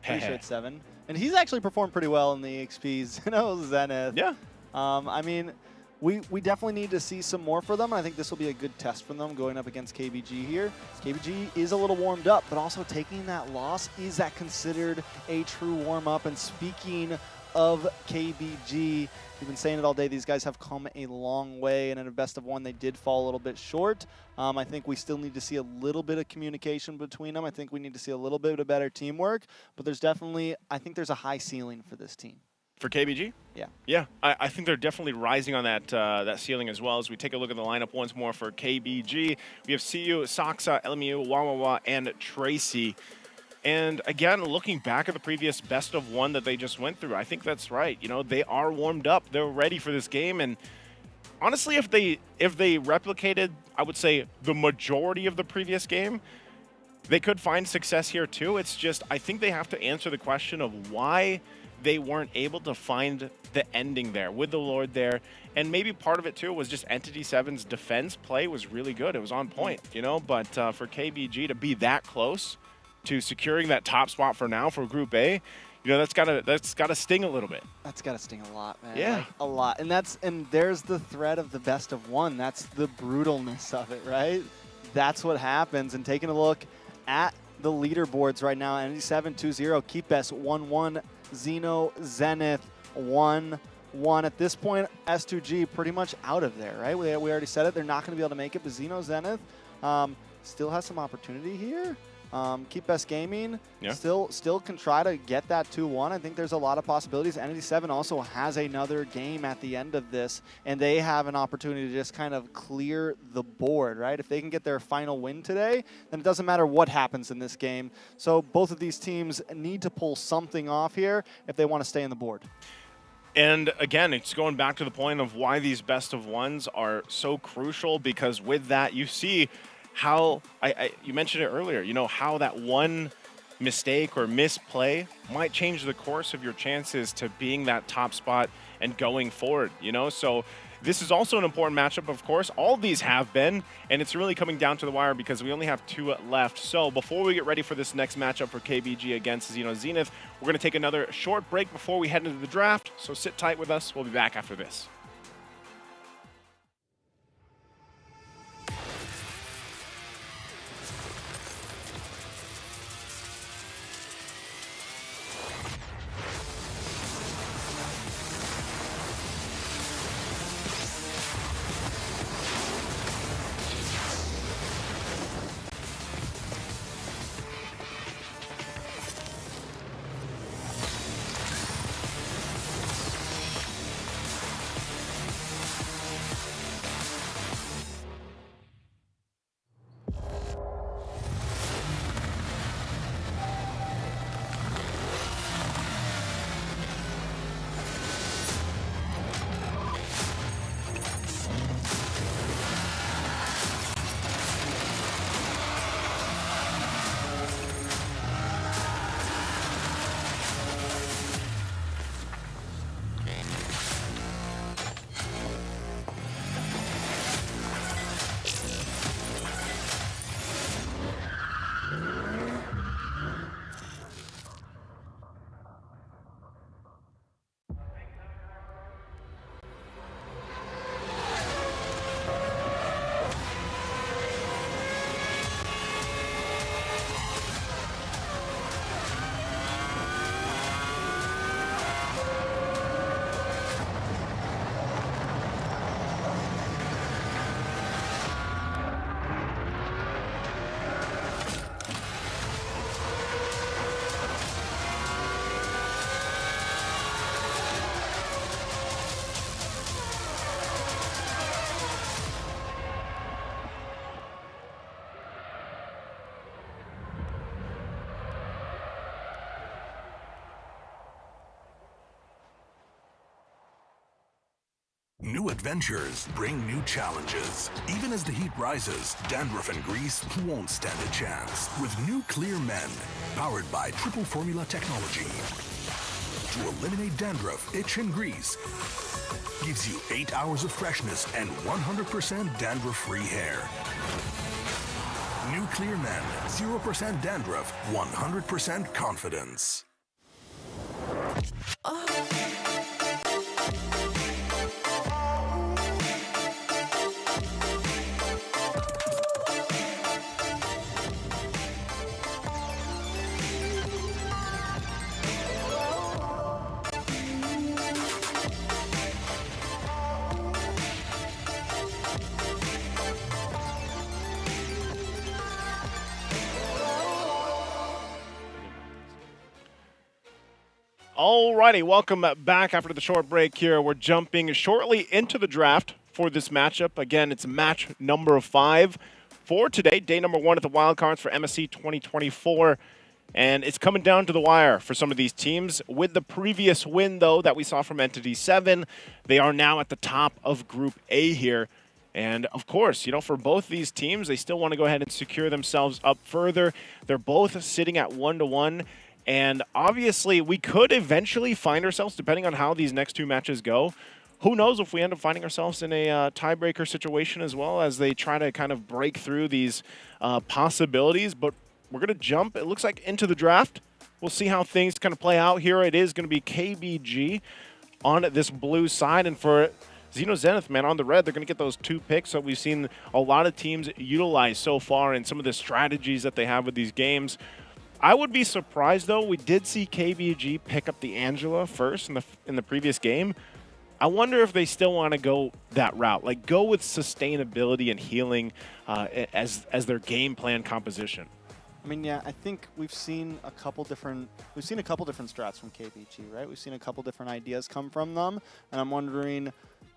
Pretty sure it's 7. And he's actually performed pretty well in the XPs. You know, Zenith. Yeah. I mean, we definitely need to see some more for them. I think this will be a good test for them going up against KBG here. KBG is a little warmed up, but also taking that loss, is that considered a true warm-up? And speaking of KBG, we've been saying it all day, these guys have come a long way, and in a best of 1, they did fall a little bit short. I think we still need to see a little bit of communication between them. I think we need to see a little bit of better teamwork, but there's definitely, I think there's a high ceiling for this team. For KBG? Yeah. Yeah, I think they're definitely rising on that that ceiling as well. As we take a look at the lineup once more for KBG, we have CU, Soxa, LMU, Wawawa, and Tracy. And again, looking back at the previous best of 1 that they just went through, I think that's right. You know, they are warmed up. They're ready for this game. And honestly, if they replicated, I would say, the majority of the previous game, they could find success here too. It's just, I think they have to answer the question of why they weren't able to find the ending there with the Lord there. And maybe part of it too was just Entity 7's defense play was really good. It was on point, you know, but for KBG to be that close to securing that top spot for now for Group A, you know, that's gotta sting a little bit. That's gotta sting a lot, man. Yeah. Like, a lot. And there's the threat of the best of one. That's the brutalness of it, right? That's what happens. And taking a look at the leaderboards right now, ND7 2-0, Keep Best 1-1, Xeno, Zenith 1-1. At this point, S2G pretty much out of there, right? We already said it. They're not going to be able to make it, but Xeno, Zenith still has some opportunity here. Keep Best Gaming still can try to get that 2-1. I think there's a lot of possibilities. ND7 also has another game at the end of this, and they have an opportunity to just kind of clear the board, right? If they can get their final win today, then it doesn't matter what happens in this game. So both of these teams need to pull something off here if they want to stay on the board. And again, it's going back to the point of why these best of ones are so crucial, because with that, you see how, you mentioned it earlier, you know, how that one mistake or misplay might change the course of your chances to being that top spot and going forward, you know? So this is also an important matchup, of course. All of these have been, and it's really coming down to the wire because we only have 2 left. So before we get ready for this next matchup for KBG against Zenith, we're going to take another short break before we head into the draft. So sit tight with us. We'll be back after this. New adventures bring new challenges. Even as the heat rises, dandruff and grease won't stand a chance. With new Clear Men, powered by triple formula technology. To eliminate dandruff, itch, and grease, gives you 8 hours of freshness and 100% dandruff-free hair. New Clear Men, 0% dandruff, 100% confidence. Alrighty, welcome back after the short break here. We're jumping shortly into the draft for this matchup. Again, it's match number 5 for today, day number 1 at the wildcards for MSC 2024. And it's coming down to the wire for some of these teams. With the previous win, though, that we saw from Entity 7, they are now at the top of Group A here. And, of course, you know, for both these teams, they still want to go ahead and secure themselves up further. They're both sitting at 1-1. And obviously, we could eventually find ourselves, depending on how these next 2 matches go, who knows if we end up finding ourselves in a tiebreaker situation as well as they try to kind of break through these possibilities. But we're going to jump, it looks like, into the draft. we'll see how things kind of play out here. It is going to be KBG on this blue side, and for Xeno Zenith, man, on the red, they're going to get those 2 picks that we've seen a lot of teams utilize so far and some of the strategies that they have with these games. I would be surprised, though. We did see KBG pick up the Angela first in the previous game. I wonder if they still want to go that route, like go with sustainability and healing as their game plan composition. I mean, yeah, I think we've seen a couple different strats from KBG, right? We've seen a couple different ideas come from them, and I'm wondering,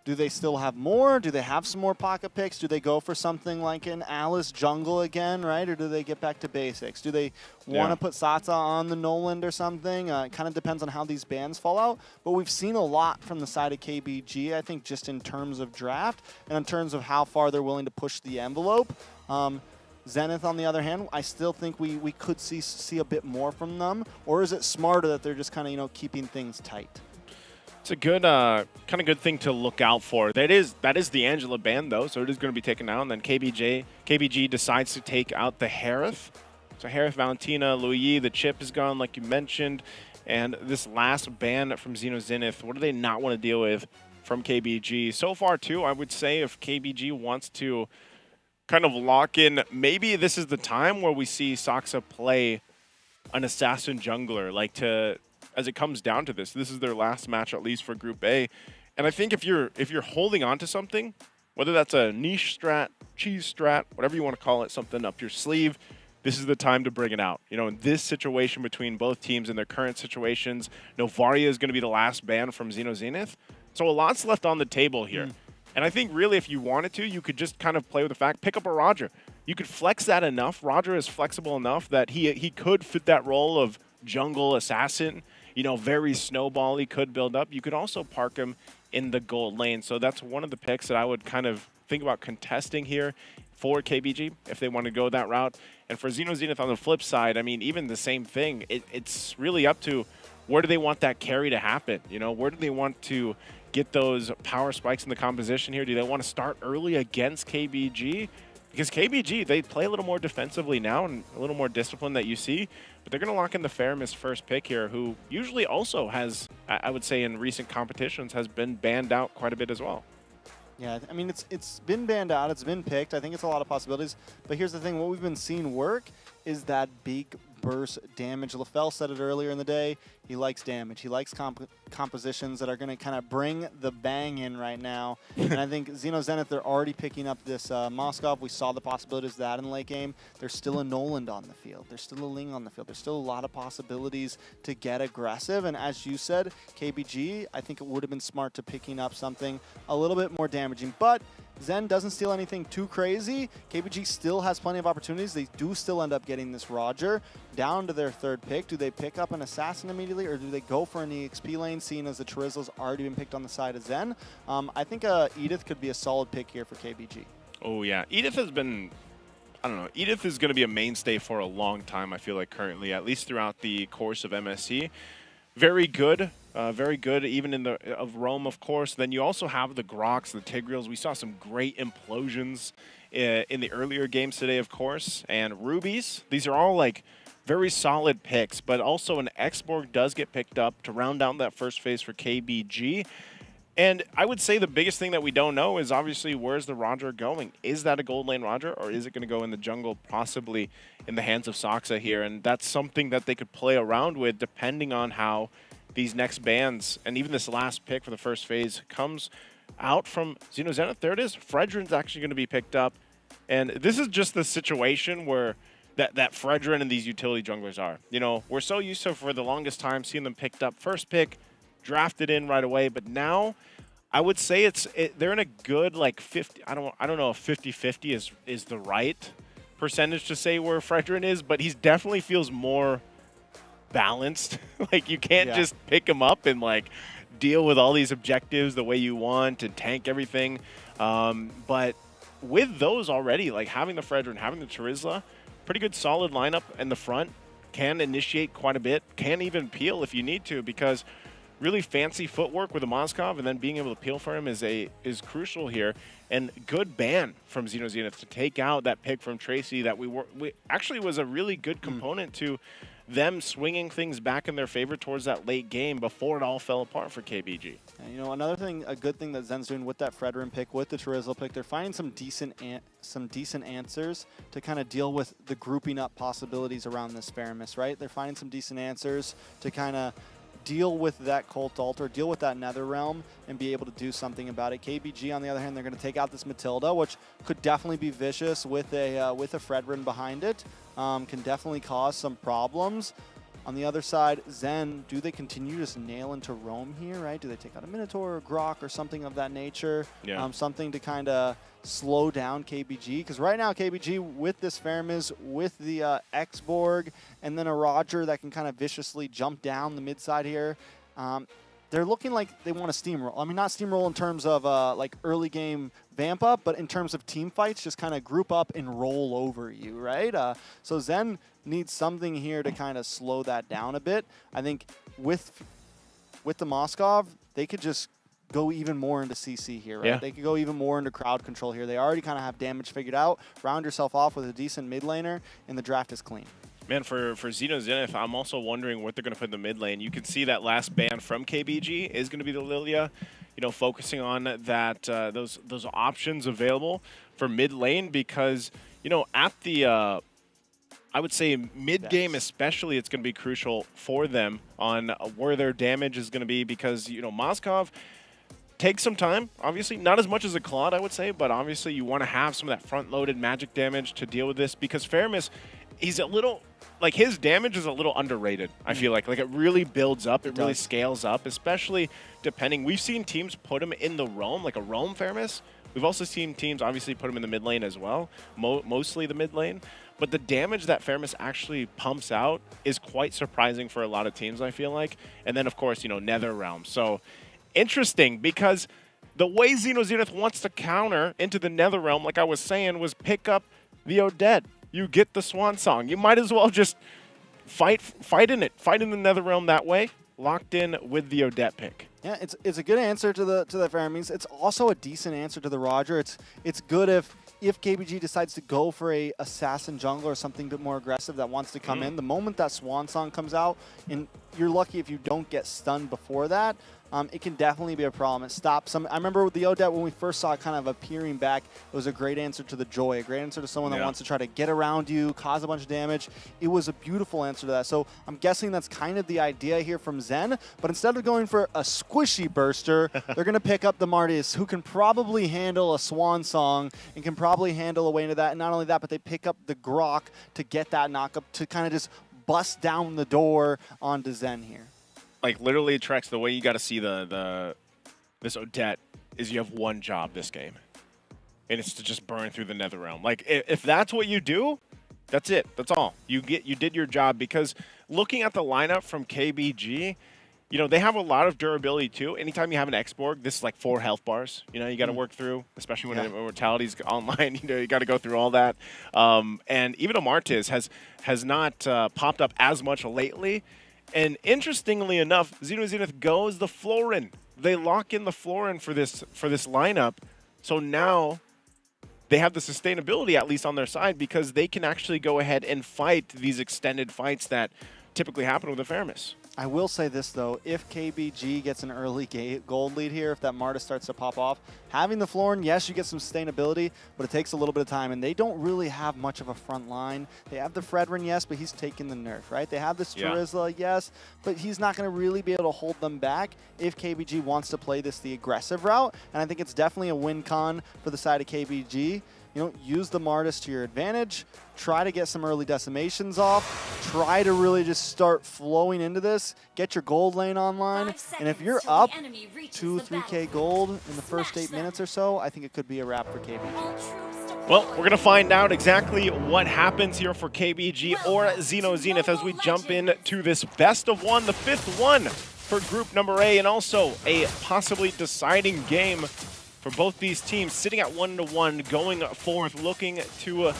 do they still have more? Do they have some more pocket picks? Do they go for something like an Alice jungle again, right? Or do they get back to basics? Do they want to put Satsa on the Noland or something? It kind of depends on how these bans fall out. But we've seen a lot from the side of KBG, I think, just in terms of draft and in terms of how far they're willing to push the envelope. Zenith, on the other hand, I still think we could see a bit more from them. Or is it smarter that they're just kind of, keeping things tight? It's a good, kind of good thing to look out for. That is the Angela ban, though, so it is going to be taken out. And then KBG decides to take out the Harith. So Harith, Valentina, Louis, the chip is gone, like you mentioned. And this last ban from Xeno Zenith, what do they not want to deal with from KBG? So far, too, I would say if KBG wants to kind of lock in, maybe this is the time where we see Saksa play an assassin jungler, as it comes down to this is their last match, at least for Group A. And I think if you're holding on to something, whether that's a niche strat, cheese strat, whatever you want to call it, something up your sleeve, this is the time to bring it out. In this situation between both teams in their current situations, Novaria is going to be the last ban from Xeno Zenith. So a lot's left on the table here. And I think really if you wanted to, you could just kind of play with the fact, pick up a Roger. You could flex that enough. Roger is flexible enough that he could fit that role of jungle assassin. Very snowball-y, could build up. You could also park him in the gold lane. So that's one of the picks that I would kind of think about contesting here for KBG if they want to go that route. And for Xeno Zenith on the flip side, I mean, even the same thing. It's really up to where do they want that carry to happen? Where do they want to get those power spikes in the composition here? Do they want to start early against KBG? Because KBG, they play a little more defensively now and a little more discipline that you see, but they're going to lock in the Faramis first pick here, who usually also has, I would say in recent competitions, has been banned out quite a bit as well. Yeah, I mean, it's been banned out, it's been picked. I think it's a lot of possibilities. But here's the thing, what we've been seeing work is that big burst damage. LaFell said it earlier in the day. He likes damage. He likes compositions that are going to kind of bring the bang in right now. And I think Xeno Zenith, they're already picking up this Moskov. We saw the possibilities of that in late game. There's still a Noland on the field. There's still a Ling on the field. There's still a lot of possibilities to get aggressive. And as you said, KBG, I think it would have been smart to picking up something a little bit more damaging. But Zen doesn't steal anything too crazy. KBG still has plenty of opportunities. They do still end up getting this Roger down to their third pick. Do they pick up an assassin immediately, or do they go for an EXP lane, seeing as the Charizzle's already been picked on the side of Zen? I think Edith could be a solid pick here for KBG. Oh, yeah. Edith has been, I don't know, Edith is going to be a mainstay for a long time, I feel like, currently, at least throughout the course of MSC. Very good even in the of Rome, of course. Then you also have the Grox, the Tigreals. We saw some great implosions in the earlier games today, of course. And Rubies, these are all like very solid picks, but also an Xborg does get picked up to round down that first phase for KBG. And I would say the biggest thing that we don't know is obviously where's the Roger going? Is that a gold lane Roger, or is it going to go in the jungle, possibly in the hands of Saksa here? And that's something that they could play around with depending on how these next bans and even this last pick for the first phase comes out from Xeno Zenith. There it is. Fredrin's actually going to be picked up. And this is just the situation where that Fredrin and these utility junglers are. We're so used to, for the longest time, seeing them picked up first pick, drafted in right away, but now I would say they're in a good like 50. I don't know if 50-50 is the right percentage to say where Fredrin is, but he definitely feels more balanced. Like you can't just pick him up and like deal with all these objectives the way you want and tank everything. But with those already, like having the Fredrin, having the Charizla, pretty good solid lineup in the front, can initiate quite a bit, can even peel if you need to, because really fancy footwork with a Moskov and then being able to peel for him is crucial here. And good ban from Xeno Zenith to take out that pick from Tracy that we actually was a really good component to them swinging things back in their favor towards that late game before it all fell apart for KBG. And, you know, another thing, a good thing that Zen's doing with that Fredrin pick, with the Chorizo pick, they're finding some decent answers to kind of deal with the grouping up possibilities around this Faramis, right? They're finding some decent answers to kind of deal with that Cult Altar, deal with that Nether Realm, and be able to do something about it. KBG, on the other hand, they're going to take out this Matilda, which could definitely be vicious with a Fredrin behind it. Can definitely cause some problems. On the other side, Zen, do they continue to just nail into Roam here, right? Do they take out a Minotaur or Grok or something of that nature? Yeah. Something to kind of slow down KBG. Because right now, KBG, with this Faramis, with the X-Borg, and then a Roger that can kind of viciously jump down the mid side here, they're looking like they want to steamroll. I mean, not steamroll in terms of like early game vamp up, but in terms of team fights, just kind of group up and roll over you, right? So Zen needs something here to kind of slow that down a bit. I think with the Moskov, they could just go even more into CC here, right? Yeah. They could go even more into crowd control here. They already kind of have damage figured out. Round yourself off with a decent mid laner, and the draft is clean. Man, for Xeno Zenith, I'm also wondering what they're going to put in the mid lane. You can see that last ban from KBG is going to be the Lilia, you know, focusing on that those options available for mid lane because, you know, at the I would say mid game especially, it's going to be crucial for them on where their damage is going to be because, you know, Moskov takes some time, obviously. Not as much as a Claude, I would say, but obviously you want to have some of that front-loaded magic damage to deal with this because Faramis, he's a little, like his damage is a little underrated, I feel like. Like it really builds up, it really scales up, especially depending. We've seen teams put him in the roam, like a roam Faramis. We've also seen teams obviously put him in the mid lane as well, mostly the mid lane. But the damage that Faramis actually pumps out is quite surprising for a lot of teams, I feel like. And then, of course, you know, Nether Realm. So interesting because the way Xeno Zenith wants to counter into the Nether Realm, like I was saying, was pick up the Odette. You get the Swan Song. You might as well just fight in it. Fight in the Nether Realm that way. Locked in with the Odette pick. Yeah, it's a good answer to the Faramis. It's also a decent answer to the Roger. It's good if KBG decides to go for a assassin jungler or something a bit more aggressive that wants to come in. The moment that Swan Song comes out, and you're lucky if you don't get stunned before that, it can definitely be a problem. It stops some. I remember with the Odette when we first saw it kind of appearing back, it was a great answer to the Joy, a great answer to someone that wants to try to get around you, cause a bunch of damage. It was a beautiful answer to that. So I'm guessing that's kind of the idea here from Zen, but instead of going for a squishy burster, they're going to pick up the Martis, who can probably handle a Swan Song and can probably handle a way into that. And not only that, but they pick up the Grok to get that knockup to kind of just bust down the door onto Zen here. Like literally, Trex, the way you got to see this Odette is you have one job this game, and it's to just burn through the Nether Realm. Like if that's what you do, that's it. That's all. You did your job because looking at the lineup from KBG, you know, they have a lot of durability too. Anytime you have an X-Borg, this is like 4 health bars, you know, you got to work through, especially when Immortality's online, you know, you got to go through all that. And even a Martis has not popped up as much lately. And interestingly enough, Xeno Zenith goes the Florin. They lock in the Florin for this lineup. So now they have the sustainability at least on their side because they can actually go ahead and fight these extended fights that typically happen with the Faramis. I will say this, though. If KBG gets an early gold lead here, if that Martis starts to pop off, having the Florin, yes, you get some sustainability, but it takes a little bit of time, and they don't really have much of a front line. They have the Fredrin, yes, but he's taking the nerf, right? They have this Charizla, yes, but he's not going to really be able to hold them back if KBG wants to play this the aggressive route, and I think it's definitely a win con for the side of KBG. You know, use the Martis to your advantage. Try to get some early decimations off. Try to really just start flowing into this. Get your gold lane online. And if you're up 2-3K gold in the first 8 minutes or so, I think it could be a wrap for KBG. Well, we're going to find out exactly what happens here for KBG or Xeno Zenith as we jump into this best of one, the 5th one for group number A, and also a possibly deciding game for both these teams, sitting at 1-1, going forth, looking to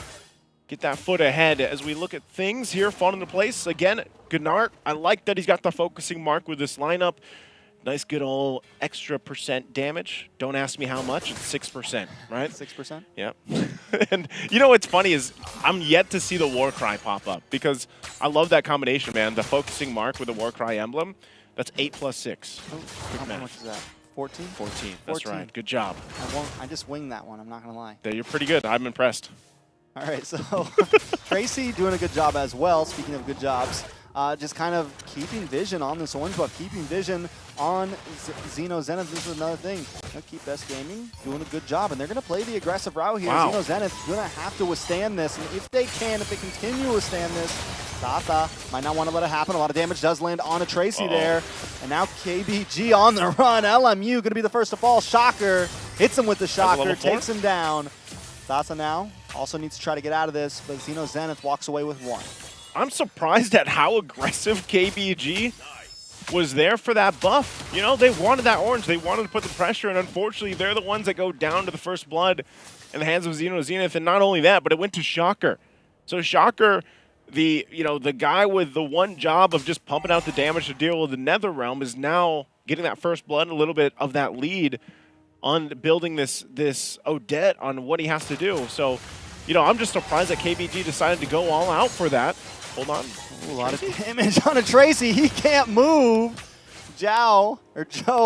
get that foot ahead as we look at things here falling into place. Again, Gnart, I like that he's got the focusing mark with this lineup. Nice good old extra % damage. Don't ask me how much, it's 6%, right? 6%? Yeah. And you know what's funny is I'm yet to see the war cry pop up because I love that combination, man. The focusing mark with the war cry emblem. That's 8 plus 6. How much is that? 14? 14. That's 14. right. Good job. I just winged that one. I'm not gonna lie. You're pretty good. I'm impressed. All right, so Tracy doing a good job as well. Speaking of good jobs, just kind of keeping vision on this orange buff, keeping vision on Xeno Zenith. This is another thing. Keep Best Gaming doing a good job, and they're going to play the aggressive route here. Wow. Xeno Zenith going to have to withstand this, and if they continue to withstand this, Tata might not want to let it happen. A lot of damage does land on a Tracy there, and now KBG on the run. LMU going to be the first to fall. Shocker hits him with the shocker, takes him down. Tata now also needs to try to get out of this, but Xeno Zenith walks away with 1. I'm surprised at how aggressive KBG was there for that buff. You know, they wanted that orange. They wanted to put the pressure, and unfortunately, they're the ones that go down to the first blood in the hands of Xeno Zenith. And not only that, but it went to Shocker. So Shocker, the guy with the one job of just pumping out the damage to deal with the Nether Realm, is now getting that first blood, and a little bit of that lead on building this Odette on what he has to do. So, you know, I'm just surprised that KBG decided to go all out for that. Hold on. A lot of damage on a Tracy. He can't move. Joe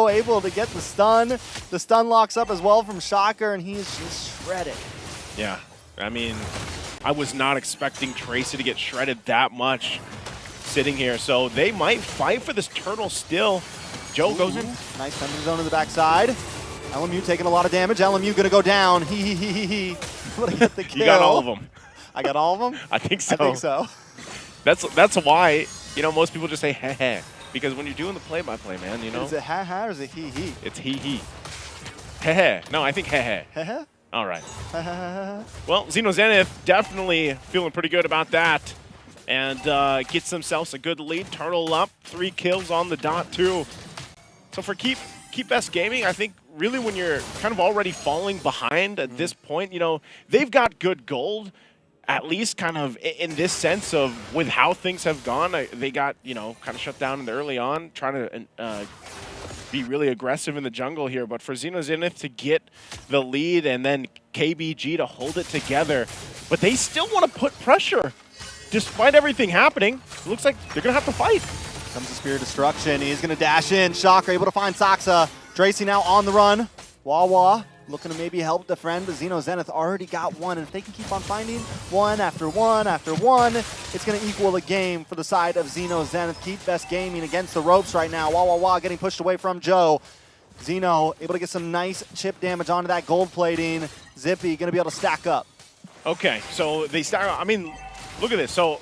able to get the stun. The stun locks up as well from Shocker, and he is just shredded. Yeah, I mean, I was not expecting Tracy to get shredded that much sitting here. So they might fight for this turtle still. Joe goes in. Nice Thunder Zone in the backside. LMU taking a lot of damage. LMU going to go down. Able to get the kill. You got all of them. I got all of them? I think so. I think so. That's why, you know, most people just say heh, because when you're doing the play-by-play, man, you know. Is it ha or is it he? It's he. Heh. No, I think heh. Heh. All right. Well, Xeno Zenith definitely feeling pretty good about that, and gets themselves a good lead. Turtle up, 3 kills on the dot too. So for keep Best Gaming, I think really when you're kind of already falling behind at this point, you know, they've got good gold. At least kind of in this sense of with how things have gone, they got, you know, kind of shut down in the early on, trying to be really aggressive in the jungle here. But for Xeno Zenith to get the lead and then KBG to hold it together, but they still want to put pressure. Despite everything happening, it looks like they're going to have to fight. Comes the Spear of Destruction. He's going to dash in. Shocker able to find Saksa. Tracy now on the run. Wawa looking to maybe help defend, but Xeno Zenith already got 1. And if they can keep on finding one after one after one, it's going to equal the game for the side of Xeno Zenith. Keep Best Gaming against the ropes right now. Wawa getting pushed away from Joe. Xeno able to get some nice chip damage onto that gold plating. Zippy going to be able to stack up. Okay, so they stack up. I mean, look at this. So, all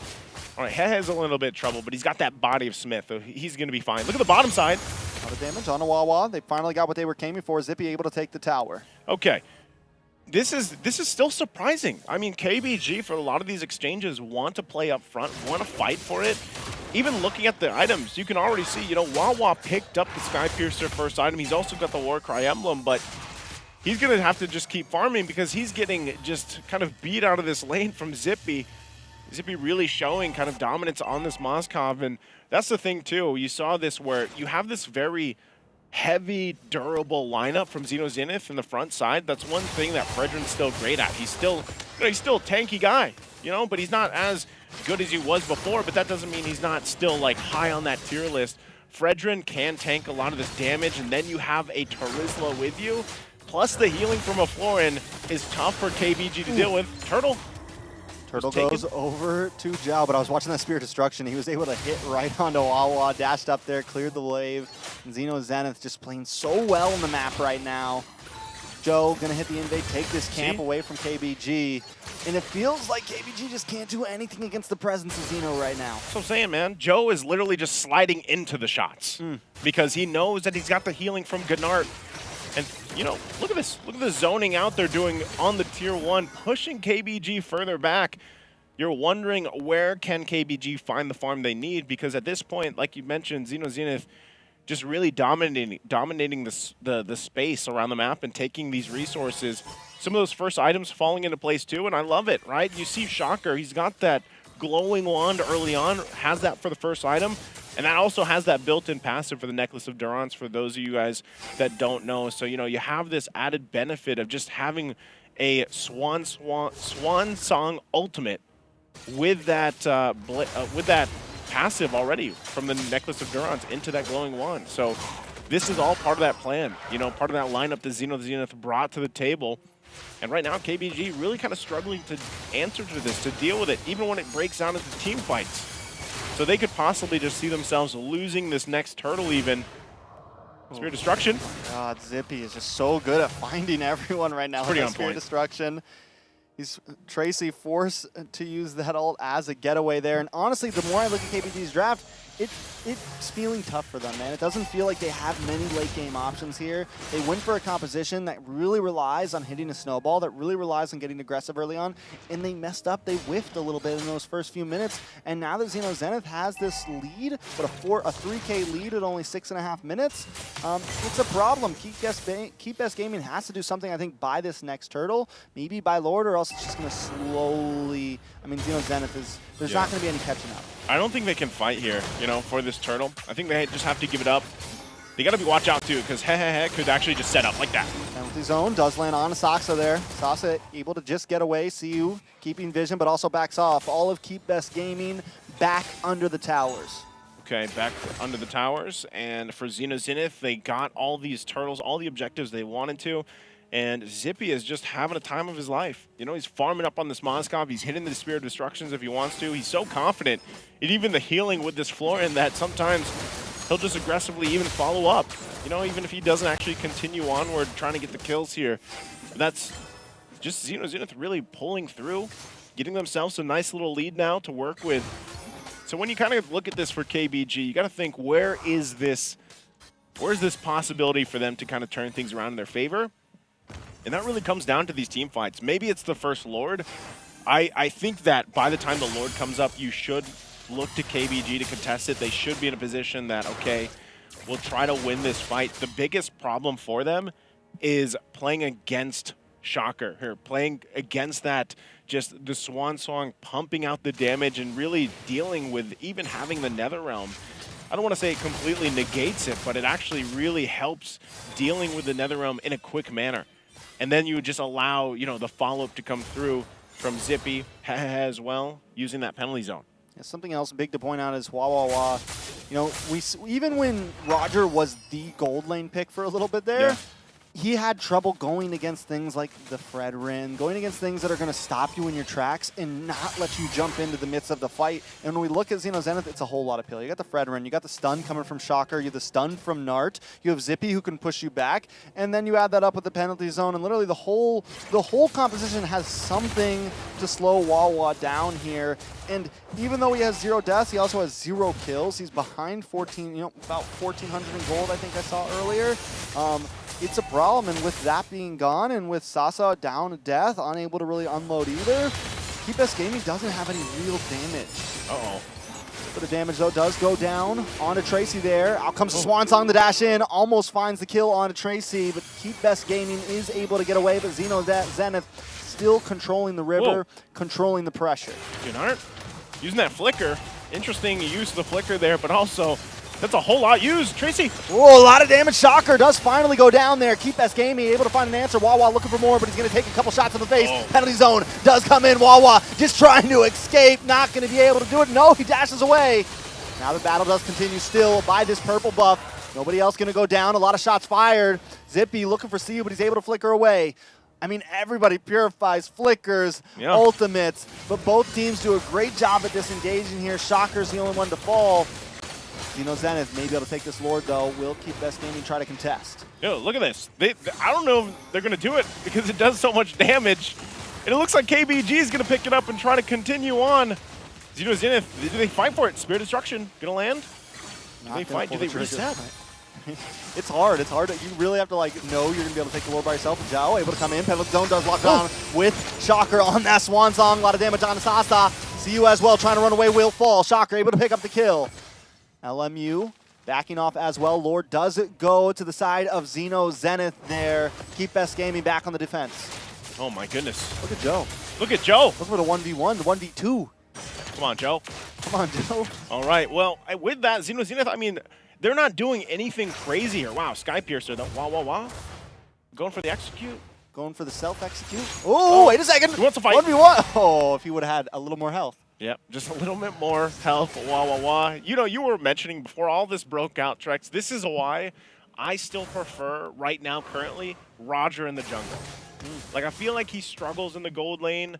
right, Hehe's a little bit of trouble, but he's got that body of Smith. So he's going to be fine. Look at the bottom side. A lot of damage on a Wawa. They finally got what they were aiming for. Zippy able to take the tower. Okay. This is still surprising. I mean, KBG, for a lot of these exchanges, want to play up front, want to fight for it. Even looking at the items, you can already see, you know, Wawa picked up the Sky Piercer first item. He's also got the Warcry emblem, but he's going to have to just keep farming because he's getting just kind of beat out of this lane from Zippy. Zippy really showing kind of dominance on this Moskov, and that's the thing too. You saw this where you have this very heavy, durable lineup from Xeno Zenith in the front side. That's one thing that Fredrin's still great at. He's still, you know, he's still a tanky guy, you know, but he's not as good as he was before, but that doesn't mean he's not still like high on that tier list. Fredrin can tank a lot of this damage, and then you have a Terizla with you, plus the healing from a Florin is tough for KBG to deal with. Turtle goes over to Zhao, but I was watching that Spear of Destruction. He was able to hit right onto Wawa, dashed up there, cleared the wave. And Xeno Zenith just playing so well on the map right now. Joe gonna hit the invade, take this camp away from KBG. And it feels like KBG just can't do anything against the presence of Xeno right now. That's what I'm saying, man. Joe is literally just sliding into the shots because he knows that he's got the healing from Gnart. And, you know, look at this. Look at the zoning out they're doing on the tier 1, pushing KBG further back. You're wondering where can KBG find the farm they need, because at this point, like you mentioned, Xeno Zenith just really dominating the space around the map and taking these resources. Some of those first items falling into place too, and I love it, right? You see Shocker, he's got that glowing wand early on, has that for the first item. And that also has that built-in passive for the Necklace of Durance for those of you guys that don't know. So, you know, you have this added benefit of just having a swan song ultimate with that passive already from the Necklace of Neurons into that glowing wand. So this is all part of that plan, you know, part of that lineup that Zenith brought to the table. And right now, KBG really kind of struggling to answer to this, to deal with it, even when it breaks down into team fights. So they could possibly just see themselves losing this next turtle even. Spirit Destruction. God, Zippy is just so good at finding everyone right now. Pretty on Spirit point. Destruction. He's Tracy forced to use that ult as a getaway there. And honestly, the more I look at KBG's draft, it's feeling tough for them, man. It doesn't feel like they have many late game options here. They went for a composition that really relies on hitting a snowball, that really relies on getting aggressive early on, and they messed up. They whiffed a little bit in those first few minutes. And now that Zenith has this lead, but a 3K lead at only 6.5 minutes, it's a problem. Keep Best Gaming has to do something, I think, by this next turtle, maybe by Lord, or else it's just going to slowly. I mean, Zenith there's not going to be any catching up. I don't think they can fight here, you know, for this turtle. I think they just have to give it up. They got to be watch out too, because could actually just set up like that. Penalty zone does land on Sasa there. Sasa able to just get away. CU keeping vision, but also backs off. All of Keep Best Gaming back under the towers. Okay, back under the towers. And for Zenith, they got all these turtles, all the objectives they wanted to. And Zippy is just having a time of his life. You know, he's farming up on this Moskov. He's hitting the Spirit of Destructions if he wants to. He's so confident in even the healing with this Florin that sometimes he'll just aggressively even follow up. You know, even if he doesn't actually continue onward trying to get the kills here. That's just Zenith really pulling through, getting themselves a nice little lead now to work with. So when you kind of look at this for KBG, you got to think, where's this possibility for them to kind of turn things around in their favor? And that really comes down to these team fights. Maybe it's the first Lord. I think that by the time the Lord comes up, you should look to KBG to contest it. They should be in a position that, okay, we'll try to win this fight. The biggest problem for them is playing against Shocker here, playing against that, just the Swan Song pumping out the damage and really dealing with even having the Netherrealm. I don't want to say it completely negates it, but it actually really helps dealing with the Netherrealm in a quick manner. And then you would just allow, you know, the follow-up to come through from Zippy as well, using that penalty zone. Yeah, something else big to point out is Wah. You know, even when Roger was the gold lane pick for a little bit there, he had trouble going against things like the Fredrin, going against things that are going to stop you in your tracks and not let you jump into the midst of the fight. And when we look at Zenith, it's a whole lot of pill. You got the Fredrin, you got the stun coming from Shocker, you have the stun from Nart, you have Zippy who can push you back, and then you add that up with the penalty zone, and literally the whole composition has something to slow Wah down here. And even though he has 0 deaths, he also has 0 kills. He's behind 14, you know, about 1,400 in gold, I think I saw earlier. It's a problem, and with that being gone, and with Sasa down to death, unable to really unload either, Keep Best Gaming doesn't have any real damage. Uh-oh. But the damage, though, does go down onto Tracy there. Out comes Swansong, the dash in, almost finds the kill onto Tracy, but Keep Best Gaming is able to get away, but Zenith still controlling the river, controlling the pressure. Good art. Using that flicker. Interesting use of the flicker there, but also that's a whole lot used. Tracy. Whoa, a lot of damage. Shocker does finally go down there. Keep Best Gaming able to find an answer. Wah looking for more, but he's going to take a couple shots in the face. Penalty zone does come in. Wah just trying to escape. Not going to be able to do it. No, he dashes away. Now the battle does continue still by this purple buff. Nobody else going to go down. A lot of shots fired. Zippy looking for CU, but he's able to flicker away. I mean, everybody purifies, flickers, ultimates, but both teams do a great job at disengaging here. Shocker's the only one to fall. Zenith may be able to take this Lord, though. Will Keep Best Gaming try to contest. Yo, look at this. I don't know if they're going to do it because it does so much damage. And it looks like KBG is going to pick it up and try to continue on. Zenith, do they fight for it? Spirit Destruction going to land? Do they fight? Do they reset? It's hard. It's hard. You really have to know you're going to be able to take the Lord by yourself. Zhao able to come in. Penalty zone does lock on with Shocker on that Swan Song. A lot of damage on Sasa. CU as well trying to run away. Will fall. Shocker able to pick up the kill. LMU backing off as well. Lord does it go to the side of Zenith there. Keep Best Gaming back on the defense. Oh my goodness. Look at Joe. Look at Joe. Look for the 1v1, the 1v2. Come on, Joe. Come on, Joe. All right. Well, with that, Zenith, I mean, they're not doing anything crazy here. Wow, Sky Piercer. Wah. Going for the execute. going for the self-execute. Oh, wait a second. He wants to fight. 1v1. Oh, if he would have had a little more health. Yep, just a little bit more health. Wah, wah, wah. You know, you were mentioning before all this broke out, Trex, this is why I still prefer, right now, currently, Roger in the jungle. Like, I feel like he struggles in the gold lane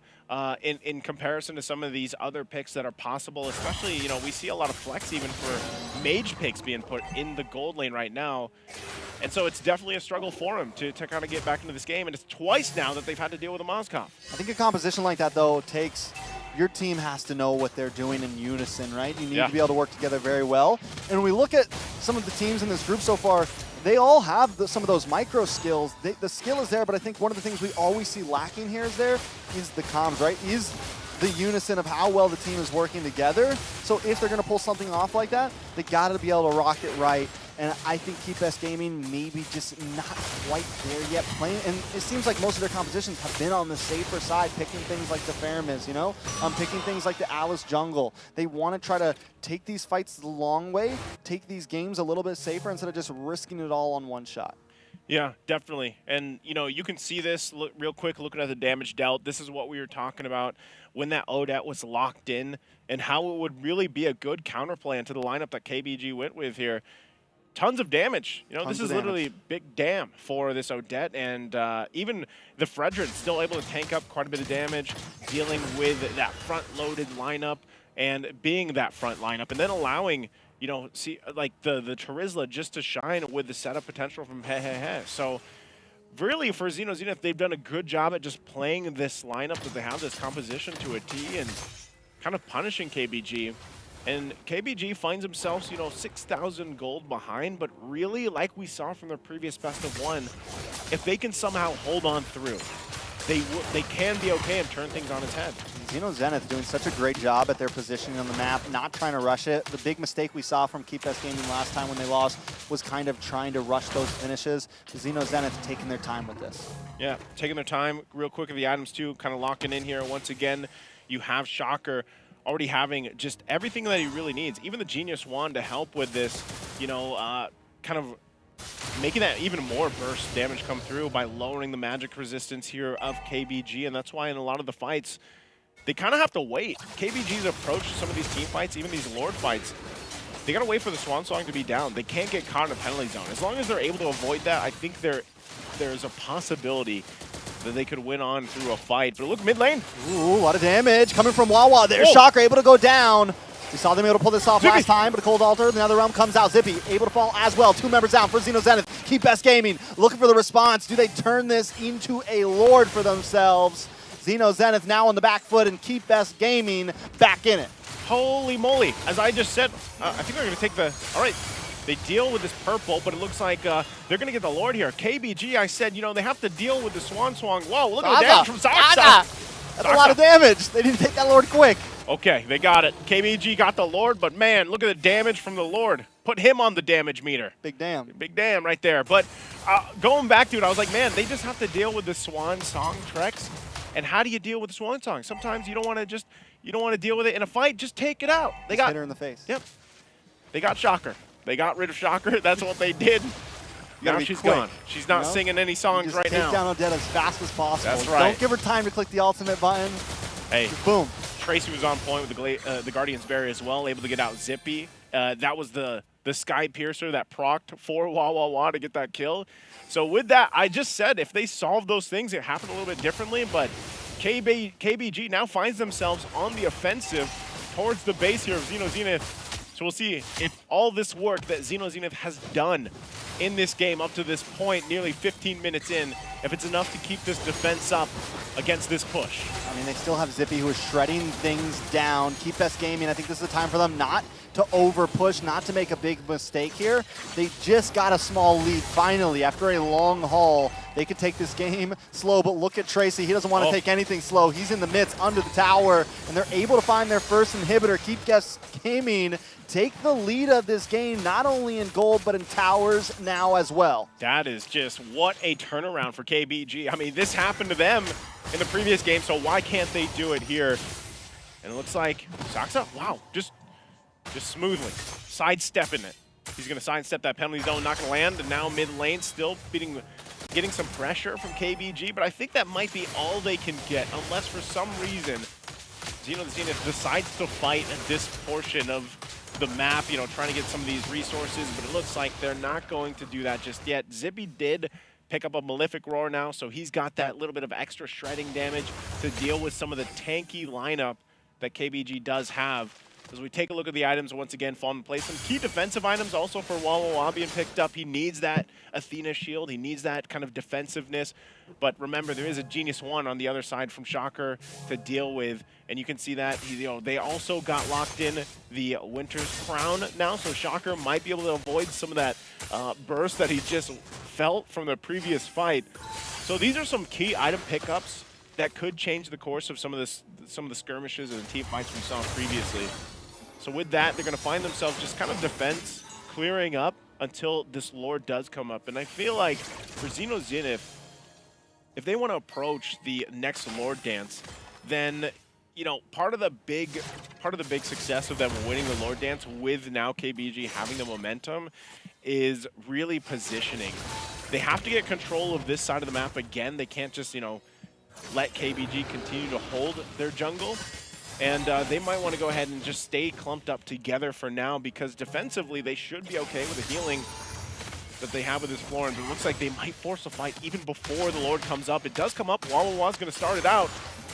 in comparison to some of these other picks that are possible, especially, you know, we see a lot of flex even for mage picks being put in the gold lane right now. And so it's definitely a struggle for him to kind of get back into this game, and it's twice now that they've had to deal with a Moskov. I think a composition like that, though, takes... Your team has to know what they're doing in unison, right? You need to be able to work together very well. And when we look at some of the teams in this group so far, they all have some of those micro skills. The skill is there, but I think one of the things we always see lacking here is the comms, right? Is the unison of how well the team is working together. So if they're going to pull something off like that, they got to be able to rock it right. And I think Keep Best Gaming maybe just not quite there yet playing. And it seems like most of their compositions have been on the safer side, picking things like the Feramiz, you know? Picking things like the Alice Jungle. They want to try to take these fights the long way, take these games a little bit safer instead of just risking it all on one shot. Yeah, definitely. And, you know, you can see this real quick looking at the damage dealt. This is what we were talking about when that Odette was locked in and how it would really be a good counterplay into the lineup that KBG went with here. Tons of damage. You know, this is literally big damn for this Odette, and even the Fredrin still able to tank up quite a bit of damage, dealing with that front-loaded lineup and being that front lineup, and then allowing, you know, see like the Charizla just to shine with the setup potential from Hehehe. So really for Zenith, they've done a good job at just playing this lineup that they have, this composition to a T, and kind of punishing KBG. And KBG finds themselves, you know, 6,000 gold behind, but really, like we saw from their previous best of one, if they can somehow hold on through, they can be okay and turn things on its head. Zenith doing such a great job at their positioning on the map, not trying to rush it. The big mistake we saw from Keep Best Gaming last time when they lost was kind of trying to rush those finishes. Zenith taking their time with this. Yeah, taking their time real quick of the items too, kind of locking in here. Once again, you have Shocker already having just everything that he really needs. Even the Genius Wand to help with this, you know, kind of making that even more burst damage come through by lowering the magic resistance here of KBG, and that's why in a lot of the fights, they kind of have to wait. KBG's approach to some of these team fights, even these Lord fights, they got to wait for the Swan Song to be down. They can't get caught in a penalty zone. As long as they're able to avoid that, I think there's a possibility that they could win on through a fight. But look, mid lane. Ooh, a lot of damage coming from Wawa. There's Shocker able to go down. We saw them able to pull this off last time, but a Cold Altar, the Nether Realm comes out. Zippy able to fall as well. 2 members down for Zenith. Keep Best Gaming looking for the response. Do they turn this into a Lord for themselves? Zenith now on the back foot, and Keep Best Gaming back in it. Holy moly. As I just said, I think they're going to take the... All right. They deal with this purple, but it looks like they're going to get the Lord here. KBG, I said, you know, they have to deal with the Swan Song. Whoa, look at the damage from Saksa. That's a lot of damage. They didn't take that Lord quick. Okay, they got it. KBG got the Lord, but man, look at the damage from the Lord. Put him on the damage meter. Big damn. Big damn right there. But going back to it, I was like, man, they just have to deal with the Swan Song, Trex. And how do you deal with the Swan Song? Sometimes you don't want to deal with it in a fight. Just take it out. They got hit her in the face. Yep. They got Shocker. They got rid of Shocker. That's what they did. Now she's gone. She's not singing any songs right now. Take down Odette as fast as possible. That's right. Don't give her time to click the ultimate button. Hey, just boom. Tracy was on point with the Guardian's Berry as well, able to get out Zippy. That was the Sky Piercer that procced for Wah to get that kill. So with that, I just said if they solve those things, it happened a little bit differently. But KBG now finds themselves on the offensive towards the base here of Zenith. So we'll see if all this work that Zenith has done in this game up to this point, nearly 15 minutes in, if it's enough to keep this defense up against this push. I mean, they still have Zippy who is shredding things down. Keep Best Gaming, I think this is the time for them not to over-push, not to make a big mistake here. They just got a small lead finally. After a long haul, they could take this game slow, but look at Tracy. He doesn't want to take anything slow. He's in the midst, under the tower, and they're able to find their first inhibitor. Keep Best Gaming take the lead of this game, not only in gold, but in towers now as well. That is just what a turnaround for KBG. I mean, this happened to them in the previous game, so why can't they do it here? And it looks like Saksa, wow, just smoothly sidestepping it. He's going to sidestep that penalty zone, not going to land, and now mid lane still beating getting some pressure from KBG, but I think that might be all they can get, unless for some reason Xeno the Zenith decides to fight at this portion of the map, you know, trying to get some of these resources, but it looks like they're not going to do that just yet. Zippy did pick up a Malefic Roar now, so he's got that little bit of extra shredding damage to deal with some of the tanky lineup that KBG does have. As we take a look at the items, once again, fall into place. Some key defensive items also for Wawa being picked up. He needs that Athena shield. He needs that kind of defensiveness. But remember, there is a Genius 1 on the other side from Shocker to deal with. And you can see that they also got locked in the Winter's Crown now. So Shocker might be able to avoid some of that burst that he just felt from the previous fight. So these are some key item pickups that could change the course of some of the skirmishes and team fights we saw previously. So with that, they're going to find themselves just kind of defense clearing up until this Lord does come up. And I feel like for Xeno Zenith, if they want to approach the next Lord dance, then you know, part of the big success of them winning the Lord dance with now KBG having the momentum is really positioning. They have to get control of this side of the map again. They can't just, you know, let KBG continue to hold their jungle. And they might want to go ahead and just stay clumped up together for now, because defensively they should be okay with the healing that they have with this Florin. But it looks like they might force a fight even before the Lord comes up. It does come up. Wawa's going to start it out.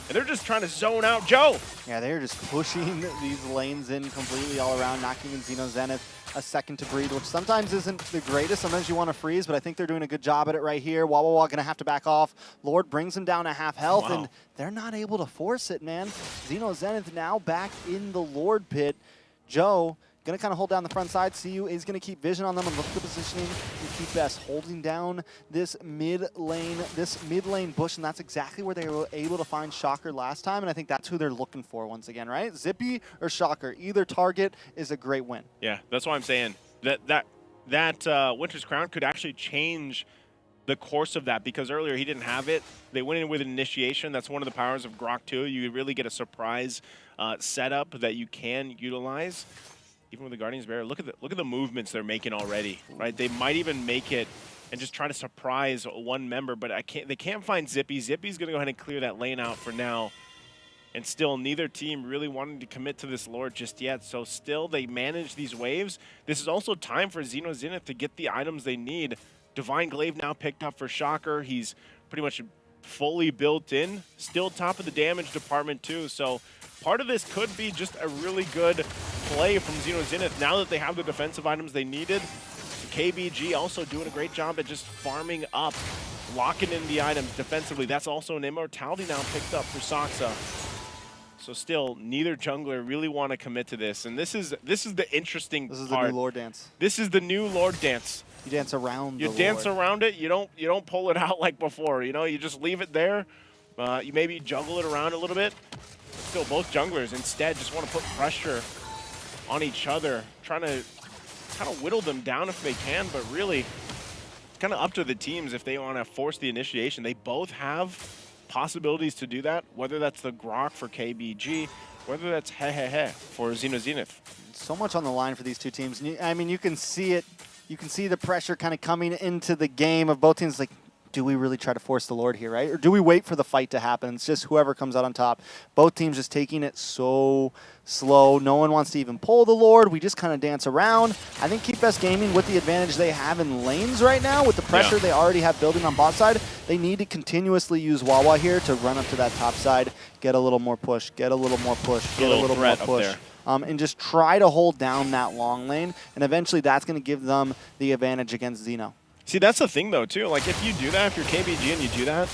And they're just trying to zone out Joe. Yeah, they're just pushing these lanes in completely all around, knocking in Xeno Zenith a second to breathe, which sometimes isn't the greatest. Sometimes you want to freeze, but I think they're doing a good job at it right here. Wawa going to have to back off. Lord brings him down to half health, and they're not able to force it, man. Xeno Zenith now back in the Lord pit. Joe going to kind of hold down the front side. CU is going to keep vision on them and look at the positioning and keep best holding down this mid lane bush, and that's exactly where they were able to find Shocker last time, and I think that's who they're looking for once again, right? Zippy or Shocker, either target is a great win. Yeah, that's what I'm saying. That Winter's Crown could actually change the course of that, because earlier he didn't have it. They went in with an initiation. That's one of the powers of Grok 2. You really get a surprise setup that you can utilize. Even with the Guardian's Barrier, look at the movements they're making already, right? They might even make it and just try to surprise one member, but they can't find Zippy. Zippy's going to go ahead and clear that lane out for now. And still, neither team really wanting to commit to this Lord just yet. So still, they manage these waves. This is also time for Xeno Zenith to get the items they need. Divine Glaive now picked up for Shocker. He's pretty much fully built in. Still top of the damage department too. So part of this could be just a really good play from Xeno Zenith now that they have the defensive items they needed. KBG also doing a great job at just farming up, locking in the items defensively. That's also an immortality now picked up for Saksa. So still, neither jungler really want to commit to this, and this is the interesting part. This is the new Lord dance. This is the new Lord dance. You dance around the You dance around it. You don't pull it out like before. You know, you just leave it there. You maybe juggle it around a little bit. Still, both junglers instead just want to put pressure on each other, trying to kind of whittle them down if they can, but really it's kind of up to the teams if they want to force the initiation. They both have possibilities to do that, whether that's the Grok for KBG, whether that's Hehehe for Xeno Zenith. So much on the line for these two teams. I mean, you can see it. You can see the pressure kind of coming into the game of both teams. Like, do we really try to force the Lord here, right? Or do we wait for the fight to happen? It's just whoever comes out on top. Both teams just taking it so slow. No one wants to even pull the Lord. We just kind of dance around. I think Keep Best Gaming, with the advantage they have in lanes right now, with the pressure they already have building on bot side, they need to continuously use Wawa here to run up to that top side, get a little more push, get a little more push, get a little more push. And just try to hold down that long lane, and eventually that's going to give them the advantage against Xeno. See, that's the thing, though, too. Like, if you do that, if you're KBG and you do that,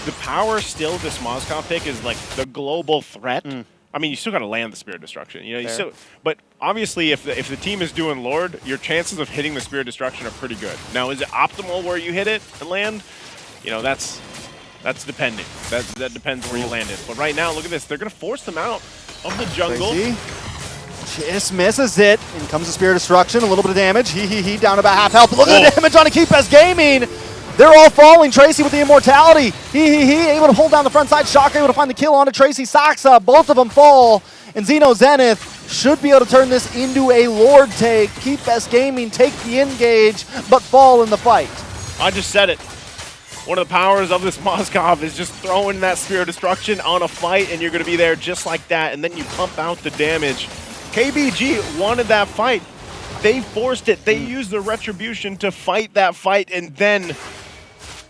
the power still of this Mozcov pick is, like, the global threat. I mean, you still got to land the Spirit Destruction. You know, you still, but obviously, if the team is doing Lord, your chances of hitting the Spirit Destruction are pretty good. Now, is it optimal where you hit it and land? You know, that's depending. That depends where you land it. But right now, look at this. They're going to force them out of the jungle. Crazy. Just misses it. In comes the Spirit Destruction. A little bit of damage. He down about half health. Look at the damage on a Keep Best Gaming. They're all falling. Tracy with the immortality. He able to hold down the front side. Shocker able to find the kill onto Tracy. Saksa. Both of them fall. And Xeno Zenith should be able to turn this into a Lord take. Keep Best Gaming take the engage, but fall in the fight. I just said it. one of the powers of this Moskov is just throwing that Spear of Destruction on a fight, and you're going to be there just like that, and then you pump out the damage. KBG wanted that fight. They forced it. They used the Retribution to fight that fight, and then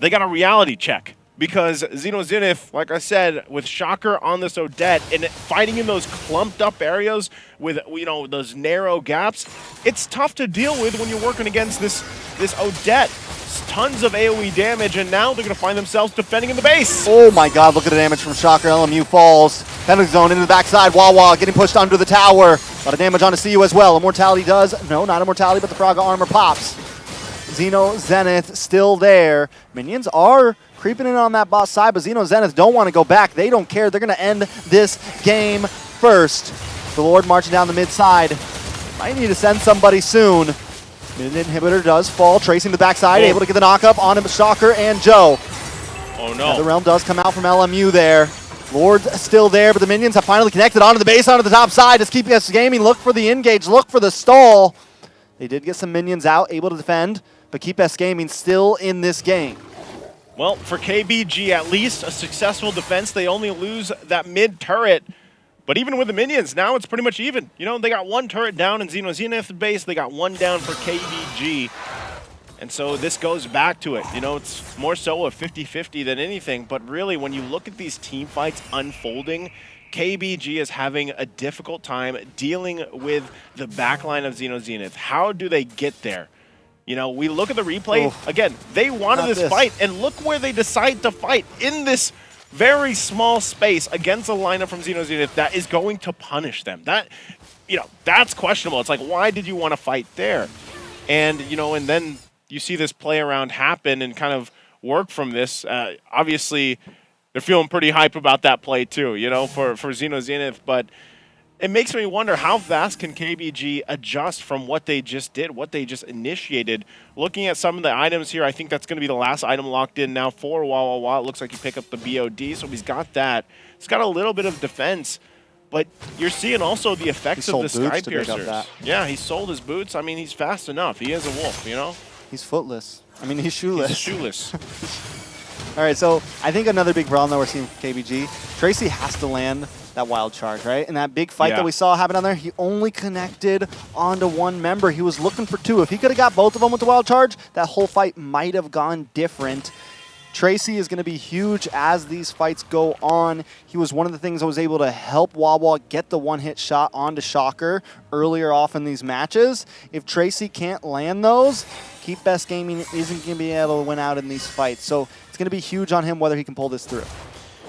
they got a reality check. Because Zenith, like I said, with Shocker on this Odette and fighting in those clumped up areas with, you know, those narrow gaps, it's tough to deal with when you're working against this Odette. Tons of AoE damage, and now they're going to find themselves defending in the base. Oh my god, look at the damage from Shocker. LMU falls. Penalty zone into the backside. Wawa getting pushed under the tower. A lot of damage onto CU as well. Immortality does. No, not Immortality, but the Fraga armor pops. Zenith still there. Minions are creeping in on that boss side, but Zenith don't want to go back. They don't care. They're going to end this game first. The Lord marching down the mid side. Might need to send somebody soon. Mid inhibitor does fall, tracing the backside, able to get the knockup on him, Shocker and Joe. Oh no. The realm does come out from LMU there. Lord's still there, but the minions have finally connected onto the base, onto the top side. Just keep us gaming, look for the engage, look for the stall. They did get some minions out, able to defend, but Keep S Gaming still in this game. Well, for KBG, at least a successful defense. They only lose that mid turret. But even with the minions, now it's pretty much even. You know, they got one turret down in Zenith base. They got one down for KBG. And so this goes back to it. You know, it's more so a 50-50 than anything. But really, when you look at these team fights unfolding, KBG is having a difficult time dealing with the backline of Zenith. How do they get there? You know, we look at the replay. Again, they wanted this fight, and look where they decide to fight in this very small space against a lineup from Zenith that is going to punish them. That, you know, that's questionable. It's like, why did you want to fight there? And, you know, and then you see this play around happen and kind of work from this. Obviously, they're feeling pretty hype about that play too, you know, for Zenith. But it makes me wonder, how fast can KBG adjust from what they just did, what they just initiated? Looking at some of the items here, I think that's going to be the last item locked in now for Wawa. It looks like you pick up the BOD, so he's got that. He's got a little bit of defense, but you're seeing also the effects of the Sky Piercers. Yeah, he sold his boots. I mean, he's fast enough. He is a wolf, you know? He's footless. I mean, he's shoeless. He's shoeless. All right, so I think another big problem that we're seeing from KBG, Tracy has to land that wild charge, right? And that big fight that we saw happen down there, he only connected onto one member. He was looking for two. If he could have got both of them with the wild charge, that whole fight might have gone different. Tracy is going to be huge as these fights go on. He was one of the things that was able to help Wawa get the one-hit shot onto Shocker earlier off in these matches. If Tracy can't land those, Keep S Gaming isn't going to be able to win out in these fights. So it's going to be huge on him whether he can pull this through.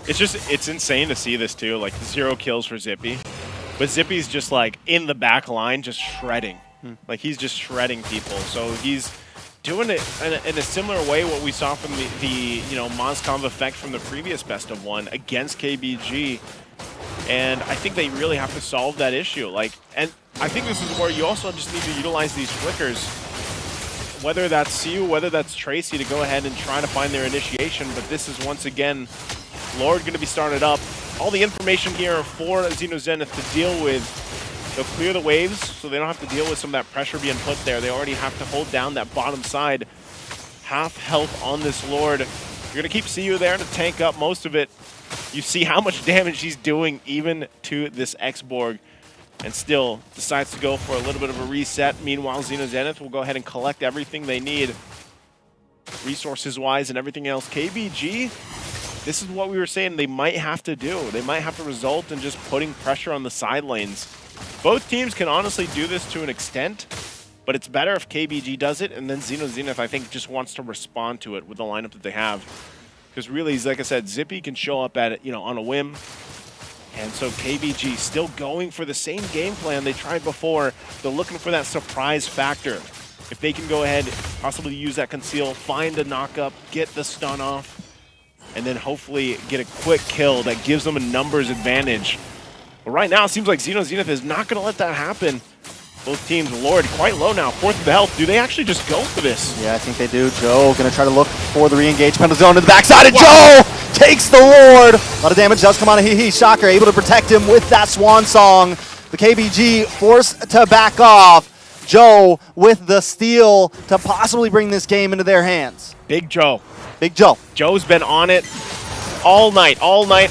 It's insane to see this too, like 0 kills for Zippy. But Zippy's just like in the back line, just shredding. Like he's just shredding people. So he's doing it in a similar way what we saw from the you know, Monscom effect from the previous best of one against KBG. And I think they really have to solve that issue. Like, and I think this is where you also just need to utilize these flickers, whether that's you, whether that's Tracy, to go ahead and try to find their initiation. But this is once again Lord going to be started up. All the information here for Zenith to deal with. They'll clear the waves so they don't have to deal with some of that pressure being put there. They already have to hold down that bottom side. Half health on this Lord. You're going to keep CU there to tank up most of it. You see how much damage he's doing even to this X-Borg, and still decides to go for a little bit of a reset. Meanwhile, Zenith will go ahead and collect everything they need resources-wise and everything else. KBG, this is what we were saying they might have to do. They might have to result in just putting pressure on the side lanes. Both teams can honestly do this to an extent, but it's better if KBG does it, and then Zenith, I think, just wants to respond to it with the lineup that they have. Because really, like I said, Zippy can show up at it, you know, on a whim. And so KBG still going for the same game plan they tried before. They're looking for that surprise factor. If they can go ahead, possibly use that conceal, find a knock-up, get the stun off, and then hopefully get a quick kill that gives them a numbers advantage. But right now, it seems like Zenith is not going to let that happen. Both teams, Lord, quite low now. 4th of the health. Do they actually just go for this? Yeah, I think they do. Joe going to try to look for the re-engage penalty zone to the backside, and Joe takes the Lord. A lot of damage does come on a Shocker, able to protect him with that swan song. The KBG forced to back off. Joe with the steal to possibly bring this game into their hands. Big Joe. Big Joe. Joe's been on it all night,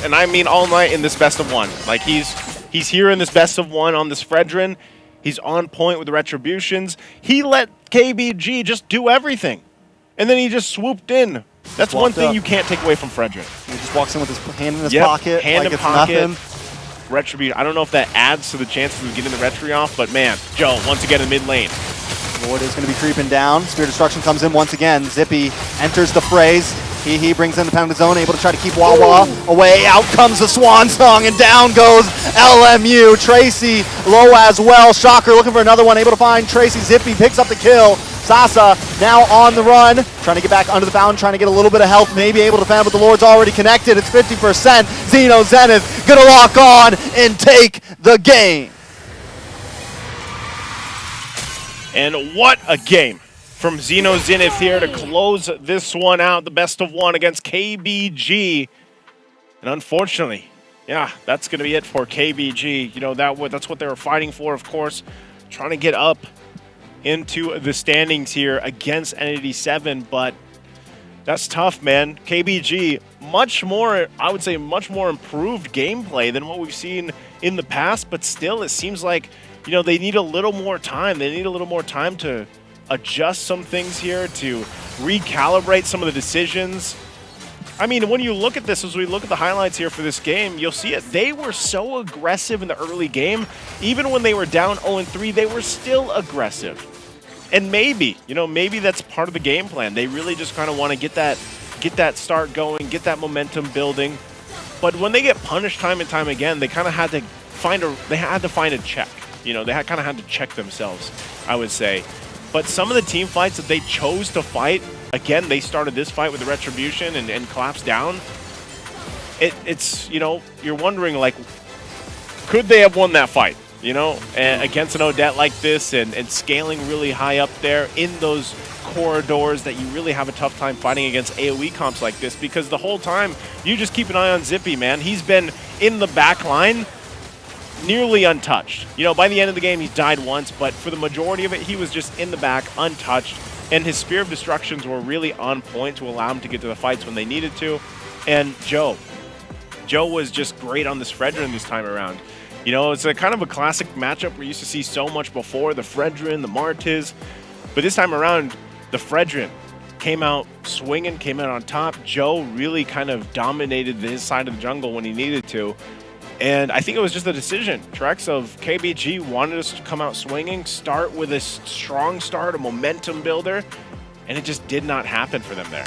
and I mean all night in this best of one. Like he's here in this best of one on this Fredrin. He's on point with the retributions. He let KBG just do everything, and then he just swooped in. That's one thing you can't take away from Fredrin. He just walks in with his hand in his pocket, hand like in it's pocket. nothing. Retribution. I don't know if that adds to the chances of getting the retri off, but man, Joe once again in mid lane. Lord is going to be creeping down. Spear Destruction comes in once again. Zippy enters the phrase. He brings in the penalty zone, able to try to keep Wawa away. Out comes the Swan Song, and down goes LMU. Tracy low as well. Shocker looking for another one, able to find Tracy. Zippy picks up the kill. Sasa now on the run, trying to get back under the fountain, trying to get a little bit of health, maybe able to defend, but the Lord's already connected. It's 50%. Xeno Zenith gonna lock on and take the game. And what a game from Xeno Zenith here to close this one out, the best of one against KBG. And unfortunately, yeah, that's going to be it for KBG. You know, that's what they were fighting for, of course, trying to get up into the standings here against N87, but that's tough, man. KBG, much more, I would say, much more improved gameplay than what we've seen in the past, but still, it seems like, you know, they need a little more time. They need a little more time to adjust some things here, to recalibrate some of the decisions. I mean, when you look at this, as we look at the highlights here for this game, you'll see it. They were so aggressive in the early game. Even when they were down 0-3, they were still aggressive. And maybe, you know, maybe that's part of the game plan. They really just kind of want to get that start going, get that momentum building. But when they get punished time and time again, they kind of had to find a check. You know, they kind of had to check themselves, I would say. But some of the team fights that they chose to fight, again, they started this fight with the Retribution and collapsed down. It's, you know, you're wondering, like, could they have won that fight, you know, against an Odette like this and scaling really high up there in those corridors that you really have a tough time fighting against AoE comps like this, because the whole time you just keep an eye on Zippy, man. He's been in the back line nearly untouched. You know, by the end of the game, he died once, but for the majority of it, he was just in the back, untouched, and his Spear of Destructions were really on point to allow him to get to the fights when they needed to. And Joe was just great on this Fredrin this time around. You know, it's a kind of a classic matchup we used to see so much before, the Fredrin, the Martiz, but this time around, the Fredrin came out swinging, came out on top. Joe really kind of dominated his side of the jungle when he needed to. And I think it was just a decision, Trex, of KBG wanted us to come out swinging, start with a strong start, a momentum builder, and it just did not happen for them there.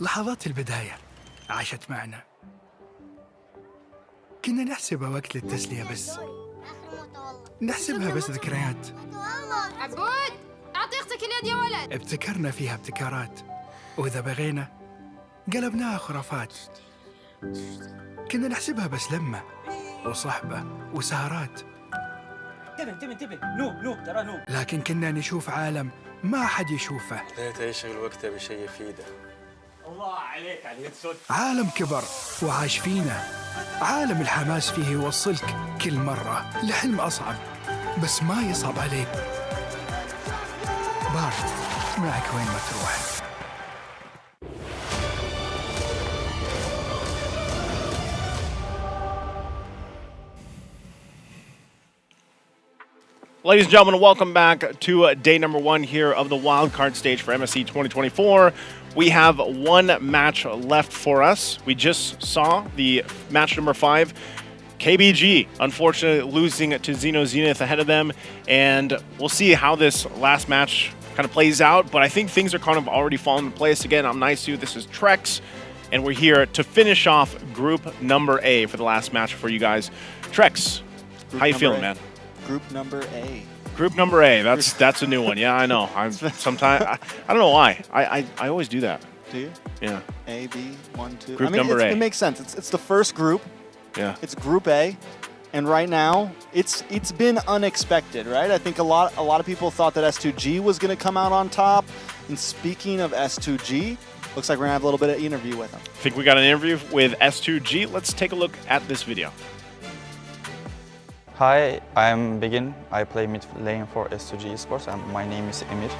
لحظات البداية عاشت معنا كنا نحسبها وقت للتسلية بس. نحسبها بس ذكريات. عبود أعطي أختك اليد يا ولد. ابتكرنا فيها ابتكارات، وإذا بغينا قلبناها خرافات. كنا نحسبها بس لمة وصحبة وسهرات. انتبه نوب ترى نوب. لكن كنا نشوف عالم ما حد يشوفه. لا تشغل وقته بشيء يفيده. الله عليك على اليد صدق. عالم كبر وعاش فينا، عالم الحماس فيه يوصلك كل مرة لحلم أصعب، بس ما يصعب عليك. بارد معك وين ما تروح. Ladies and gentlemen, welcome back to day number 1 here of the wildcard stage for MSC 2024. We have one match left for us. We just saw the match number 5. KBG, unfortunately, losing to Xeno Zenith ahead of them. And we'll see how this last match kind of plays out. But I think things are kind of already falling into place. Again, I'm Naisu. This is Trex. And we're here to finish off group number A for the last match for you guys. Trex, how you feeling, man? Group number A. Group number A. That's a new one. Yeah, I know. I don't know why. I always do that. Do you? Yeah. A, B, 1, 2. Group number A. It makes sense. It's the first group. Yeah. It's Group A, and right now it's been unexpected, right? I think a lot of people thought that S2G was going to come out on top. And speaking of S2G, looks like we're gonna have a little bit of interview with them. I think we got an interview with S2G. Let's take a look at this video. Hi, I'm Begin. I play mid lane for S2G Esports and my name is Emir.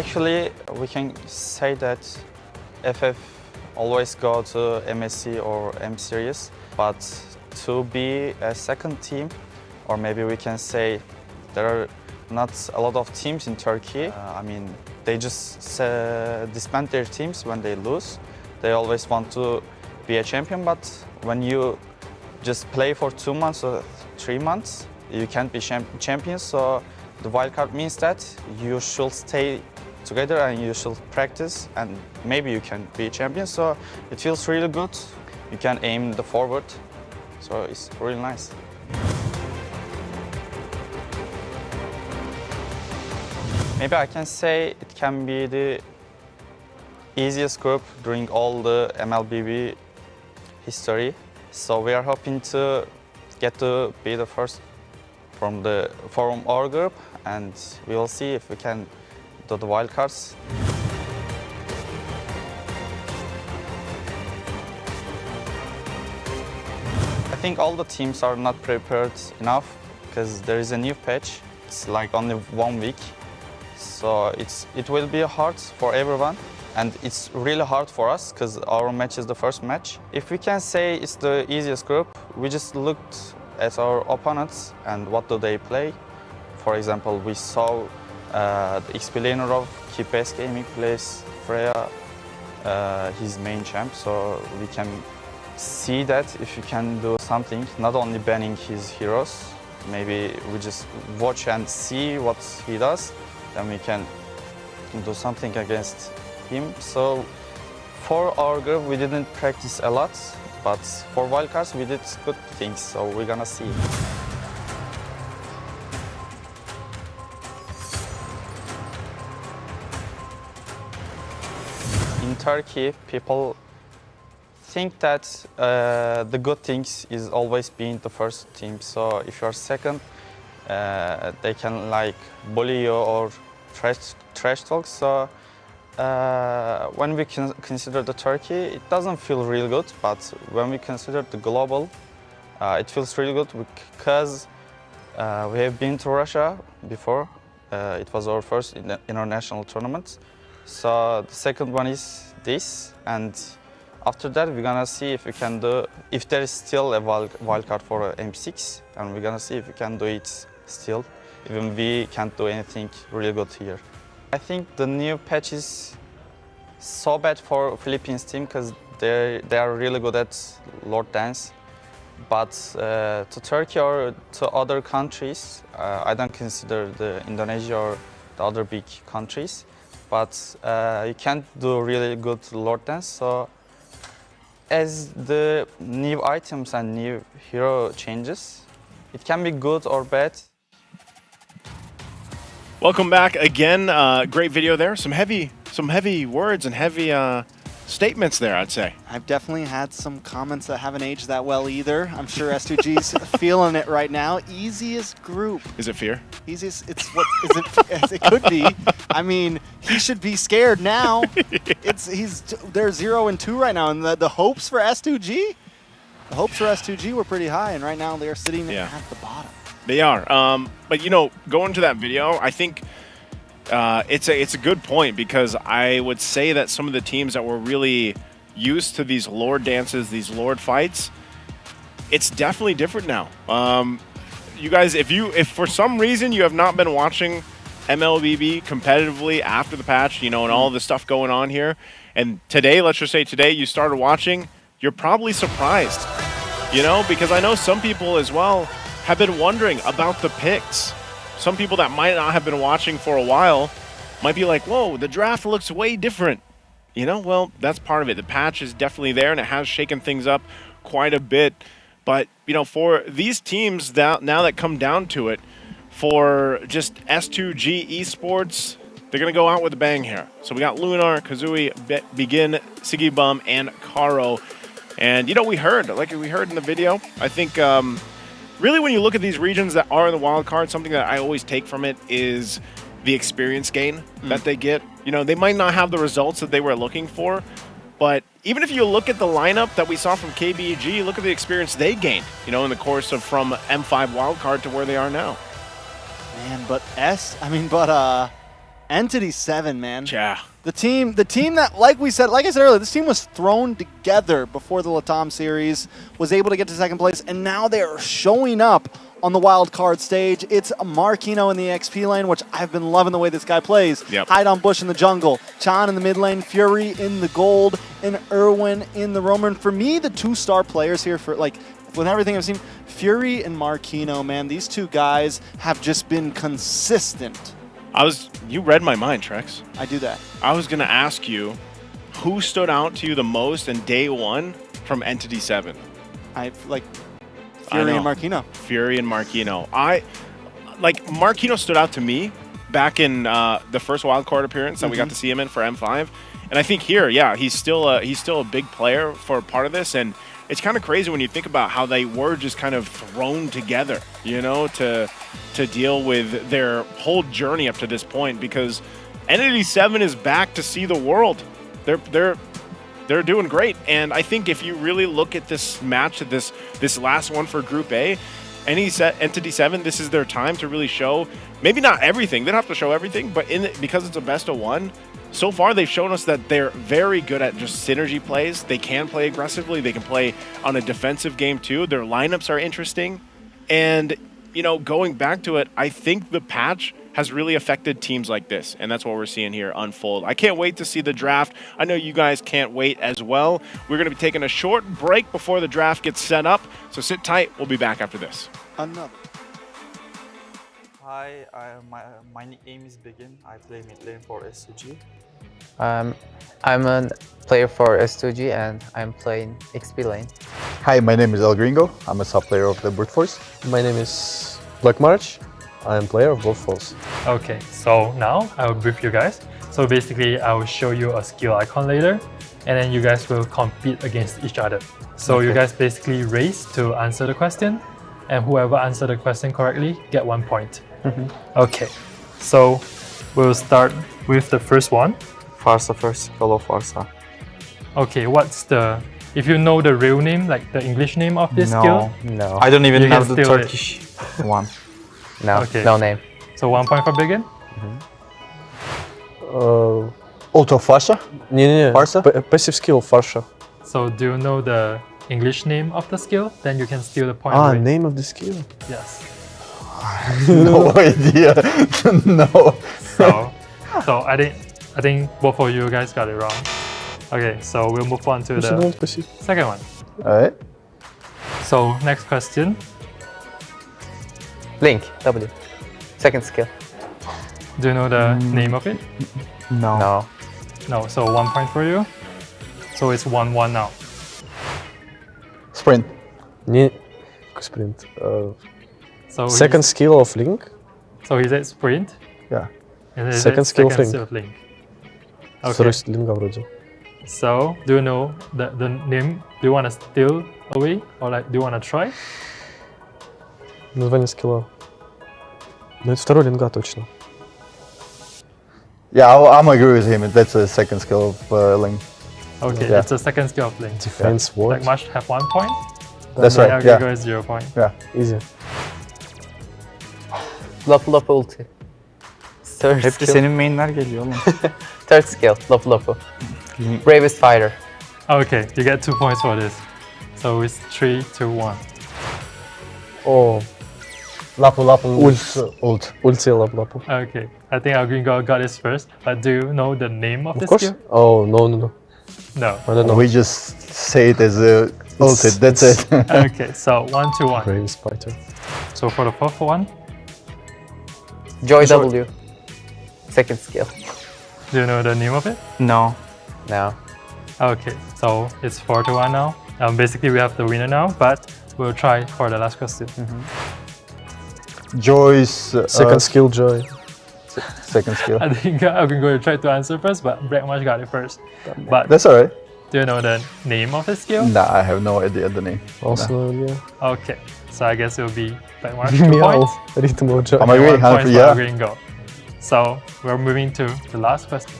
Actually, we can say that FF always go to MSC or M Series, but to be a second team, or maybe we can say there are not a lot of teams in Turkey. I mean, they just disband their teams when they lose. They always want to be a champion, but when you just play for 2 months or 3 months, you can't be champion. So the wildcard means that you should stay together and you should practice and maybe you can be a champion. So it feels really good. You can aim the forward. So it's really nice. Maybe I can say it can be the easiest group during all the MLBB history. So we are hoping to get to be the first from our group, and we will see if we can do the wildcards. I think all the teams are not prepared enough because there is a new patch. It's like only 1 week. So it will be hard for everyone, and it's really hard for us because our match is the first match. If we can say it's the easiest group, we just looked at our opponents and what do they play. For example, we saw the explainer of KPS Gaming plays Freya, his main champ, so we can see that if you can do something, not only banning his heroes, maybe we just watch and see what he does, then we can do something against him. So for our group, we didn't practice a lot, but for wildcards, we did good things, so we're gonna see. In Turkey, people think that the good things is always being the first team. So if you're second, they can like bully you or trash talk. So when we consider the Turkey, it doesn't feel real good. But when we consider the global, it feels really good because we have been to Russia before. It was our first international tournament. So the second one is this, and after that we're gonna see if we can do, if there is still a wildcard for M6, and we're gonna see if we can do it still, even we can't do anything really good here. I think the new patch is so bad for Philippines team because they are really good at Lord Dance, but to Turkey or to other countries, I don't consider the Indonesia or the other big countries. but you can't do really good Lord Dance. So as the new items and new hero changes, it can be good or bad. Welcome back again. Great video there. Some heavy words and heavy statements there, I'd say. I've definitely had some comments that haven't aged that well either. I'm sure S2G's feeling it right now. Easiest group. Is it fear? Easiest. It's what is it? It could be. I mean, he should be scared now. They're 0-2 right now, and the hopes for S2G, were pretty high, and right now they are sitting at the bottom. They are. But you know, going to that video, I think it's a good point, because I would say that some of the teams that were really used to these Lord dances, these Lord fights, it's definitely different now. You guys, if for some reason you have not been watching MLBB competitively after the patch, you know, and all the stuff going on here, and today, let's just say today you started watching, you're probably surprised, you know, because I know some people as well have been wondering about the picks. Some people that might not have been watching for a while might be like, whoa, the draft looks way different. You know, well, that's part of it. The patch is definitely there, and it has shaken things up quite a bit. But, you know, for these teams now that come down to it, for just S2G Esports, they're going to go out with a bang here. So we got Lunar, Kazooie, Begin, Sigibum, and Karo. And, you know, we heard in the video, I think really when you look at these regions that are in the wild card, something that I always take from it is the experience gain that they get. You know, they might not have the results that they were looking for, but even if you look at the lineup that we saw from KBG, look at the experience they gained, you know, in the course of from M5 wildcard to where they are now. Man, but Entity 7, man. Yeah. The team that, like I said earlier, this team was thrown together before the Latam series, was able to get to second place, and now they are showing up on the wild card stage. It's Marquino in the XP lane, which I've been loving the way this guy plays. Yep. Hide on Bush in the jungle, Chan in the mid lane, Fury in the gold, and Irwin in the Roamer. And for me, the two-star players here, for like with everything I've seen, Fury and Marquino, man, these two guys have just been consistent. You read my mind, Trex. I do that. I was going to ask you, who stood out to you the most in day one from Entity 7? Fury and Marquino. Fury and Marquino. Marquino stood out to me back in the first wildcard appearance that we got to see him in for M5. And I think here, yeah, he's still a big player for part of this. And it's kind of crazy when you think about how they were just kind of thrown together, you know, to deal with their whole journey up to this point, because Entity 7 is back to see the world. They're doing great. And I think if you really look at this match, this last one for Group A, Entity 7, this is their time to really show, maybe not everything, they don't have to show everything, but because it's a best of one, so far they've shown us that they're very good at just synergy plays. They can play aggressively, they can play on a defensive game too. Their lineups are interesting. And, you know, going back to it, I think the patch has really affected teams like this, and that's what we're seeing here unfold. I can't wait to see the draft. I know you guys can't wait as well. We're going to be taking a short break before the draft gets set up, so sit tight. We'll be back after this. Another. Hi, my nickname is Begin. I play mid lane for S2G. I'm a player for S2G and I'm playing XP lane. Hi, my name is El Gringo. I'm a sub player of the Brute Force. My name is Black March. I am player of both Force. Okay, so now I will brief you guys. So basically, I will show you a skill icon later, and then you guys will compete against each other. So you guys basically race to answer the question, and whoever answered the question correctly get 1 point. Okay, so we'll start with the first one. Farsa first, follow Farsa. Okay, if you know the real name, like the English name of this skill? No. I don't even know the Turkish one. No, okay. No name. So 1 point for Begin? Auto Farsa? Не, Farsa? Passive skill Farsa. So do you know the English name of the skill? Then you can steal the point. Name of the skill? Yes. No idea. No. So I think both of you guys got it wrong. Okay, so we'll move on to the second one. Alright. So next question. Link, W. Second skill. Do you know the name of it? No. No. No, so 1 point for you. So it's 1-1 now. Sprint. Sprint. So Second skill of Link. So he said sprint. Yeah. And he Second said skill of second Link. skill of Link. Второй skill Линка вроде. So do you know the name? Do you want to steal away or like do you want to try? Название скилла. Ну это второй Линга точно. Yeah, I'm agree with him. That's a second skill of Link. Okay, Yeah. it's a second skill of Link. Defense ward. Like must have 1 point. That's Then right. Elgringo Yeah. is 0 point. Yeah. Easy. Lopu Lopu ulti. Third Hep de skill. senin mainler geliyor oğlum. Third skill, Lopu Lopu. Bravest fighter. Okay, you get 2 points for this. So it's 3-1. Oh. Lapu ult. Ulti Lapu. Okay, I think Elgringo got this first. But do you know the name of Of this course. skill? Oh no. No. I don't know. We just say it as ulted. That's it. Okay, so 1-1. Bravest fighter. So for the fourth one, Joy W. Second skill. do you know the name of it? No. No. Okay, so it's 4-1 now. Basically, we have the winner now, but we'll try for the last question. Joy's Second skill Joy. second skill. I think I'm going to try to answer first, but Blackmarsh got it first. But That's alright. do you know the name of the skill? Nah, I have no idea the name. Also, yeah. Okay, so I guess it will be Blackmarsh 2 Meow. points. Rhythm of Joy. I'm and agree, 1 point for yeah. Gringo. So we're moving to the last question.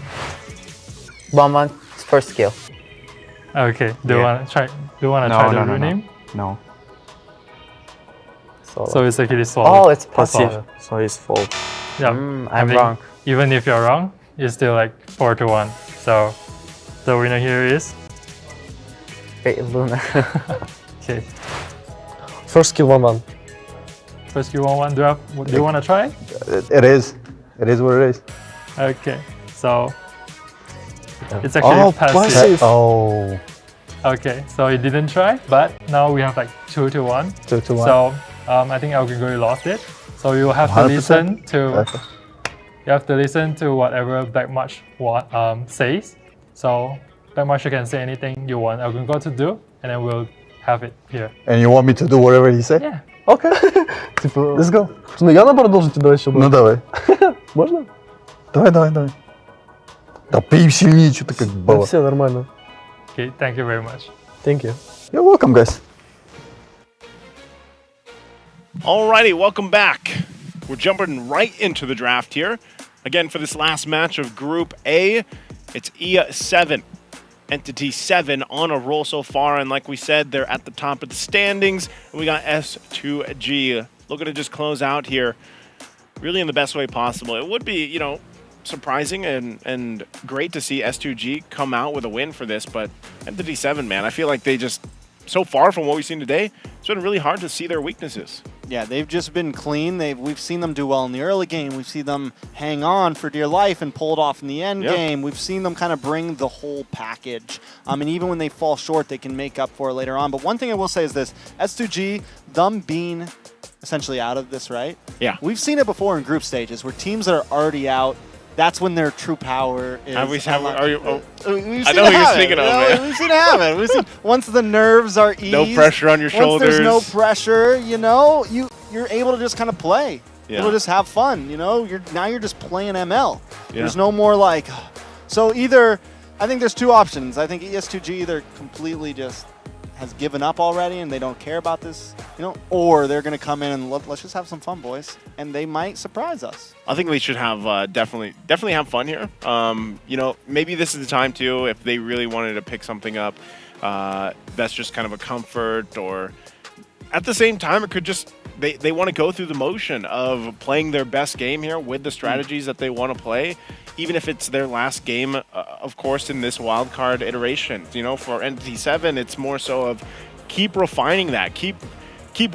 Bonbon's first skill. Okay, do you Yeah. want to try? Do you want to No, try the no, real no. name? No. So it's actually swallow. Oh, it's passive. Passive. So it's full. Yeah, I'm I think wrong. Even if you're wrong, it's still like 4-1. So the winner here is Great Luna. okay. First skill 1-1. First you want one. Do you want to try? It is. It is what it is. Okay, so it's actually passive. Oh. Okay, so you didn't try, but now we have like 2-1. 2-1. So I think Elgringo lost it. So you will have to 100%? listen to Okay. you have to listen to whatever Blackmarsh says. So Blackmarsh can say anything you want Elgringo to do, and then we'll have it here. And you want me to do whatever he said? Yeah. Okay. Типа... Let's go. Ну я наоборот должен тебе дальше. Ну давай. Можно? Давай. Да пей сильнее, что-то как Да, было. все нормально. Okay, thank you very much. Thank you. You're welcome, guys. Alrighty, welcome back. We're jumping right into the draft here. Again, for this last match of Group A, it's E7. Entity 7 on a roll so far, and like we said, they're at the top of the standings. And we got S2G looking to just close out here really in the best way possible. It would be, surprising and great to see S2G come out with a win for this, but Entity 7, man, I feel like they just, so far from what we've seen today, it's been really hard to see their weaknesses. Yeah, they've just been clean. We've seen them do well in the early game. We've seen them hang on for dear life and pull it off in the end game. We've seen them kind of bring the whole package. And even when they fall short, they can make up for it later on. But one thing I will say is this, S2G, them being essentially out of this, right? Yeah. We've seen it before in group stages where teams that are already out, that's when their true power is. We've seen I know it who you're speaking of, man. We've seen it happen. We've seen once the nerves are eased. No pressure on your shoulders. Once there's no pressure, you're able to just kind of play. Yeah. Able to just have fun. Now you're just playing ML. Yeah. There's no more like. So either I think there's two options. I think ES2G either completely just has given up already and they don't care about this, or they're going to come in and let's just have some fun, boys, and they might surprise us. I think they should have definitely have fun here. Maybe this is the time too if they really wanted to pick something up that's just kind of a comfort, or at the same time it could just they want to go through the motion of playing their best game here with the strategies that they want to play, even if it's their last game, of course, in this wildcard iteration. For Entity 7, it's more so of keep refining that, keep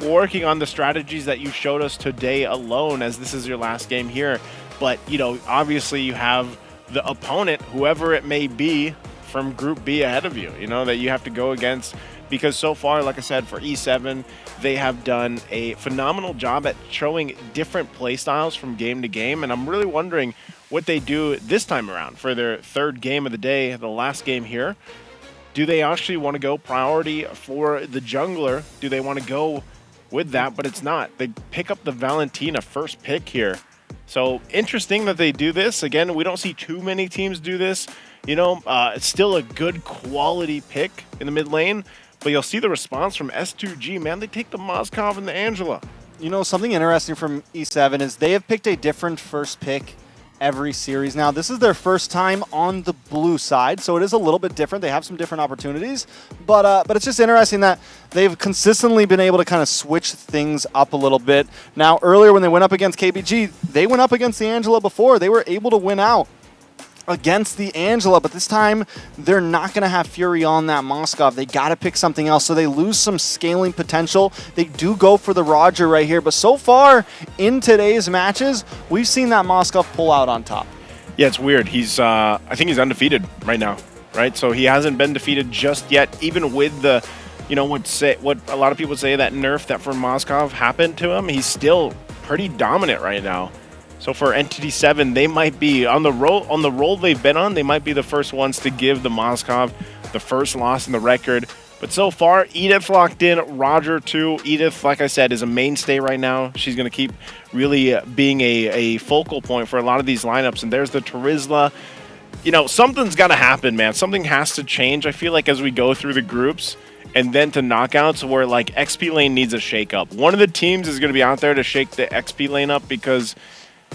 working on the strategies that you showed us today alone, as this is your last game here. But, obviously you have the opponent, whoever it may be, from Group B ahead of you, that you have to go against. Because so far, like I said, for E7, they have done a phenomenal job at showing different play styles from game to game. And I'm really wondering what they do this time around for their third game of the day, the last game here. Do they actually want to go priority for the jungler? Do they want to go with that? But it's not. They pick up the Valentina first pick here. So interesting that they do this. Again, we don't see too many teams do this. You know, it's still a good quality pick in the mid lane, but you'll see the response from S2G, man. They take the Moskov and the Angela. You know, something interesting from E7 is they have picked a different first pick every series now. This is their first time on the blue side, so it is a little bit different. They have some different opportunities, but it's just interesting that they've consistently been able to kind of switch things up a little bit. Now, earlier when they went up against KBG, they went up against the Angela before. They were able to win out against the Angela, but this time they're not going to have Fury on that Moskov. They got to pick something else, so they lose some scaling potential. They do go for the Roger right here, but so far in today's matches, we've seen that Moskov pull out on top. Yeah, it's weird. He's I think he's undefeated right now, right? So he hasn't been defeated just yet, even with the, you know, what a lot of people say, that nerf that for Moskov happened to him. He's still pretty dominant right now. So for Entity 7, they might be on the roll they've been on. They might be the first ones to give the Moskov the first loss in the record. But so far, Edith locked in, Roger too. Edith, like I said, is a mainstay right now. She's going to keep really being a focal point for a lot of these lineups. And there's the Terizla. You know, something's got to happen, man. Something has to change. I feel like as we go through the groups and then to knockouts, where like XP lane needs a shake up. One of the teams is going to be out there to shake the XP lane up because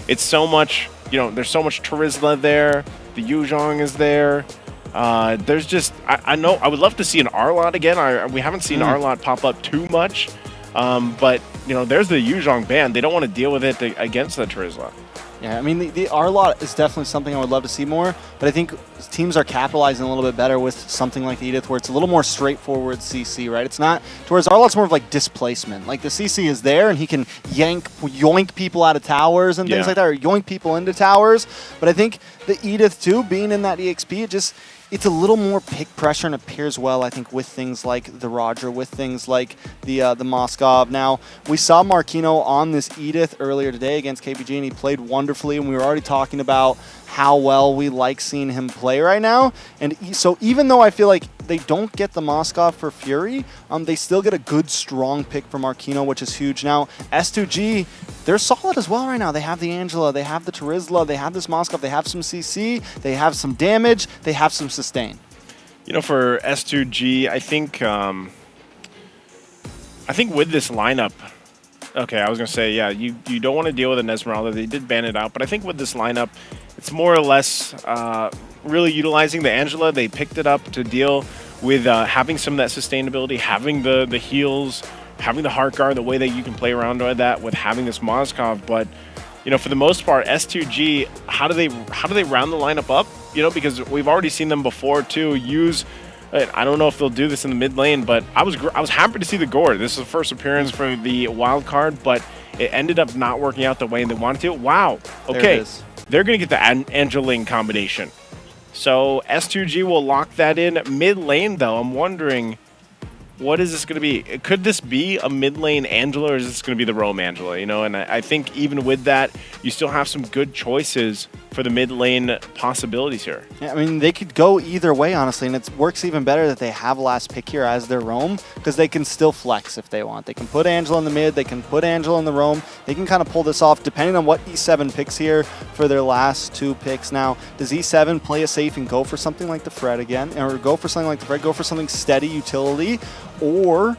it's so much, you know, there's so much Terizla there. The Yuzhong is there. There's just, I know, I would love to see an Arlot again. We haven't seen Arlot pop up too much. But, you know, there's the Yuzhong ban. They don't want to deal with it against the Terizla. Yeah, I mean, the Arlot is definitely something I would love to see more, but I think teams are capitalizing a little bit better with something like the Edith, where it's a little more straightforward CC, right? It's not, towards Arlot's more of like displacement. Like the CC is there and he can yoink people out of towers and things like that, or yoink people into towers. But I think the Edith too, being in that EXP, it's a little more pick pressure and it pairs well, I think, with things like the Roger, with things like the Moskov. Now, we saw Marquino on this Edith earlier today against KBG, and he played wonderfully, and we were already talking about how well we like seeing him play right now. And so even though I feel like they don't get the Moskov for Fury, they still get a good, strong pick from Marquino, which is huge. Now, S2G, they're solid as well right now. They have the Angela, they have the Terizla, they have this Moskov, they have some CC, they have some damage, they have some sustain. You know, for S2G, I think with this lineup, okay, I was going to say, yeah, you don't want to deal with an Esmeralda. They did ban it out, but I think with this lineup, it's more or less really utilizing the Angela. They picked it up to deal with having some of that sustainability, having the heals, having the Heart Guard, the way that you can play around with that with having this Moskov. But, you know, for the most part, S2G, how do they round the lineup up? You know, because we've already seen them before too use. I don't know if they'll do this in the mid lane, but I was happy to see the Gore. This is the first appearance for the wild card, but it ended up not working out the way they wanted to. Wow. Okay. They're going to get the Angeling combination. So S2G will lock that in. Mid lane, though, I'm wondering, what is this going to be? Could this be a mid lane Angela, or is this going to be the Rome Angela? You know, and I think even with that, you still have some good choices for the mid lane possibilities here. Yeah, I mean, they could go either way, honestly, and it works even better that they have last pick here as their Rome, because they can still flex if they want. They can put Angela in the mid, they can put Angela in the Rome. They can kind of pull this off depending on what E7 picks here for their last two picks. Now, does E7 play it safe and go for something like the Fred again, or go for something like the Fred, go for something steady utility, or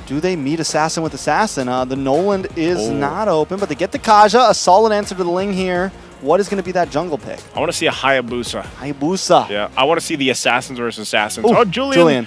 do they meet Assassin with Assassin? The Noland is not open, but they get the Kaja, a solid answer to the Ling here. What is going to be that jungle pick? I want to see a Hayabusa. Hayabusa. Yeah, I want to see the Assassins versus Assassins. Ooh, oh, Julian.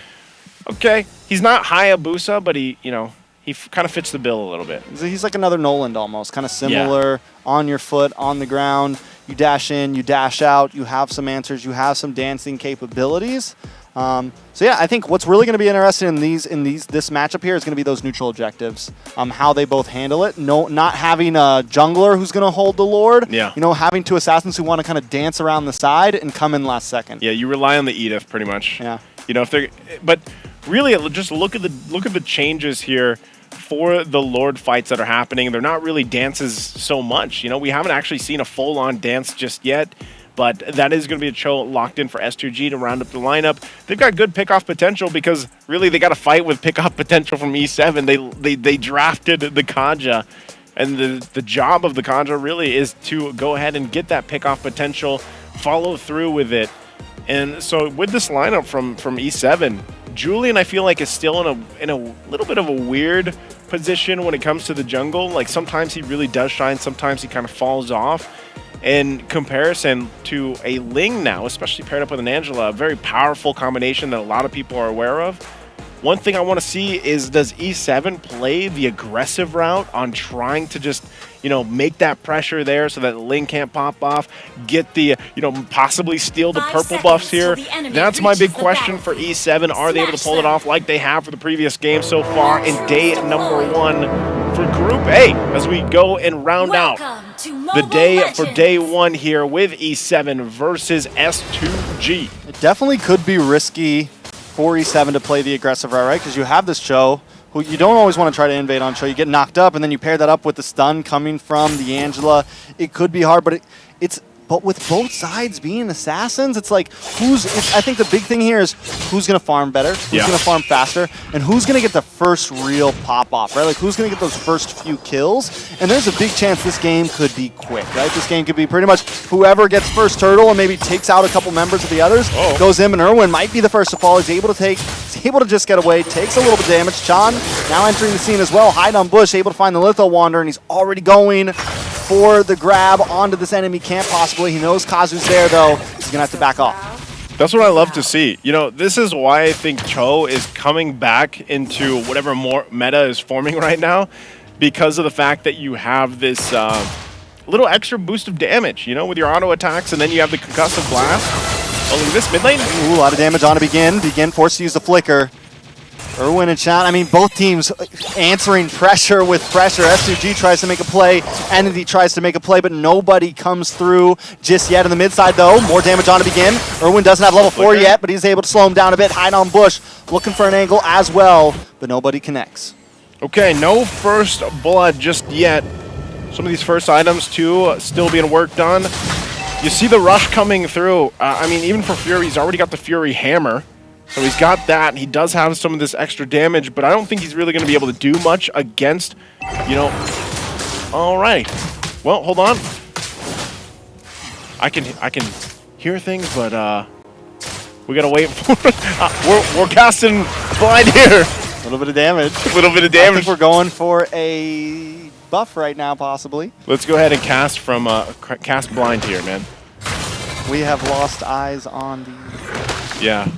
Okay, he's not Hayabusa, but he kind of fits the bill a little bit. He's like another Noland almost, kind of similar, on your foot, on the ground. You dash in, you dash out, you have some answers, you have some dancing capabilities. So yeah, I think what's really going to be interesting in this matchup here is going to be those neutral objectives, how they both handle it. Not having a jungler who's going to hold the Lord. Yeah. You know, having two assassins who want to kind of dance around the side and come in last second. Yeah, you rely on the Edith pretty much. Yeah. You know, but really, just look at the changes here for the Lord fights that are happening. They're not really dances so much. You know, we haven't actually seen a full-on dance just yet, but that is going to be a Cho locked in for S2G to round up the lineup. They've got good pickoff potential because really they got to fight with pickoff potential from E7. They drafted the Kaja, and the job of the Kaja really is to go ahead and get that pickoff potential, follow through with it. And so with this lineup from E7, Julian, I feel like, is still in a little bit of a weird position when it comes to the jungle. Like, sometimes he really does shine, sometimes he kind of falls off. In comparison to a Ling now, especially paired up with an Angela, a very powerful combination that a lot of people are aware of. One thing I want to see is, does E7 play the aggressive route on trying to just, you know, make that pressure there so that Ling can't pop off, get the, you know, possibly steal the purple buffs here? That's my big question for E7. Are they able to pull it off like they have for the previous game so far in day number 1 for Group A, as we go and round out the day for day 1 here with E7 versus S2G. It definitely could be risky for E7 to play the aggressive route, right? Because you have this Cho, who you don't always want to try to invade on Cho. You get knocked up, and then you pair that up with the stun coming from the Angela. It could be hard, but but with both sides being assassins, it's like, I think the big thing here is who's going to farm better, who's going to farm faster, and who's going to get the first real pop-off, right? Like, who's going to get those first few kills? And there's a big chance this game could be quick, right? This game could be pretty much whoever gets first turtle and maybe takes out a couple members of the others, goes in, and Irwin might be the first to fall. He's able to just get away, takes a little bit of damage. Chan now entering the scene as well, hide on bush, able to find the Litho Wander, and he's already going for the grab onto this enemy camp possibly. He knows Kazu's there, though. He's going to have to back off. That's what I love to see. You know, this is why I think Cho is coming back into whatever more meta is forming right now, because of the fact that you have this little extra boost of damage, you know, with your auto attacks, and then you have the concussive blast. Oh, look at this mid lane. Ooh, a lot of damage on to Begin. Begin forced to use the flicker. Irwin and Chan, I mean, both teams answering pressure with pressure. S2G tries to make a play, Entity tries to make a play, but nobody comes through just yet. In the mid side, though, more damage on to Begin. Irwin doesn't have level 4 yet, but he's able to slow him down a bit. Hide on bush, looking for an angle as well, but nobody connects. Okay, no first blood just yet. Some of these first items, too, still being worked on. You see the rush coming through. I mean, even for Fury, he's already got the Fury Hammer. So he's got that. He does have some of this extra damage, but I don't think he's really going to be able to do much against, you know. All right. Well, hold on. I can hear things, but we got to wait for we're casting blind here. A little bit of damage. A little bit of damage. I think we're going for a buff right now, possibly. Let's go ahead and cast from cast blind here, man. We have lost eyes on the... Yeah.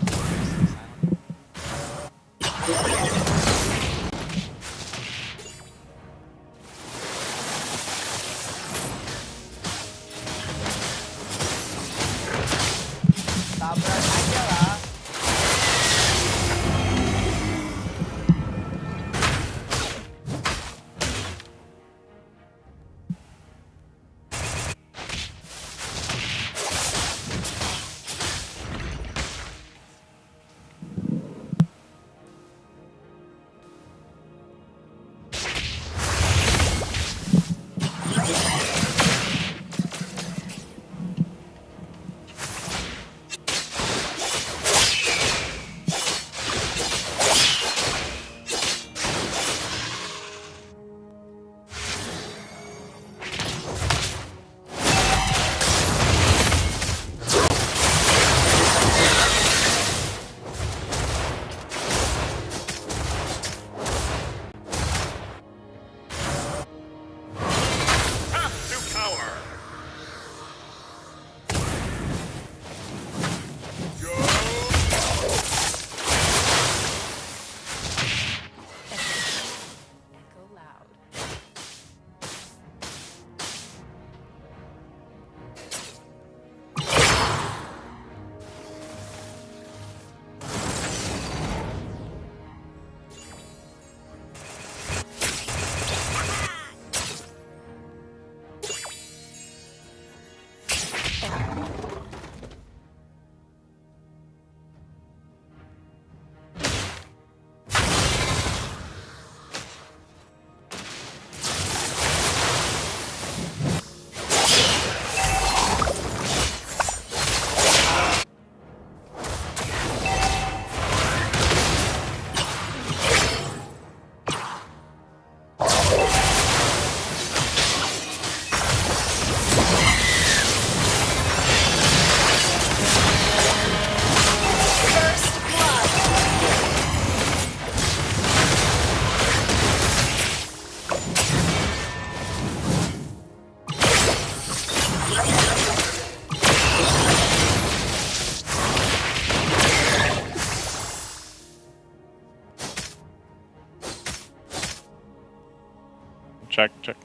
Check. Check.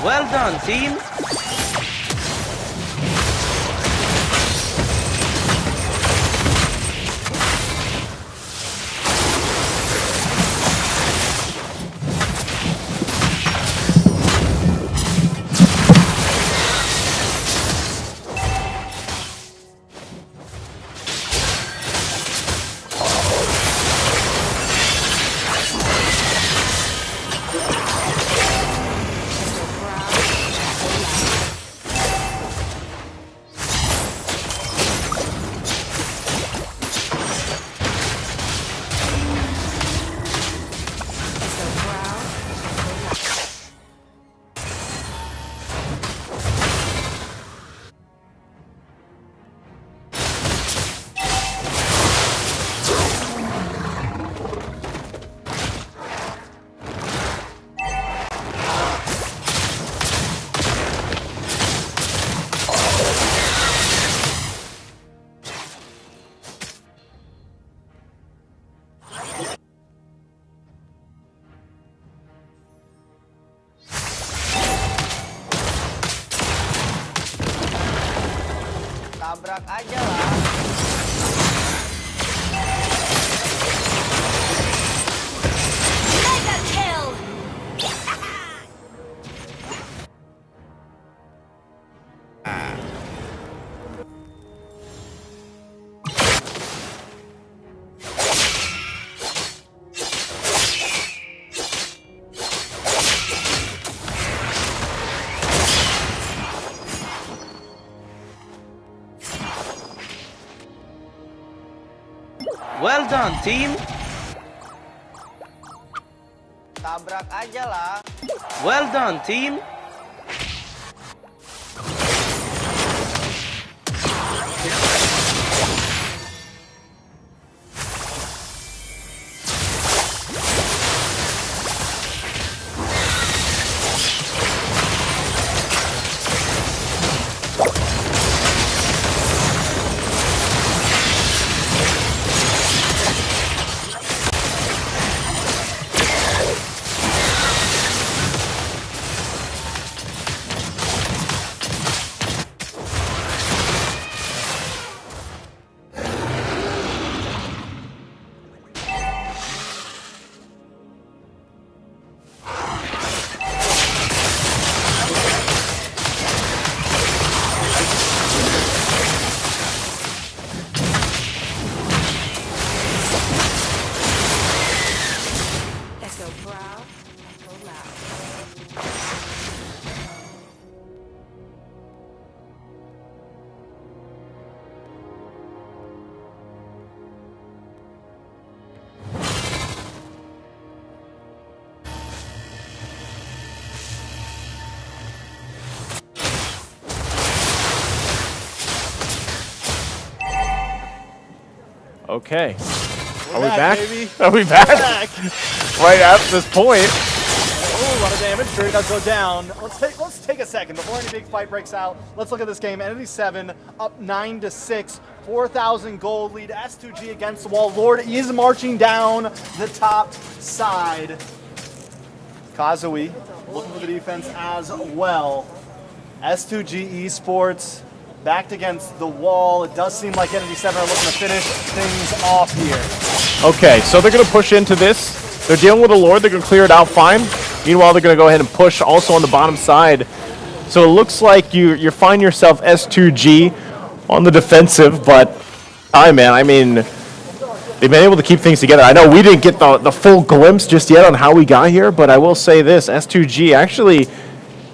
Well done, team. Tabrak aja lah. Mega kill! Well done, team. Tabrak aja lah. Well done, team. Okay. Are we back, back? baby. Are we back? Right at this point. Oh, a lot of damage. Sure does go down. Let's take a second before any big fight breaks out. Let's look at this game. Entity 7 up 9-6. 4,000 gold lead. S2G against the wall. Lord is marching down the top side. Kazui looking for the defense as well. S2G Esports backed against the wall. It does seem like Entity 7 are looking to finish things off here. Okay, so they're going to push into this. They're dealing with a Lord. They're going to clear it out fine. Meanwhile, they're going to go ahead and push also on the bottom side. So it looks like you find yourself S2G on the defensive, but I mean, they've been able to keep things together. I know we didn't get the full glimpse just yet on how we got here, but I will say this, S2G actually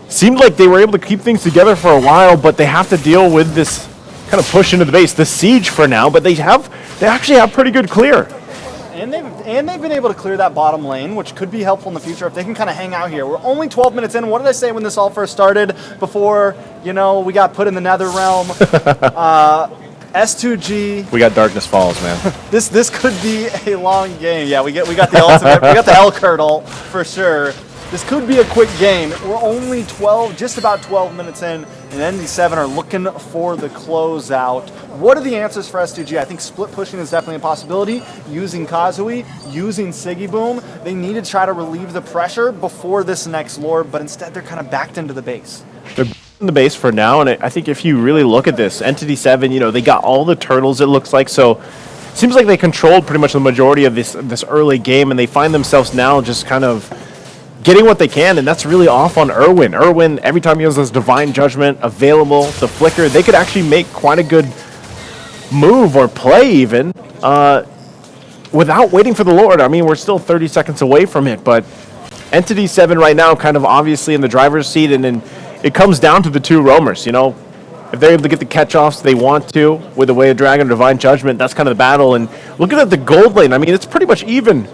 seemed like they were able to keep things together for a while, but they have to deal with this kind of push into the base, the siege for now, but they actually have pretty good clear. And they've been able to clear that bottom lane, which could be helpful in the future if they can kind of hang out here. We're only 12 minutes in. What did I say when this all first started? Before, we got put in the Nether Realm. S2G. We got Darkness Falls, man. This could be a long game. Yeah, we got the ultimate. We got the Hell Curdle for sure. This could be a quick game. We're only just about 12 minutes in, and ND7 are looking for the closeout. What are the answers for S2G? I think split pushing is definitely a possibility. Using Kazui, using Siggy Boom. They need to try to relieve the pressure before this next Lord, but instead they're kind of backed into the base. They're in the base for now, and I think if you really look at this, Entity 7, they got all the turtles, it looks like, so it seems like they controlled pretty much the majority of this early game, and they find themselves now just kind of getting what they can, and that's really off on Irwin. Irwin, every time he has this Divine Judgment available, the Flicker, they could actually make quite a good move or play even without waiting for the Lord. I mean, we're still 30 seconds away from it, but Entity 7 right now kind of obviously in the driver's seat, and then it comes down to the two roamers, If they're able to get the catch-offs they want to with the Way of Dragon, Divine Judgment, that's kind of the battle. And looking at the gold lane, I mean, it's pretty much even.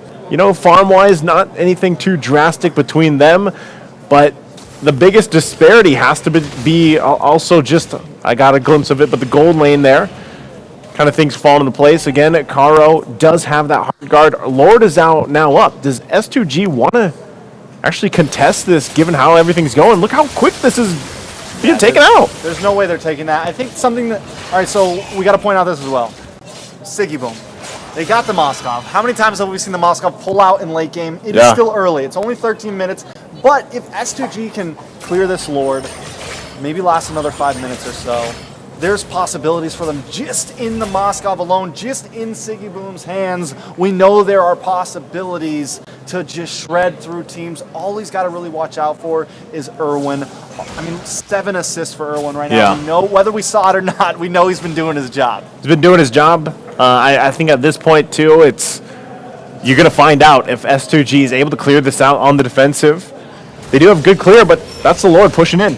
Farm-wise, not anything too drastic between them, but the biggest disparity has to be also just, I got a glimpse of it, but the gold lane there, kind of things fall into place. Again, Karo does have that hard guard. Lord is out now up. Does S2G want to actually contest this given how everything's going? Look how quick this is being taken out. There's no way they're taking that. I think something that, all right, so we got to point out this as well. Siggy Boom. They got the Moskov. How many times have we seen the Moskov pull out in late game? It is still early. It's only 13 minutes. But if S2G can clear this Lord, maybe last another 5 minutes or so, there's possibilities for them just in the Moskov alone, just in Siggy Boom's hands. We know there are possibilities to just shred through teams. All he's got to really watch out for is Irwin. I mean, 7 assists for Irwin right now. Yeah. We know, whether we saw it or not, we know he's been doing his job. He's been doing his job. I think at this point, too, you're going to find out if S2G is able to clear this out on the defensive. They do have good clear, but that's the Lord pushing in.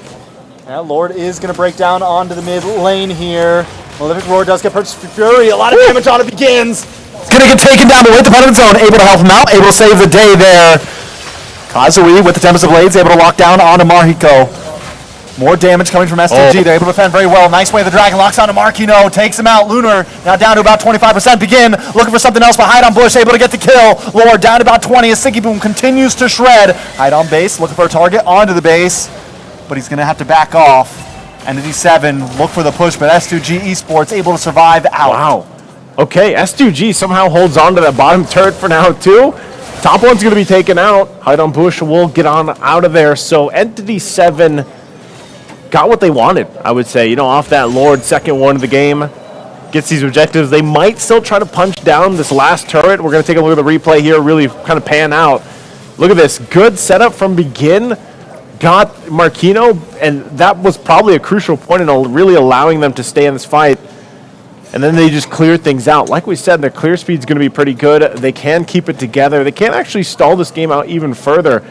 Yeah, Lord is going to break down onto the mid lane here. Malefic Roar does get purchased for Fury. A lot of damage on it begins. It's going to get taken down, but with the part of its own, able to help him out, able to save the day there. Kazui with the Tempest of Blades, able to lock down onto Marhiko. More damage coming from S2G. They're able to defend very well. Nice way the Dragon locks onto Markino, takes him out. Lunar now down to about 25%. Begin looking for something else, but Hide on Bush able to get the kill. Lord down to about 20 as Siggy Boom continues to shred. Hide on base, looking for a target onto the base, but he's going to have to back off. Entity 7 look for the push, but S2G Esports able to survive out. Wow. Okay, S2G somehow holds on to that bottom turret for now too. Top one's going to be taken out. Hide on Bush will get on out of there. So Entity 7 got what they wanted, I would say. Off that Lord, second one of the game, gets these objectives. They might still try to punch down this last turret. We're going to take a look at the replay here, really kind of pan out. Look at this. Good setup from begin. Got Markino, and that was probably a crucial point in really allowing them to stay in this fight. And then they just clear things out. Like we said, their clear speed's going to be pretty good. They can keep it together. They can't actually stall this game out even further.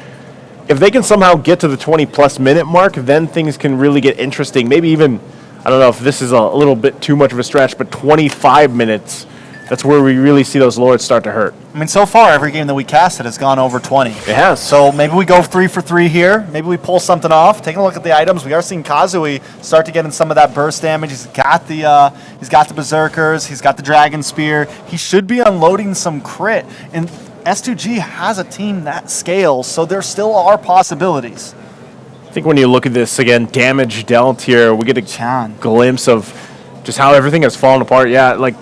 If they can somehow get to the 20-plus minute mark, then things can really get interesting. Maybe even, I don't know if this is a little bit too much of a stretch, but 25 minutes. that's where we really see those lords start to hurt. I mean, so far, every game that we casted has gone over 20. It has. So maybe we go 3 for 3 here. Maybe we pull something off. Taking a look at the items, we are seeing Kazui start to get in some of that burst damage. He's got the Berserkers. He's got the Dragon Spear. He should be unloading some crit. And S2G has a team that scales, so there still are possibilities. I think when you look at this, again, damage dealt here, we get a glimpse of just how everything has fallen apart. Yeah, like,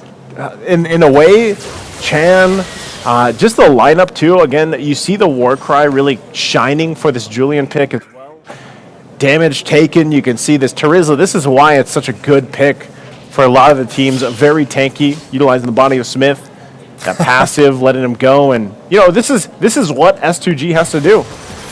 in a way, Chan, just the lineup too. Again, you see the Warcry really shining for this Julian pick as well. Damage taken, you can see this Terizla. This is why it's such a good pick for a lot of the teams. Very tanky, utilizing the body of Smith, that passive, letting him go, and this is what S2G has to do.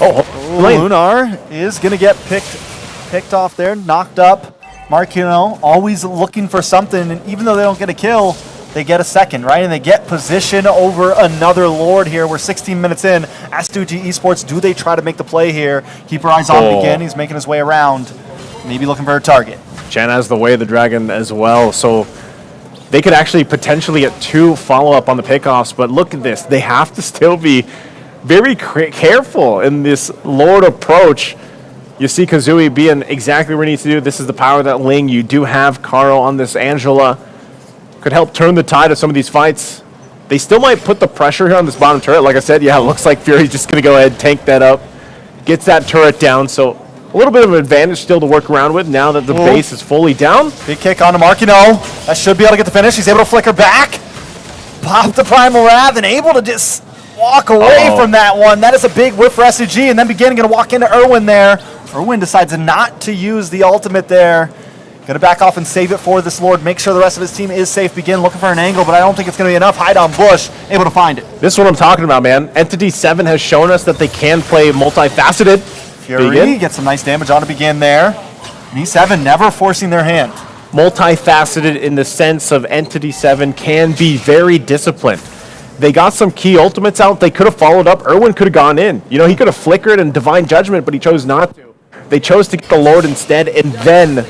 Lunar is gonna get picked off there, knocked up. Marquino always looking for something, and even though they don't get a kill, they get a second, right? And they get position over another Lord here. We're 16 minutes in. S2G Esports, do they try to make the play here? Keep your eyes on Begin. He's making his way around, maybe looking for a target. Chan has the Way of the Dragon as well, so they could actually potentially get 2 follow-up on the pickoffs, but look at this. They have to still be very careful in this Lord approach. You see Kazui being exactly where he needs to do. This is the power of that Ling. You do have Carl on this Angela. Could help turn the tide of some of these fights. They still might put the pressure here on this bottom turret. Like I said, yeah, it looks like Fury's just going to go ahead and tank that up. Gets that turret down, so a little bit of an advantage still to work around with now that the base is fully down. Big kick onto Marquino. That should be able to get the finish. He's able to flicker back. Pop the Primal Wrath and able to just walk away from that one. That is a big whiff for SUG, and then Begin going to walk into Irwin there. Irwin decides not to use the ultimate there. Going to back off and save it for this Lord. Make sure the rest of his team is safe. Begin looking for an angle, but I don't think it's going to be enough. Hide on Bush, able to find it. This is what I'm talking about, man. Entity 7 has shown us that they can play multifaceted. Fury gets some nice damage on to Begin there. And E7 never forcing their hand. Multifaceted in the sense of Entity 7 can be very disciplined. They got some key ultimates out. They could have followed up. Irwin could have gone in. He could have flickered and Divine Judgment, but he chose not to. They chose to get the Lord instead and then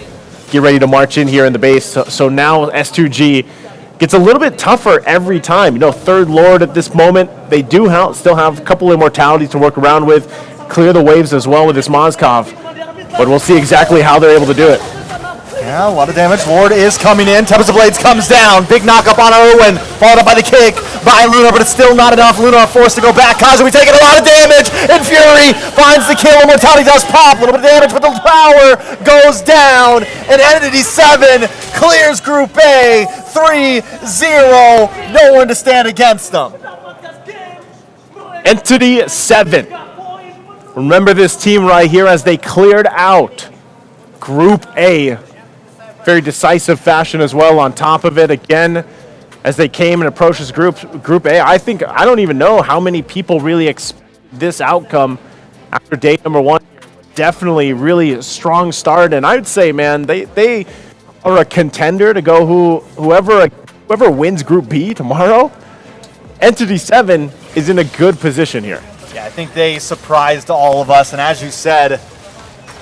get ready to march in here in the base. So now S2G gets a little bit tougher every time. Third Lord at this moment. They do still have a couple immortalities to work around with. Clear the waves as well with this Mozkov. But we'll see exactly how they're able to do it. Yeah, a lot of damage. Ward is coming in. Tempest of Blades comes down. Big knock up on Irwin. Followed up by the kick by Luna, but it's still not enough. Luna forced to go back. Kazui taking a lot of damage, and Fury finds the kill. Immortality does pop. A little bit of damage, but the power goes down. And Entity 7 clears Group A 3-0. No one to stand against them. Entity 7. Remember this team right here as they cleared out Group A. Very decisive fashion as well on top of it. Again, as they came and approached this Group A, I don't even know how many people really expect this outcome after day number 1. Definitely really a strong start, and I would say, man, they are a contender to go whoever wins Group B tomorrow. Entity 7 is in a good position here. Yeah, I think they surprised all of us, and as you said,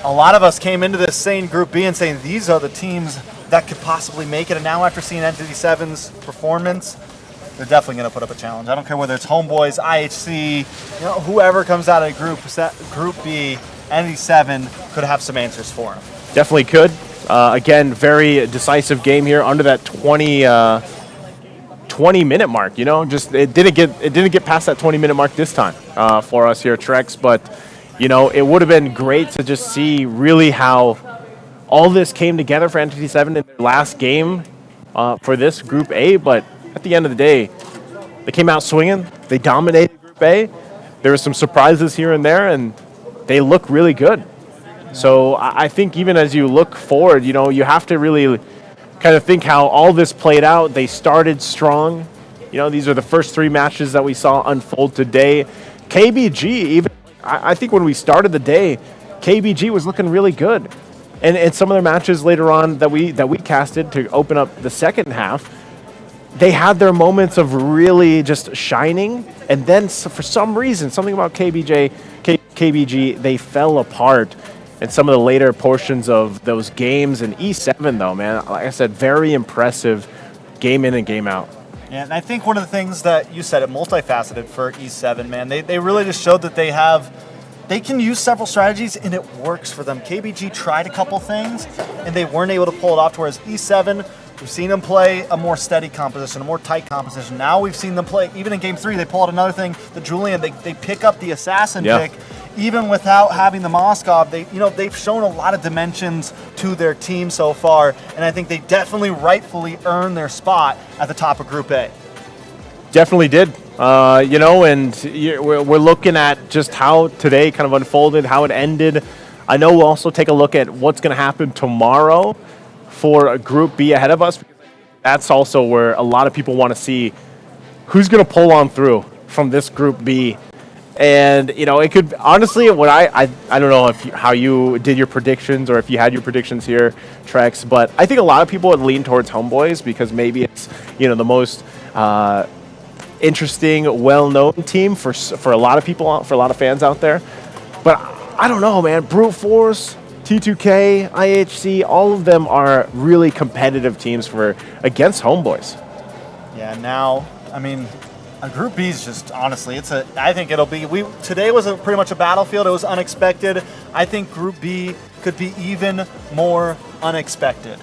a lot of us came into this saying Group B and saying these are the teams that could possibly make it, and now after seeing Entity 7's performance, they're definitely going to put up a challenge. I don't care whether it's Homeboys, IHC, whoever comes out of Group B, Entity 7 could have some answers for them. Definitely could. Again, very decisive game here under that 20-minute mark. Just it didn't get past that 20-minute mark this time for us here at Trex, but it would have been great to just see really how all this came together for Entity 7 in their last game for this Group A, but at the end of the day, they came out swinging. They dominated Group A. There were some surprises here and there, and they look really good. So I think even as you look forward, you have to really kind of think how all this played out. They started strong. These are the first 3 matches that we saw unfold today. KBG, even I think when we started the day, KBG was looking really good. And some of their matches later on that we casted to open up the second half, they had their moments of really just shining, and then for some reason, something about KBG, they fell apart in some of the later portions of those games. And E7, though, man, like I said, very impressive game in and game out. Yeah, and I think one of the things that you said, it multifaceted for E7, man. They really just showed that they can use several strategies and it works for them. KBG tried a couple things and they weren't able to pull it off, whereas E7, we've seen them play a more steady composition, a more tight composition. Now we've seen them play, even in Game 3, they pull out another thing, the Julian, they pick up the Assassin pick, even without having the Moskov. They've shown a lot of dimensions to their team so far, and I think they definitely rightfully earned their spot at the top of Group A. Definitely did. We're looking at just how today kind of unfolded, how it ended. I know we'll also take a look at what's going to happen tomorrow for Group B ahead of us. That's also where a lot of people want to see who's going to pull on through from this Group B. And, it could, honestly, what I don't know how you did your predictions or if you had your predictions here, Trex, but I think a lot of people would lean towards Homeboys because maybe it's, the most interesting, well-known team for a lot of people, for a lot of fans out there. But I don't know, man. Brute Force, T2K, IHC, all of them are really competitive teams against Homeboys. Yeah, now, a Group B is just, honestly, I think it'll be, today was pretty much a battlefield. It was unexpected. I think Group B could be even more unexpected.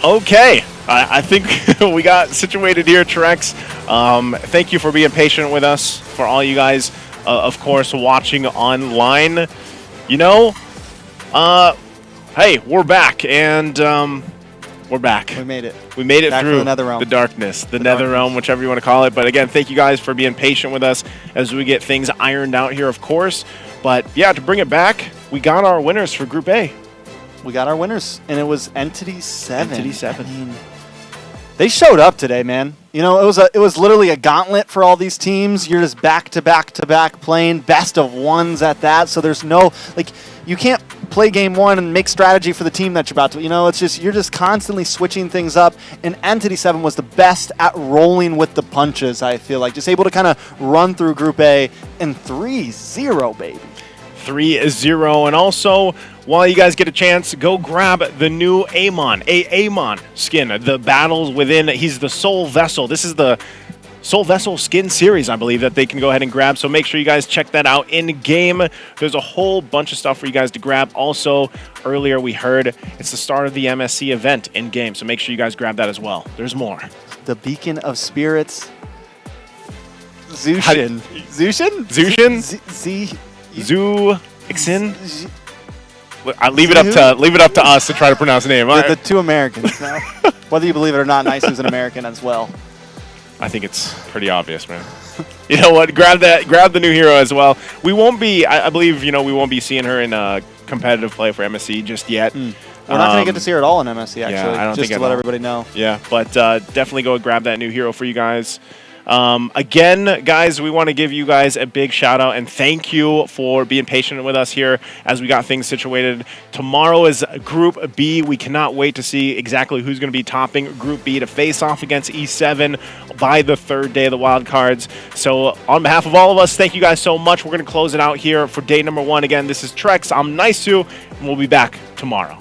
Okay, I think we got situated here, Trex. Thank you for being patient with us, for all you guys, of course, watching online. Hey, we're back, and we're back. We made it. We made it back through the Netherrealm. the darkness, the Netherrealm, whichever you want to call it. But again, thank you guys for being patient with us as we get things ironed out here, of course. But yeah, to bring it back, we got our winners for Group A. We got our winners, and it was Entity 7. Entity 7. They showed up today, man. It was literally a gauntlet for all these teams. You're just back to back to back playing best of ones at that. So there's no you can't play game one and make strategy for the team that you're about to. It's just you're just constantly switching things up. And Entity 7 was the best at rolling with the punches. I feel like just able to kind of run through Group A and 3-0, baby. 3-0, and also, while you guys get a chance, go grab the new Amon skin. The battles within, he's the Soul Vessel. This is the Soul Vessel skin series, I believe, that they can go ahead and grab. So make sure you guys check that out in game. There's a whole bunch of stuff for you guys to grab. Also, earlier we heard it's the start of the MSC event in game. So make sure you guys grab that as well. There's more. The Beacon of Spirits. Zushin. Ixin? I leave it up to us to try to pronounce the name. The two Americans now. Whether you believe it or not, Nice an American as well. I think it's pretty obvious, man. You know what? Grab the new hero as well. We won't be, I believe, we won't be seeing her in a competitive play for MSC just yet. We're not going to get to see her at all in MSC, actually. Yeah, I don't just think to let everybody know. Yeah, but definitely go grab that new hero for you guys. Again, guys, we want to give you guys a big shout out and thank you for being patient with us here as we got things situated. Tomorrow is Group B. We cannot wait to see exactly who's going to be topping Group B to face off against E7 by the third day of the wild cards. So on behalf of all of us, thank you guys so much. We're going to close it out here for day number 1. Again, this is Trex. I'm Naisu, and we'll be back tomorrow.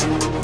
We'll